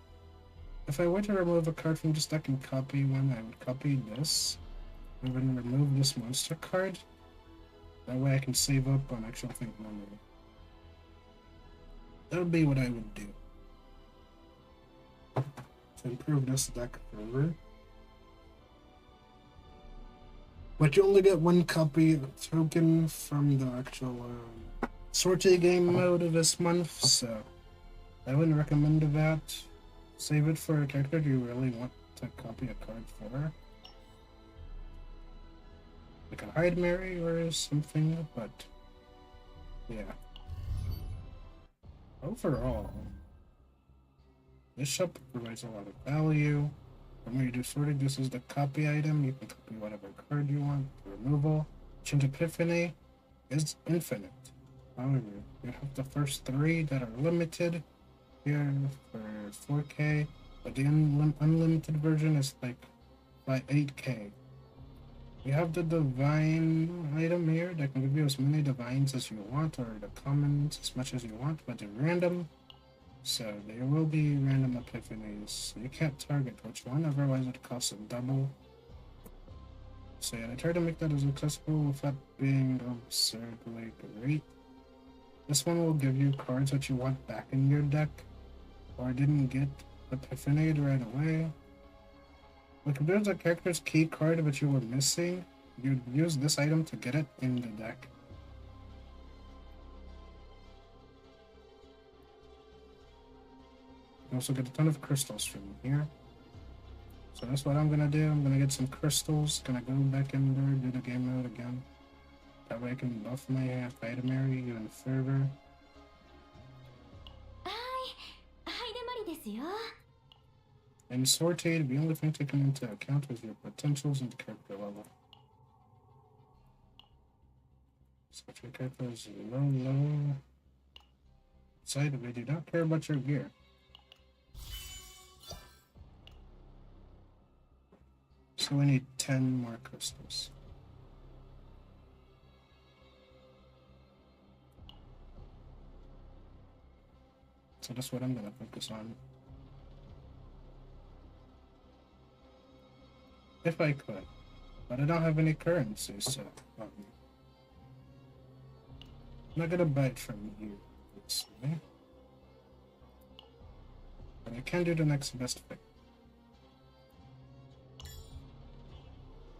If I were to remove a card from this deck and copy one, I would copy this, and then remove this monster card. That way I can save up on actual think memory. That would be what I would do to improve this deck further. But you only get one copy token from the actual sortie game mode of this month, so I wouldn't recommend that. Save it for a character you really want to copy a card for. Like a Hide Mary or something, but yeah. Overall, this shop provides a lot of value. When you do sorting, this is the copy item. You can copy whatever card you want. The removal. Change Epiphany is infinite. However, you have the first 3 that are limited here for 4K, but the unlimited version is like by 8k. We have the divine item here that can give you as many divines as you want, or the commons as much as you want, but they're random. So there will be random epiphanies. You can't target which one, otherwise it costs a double. So yeah, I try to make that as accessible without being absurdly great. This one will give you cards that you want back in your deck, or didn't get epiphanied right away. Like if there's a character's key card that you were missing, you'd use this item to get it in the deck. You also get a ton of crystals from here. So that's what I'm gonna do. I'm gonna get some crystals, gonna go back in there, do the game mode again. That way I can buff my item area even further. はい、はいでもりですよ。 In sorted, the only thing taken into account is your potentials and character level. So if your character is low, side, we do not care about your gear. So we need 10 more crystals. So that's what I'm gonna focus on. If I could. But I don't have any currency, so I'm not gonna buy it from you, obviously. But I can do the next best thing.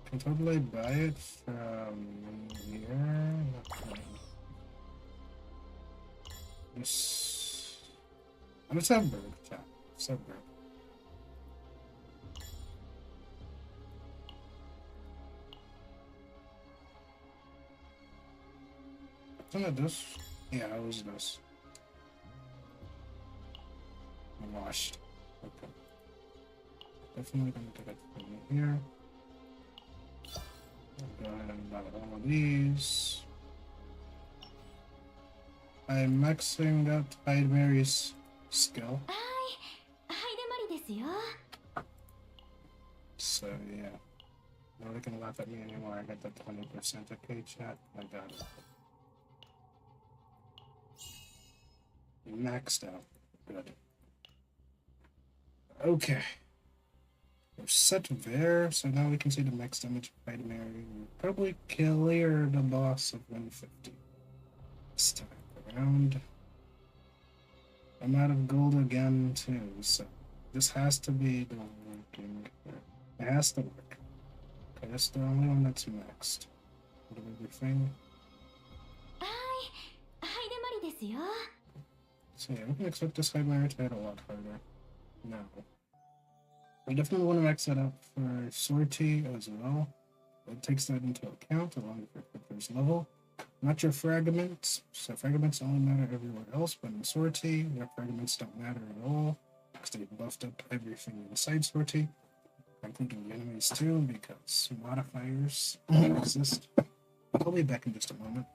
I can totally buy it from here. This. I'm a Snowbreak, chat. Snowbreak. Wasn't it this? Yeah, it was this. Washed. Okay. Definitely gonna take it from here. I'll go ahead and buy all of these. I'm maxing out Hyde Mary's skill. はい、はいでもりですよ。 So yeah. Nobody can laugh at me anymore. I got that 20%. Okay, chat. I got it. Maxed out. Good. Okay. We're set there, so now we can see the max damage of Hyde Mary. We'll probably clear the boss of 150 this time around. I'm out of gold again too, so this has to be the working. It has to work. Okay, that's the only one that's maxed. What do we think? はい、はいでもりですよ。 So yeah, we can expect this Hyde Mary to hit a lot harder now. We definitely want to max that up for sortie as well. It takes that into account along with your character's level. Not your fragments. So fragments only matter everywhere else, but in sortie, your fragments don't matter at all because they buffed up everything inside sortie, including the enemies too, because modifiers exist. I'll be back in just a moment.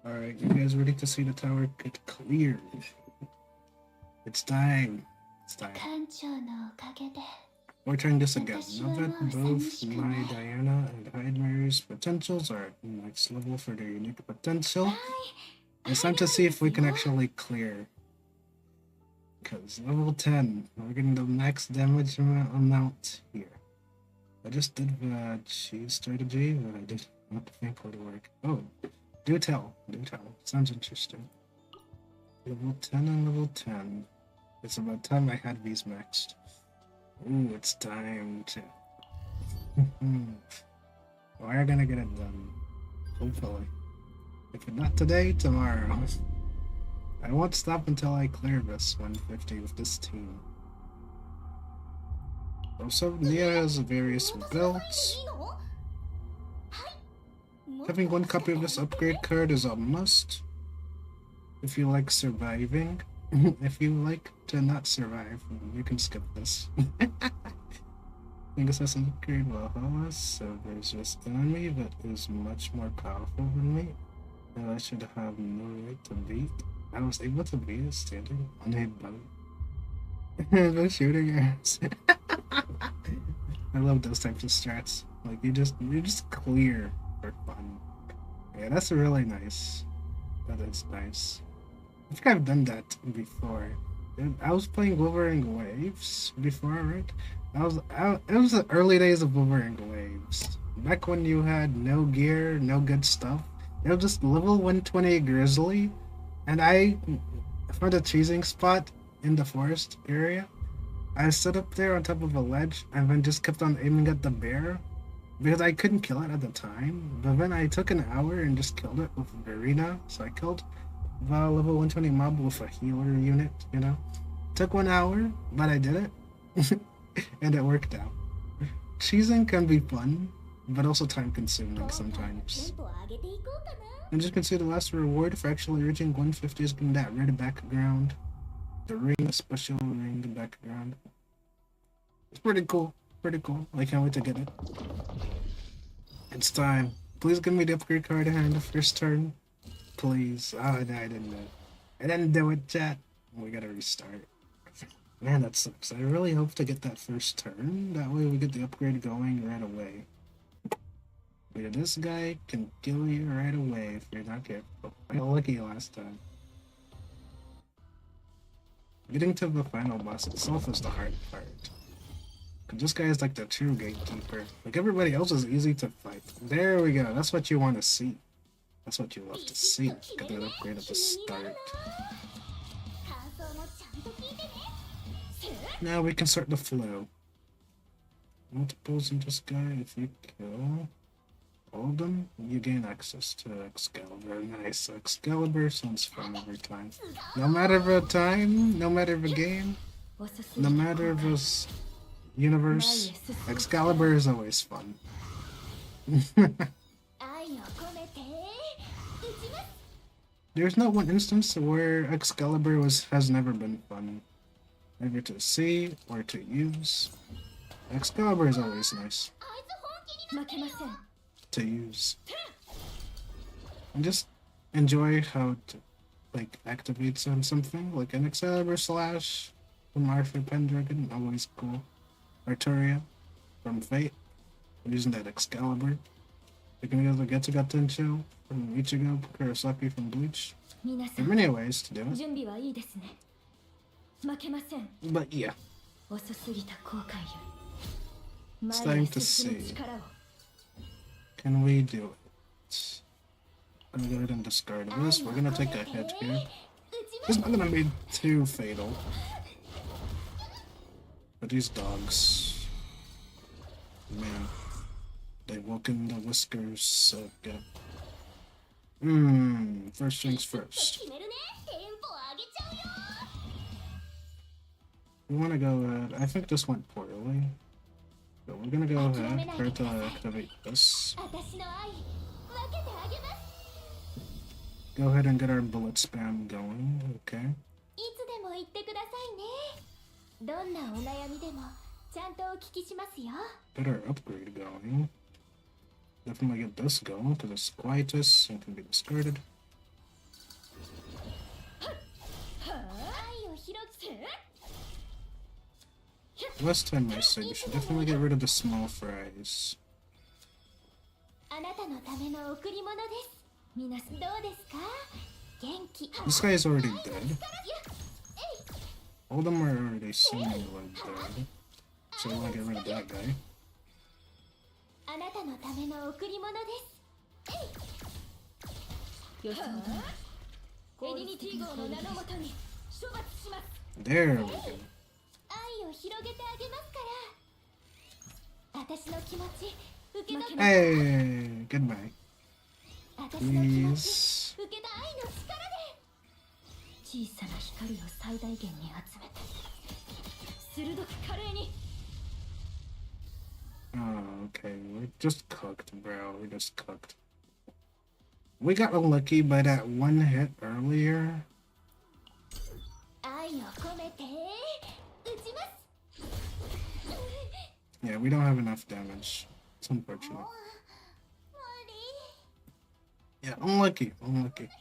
Alright, you guys ready to see the tower get cleared? It's time. It's time. 艦長のおかげで We're trying this again. Now that both my Diana and Hyde Mary's potentials are at max level for their unique potential, it's time to see if we can actually clear. Because level 10, we're getting the max damage amount here. I just did the cheese strategy, but I did not think it would work. Oh, do tell. Sounds interesting. Level 10 and level 10. It's about time I had these maxed. Ooh, it's time to... We're gonna get it done. Hopefully. If not today, tomorrow. I won't stop until I clear this 150 with this team. Also, Nia has various builds. Having one copy of this upgrade card is a must. If you like surviving. If you like to not survive, you can skip this. I think Assassin's Creed Valhalla, so there's just an enemy that is much more powerful than me, and I should have no right to beat. I was able to beat it standing on a boat. The shooting arms. I love those types of strats. Like you just clear for fun. Yeah, that's really nice. That is nice. I think I've done that before. I was playing Wuthering Waves before, right? It was the early days of Wuthering Waves. Back when you had no gear, no good stuff. It was just level 120 Grizzly, and I found a cheesing spot in the forest area. I stood up there on top of a ledge and then just kept on aiming at the bear because I couldn't kill it at the time. But then I took an hour and just killed it with Verena, so I killed the level 120 mob with a healer unit, you know. Took 1 hour, but I did it. And it worked out. Cheesing can be fun, but also time consuming sometimes. And just consider the last reward for actually reaching 150 is getting that red background. The ring, special ring background. It's pretty cool. I can't wait to get it. It's time. Please give me the upgrade card in the first turn. Please. Oh, no, I didn't do it. I didn't do it, chat. We gotta restart. Man, that sucks. I really hope to get that first turn. That way we get the upgrade going right away. But this guy can kill you right away if you're not careful. I got lucky last time. Getting to the final boss itself is the hard part. Cause this guy is like the true gatekeeper. Like everybody else is easy to fight. There we go. That's what you want to see. That's what you love to see. Get that upgrade at the start. Now we can start the flow. Multiples in this guy. If you kill all of them, you gain access to Excalibur. Nice. Excalibur sounds fun every time. No matter the time, no matter the game, no matter the universe, Excalibur is always fun. There's not one instance where Excalibur has never been fun. Either to see or to use. Excalibur is always nice to use. And just enjoy how it like activates on something like an Excalibur slash from Arthur Pendragon, always cool. Arturia from Fate, using that Excalibur. You can use the Getsuga Tensho from Ichigo, Kurosaki from Bleach. There are many ways to do it. But yeah. It's time to see. Can we do it? I'm gonna go ahead and discard this. We're gonna take a hit here. It's not gonna be too fatal. But these dogs, man, they woke in the whiskers so good. First things first. We want to go ahead. I think this went poorly. But we're gonna go ahead, try to activate this. Go ahead and get our bullet spam going, okay? Get our upgrade going. Definitely get this going, because it's quietus and can be discarded. Last time I said we should definitely get rid of the small fries. あなたのための贈り物です。皆さんどうですか？元気。 This guy is already dead. や、 All of them are already seemingly dead. So I want to get rid of that guy. あなたのための贈り物です。予想だ。エディニティ号の名のもとに処罰します。 There we go. 愛を広げてあげますから。私の気持ち受け取って。 Hey, goodbye. 私の気持ち Please. 受けた愛の力で。小さな光を最大限に集めて鋭く華麗に。 Oh, okay. We're just cooked, bro. We're just cooked. We got unlucky by that one hit earlier. 愛を込めて撃ちます。 Yeah, we don't have enough damage. It's unfortunate. 無理。 Yeah, unlucky. Unlucky. あ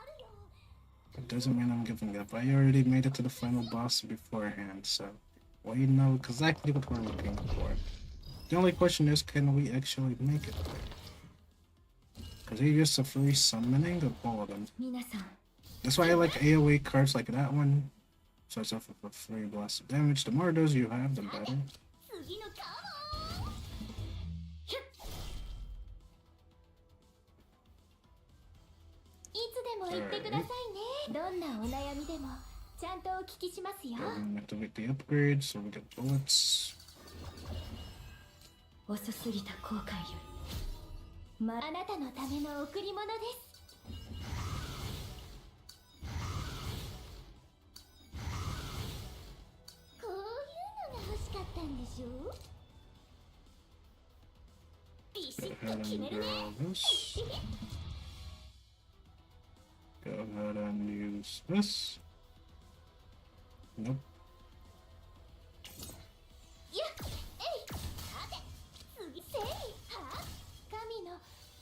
るよ。 It doesn't mean I'm giving up. I already made it to the final boss beforehand, so we know exactly what we're looking for. The only question is, can we actually make it there? Because he used a free summoning of all of them. 皆さん That's why I like AoE cards like that one. So it's off for free blast of damage. The more of those you have, the better. 次のカモン。いつでも言ってくださいね。どんなお悩みでもちゃんとお聞きしますよ。 Go ahead and activate the upgrade so we get bullets. 遅すぎた後悔よりあなたのための贈り物です。こういうのが欲しかったんでしょ？ビシ Go ッ ahead と決 and めるね。 draw this. Go ahead and use this. Nope. やっ、えい、さて、次せい、は、神の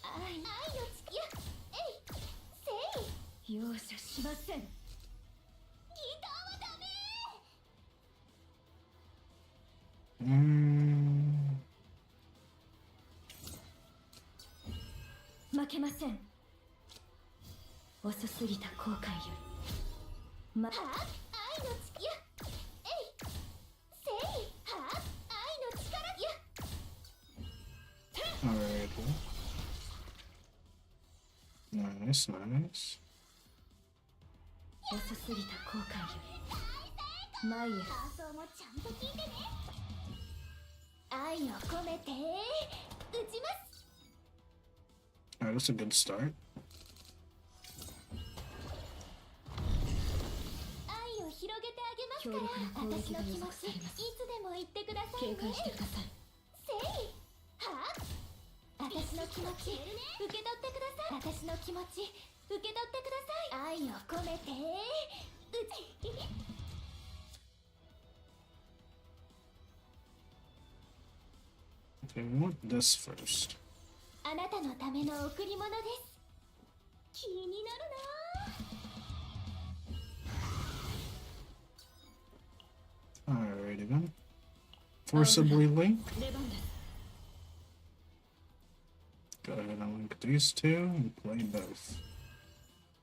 愛のち、やっ、えい、せい。容赦しません。ギターはダメ。負けません。遅すぎた後悔よりは、愛のち、やっ、えい、せい、は、愛の力、やっ。 Alright. Nice, nice. 遅すぎた後悔より前へ。感想もちゃんと聞いてね。愛を込めて撃ちます。 Alright, that's a good start. 愛を広げてあげます強力なから。私攻撃が予の気持ちい測されます。つでも言ってくださいね。警戒してください。せい、は、私の気持ち受け取ってください。私の気持ち受け取ってください。愛を込めて撃ち。 Okay, we want this first. あなたのための贈り物です。気になるな。 Alrighty then. Forcibly link. 出番です。 Go ahead and link these two and play both.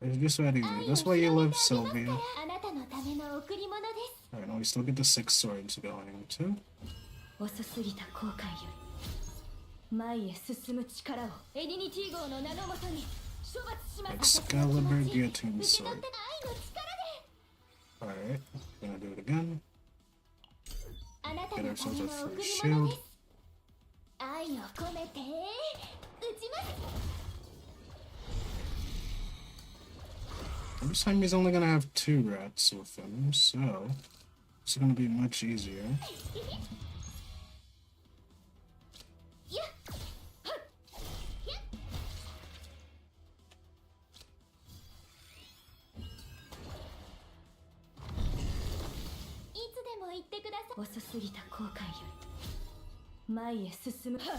It's just that easy. That's why you love Sylvia. あなたのための贈り物です。 Alright, now we still get the 6 swords going too. 遅すぎた後悔より前へ進む力をエディニティ号の名のもとに処罰します。 Excalibur 受け guillotine 取って sword. 愛の力で。 Alright, gonna do it again. あなた Get のた ourselves め a の free 贈り shield. 物です。愛を込めて撃ちます。 This time he's only gonna have 2 rats with him, so it's gonna be much easier. やっ、はっ、やっ。いつでも言ってください。遅すぎた後悔より前へ進む。はあ。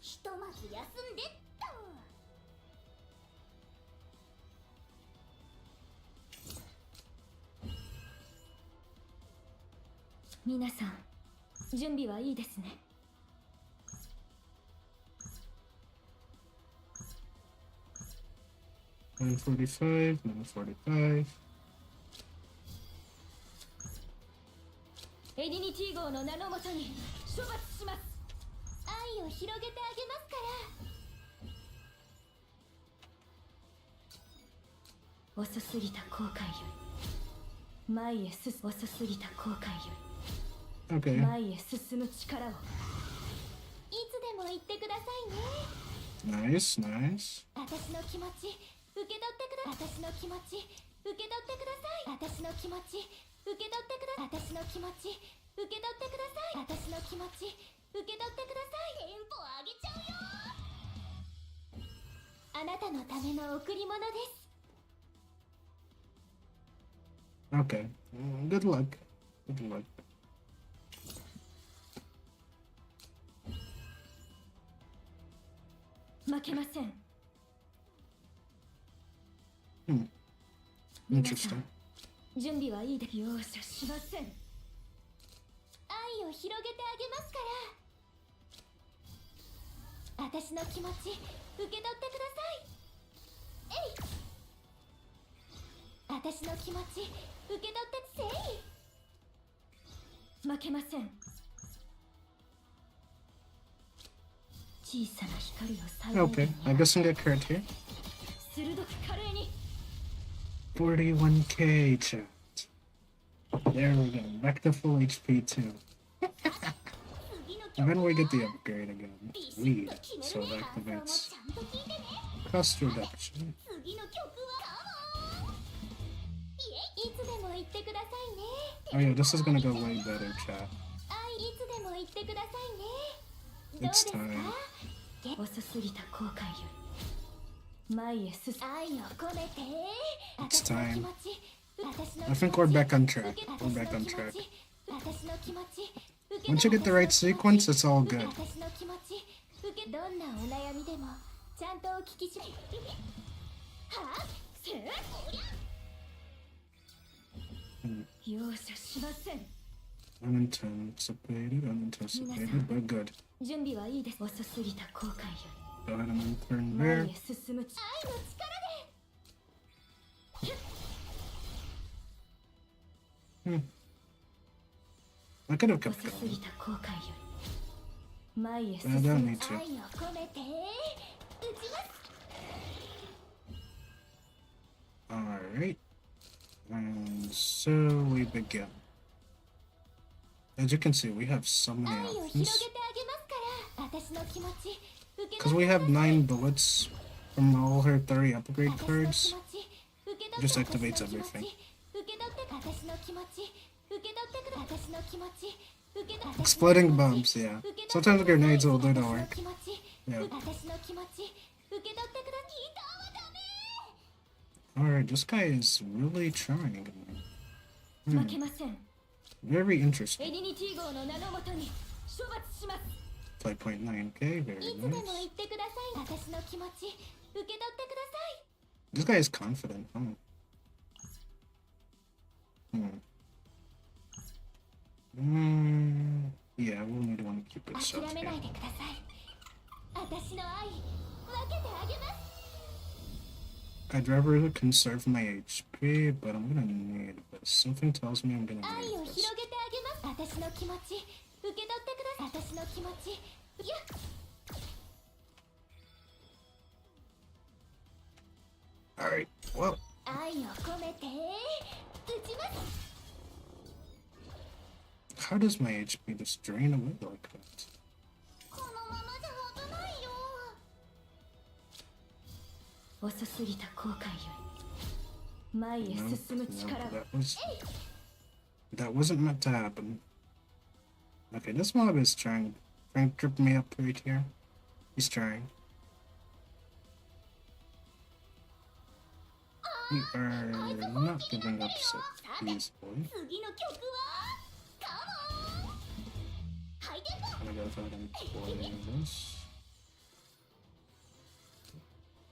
ひとまず休んでっと。皆さん準備はいいですね。 9:45, 9:45. エディニティ号の名のもとに処罰します。愛を広げてあげますから。遅すぎた後悔より前へ進む。遅すぎた後悔よ Okay. り前へ進む力を。いつでも言ってくださいね。 Nice, nice. 私の気持ち受け取ってください。私の気持ち受け取ってください。私の気持ち受け取ってください。私の気持ち受け取ってください。私の気持ち受け取ってください。テンポ上げちゃうよ。あなたのための贈り物です。 Okay. Good luck. Good luck. 負けません。 Interesting. 準備はいいで容赦しません。愛を広げてあげますから。私の気持ち受け取ってください。えい。私の気持ち受け取ってせい。負けません。小さな光を最大 Okay, 限 I に guess I get card here. 鋭く華麗に。 41k chat. There we go. Back to full HP too. And then we get the upgrade again. Lead. So it activates cost reduction. 次の曲はいつでも言ってくださいね。 Oh yeah, this is gonna go way better, chat. いつでも言ってくださいね。どう It's ですか？ time. 遅すぎた後悔より前へ進む。愛を込めて。 It's 私の気 time. 持ち。私の I think we're back on track. We're back on track. 私の気持ち。 Once you get the right sequence, it's all good. 私の気持ち。どんなお悩みでもちゃんとお聞きし。はあ？せー。容赦しません。 Unanticipated, but good. 準備はいいです。遅すぎた後悔よ Go ahead and turn り前 there. へ進む。愛の力で。 I could have 遅 kept すぎ going. た後悔より前へ I 進 don't む。 need to. 愛を込めて。打ちます。 Alright. And so we begin. As you can see, we have so many 愛を広 options. げてあげますから。私の気持ち。 Because we have 9 bullets from all her 30 upgrade cards, just activates everything. Exploding bombs, yeah. Sometimes grenades will do the work. Yeah. Alright, this guy is really trying. 負けません。 Very interesting. エディニティ号の名のもとに処罰します。 5.9k, very いつでも nice. 言ってください。私の気持ち受け取ってください。 This guy is confident. Yeah, we'll need one to keep it 諦 shut めな here. いでください。私の愛分けてあげます。 I'd rather conserve my HP, but I'm gonna need this. Something tells me I'm gonna 愛を need 広 this. げてあげます。私の気持ち受け取ってください。私の気持ち。いや。 Alright, well, 愛を込めて打ちます。 how does my HP just drain away like that? このままじゃ危ないよ。遅すぎた後悔より前へ No, 進む no, 力を。 that wasn't meant to happen. Okay, this mob is trying to trip me up right here. He's trying. We are not giving up so easily. 次の曲はカモン。ハイテンポ。 I'm gonna go ahead and play this.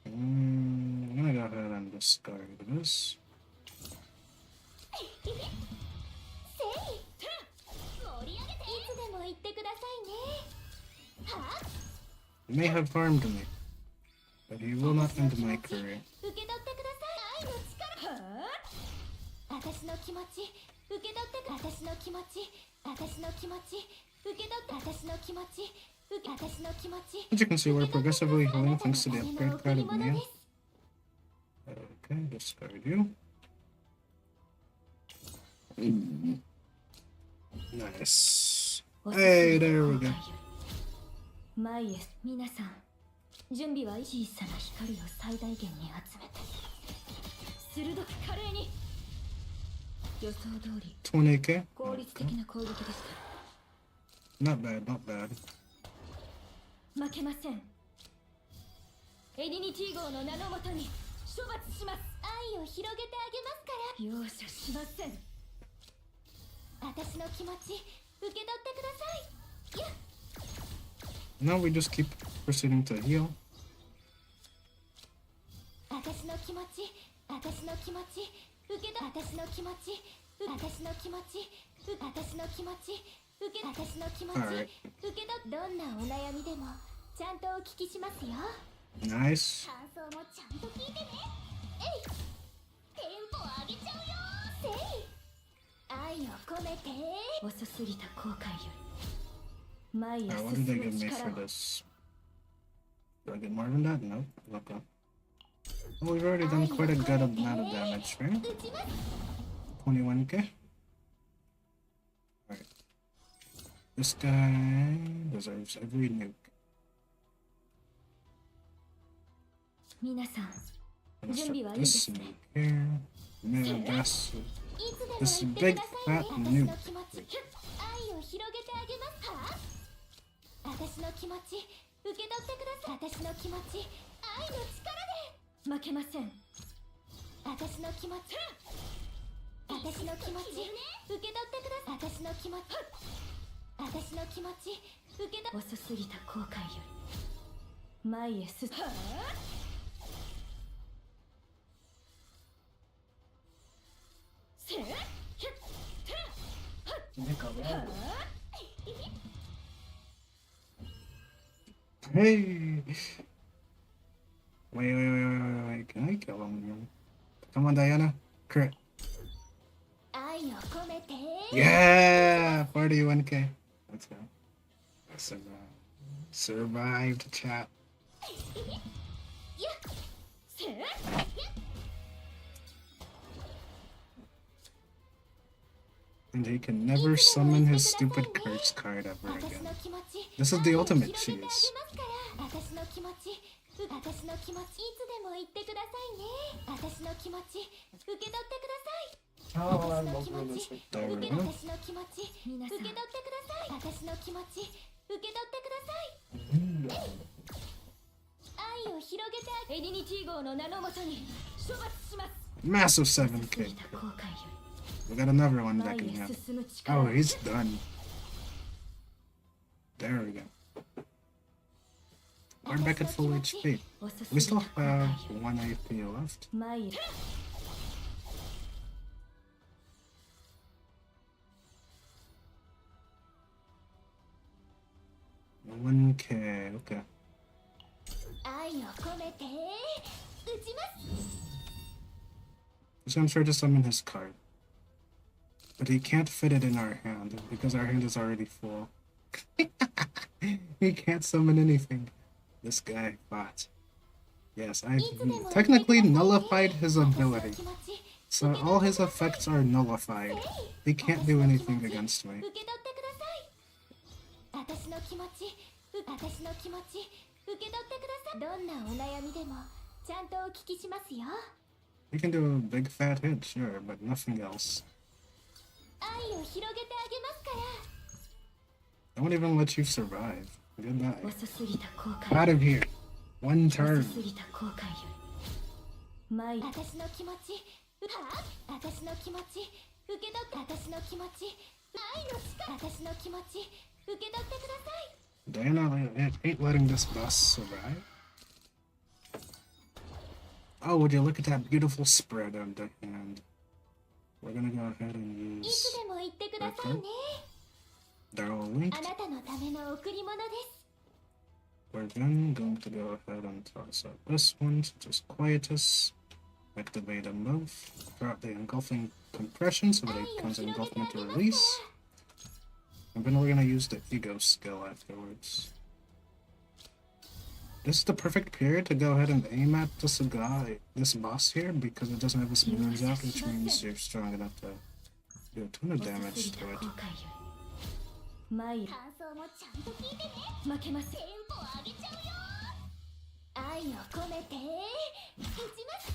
I'm gonna go ahead and discard this. せい。He may have harmed me, but he will not end my career. 受け取ってください。愛の力。私の気持ち受け取ってく。私の気持ち私の気持ち受け取って。私の気持ち私の気持ち。 As you can see, we're progressively healing thanks to the upgrade card of Mia. Okay, discard you. Nice. Hey, there we go. 前へ皆さん準備は小さな光を最大限に集めて鋭く華麗に予想通り 20k. 効率的な攻撃でし Not bad, not bad. た負けませんエディニティ号の名のもとに処罰します愛を広げてあげますから。容赦しません私の気持ち受け取ってください。やっ Now we just keep proceeding to heal. 私の気持ち私の気持ち受け取私の気持ち私の気持ち私の気持ち受け私の気持ち Alright. 受け取どんなお悩みでもちゃんとお聞きしますよ。 Nice. 感想もちゃんと聞いてね。えいテンポ上げちゃうよ。せい愛を込めて。遅すぎた後悔より前へ Alright, what did they 進 give む me 力 for を this? Do I get more than that? No. Okay. Well, we've already done quite a good amount of damage, right? 打ちます。 21k. Alright. This guy deserves every nuke. 皆さん I'm gonna準備はいい start で this すね nuke here. Mega gas. いつでも This 言って big ください fat ね。 nuke. 私の気持ち愛を広げてあげますか。私の気持ち受け取ってください。私の気持ち愛の力で。負けません私の気持ち私の気持ち受け取ってください。私の気持ち私の気持ち受け取っ遅すぎた後悔より前へ進むHey! Wait. Can I kill him? Come on, Diana. Crit. 愛を込めて。 Yeah! 41k. Let's go. Survived, chat. やっせい And he can never summon his stupid curse card ever 私 again. の気持ち This is the 愛を ultimate 広げてあげ cheese. ますから私の気持ち私の気持ちいつでも言ってくださいね。私の気持ち受け取ってください。 Oh, I 私の love 気持 doing ち this. だよね私の気持ち皆さん受け取ってください。私の気持ち受け取ってください。愛を広げてあげエディニティ号の名のもとに処罰します Massive 遅す 7k. ぎた後悔よ We got another one り前 decking へ up. 進む力 Oh, を he's done. There we go. We're back at full HP. 遅す We ぎた still 後悔よ have り 1 AP left. 前へ 1k, okay. 愛を込めて打ちます。 He's gonna try to summon his card. But he can't fit it in our hand because our hand is already full. He can't summon anything. This guy bot. Yes, I technically nullified his ability. So all his effects are nullified. He can't do anything against me. 受け取ってください。私の気持ち私の気持ち受け取ってください。どんなお悩みでもちゃんとお聞きしますよ。 He can do a big fat hit, sure, but nothing else. 愛を広げてあげますから。 I won't even let you survive. Goodbye. 遅すぎた後悔 Out of here. One 遅 turn. すぎた後悔より前へ私の気持ち私の気持ち受け取って私の気持ち愛の力私の気持ち受け取ってください。 Diana ain't letting this boss survive. Oh, would you look at that beautiful spread on the hand? We're gonna go ahead and いつ use でも言ってくださいね。 they're all linked. あなたのための贈り物です。We're then going to go ahead and toss up this one to just quietus. Activate them both. Drop the engulfing compression so that it becomes engulfment to release. And then we're gonna use the ego skill afterwards. This is the perfect period to go ahead and aim at this guy, this boss here, because it doesn't have his minions out, which means you're strong enough to do a ton of damage to it. 参る。感想もちゃんと聞いてね。負けません。テンポ上げちゃうよ。愛を込めて打ちます。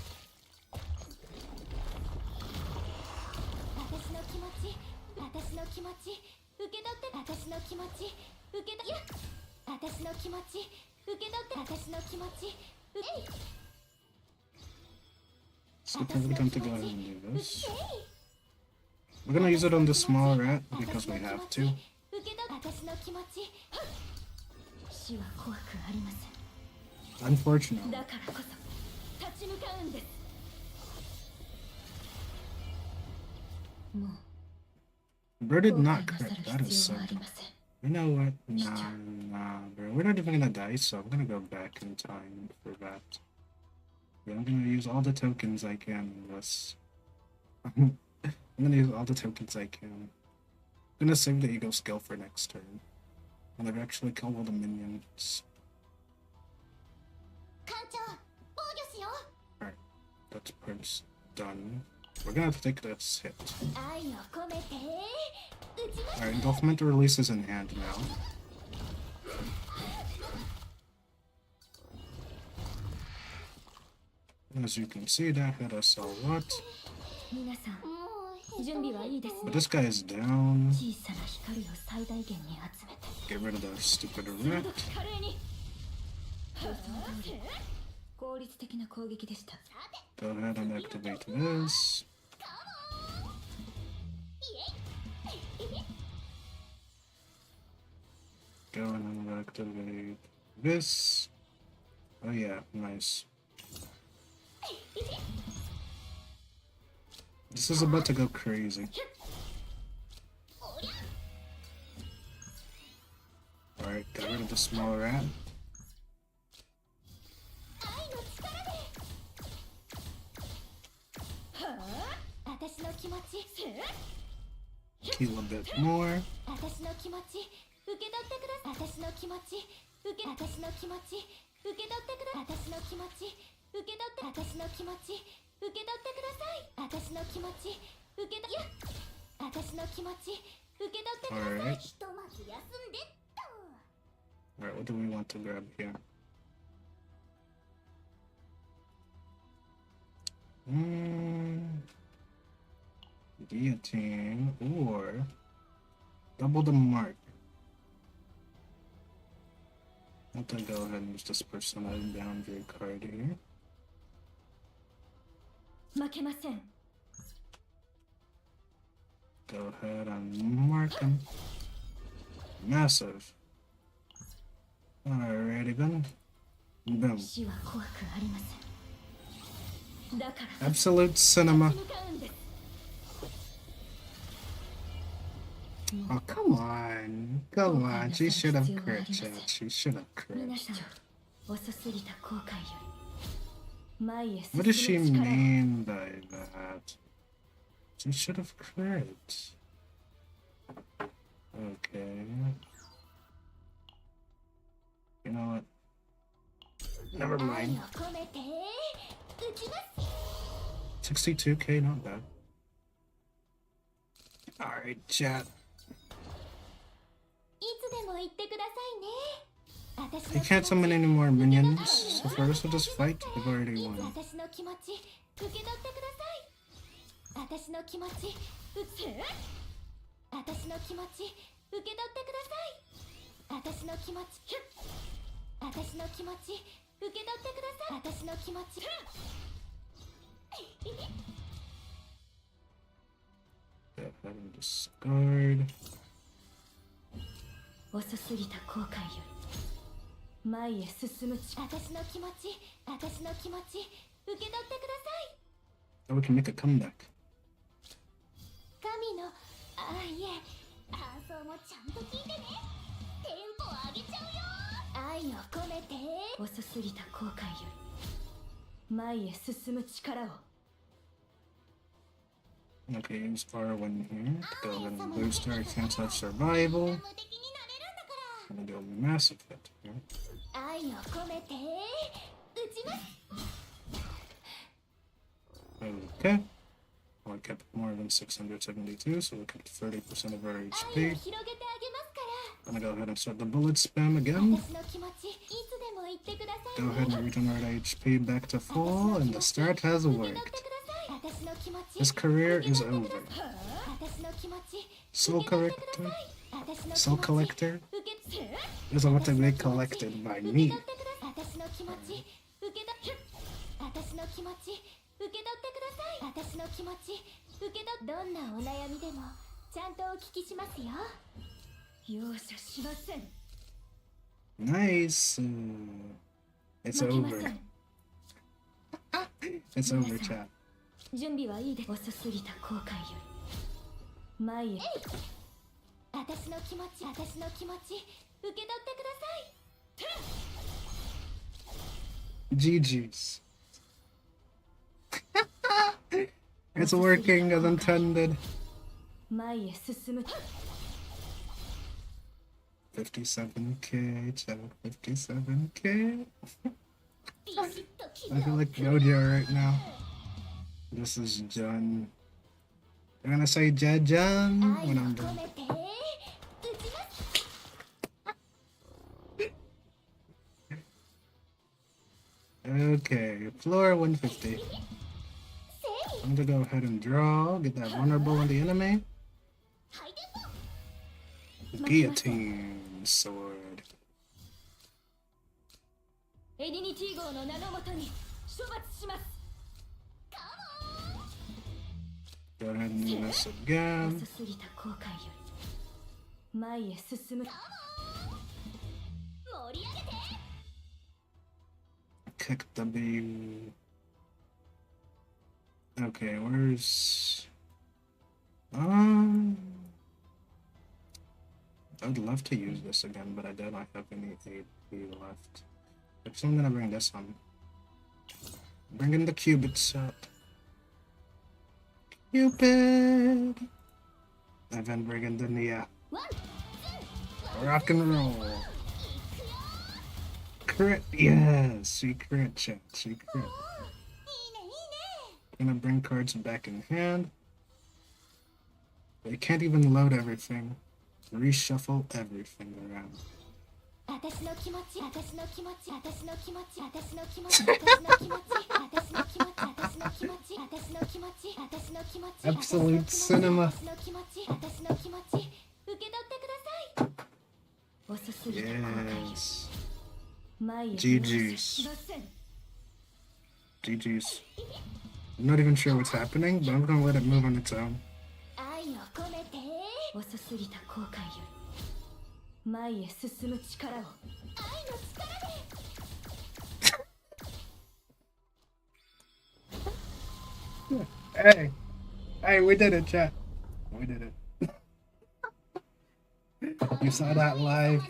私の気持ち、私の気持ち受け取って。私の気持ち受け取って。私の気持ち受け取って。私の気持ち受け取って。 It's the perfect time to go ahead and do this. We're gonna use it on the small rat because we have to. 私の気持ち。死は怖くありません。 Unfortunately. だからこそ立ち向かうんです。もう Bro did 後悔 not なさ crit. る That is 必 so. 要はありません。 You know what? Nah, bro. We're not even gonna die, so I'm gonna go back in time for that. Yeah, I'm gonna use all the tokens I can in this. I'm gonna use all the tokens I can. I'm gonna save the ego skill for next turn. And I've actually killed all the minions. 艦長、防御しよう。 Alright, that part's done. We're gonna have to take this hit. 愛を込めて打ちます。 Alright, engulfment release is in hand now. As you can see, that hit us a lot. 皆さんもう準備はいいですね。 But this guy is down. 小さな光を最大限に集めて。 Get rid of the stupid 鋭 rat. く華麗に。予想通り効率的な攻撃でした。 Go ahead and activate this. Go ahead and activate this. Oh yeah, nice. This is about to go crazy. Alright, got rid of the small rat. 愛の力で。私の気持ち。 Heal a bit more. 私の気持ち受け取ってください。私の気持ち私の気持ち受け取ってください。私の気持ち受け取って私の気持ち受け取ってください。私の気持ち受け取いや私の気持ち受け取ってください。 Alright. ひとまず休んでっと。 Alright, what do we want to grab here? Guillotine or double the mark. I'm gonna go ahead and use this personalized boundary card here. 負けません。 Go ahead and mark him. Massive. Alrighty then. Boom. 死は怖くありません。だから Absolute cinema. 立ち向かうんです。 Oh, come on. Come on. She should have crit, chat. She should have 皆 crit. さん遅すぎた後悔より前へ進 What む does she 力を mean by that? She should have crit. Okay. You know what? Never 愛 mind. を込めて打ちます。 62k, not bad. Alright, chat. いつでも言ってくださいね。私 He の気 can't 持ち summon any more minions, so for us to just fight, we've already いつ won. 私の気持ち受け取ってください。私の気持ち私の気持ち受け取ってください。私の気持ち私の気持ち受け取ってください。私の気持ち Go ahead and discard. 遅すぎた後悔より前へ進む力私の気持ち私の気持ち受け取ってください。 Oh, we can make a comeback. 神のいえ感想もちゃんと聞いてね。テンポ上げちゃうよ。愛を込めて遅すぎた後悔より前へ進む力を Okay, use R1 here to go ahead and boost our chance of survival. 無敵になれるんだから I'm gonna do a massive hit here. 愛を込めて撃ちます Okay. Well, I kept more than 672, so we kept 30% of our 愛を HP. 広げてあげますから I'm gonna go ahead and start the bullet spam again. 私の気持ちいつでも言ってください Go ahead and regenerate HP back to full, and the start has 受け取って worked. ください私の気持ち This career is over. 私の気持ち Soul 受け取ってく Collector? ださい私の気 Soul 持ち Collector 受け取って is about to be collected by 受け me. 取ってください私の気持ち受け取って私の気持ち受け取ってください私の気持ち受け取っどんなお悩みでもちゃんとお聞きしますよ容赦しません Nice. It's 負けま over. せん It's over, chat. 準備はいいで遅すぎた後悔より前へ私の気持ち私の気持ち受け取ってください GG's. It's working as intended. 前へ進む 57k, chat. 57k. ビシッと決 I feel like Gojo right now. This is Jun. They're gonna say Jajun 愛 when を I'm 込 done. めて撃ちます Okay, floor 150. I'm gonna go ahead and draw, get that vulnerable on the enemy. はいでも Guillotine sword. エディニティ号の名のもとに処罰します Go ahead and do this again. 遅すぎた後悔より前へ進む盛り上げて Kick the beam. Okay, where's... I'd love to use this again, but I don't have any AP left. So I'm gonna bring this on. Bring in the Cupid set. Cupid! And then bring in the Nia. ワン Rock and roll. Crit, yes, she crit, chat, she crit. いいねいいね Gonna bring cards back in hand. They can't even load everything. Reshuffle everything around. 私の気持ち私の気持ち私の気持ち私の気持ち私の気持ち私の気持ち私の気持ち私の気持ち私の気持ち Absolute cinema. 私の気持ち私の気持ち受け取ってください遅すぎた後悔より Yes. 前へ GG's しません GG's. I'm not even sure what's happening, but I'm gonna let it move on its own. 愛を込めて遅すぎた後悔より前へ進む力を愛の力で Hey! Hey, we did it, chat. We did it. You saw that live.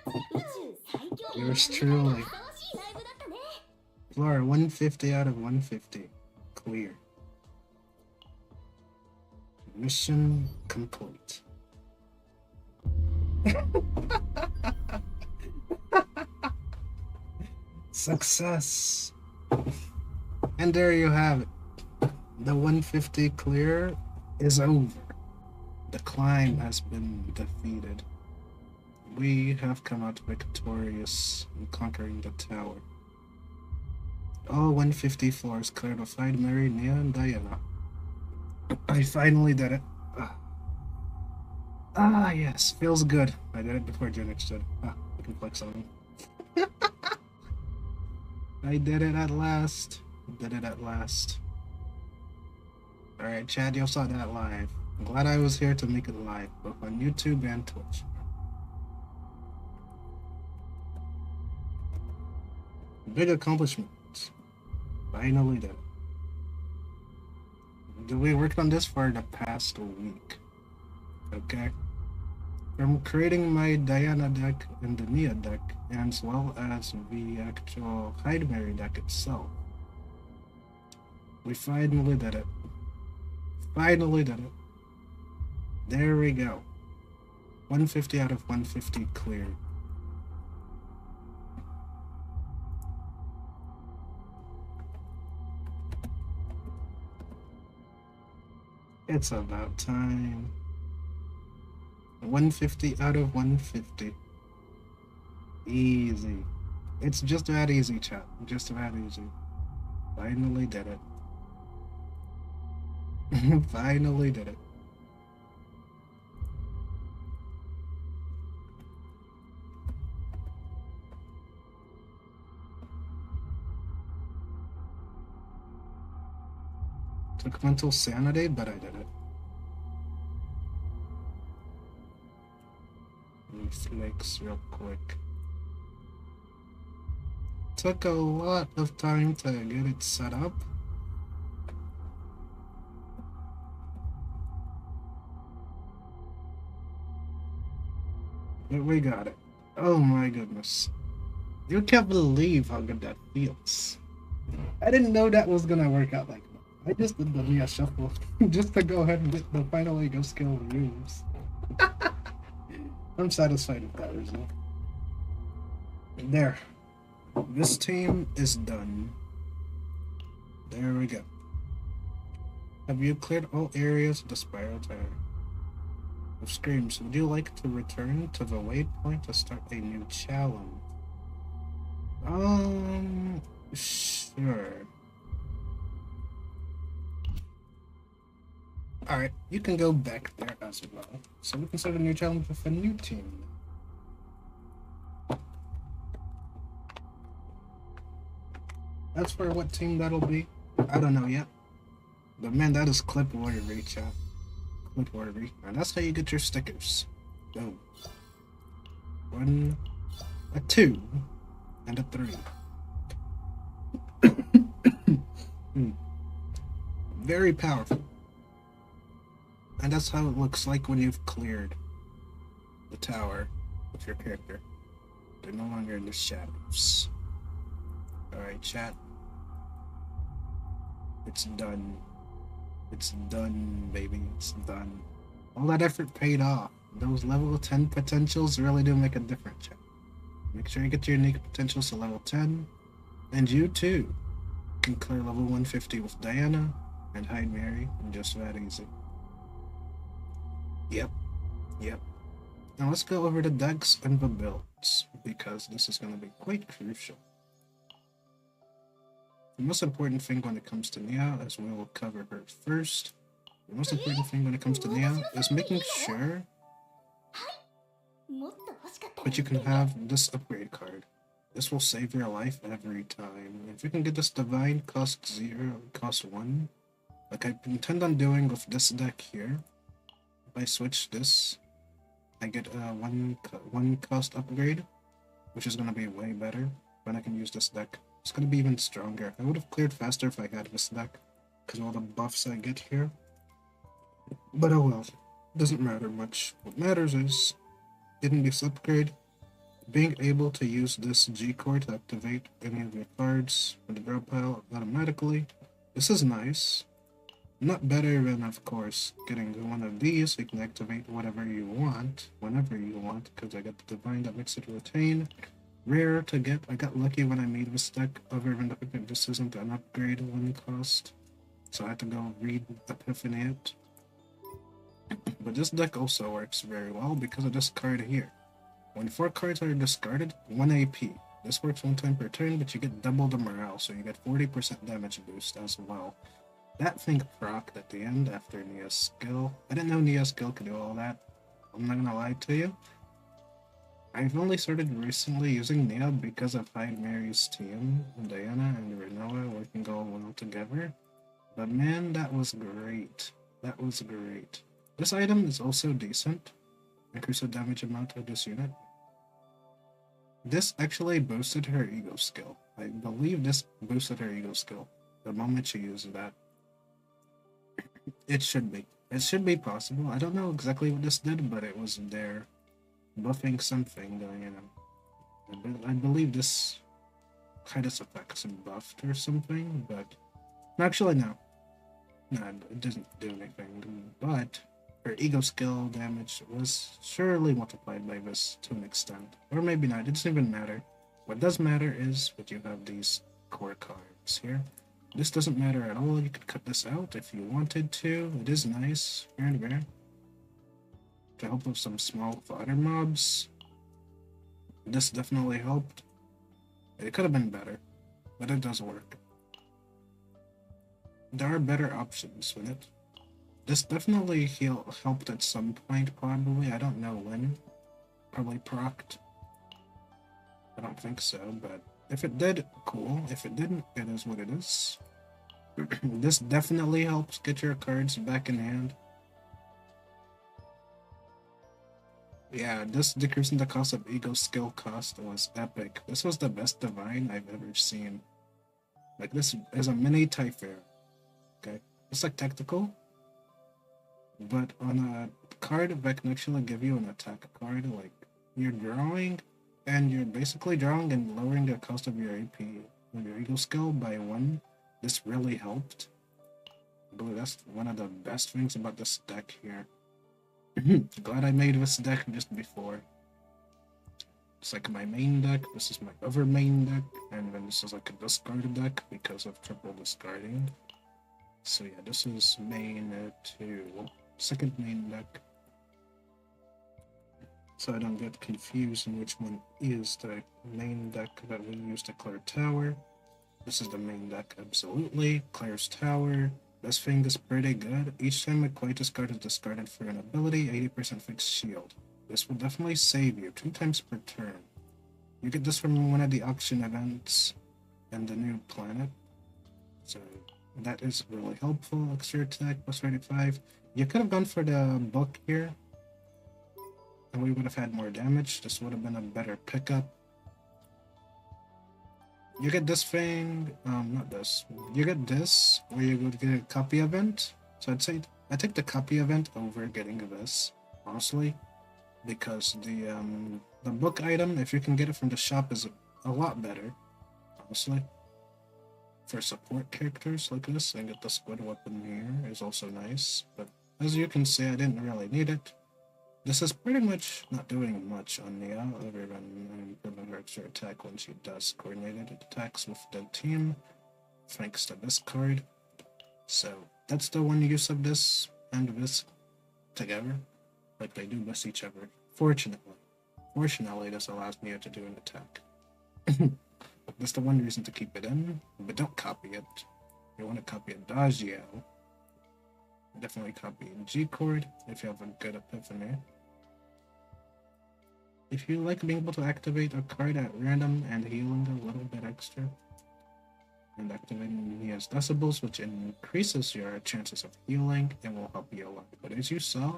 宇宙最強 Yours truly. ふさわしいライブだったね Flora, 150 out of 150. Clear. Mission complete. Success. And there you have it. The 150 clear is over. The climb has been defeated. We have come out victorious in conquering the tower. All 150 floors clarified Mary, Nia, and Diana. I finally did it. Yes, feels good. I did it before Genix did. I can flex on him. I did it at last. Did it at last. Alright, Chad, you saw that live. I'm glad I was here to make it live, both on YouTube and Twitch. Big accomplishment. Finally did it. We worked on this for the past week. Okay? from creating my Diana deck and the Nia deck, as well as the actual Hyde Mary deck itself. We finally did it. Finally did it. There we go. 150 out of 150 cleared. It's about time. 150 out of 150. Easy. It's just that easy, chat. Just that easy. Finally did it. Finally did it. Took mental sanity, but I did it. Flakes real quick. Took a lot of time to get it set up. But we got it. Oh my goodness. You can't believe how good that feels. I didn't know that was gonna work out like that. I just did the Mia shuffle just to go ahead and get the final ego skill moves. I'm satisfied with that result. There. This team is done. There we go. Have you cleared all areas of the spiral tower? Of Screams, would you like to return to the waypoint to start a new challenge? Sure. Alright, you can go back there as well. So we can start a new challenge with a new team. As for what team that'll be, I don't know yet. But man, that is clip worthy, chat. Clip worthy. And that's how you get your stickers. Go. 1, a 2, and a 3. Very powerful. And that's how it looks like when you've cleared the tower with your character. They're no longer in the shadows. Alright, chat. It's done. It's done, baby. It's done. All that effort paid off. Those level 10 potentials really do make a difference, chat. Make sure you get your unique potentials to level 10. And you too can clear level 150 with Diana and Hyde Mary, and just that easy. Yep. Now let's go over the decks and the builds, because this is going to be quite crucial. The most important thing when it comes to Nia, as we will cover her first, the most important thing when it comes to Nia is making sure that you can have this upgrade card. This will save your life every time. If you can get this Divine cost 0, cost 1, like I intend on doing with this deck here, if I switch this, I get a one cost upgrade, which is going to be way better when I can use this deck. It's going to be even stronger. I would have cleared faster if I had this deck, because of all the buffs I get here. But oh well, doesn't matter much. What matters is getting this upgrade, being able to use this G core to activate any of your cards from the draw pile automatically. This is nice. Not better than, of course, getting one of these so you can activate whatever you want, whenever you want, because I got the Divine that makes it retain. Rare to get. I got lucky when I made this deck, other than the fact that this isn't an upgrade one cost, so I had to go read Epiphany it. But this deck also works very well because of this card here. When 4 cards are discarded, 1 AP. This works 1 time per turn, but you get double the morale, so you get 40% damage boost as well. That thing procced at the end after Nia's skill. I didn't know Nia's skill could do all that. I'm not gonna lie to you. I've only started recently using Nia because of Hyde Mary's team, Diana and Renoa working all well together. But man, that was great. That was great. This item is also decent. Increase the damage amount of this unit. This actually boosted her ego skill. I believe this boosted her ego skill the moment she used that. It should be. It should be possible. I don't know exactly what this did, but it was there. buffing something, you know. I believe this Titus effect's buffed or something, but actually no. No, it doesn't do anything. But her ego skill damage was surely multiplied by this to an extent. Or maybe not, it doesn't even matter. What does matter is that you have these core cards here. This doesn't matter at all. You could cut this out if you wanted to. It is nice here and there to help with some small fodder mobs. This definitely helped. It could have been better, but it does work. There are better options with it. This definitely helped at some point, probably. I don't know when. Probably procced. I don't think so, but if it did, cool. If it didn't, it is what it is. This definitely helps get your cards back in hand. Yeah, this decreasing the cost of ego skill cost was epic. This was the best divine I've ever seen. Like, this is a mini Typhoon. Okay? It's like tactical, but on a card that can actually give you an attack card, like, you're drawing, and you're basically drawing and lowering the cost of your AP, of your ego skill by 1. This really helped. I believe that's one of the best things about this deck here. Glad I made this deck just before. It's like my main deck, this is my other main deck, and then this is like a discard deck because of triple discarding. So yeah, this is main 2, second main deck. So I don't get confused in which one is the main deck that we use to clear tower. This is the main deck, absolutely. Clears tower. This thing is pretty good. Each time a Quietus card is discarded for an ability, 80% fixed shield. This will definitely save you 2 times per turn. You get this from one of the auction events and the new planet. So that is really helpful. Extra attack plus 35. You could have gone for the book here, and we would have had more damage. This would have been a better pickup. You get this thing, not this. You get this, where you go to get a copy event. So I'd say I take the copy event over getting this, honestly, because the book item, if you can get it from the shop, is a lot better, honestly. For support characters like this, and get the squid weapon here is also nice. But as you can see, I didn't really need it. This is pretty much not doing much on Nia, other than improving her extra attack when she does coordinated attacks with the team, thanks to this card. So that's the one use of this and this together, like they do with each other. Fortunately, this allows Nia to do an attack. That's the one reason to keep it in, but don't copy it. You want to copy Adagio. Definitely copy G-Chord if you have a good epiphany. If you like being able to activate a card at random and healing a little bit extra, and activating Nia's Decibels, which increases your chances of healing, it will help you a lot. But as you saw,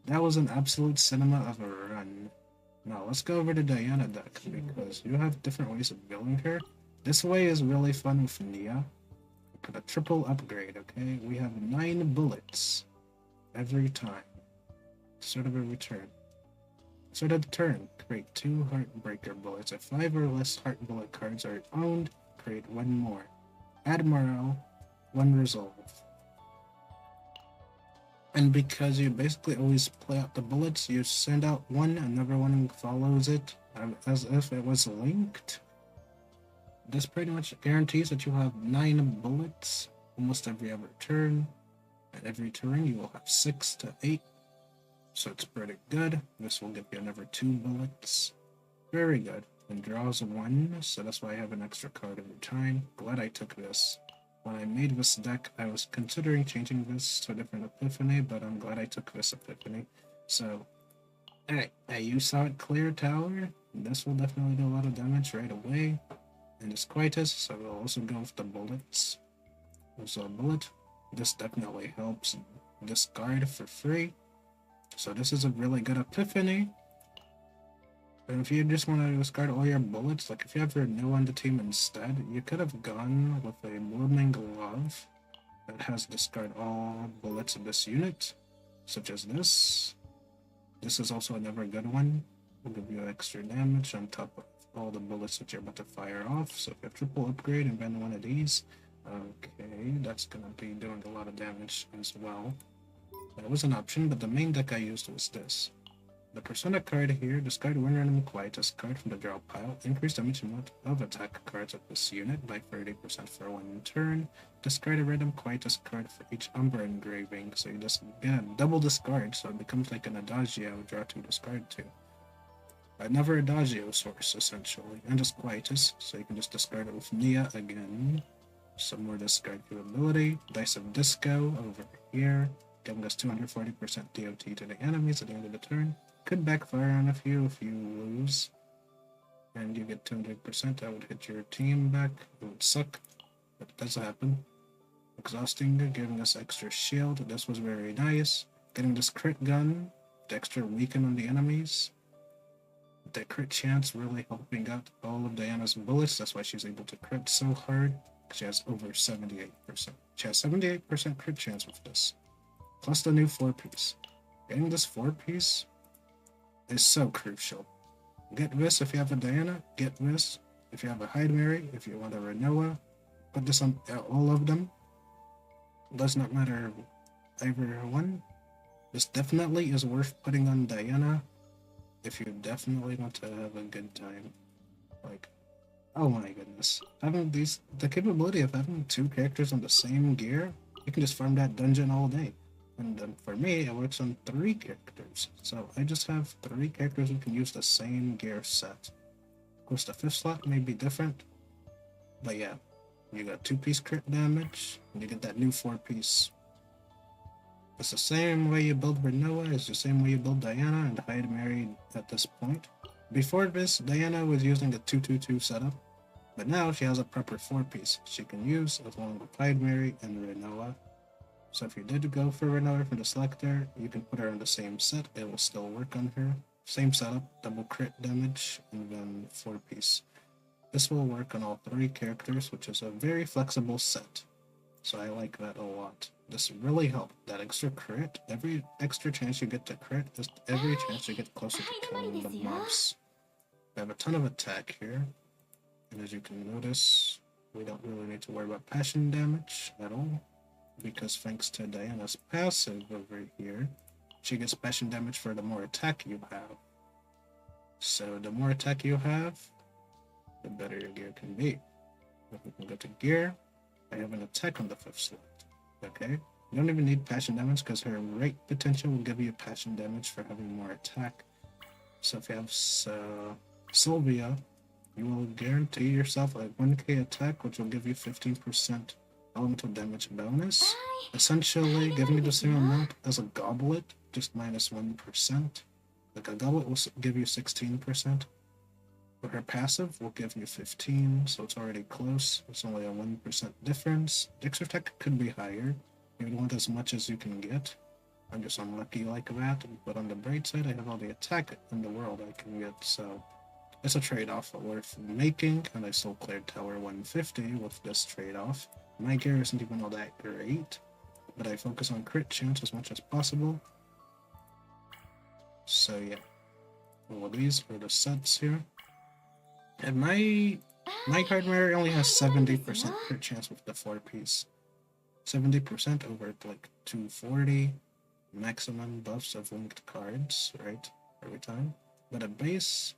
that was an absolute cinema of a run. Now let's go over to Diana deck, because you have different ways of building her. This way is really fun with Nia. Put a triple upgrade, okay? We have 9 bullets every time. Start of a return. Start of the turn, create 2 Heartbreaker bullets. If 5 or less Heart Bullet cards are owned, create 1 more. Add morale, 1 resolve. And because you basically always play out the bullets, you send out 1, another one follows it as if it was linked. This pretty much guarantees that you have 9 bullets almost every other turn. At every turn, you will have 6 to 8. So it's pretty good. This will give you another 2 bullets. Very good. And draws 1, so that's why I have an extra card every time. Glad I took this. When I made this deck, I was considering changing this to a different epiphany, but I'm glad I took this epiphany. So, alright, you saw it clear tower. This will definitely do a lot of damage right away. And it's Quietus, so we'll also go with the bullets. Also a bullet. This definitely helps discard for free. So this is a really good epiphany. And if you just want to discard all your bullets, like if you have your new on the team instead, you could have gone with a Blooming Glove that has discard all bullets of this unit, such as this. This is also another good one. will give you extra damage on top of all the bullets that you're about to fire off. So if you have triple upgrade and bend one of these, okay, that's gonna be doing a lot of damage as well. That was an option, but the main deck I used was this. The Persona card here, discard one random Quietus card from the draw pile, increase damage amount of attack cards of this unit by 30% for one turn, discard a random Quietus card for each Umbra engraving, so you just get a double discard, so it becomes like an Adagio, draw 2, discard 2. Another Adagio source, essentially, and just Quietus, so you can just discard it with Nia again. Some more discard capability, Dice of Disco over here, giving us 240% DOT to the enemies at the end of the turn. Could backfire on a few if you lose. And you get 200%, that would hit your team back. It would suck, but it does happen. Exhausting, giving us extra shield. This was very nice. Getting this crit gun, the extra weaken on the enemies. The crit chance really helping out all of Diana's bullets. That's why she's able to crit so hard. She has over 78%. She has 78% crit chance with this. Plus the new 4-piece. Getting this 4-piece is so crucial. Get this if you have a Diana, get this if you have a Hyde Mary, if you want a Renoa, put this on all of them. Does not matter either one. This definitely is worth putting on Diana if you definitely want to have a good time. Like, oh my goodness. Having the capability of having 2 characters on the same gear, you can just farm that dungeon all day. And for me, it works on 3 characters. So I just have 3 characters who can use the same gear set. Of course, the 5th slot may be different. But yeah, you got 2-piece crit damage, and you get that new 4-piece. It's the same way you build Renoa, it's the same way you build Diana and Hyde Mary at this point. Before this, Diana was using a 2-2-2 setup, but now she has a proper 4-piece she can use along with Hyde Mary and Renoa. So if you did go for Renoa from the selector, you can put her on the same set, it will still work on her. Same setup, double crit damage, and then 4-piece. This will work on all 3 characters, which is a very flexible set. So I like that a lot. This really helped. That extra crit, every extra chance you get to crit is every chance you get closer to killing the mobs. We have a ton of attack here. And as you can notice, we don't really need to worry about passion damage at all. Because thanks to Diana's passive over here, she gets passion damage for the more attack you have. So the more attack you have, the better your gear can be. If we can go to gear, I have an attack on the 5th slot. Okay? You don't even need passion damage because her rate potential will give you passion damage for having more attack. So if you have Sylvia, you will guarantee yourself a 1k attack, which will give you 15% elemental damage bonus, essentially giving you the same amount as a goblet, just minus 1%. Like a goblet will give you 16%, but her passive will give you 15, so it's already close. It's only a 1% difference. The extra attack could be higher. You would want as much as you can get. I'm just unlucky like that, but on the bright side, I have all the attack in the world I can get, so it's a trade-off worth making, and I still cleared Tower 150 with this trade-off. My gear isn't even all that great, but I focus on crit chance as much as possible. So yeah, all of these are the sets here. And my card mirror only has 70% crit chance with the 4-piece. 70% over like 240 maximum buffs of linked cards, right? Every time. But at base,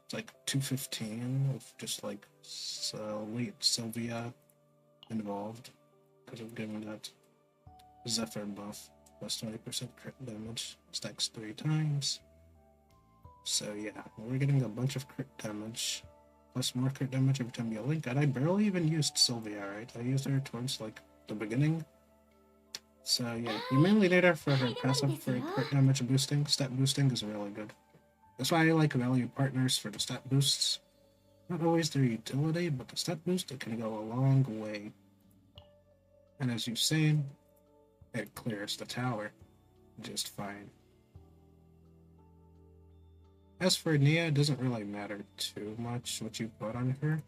it's like 215 with just like late Sylvia involved because of giving that Zephyr buff plus 20% crit damage, stacks 3 times. So yeah, we're getting a bunch of crit damage plus more crit damage every time you link, and I barely even used Sylvia, right? I used her towards like the beginning. So yeah, you mainly need her for her passive for crit damage boosting. Stat boosting is really good. That's why I like value partners for the stat boosts. Not always their utility, but the stat boost, it can go a long way. And as you've seen, it clears the tower just fine. As for Nia, it doesn't really matter too much what you put on her.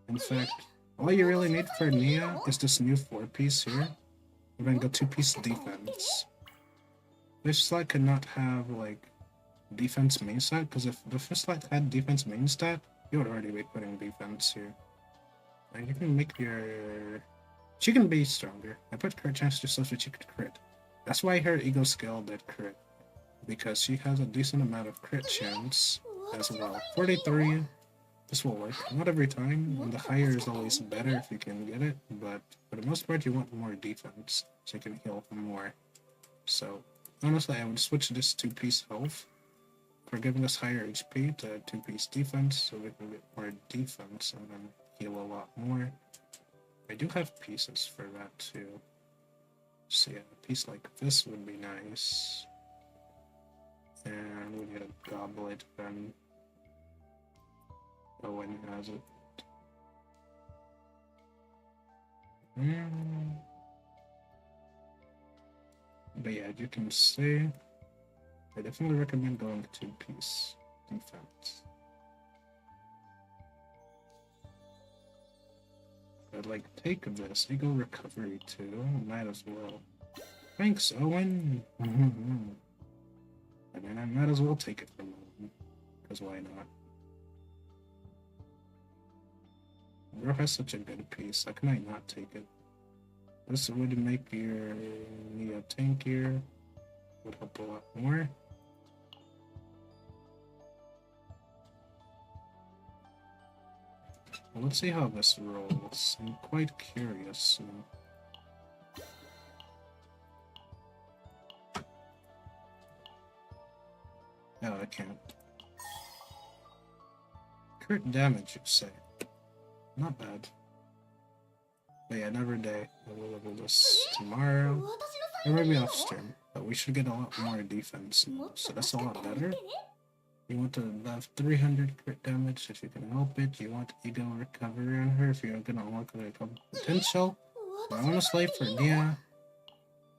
In fact, all you really need for Nia is this new 4-piece here. We're going to go 2-piece defense. This slot cannot have like defense main stat, because if the first light had defense main stat, you would already be putting defense here. And you can make your... She can be stronger. I put crit chance just so that she could crit. That's why her ego skill did crit. Because she has a decent amount of crit chance as well. 43, this will work. Not every time, and the higher is always better if you can get it, but for the most part you want more defense, so you can heal more. So, honestly, I would switch this 2-piece health for giving us higher HP to 2-piece defense, so we can get more defense and then heal a lot more. I do have pieces for that too. So yeah, a piece like this would be nice. And we need a goblet then. Owen has it. But yeah, as you can see, I definitely recommend going 2-piece defense. But like, take this. Ego recovery too. Might as well. Thanks, Owen. I mean, I might as well take it from Owen. Because why not? Bro has such a good piece. How can I not take it? This would make your Nia tankier. Would help a lot more. Well, let's see how this rolls. I'm quite curious. No, I can't. Crit damage, you say? Not bad. But yeah, another day. We'll level this tomorrow. Or maybe off stream. But we should get a lot more defense now, so that's a lot better. You want to have 300 crit damage if you can help it. You want ego recovery on her if you're gonna unlock the potential. But honestly, for Nia,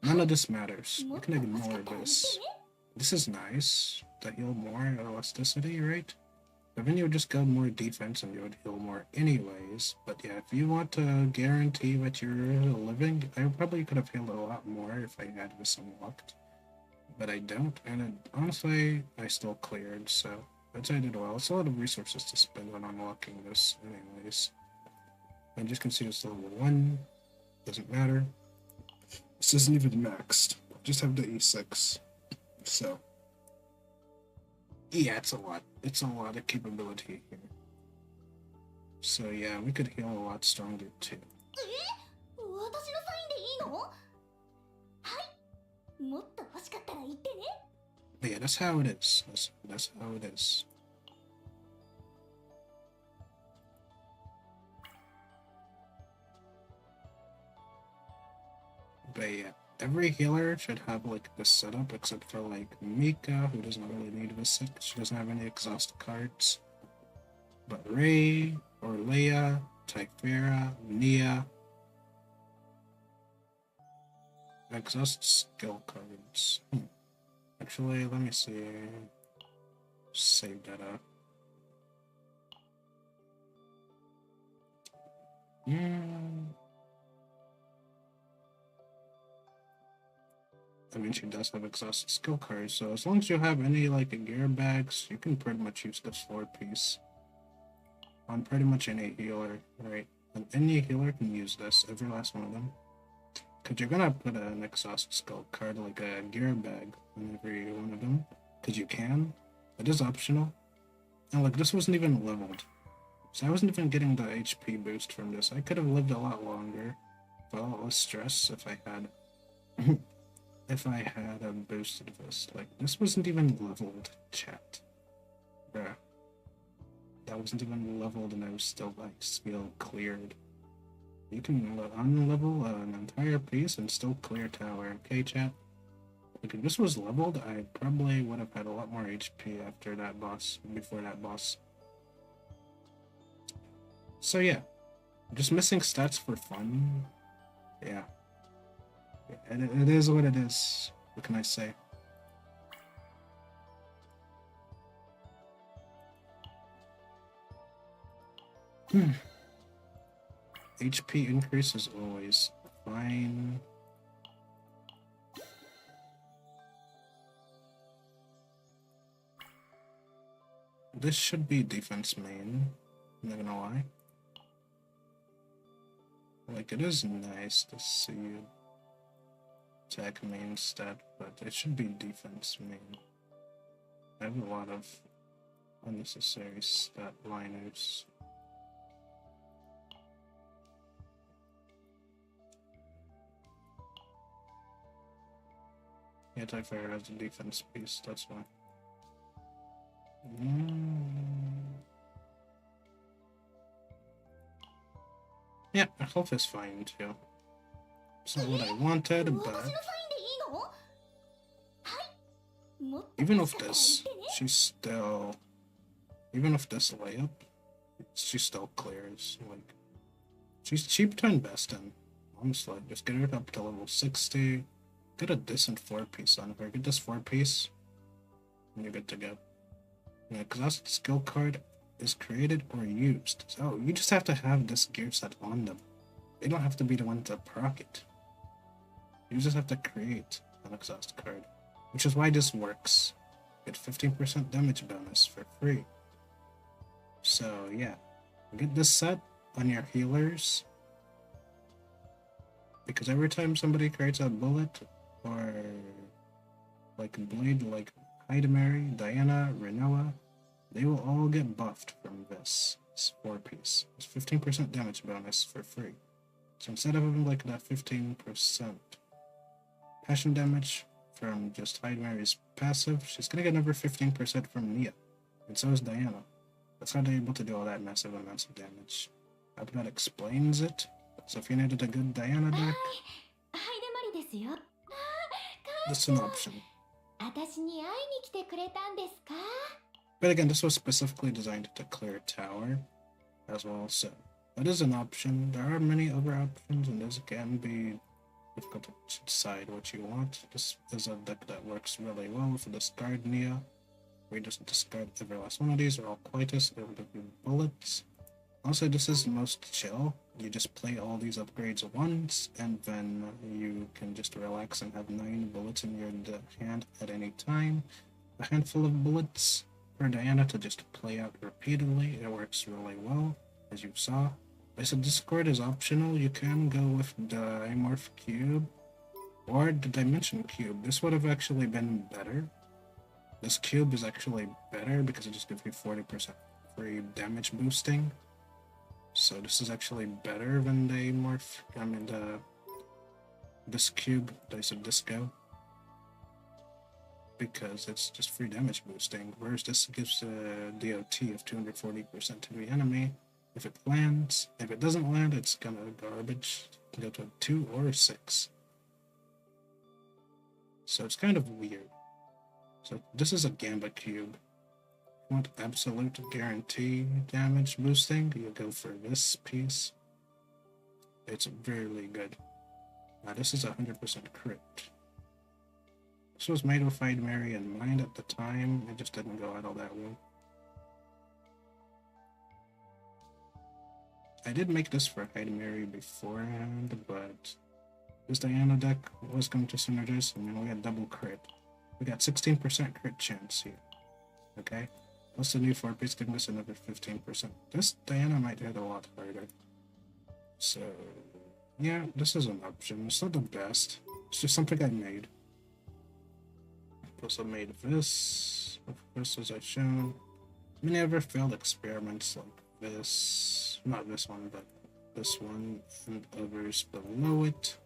none of this matters. You can ignore this. This is nice to heal more elasticity, right? But then you would just go more defense and you would heal more anyways. But yeah, if you want to guarantee that you're living, I probably could have healed a lot more if I had this unlocked. But I don't, and honestly, I still cleared, so I'd say I did well. It's a lot of resources to spend on unlocking this anyways. And just can see it's level 1, doesn't matter. This isn't even maxed, just have the E6. So, yeah, it's a lot. It's a lot of capability here. So yeah, we could heal a lot stronger too. But yeah, that's how it is. That's how it is. But yeah, every healer should have like this setup, except for like Mika, who doesn't really need this set because she doesn't have any exhaust cards. But Ray, or Leia, Typhera, Nia, exhaust skill cards. Actually, let me see. Save that up. I mean, she does have exhausted skill cards, so as long as you have any, like, gear bags, you can pretty much use this 4-piece on pretty much any healer, right? And any healer can use this, every last one of them. Because you're gonna put an exhaust skill card, like a gear bag, on every one of them. Because you can. It is optional. And, like, this wasn't even leveled. So I wasn't even getting the HP boost from this. I could have lived a lot longer, with a lot less stress if I had... if I had boosted this. Like, this wasn't even leveled, chat. Bruh. That wasn't even leveled and I was still, like, skill cleared. You can unlevel an entire piece and still clear tower, okay, chat? Like, if this was leveled, I probably would have had a lot more HP after that boss, before that boss. So yeah, just missing stats for fun, yeah. It is what it is. What can I say? HP increase is always fine. This should be defense main. I'm not gonna lie. Like, it is nice to see attack main stat, but it should be defense main. I have a lot of unnecessary stat liners. Anti-fire has a defense piece, that's why. Yeah, health is fine too. It's not what I wanted, but even with this, she's still... Even with this layup, she still clears. Like, she's cheap to invest in. Honestly, just get her up to level 60. Get a decent 4-piece on her. Get this 4-piece, and you're good to go. Yeah, exhaust skill card is created or used. So you just have to have this gear set on them. They don't have to be the one to proc it. You just have to create an exhaust card, which is why this works. Get 15% damage bonus for free. So yeah, get this set on your healers, because every time somebody creates a bullet or like a blade like Hydamary, Diana, Renoa, they will all get buffed from this 4-piece. It's 15% damage bonus for free. So instead of having like that 15% passion damage from just Hydamary's passive, she's gonna get another 15% from Nia. And so is Diana. That's how they're able to do all that massive amounts of damage. I hope that explains it. So if you needed a good Diana deck, this is an option. But again, this was specifically designed to clear tower as well, so that is an option. There are many other options, and this can be difficult to decide what you want. This is a deck that works really well with discard Nia. We just discard every last one of these, or all Quietus, it'll give you bullets. Also, this is the most chill. You just play all these upgrades once, and then you can just relax and have 9 bullets in your hand at any time. A handful of bullets for Diana to just play out repeatedly. It works really well, as you saw. I said Discord is optional. You can go with the Dimorph Cube or the Dimension Cube. This would have actually been better. This cube is actually better because it just gives you 40% free damage boosting. So this is actually better than the this cube, I said Disco, because it's just free damage boosting, whereas this gives a DOT of 240% to the enemy. If it lands, if it doesn't land, it's gonna garbage. It can go to a 2 or a 6. So it's kind of weird. So this is a Gamba Cube. If you want absolute guarantee damage boosting, you go for this piece. It's really good. Now this is 100% crit. This was made with Hydamary in mind at the time. It just didn't go out all that well. I did make this for Hydamary beforehand, but this Diana deck was going to synergize, and then we had double crit. We got 16% crit chance here. Okay? Plus the new 4-piece giving us another 15%. This Diana might hit a lot harder. So, yeah, this is an option. It's not the best. It's just something I made. Also made this, of course, as I've shown. Many other failed experiments like this, not this one, but this one, and others below it,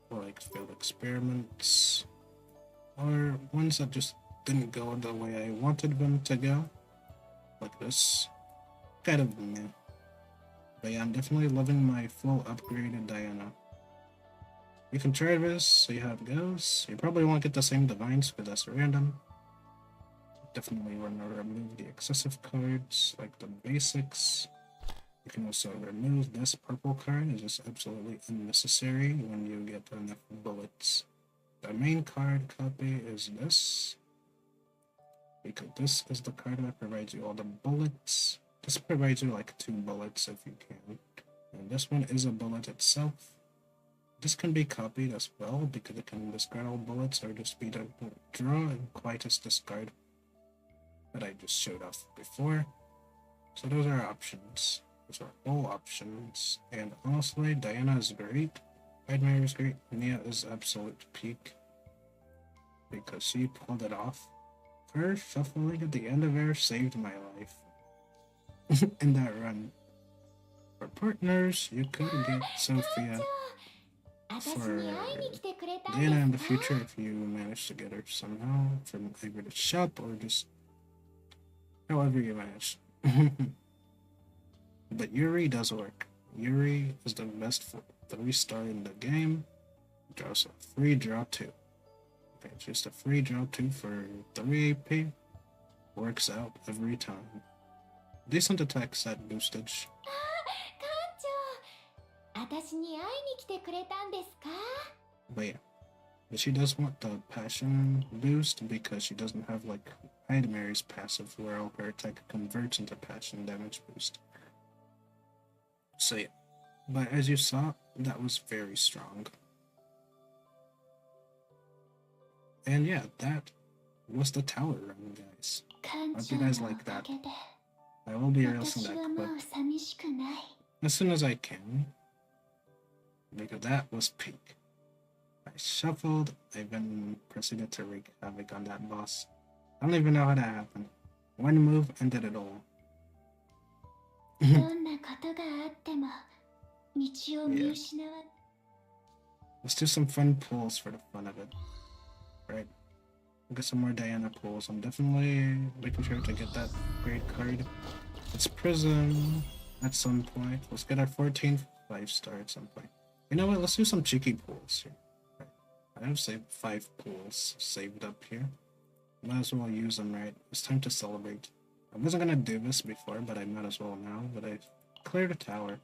or like failed experiments, or ones that just didn't go the way I wanted them to go, like this. Kind of meh. But yeah, I'm definitely loving my full upgraded Diana. You can try this, see how it goes. You probably won't get the same divines because that's random. Definitely want to remove the excessive cards, like the basics. You can also remove this purple card, it's just absolutely unnecessary when you get enough bullets. The main card copy is this, because this is the card that provides you all the bullets. This provides you like 2 bullets if you can. And this one is a bullet itself. This can be copied as well because it can discard all bullets or just be the draw and Quietus discard. that I just showed off before. So those are options. Those are all options. And honestly, Diana is great. Nightmare is great. Nia is absolute peak. Because she pulled it off. Her shuffling at the end of air saved my life. In that run. For partners, you could get Sophia for Diana in the future if you manage to get her somehow from either the shop or just however you manage. But Yuri does work. Yuri is the best 3-star in the game. Draws a free draw 2. Okay, just a free draw 2 for 3 AP. Works out every time. Decent attack set boostage. 私に会いに来てくれたんですか? But yeah. But she does want the passion boost because she doesn't have like Hyde Mary's passive where all her attack converts into passion damage boost. So yeah. But as you saw, that was very strong. And yeah, that was the tower run, guys. Hope you guys like that. I will be releasing that clip as soon as I can. Because that was peak. I shuffled, I then proceeded to wreak havoc on that boss. I don't even know how that happened. One move ended it all. Yeah. Let's do some fun pulls for the fun of it. Right? Get some more Diana pulls. I'm definitely making sure to get that great card. It's Prism at some point. Let's get our 14th 5-star at some point. You know what? Let's do some cheeky pulls here. Right. I have saved 5 pulls saved up here. Might as well use them, right? It's time to celebrate. I wasn't gonna do this before, but I might as well now. But I cleared a tower.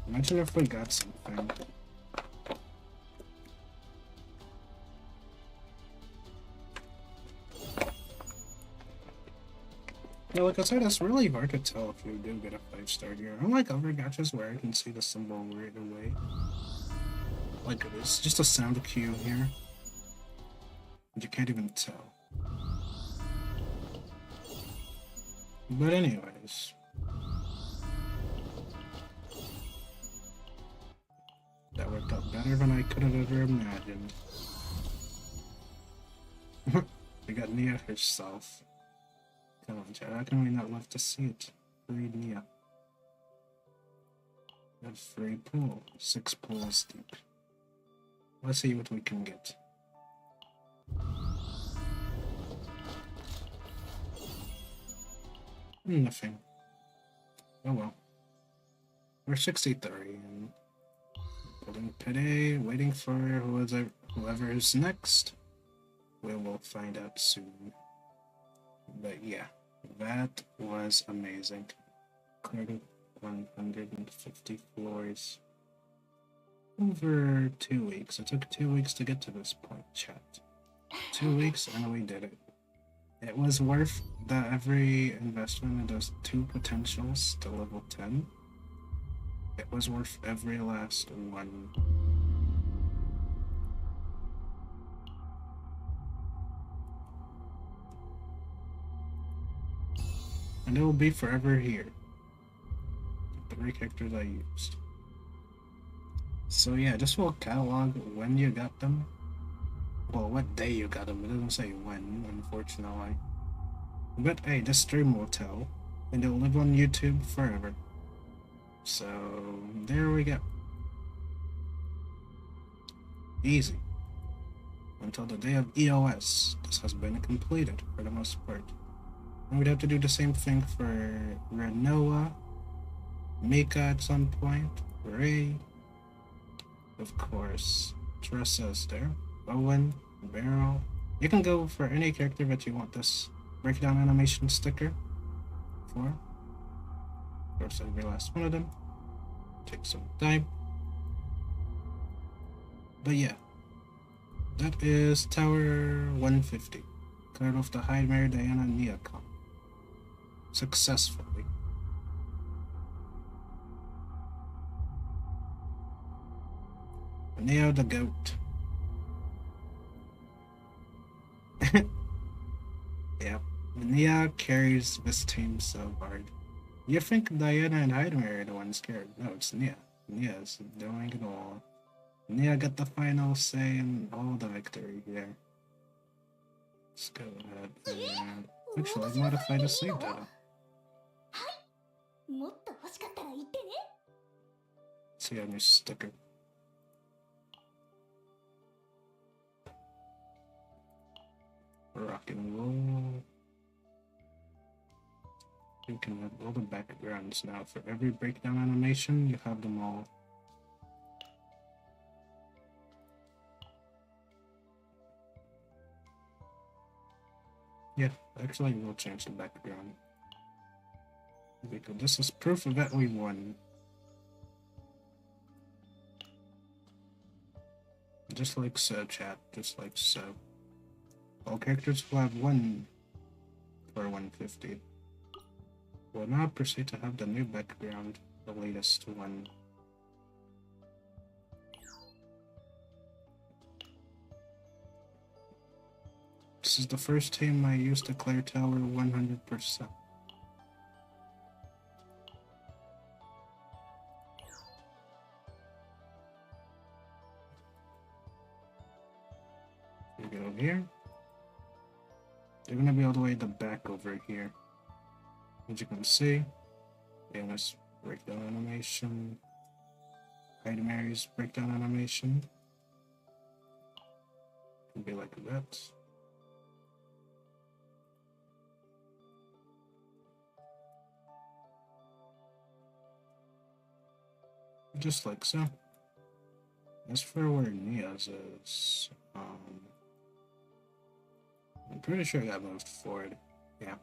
Imagine if we got something. Yeah, like I said, it's really hard to tell if you do get a 5-star here. Unlike other gachas where I can see the symbol right away. Like, it's just a sound cue here. You can't even tell. But anyways. That worked out better than I could have ever imagined. We got Nia herself. Come on, chat. How can we not love to see it? Free Nia. Got free pool. 6 pools deep. Let's see what we can get. Nothing. Oh well. We're 63 and building pity, waiting for whoever is next. We will find out soon. But yeah, that was amazing. Cleared 150 floors over 2 weeks. It took 2 weeks to get to this point, chat. 2 weeks and we did it. It was worth every investment in those 2 potentials to level 10. It was worth every last one. And it will be forever here. The 3 characters I used. So yeah, this will catalog when you got them. Well, what day you got them. It doesn't say when, unfortunately. But hey, this stream will tell. And it'll live on YouTube forever. So, there we go. Easy. Until the day of EOS, this has been completed for the most part. And we'd have to do the same thing for Renoa, Mika at some point, Ray, of course, Tressa's there, Owen, Beryl. You can go for any character that you want this breakdown animation sticker for. Of course, every last one of them. Take some time. But yeah, that is Tower 150. Cleared off the Hyde Mary Diana Neocon. Successfully. Neo the goat. Yep. Nia carries this team so hard. You think Diana and Heidemer are the ones scared? No, it's Nia. Nia's doing it all. Nia got the final say in all the victory here. Let's go ahead and actually modify the save data. もっと欲しかったら言ってね。 See a new sticker. Rock and roll. You can have all the backgrounds now. For every breakdown animation, you have them all. Yeah, actually we'll change the background. Because this is proof that we won. Just like so, chat. Just like so. All characters will have one for 150. We'll now proceed to have the new background, the latest one. This is the first time I used the Claire Tower 100%. We go here. They're gonna be all the way at the back over here. As you can see, Diana's breakdown animation, Mary's breakdown animation. Can be like that. Just like so. As for where Nia's is, I'm pretty sure I got moved forward. Yeah.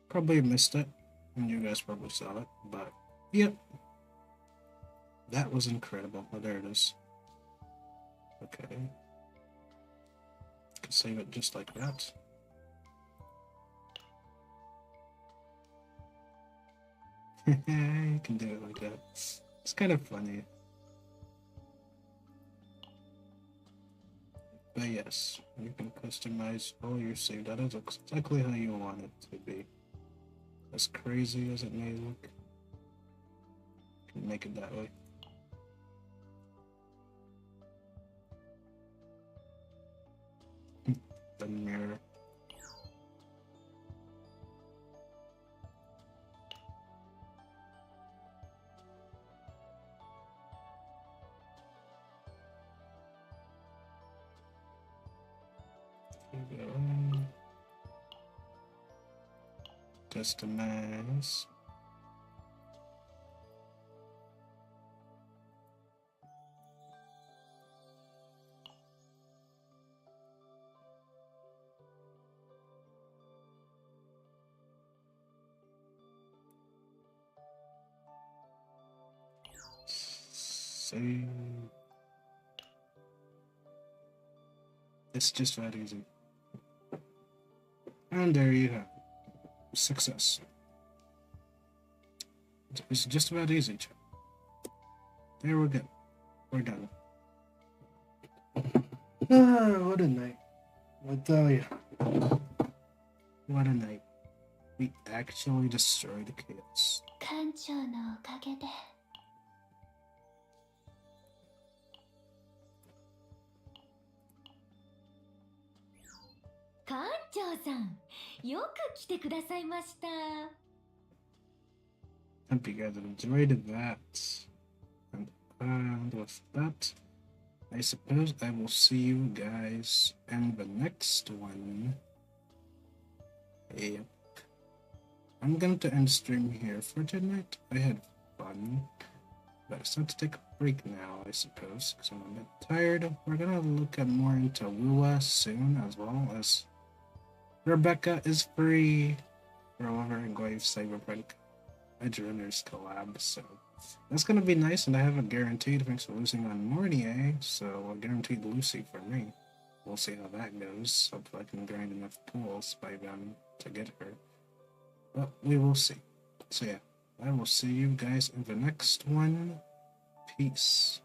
Probably missed it, and you guys probably saw it, but yep. That was incredible. Oh, there it is. Okay. Can save it just like that. You can do it like that. It's kind of funny. But yes, you can customize all your save data. It looks exactly how you want it to be. As crazy as it may look, you can make it that way. The mirror. Customize. Save. It's just that easy. And there you have it. Success. It's just about easy, chat. There we go. We're done. Ah, what a night. I tell you. What a night. We actually destroyed the chaos. 艦長のおかげで。艦長さん、よく来てくださいました。 Hope you guys enjoyed that. And with that, I suppose I will see you guys in the next one. Yep. I'm going to end stream here for tonight. I had fun, but it's time to take a break now, I suppose, because I'm a bit tired. We're gonna look at more into Wua soon, as well as Rebecca is free for over and going Cyberpunk Edge Runners collab, so that's gonna be nice. And I have a guaranteed, thanks for losing on Mornier, so a guaranteed Lucy for me. We'll see how that goes. Hopefully I can grind enough pools by then to get her, but we will see. So yeah, I will see you guys in the next one. Peace.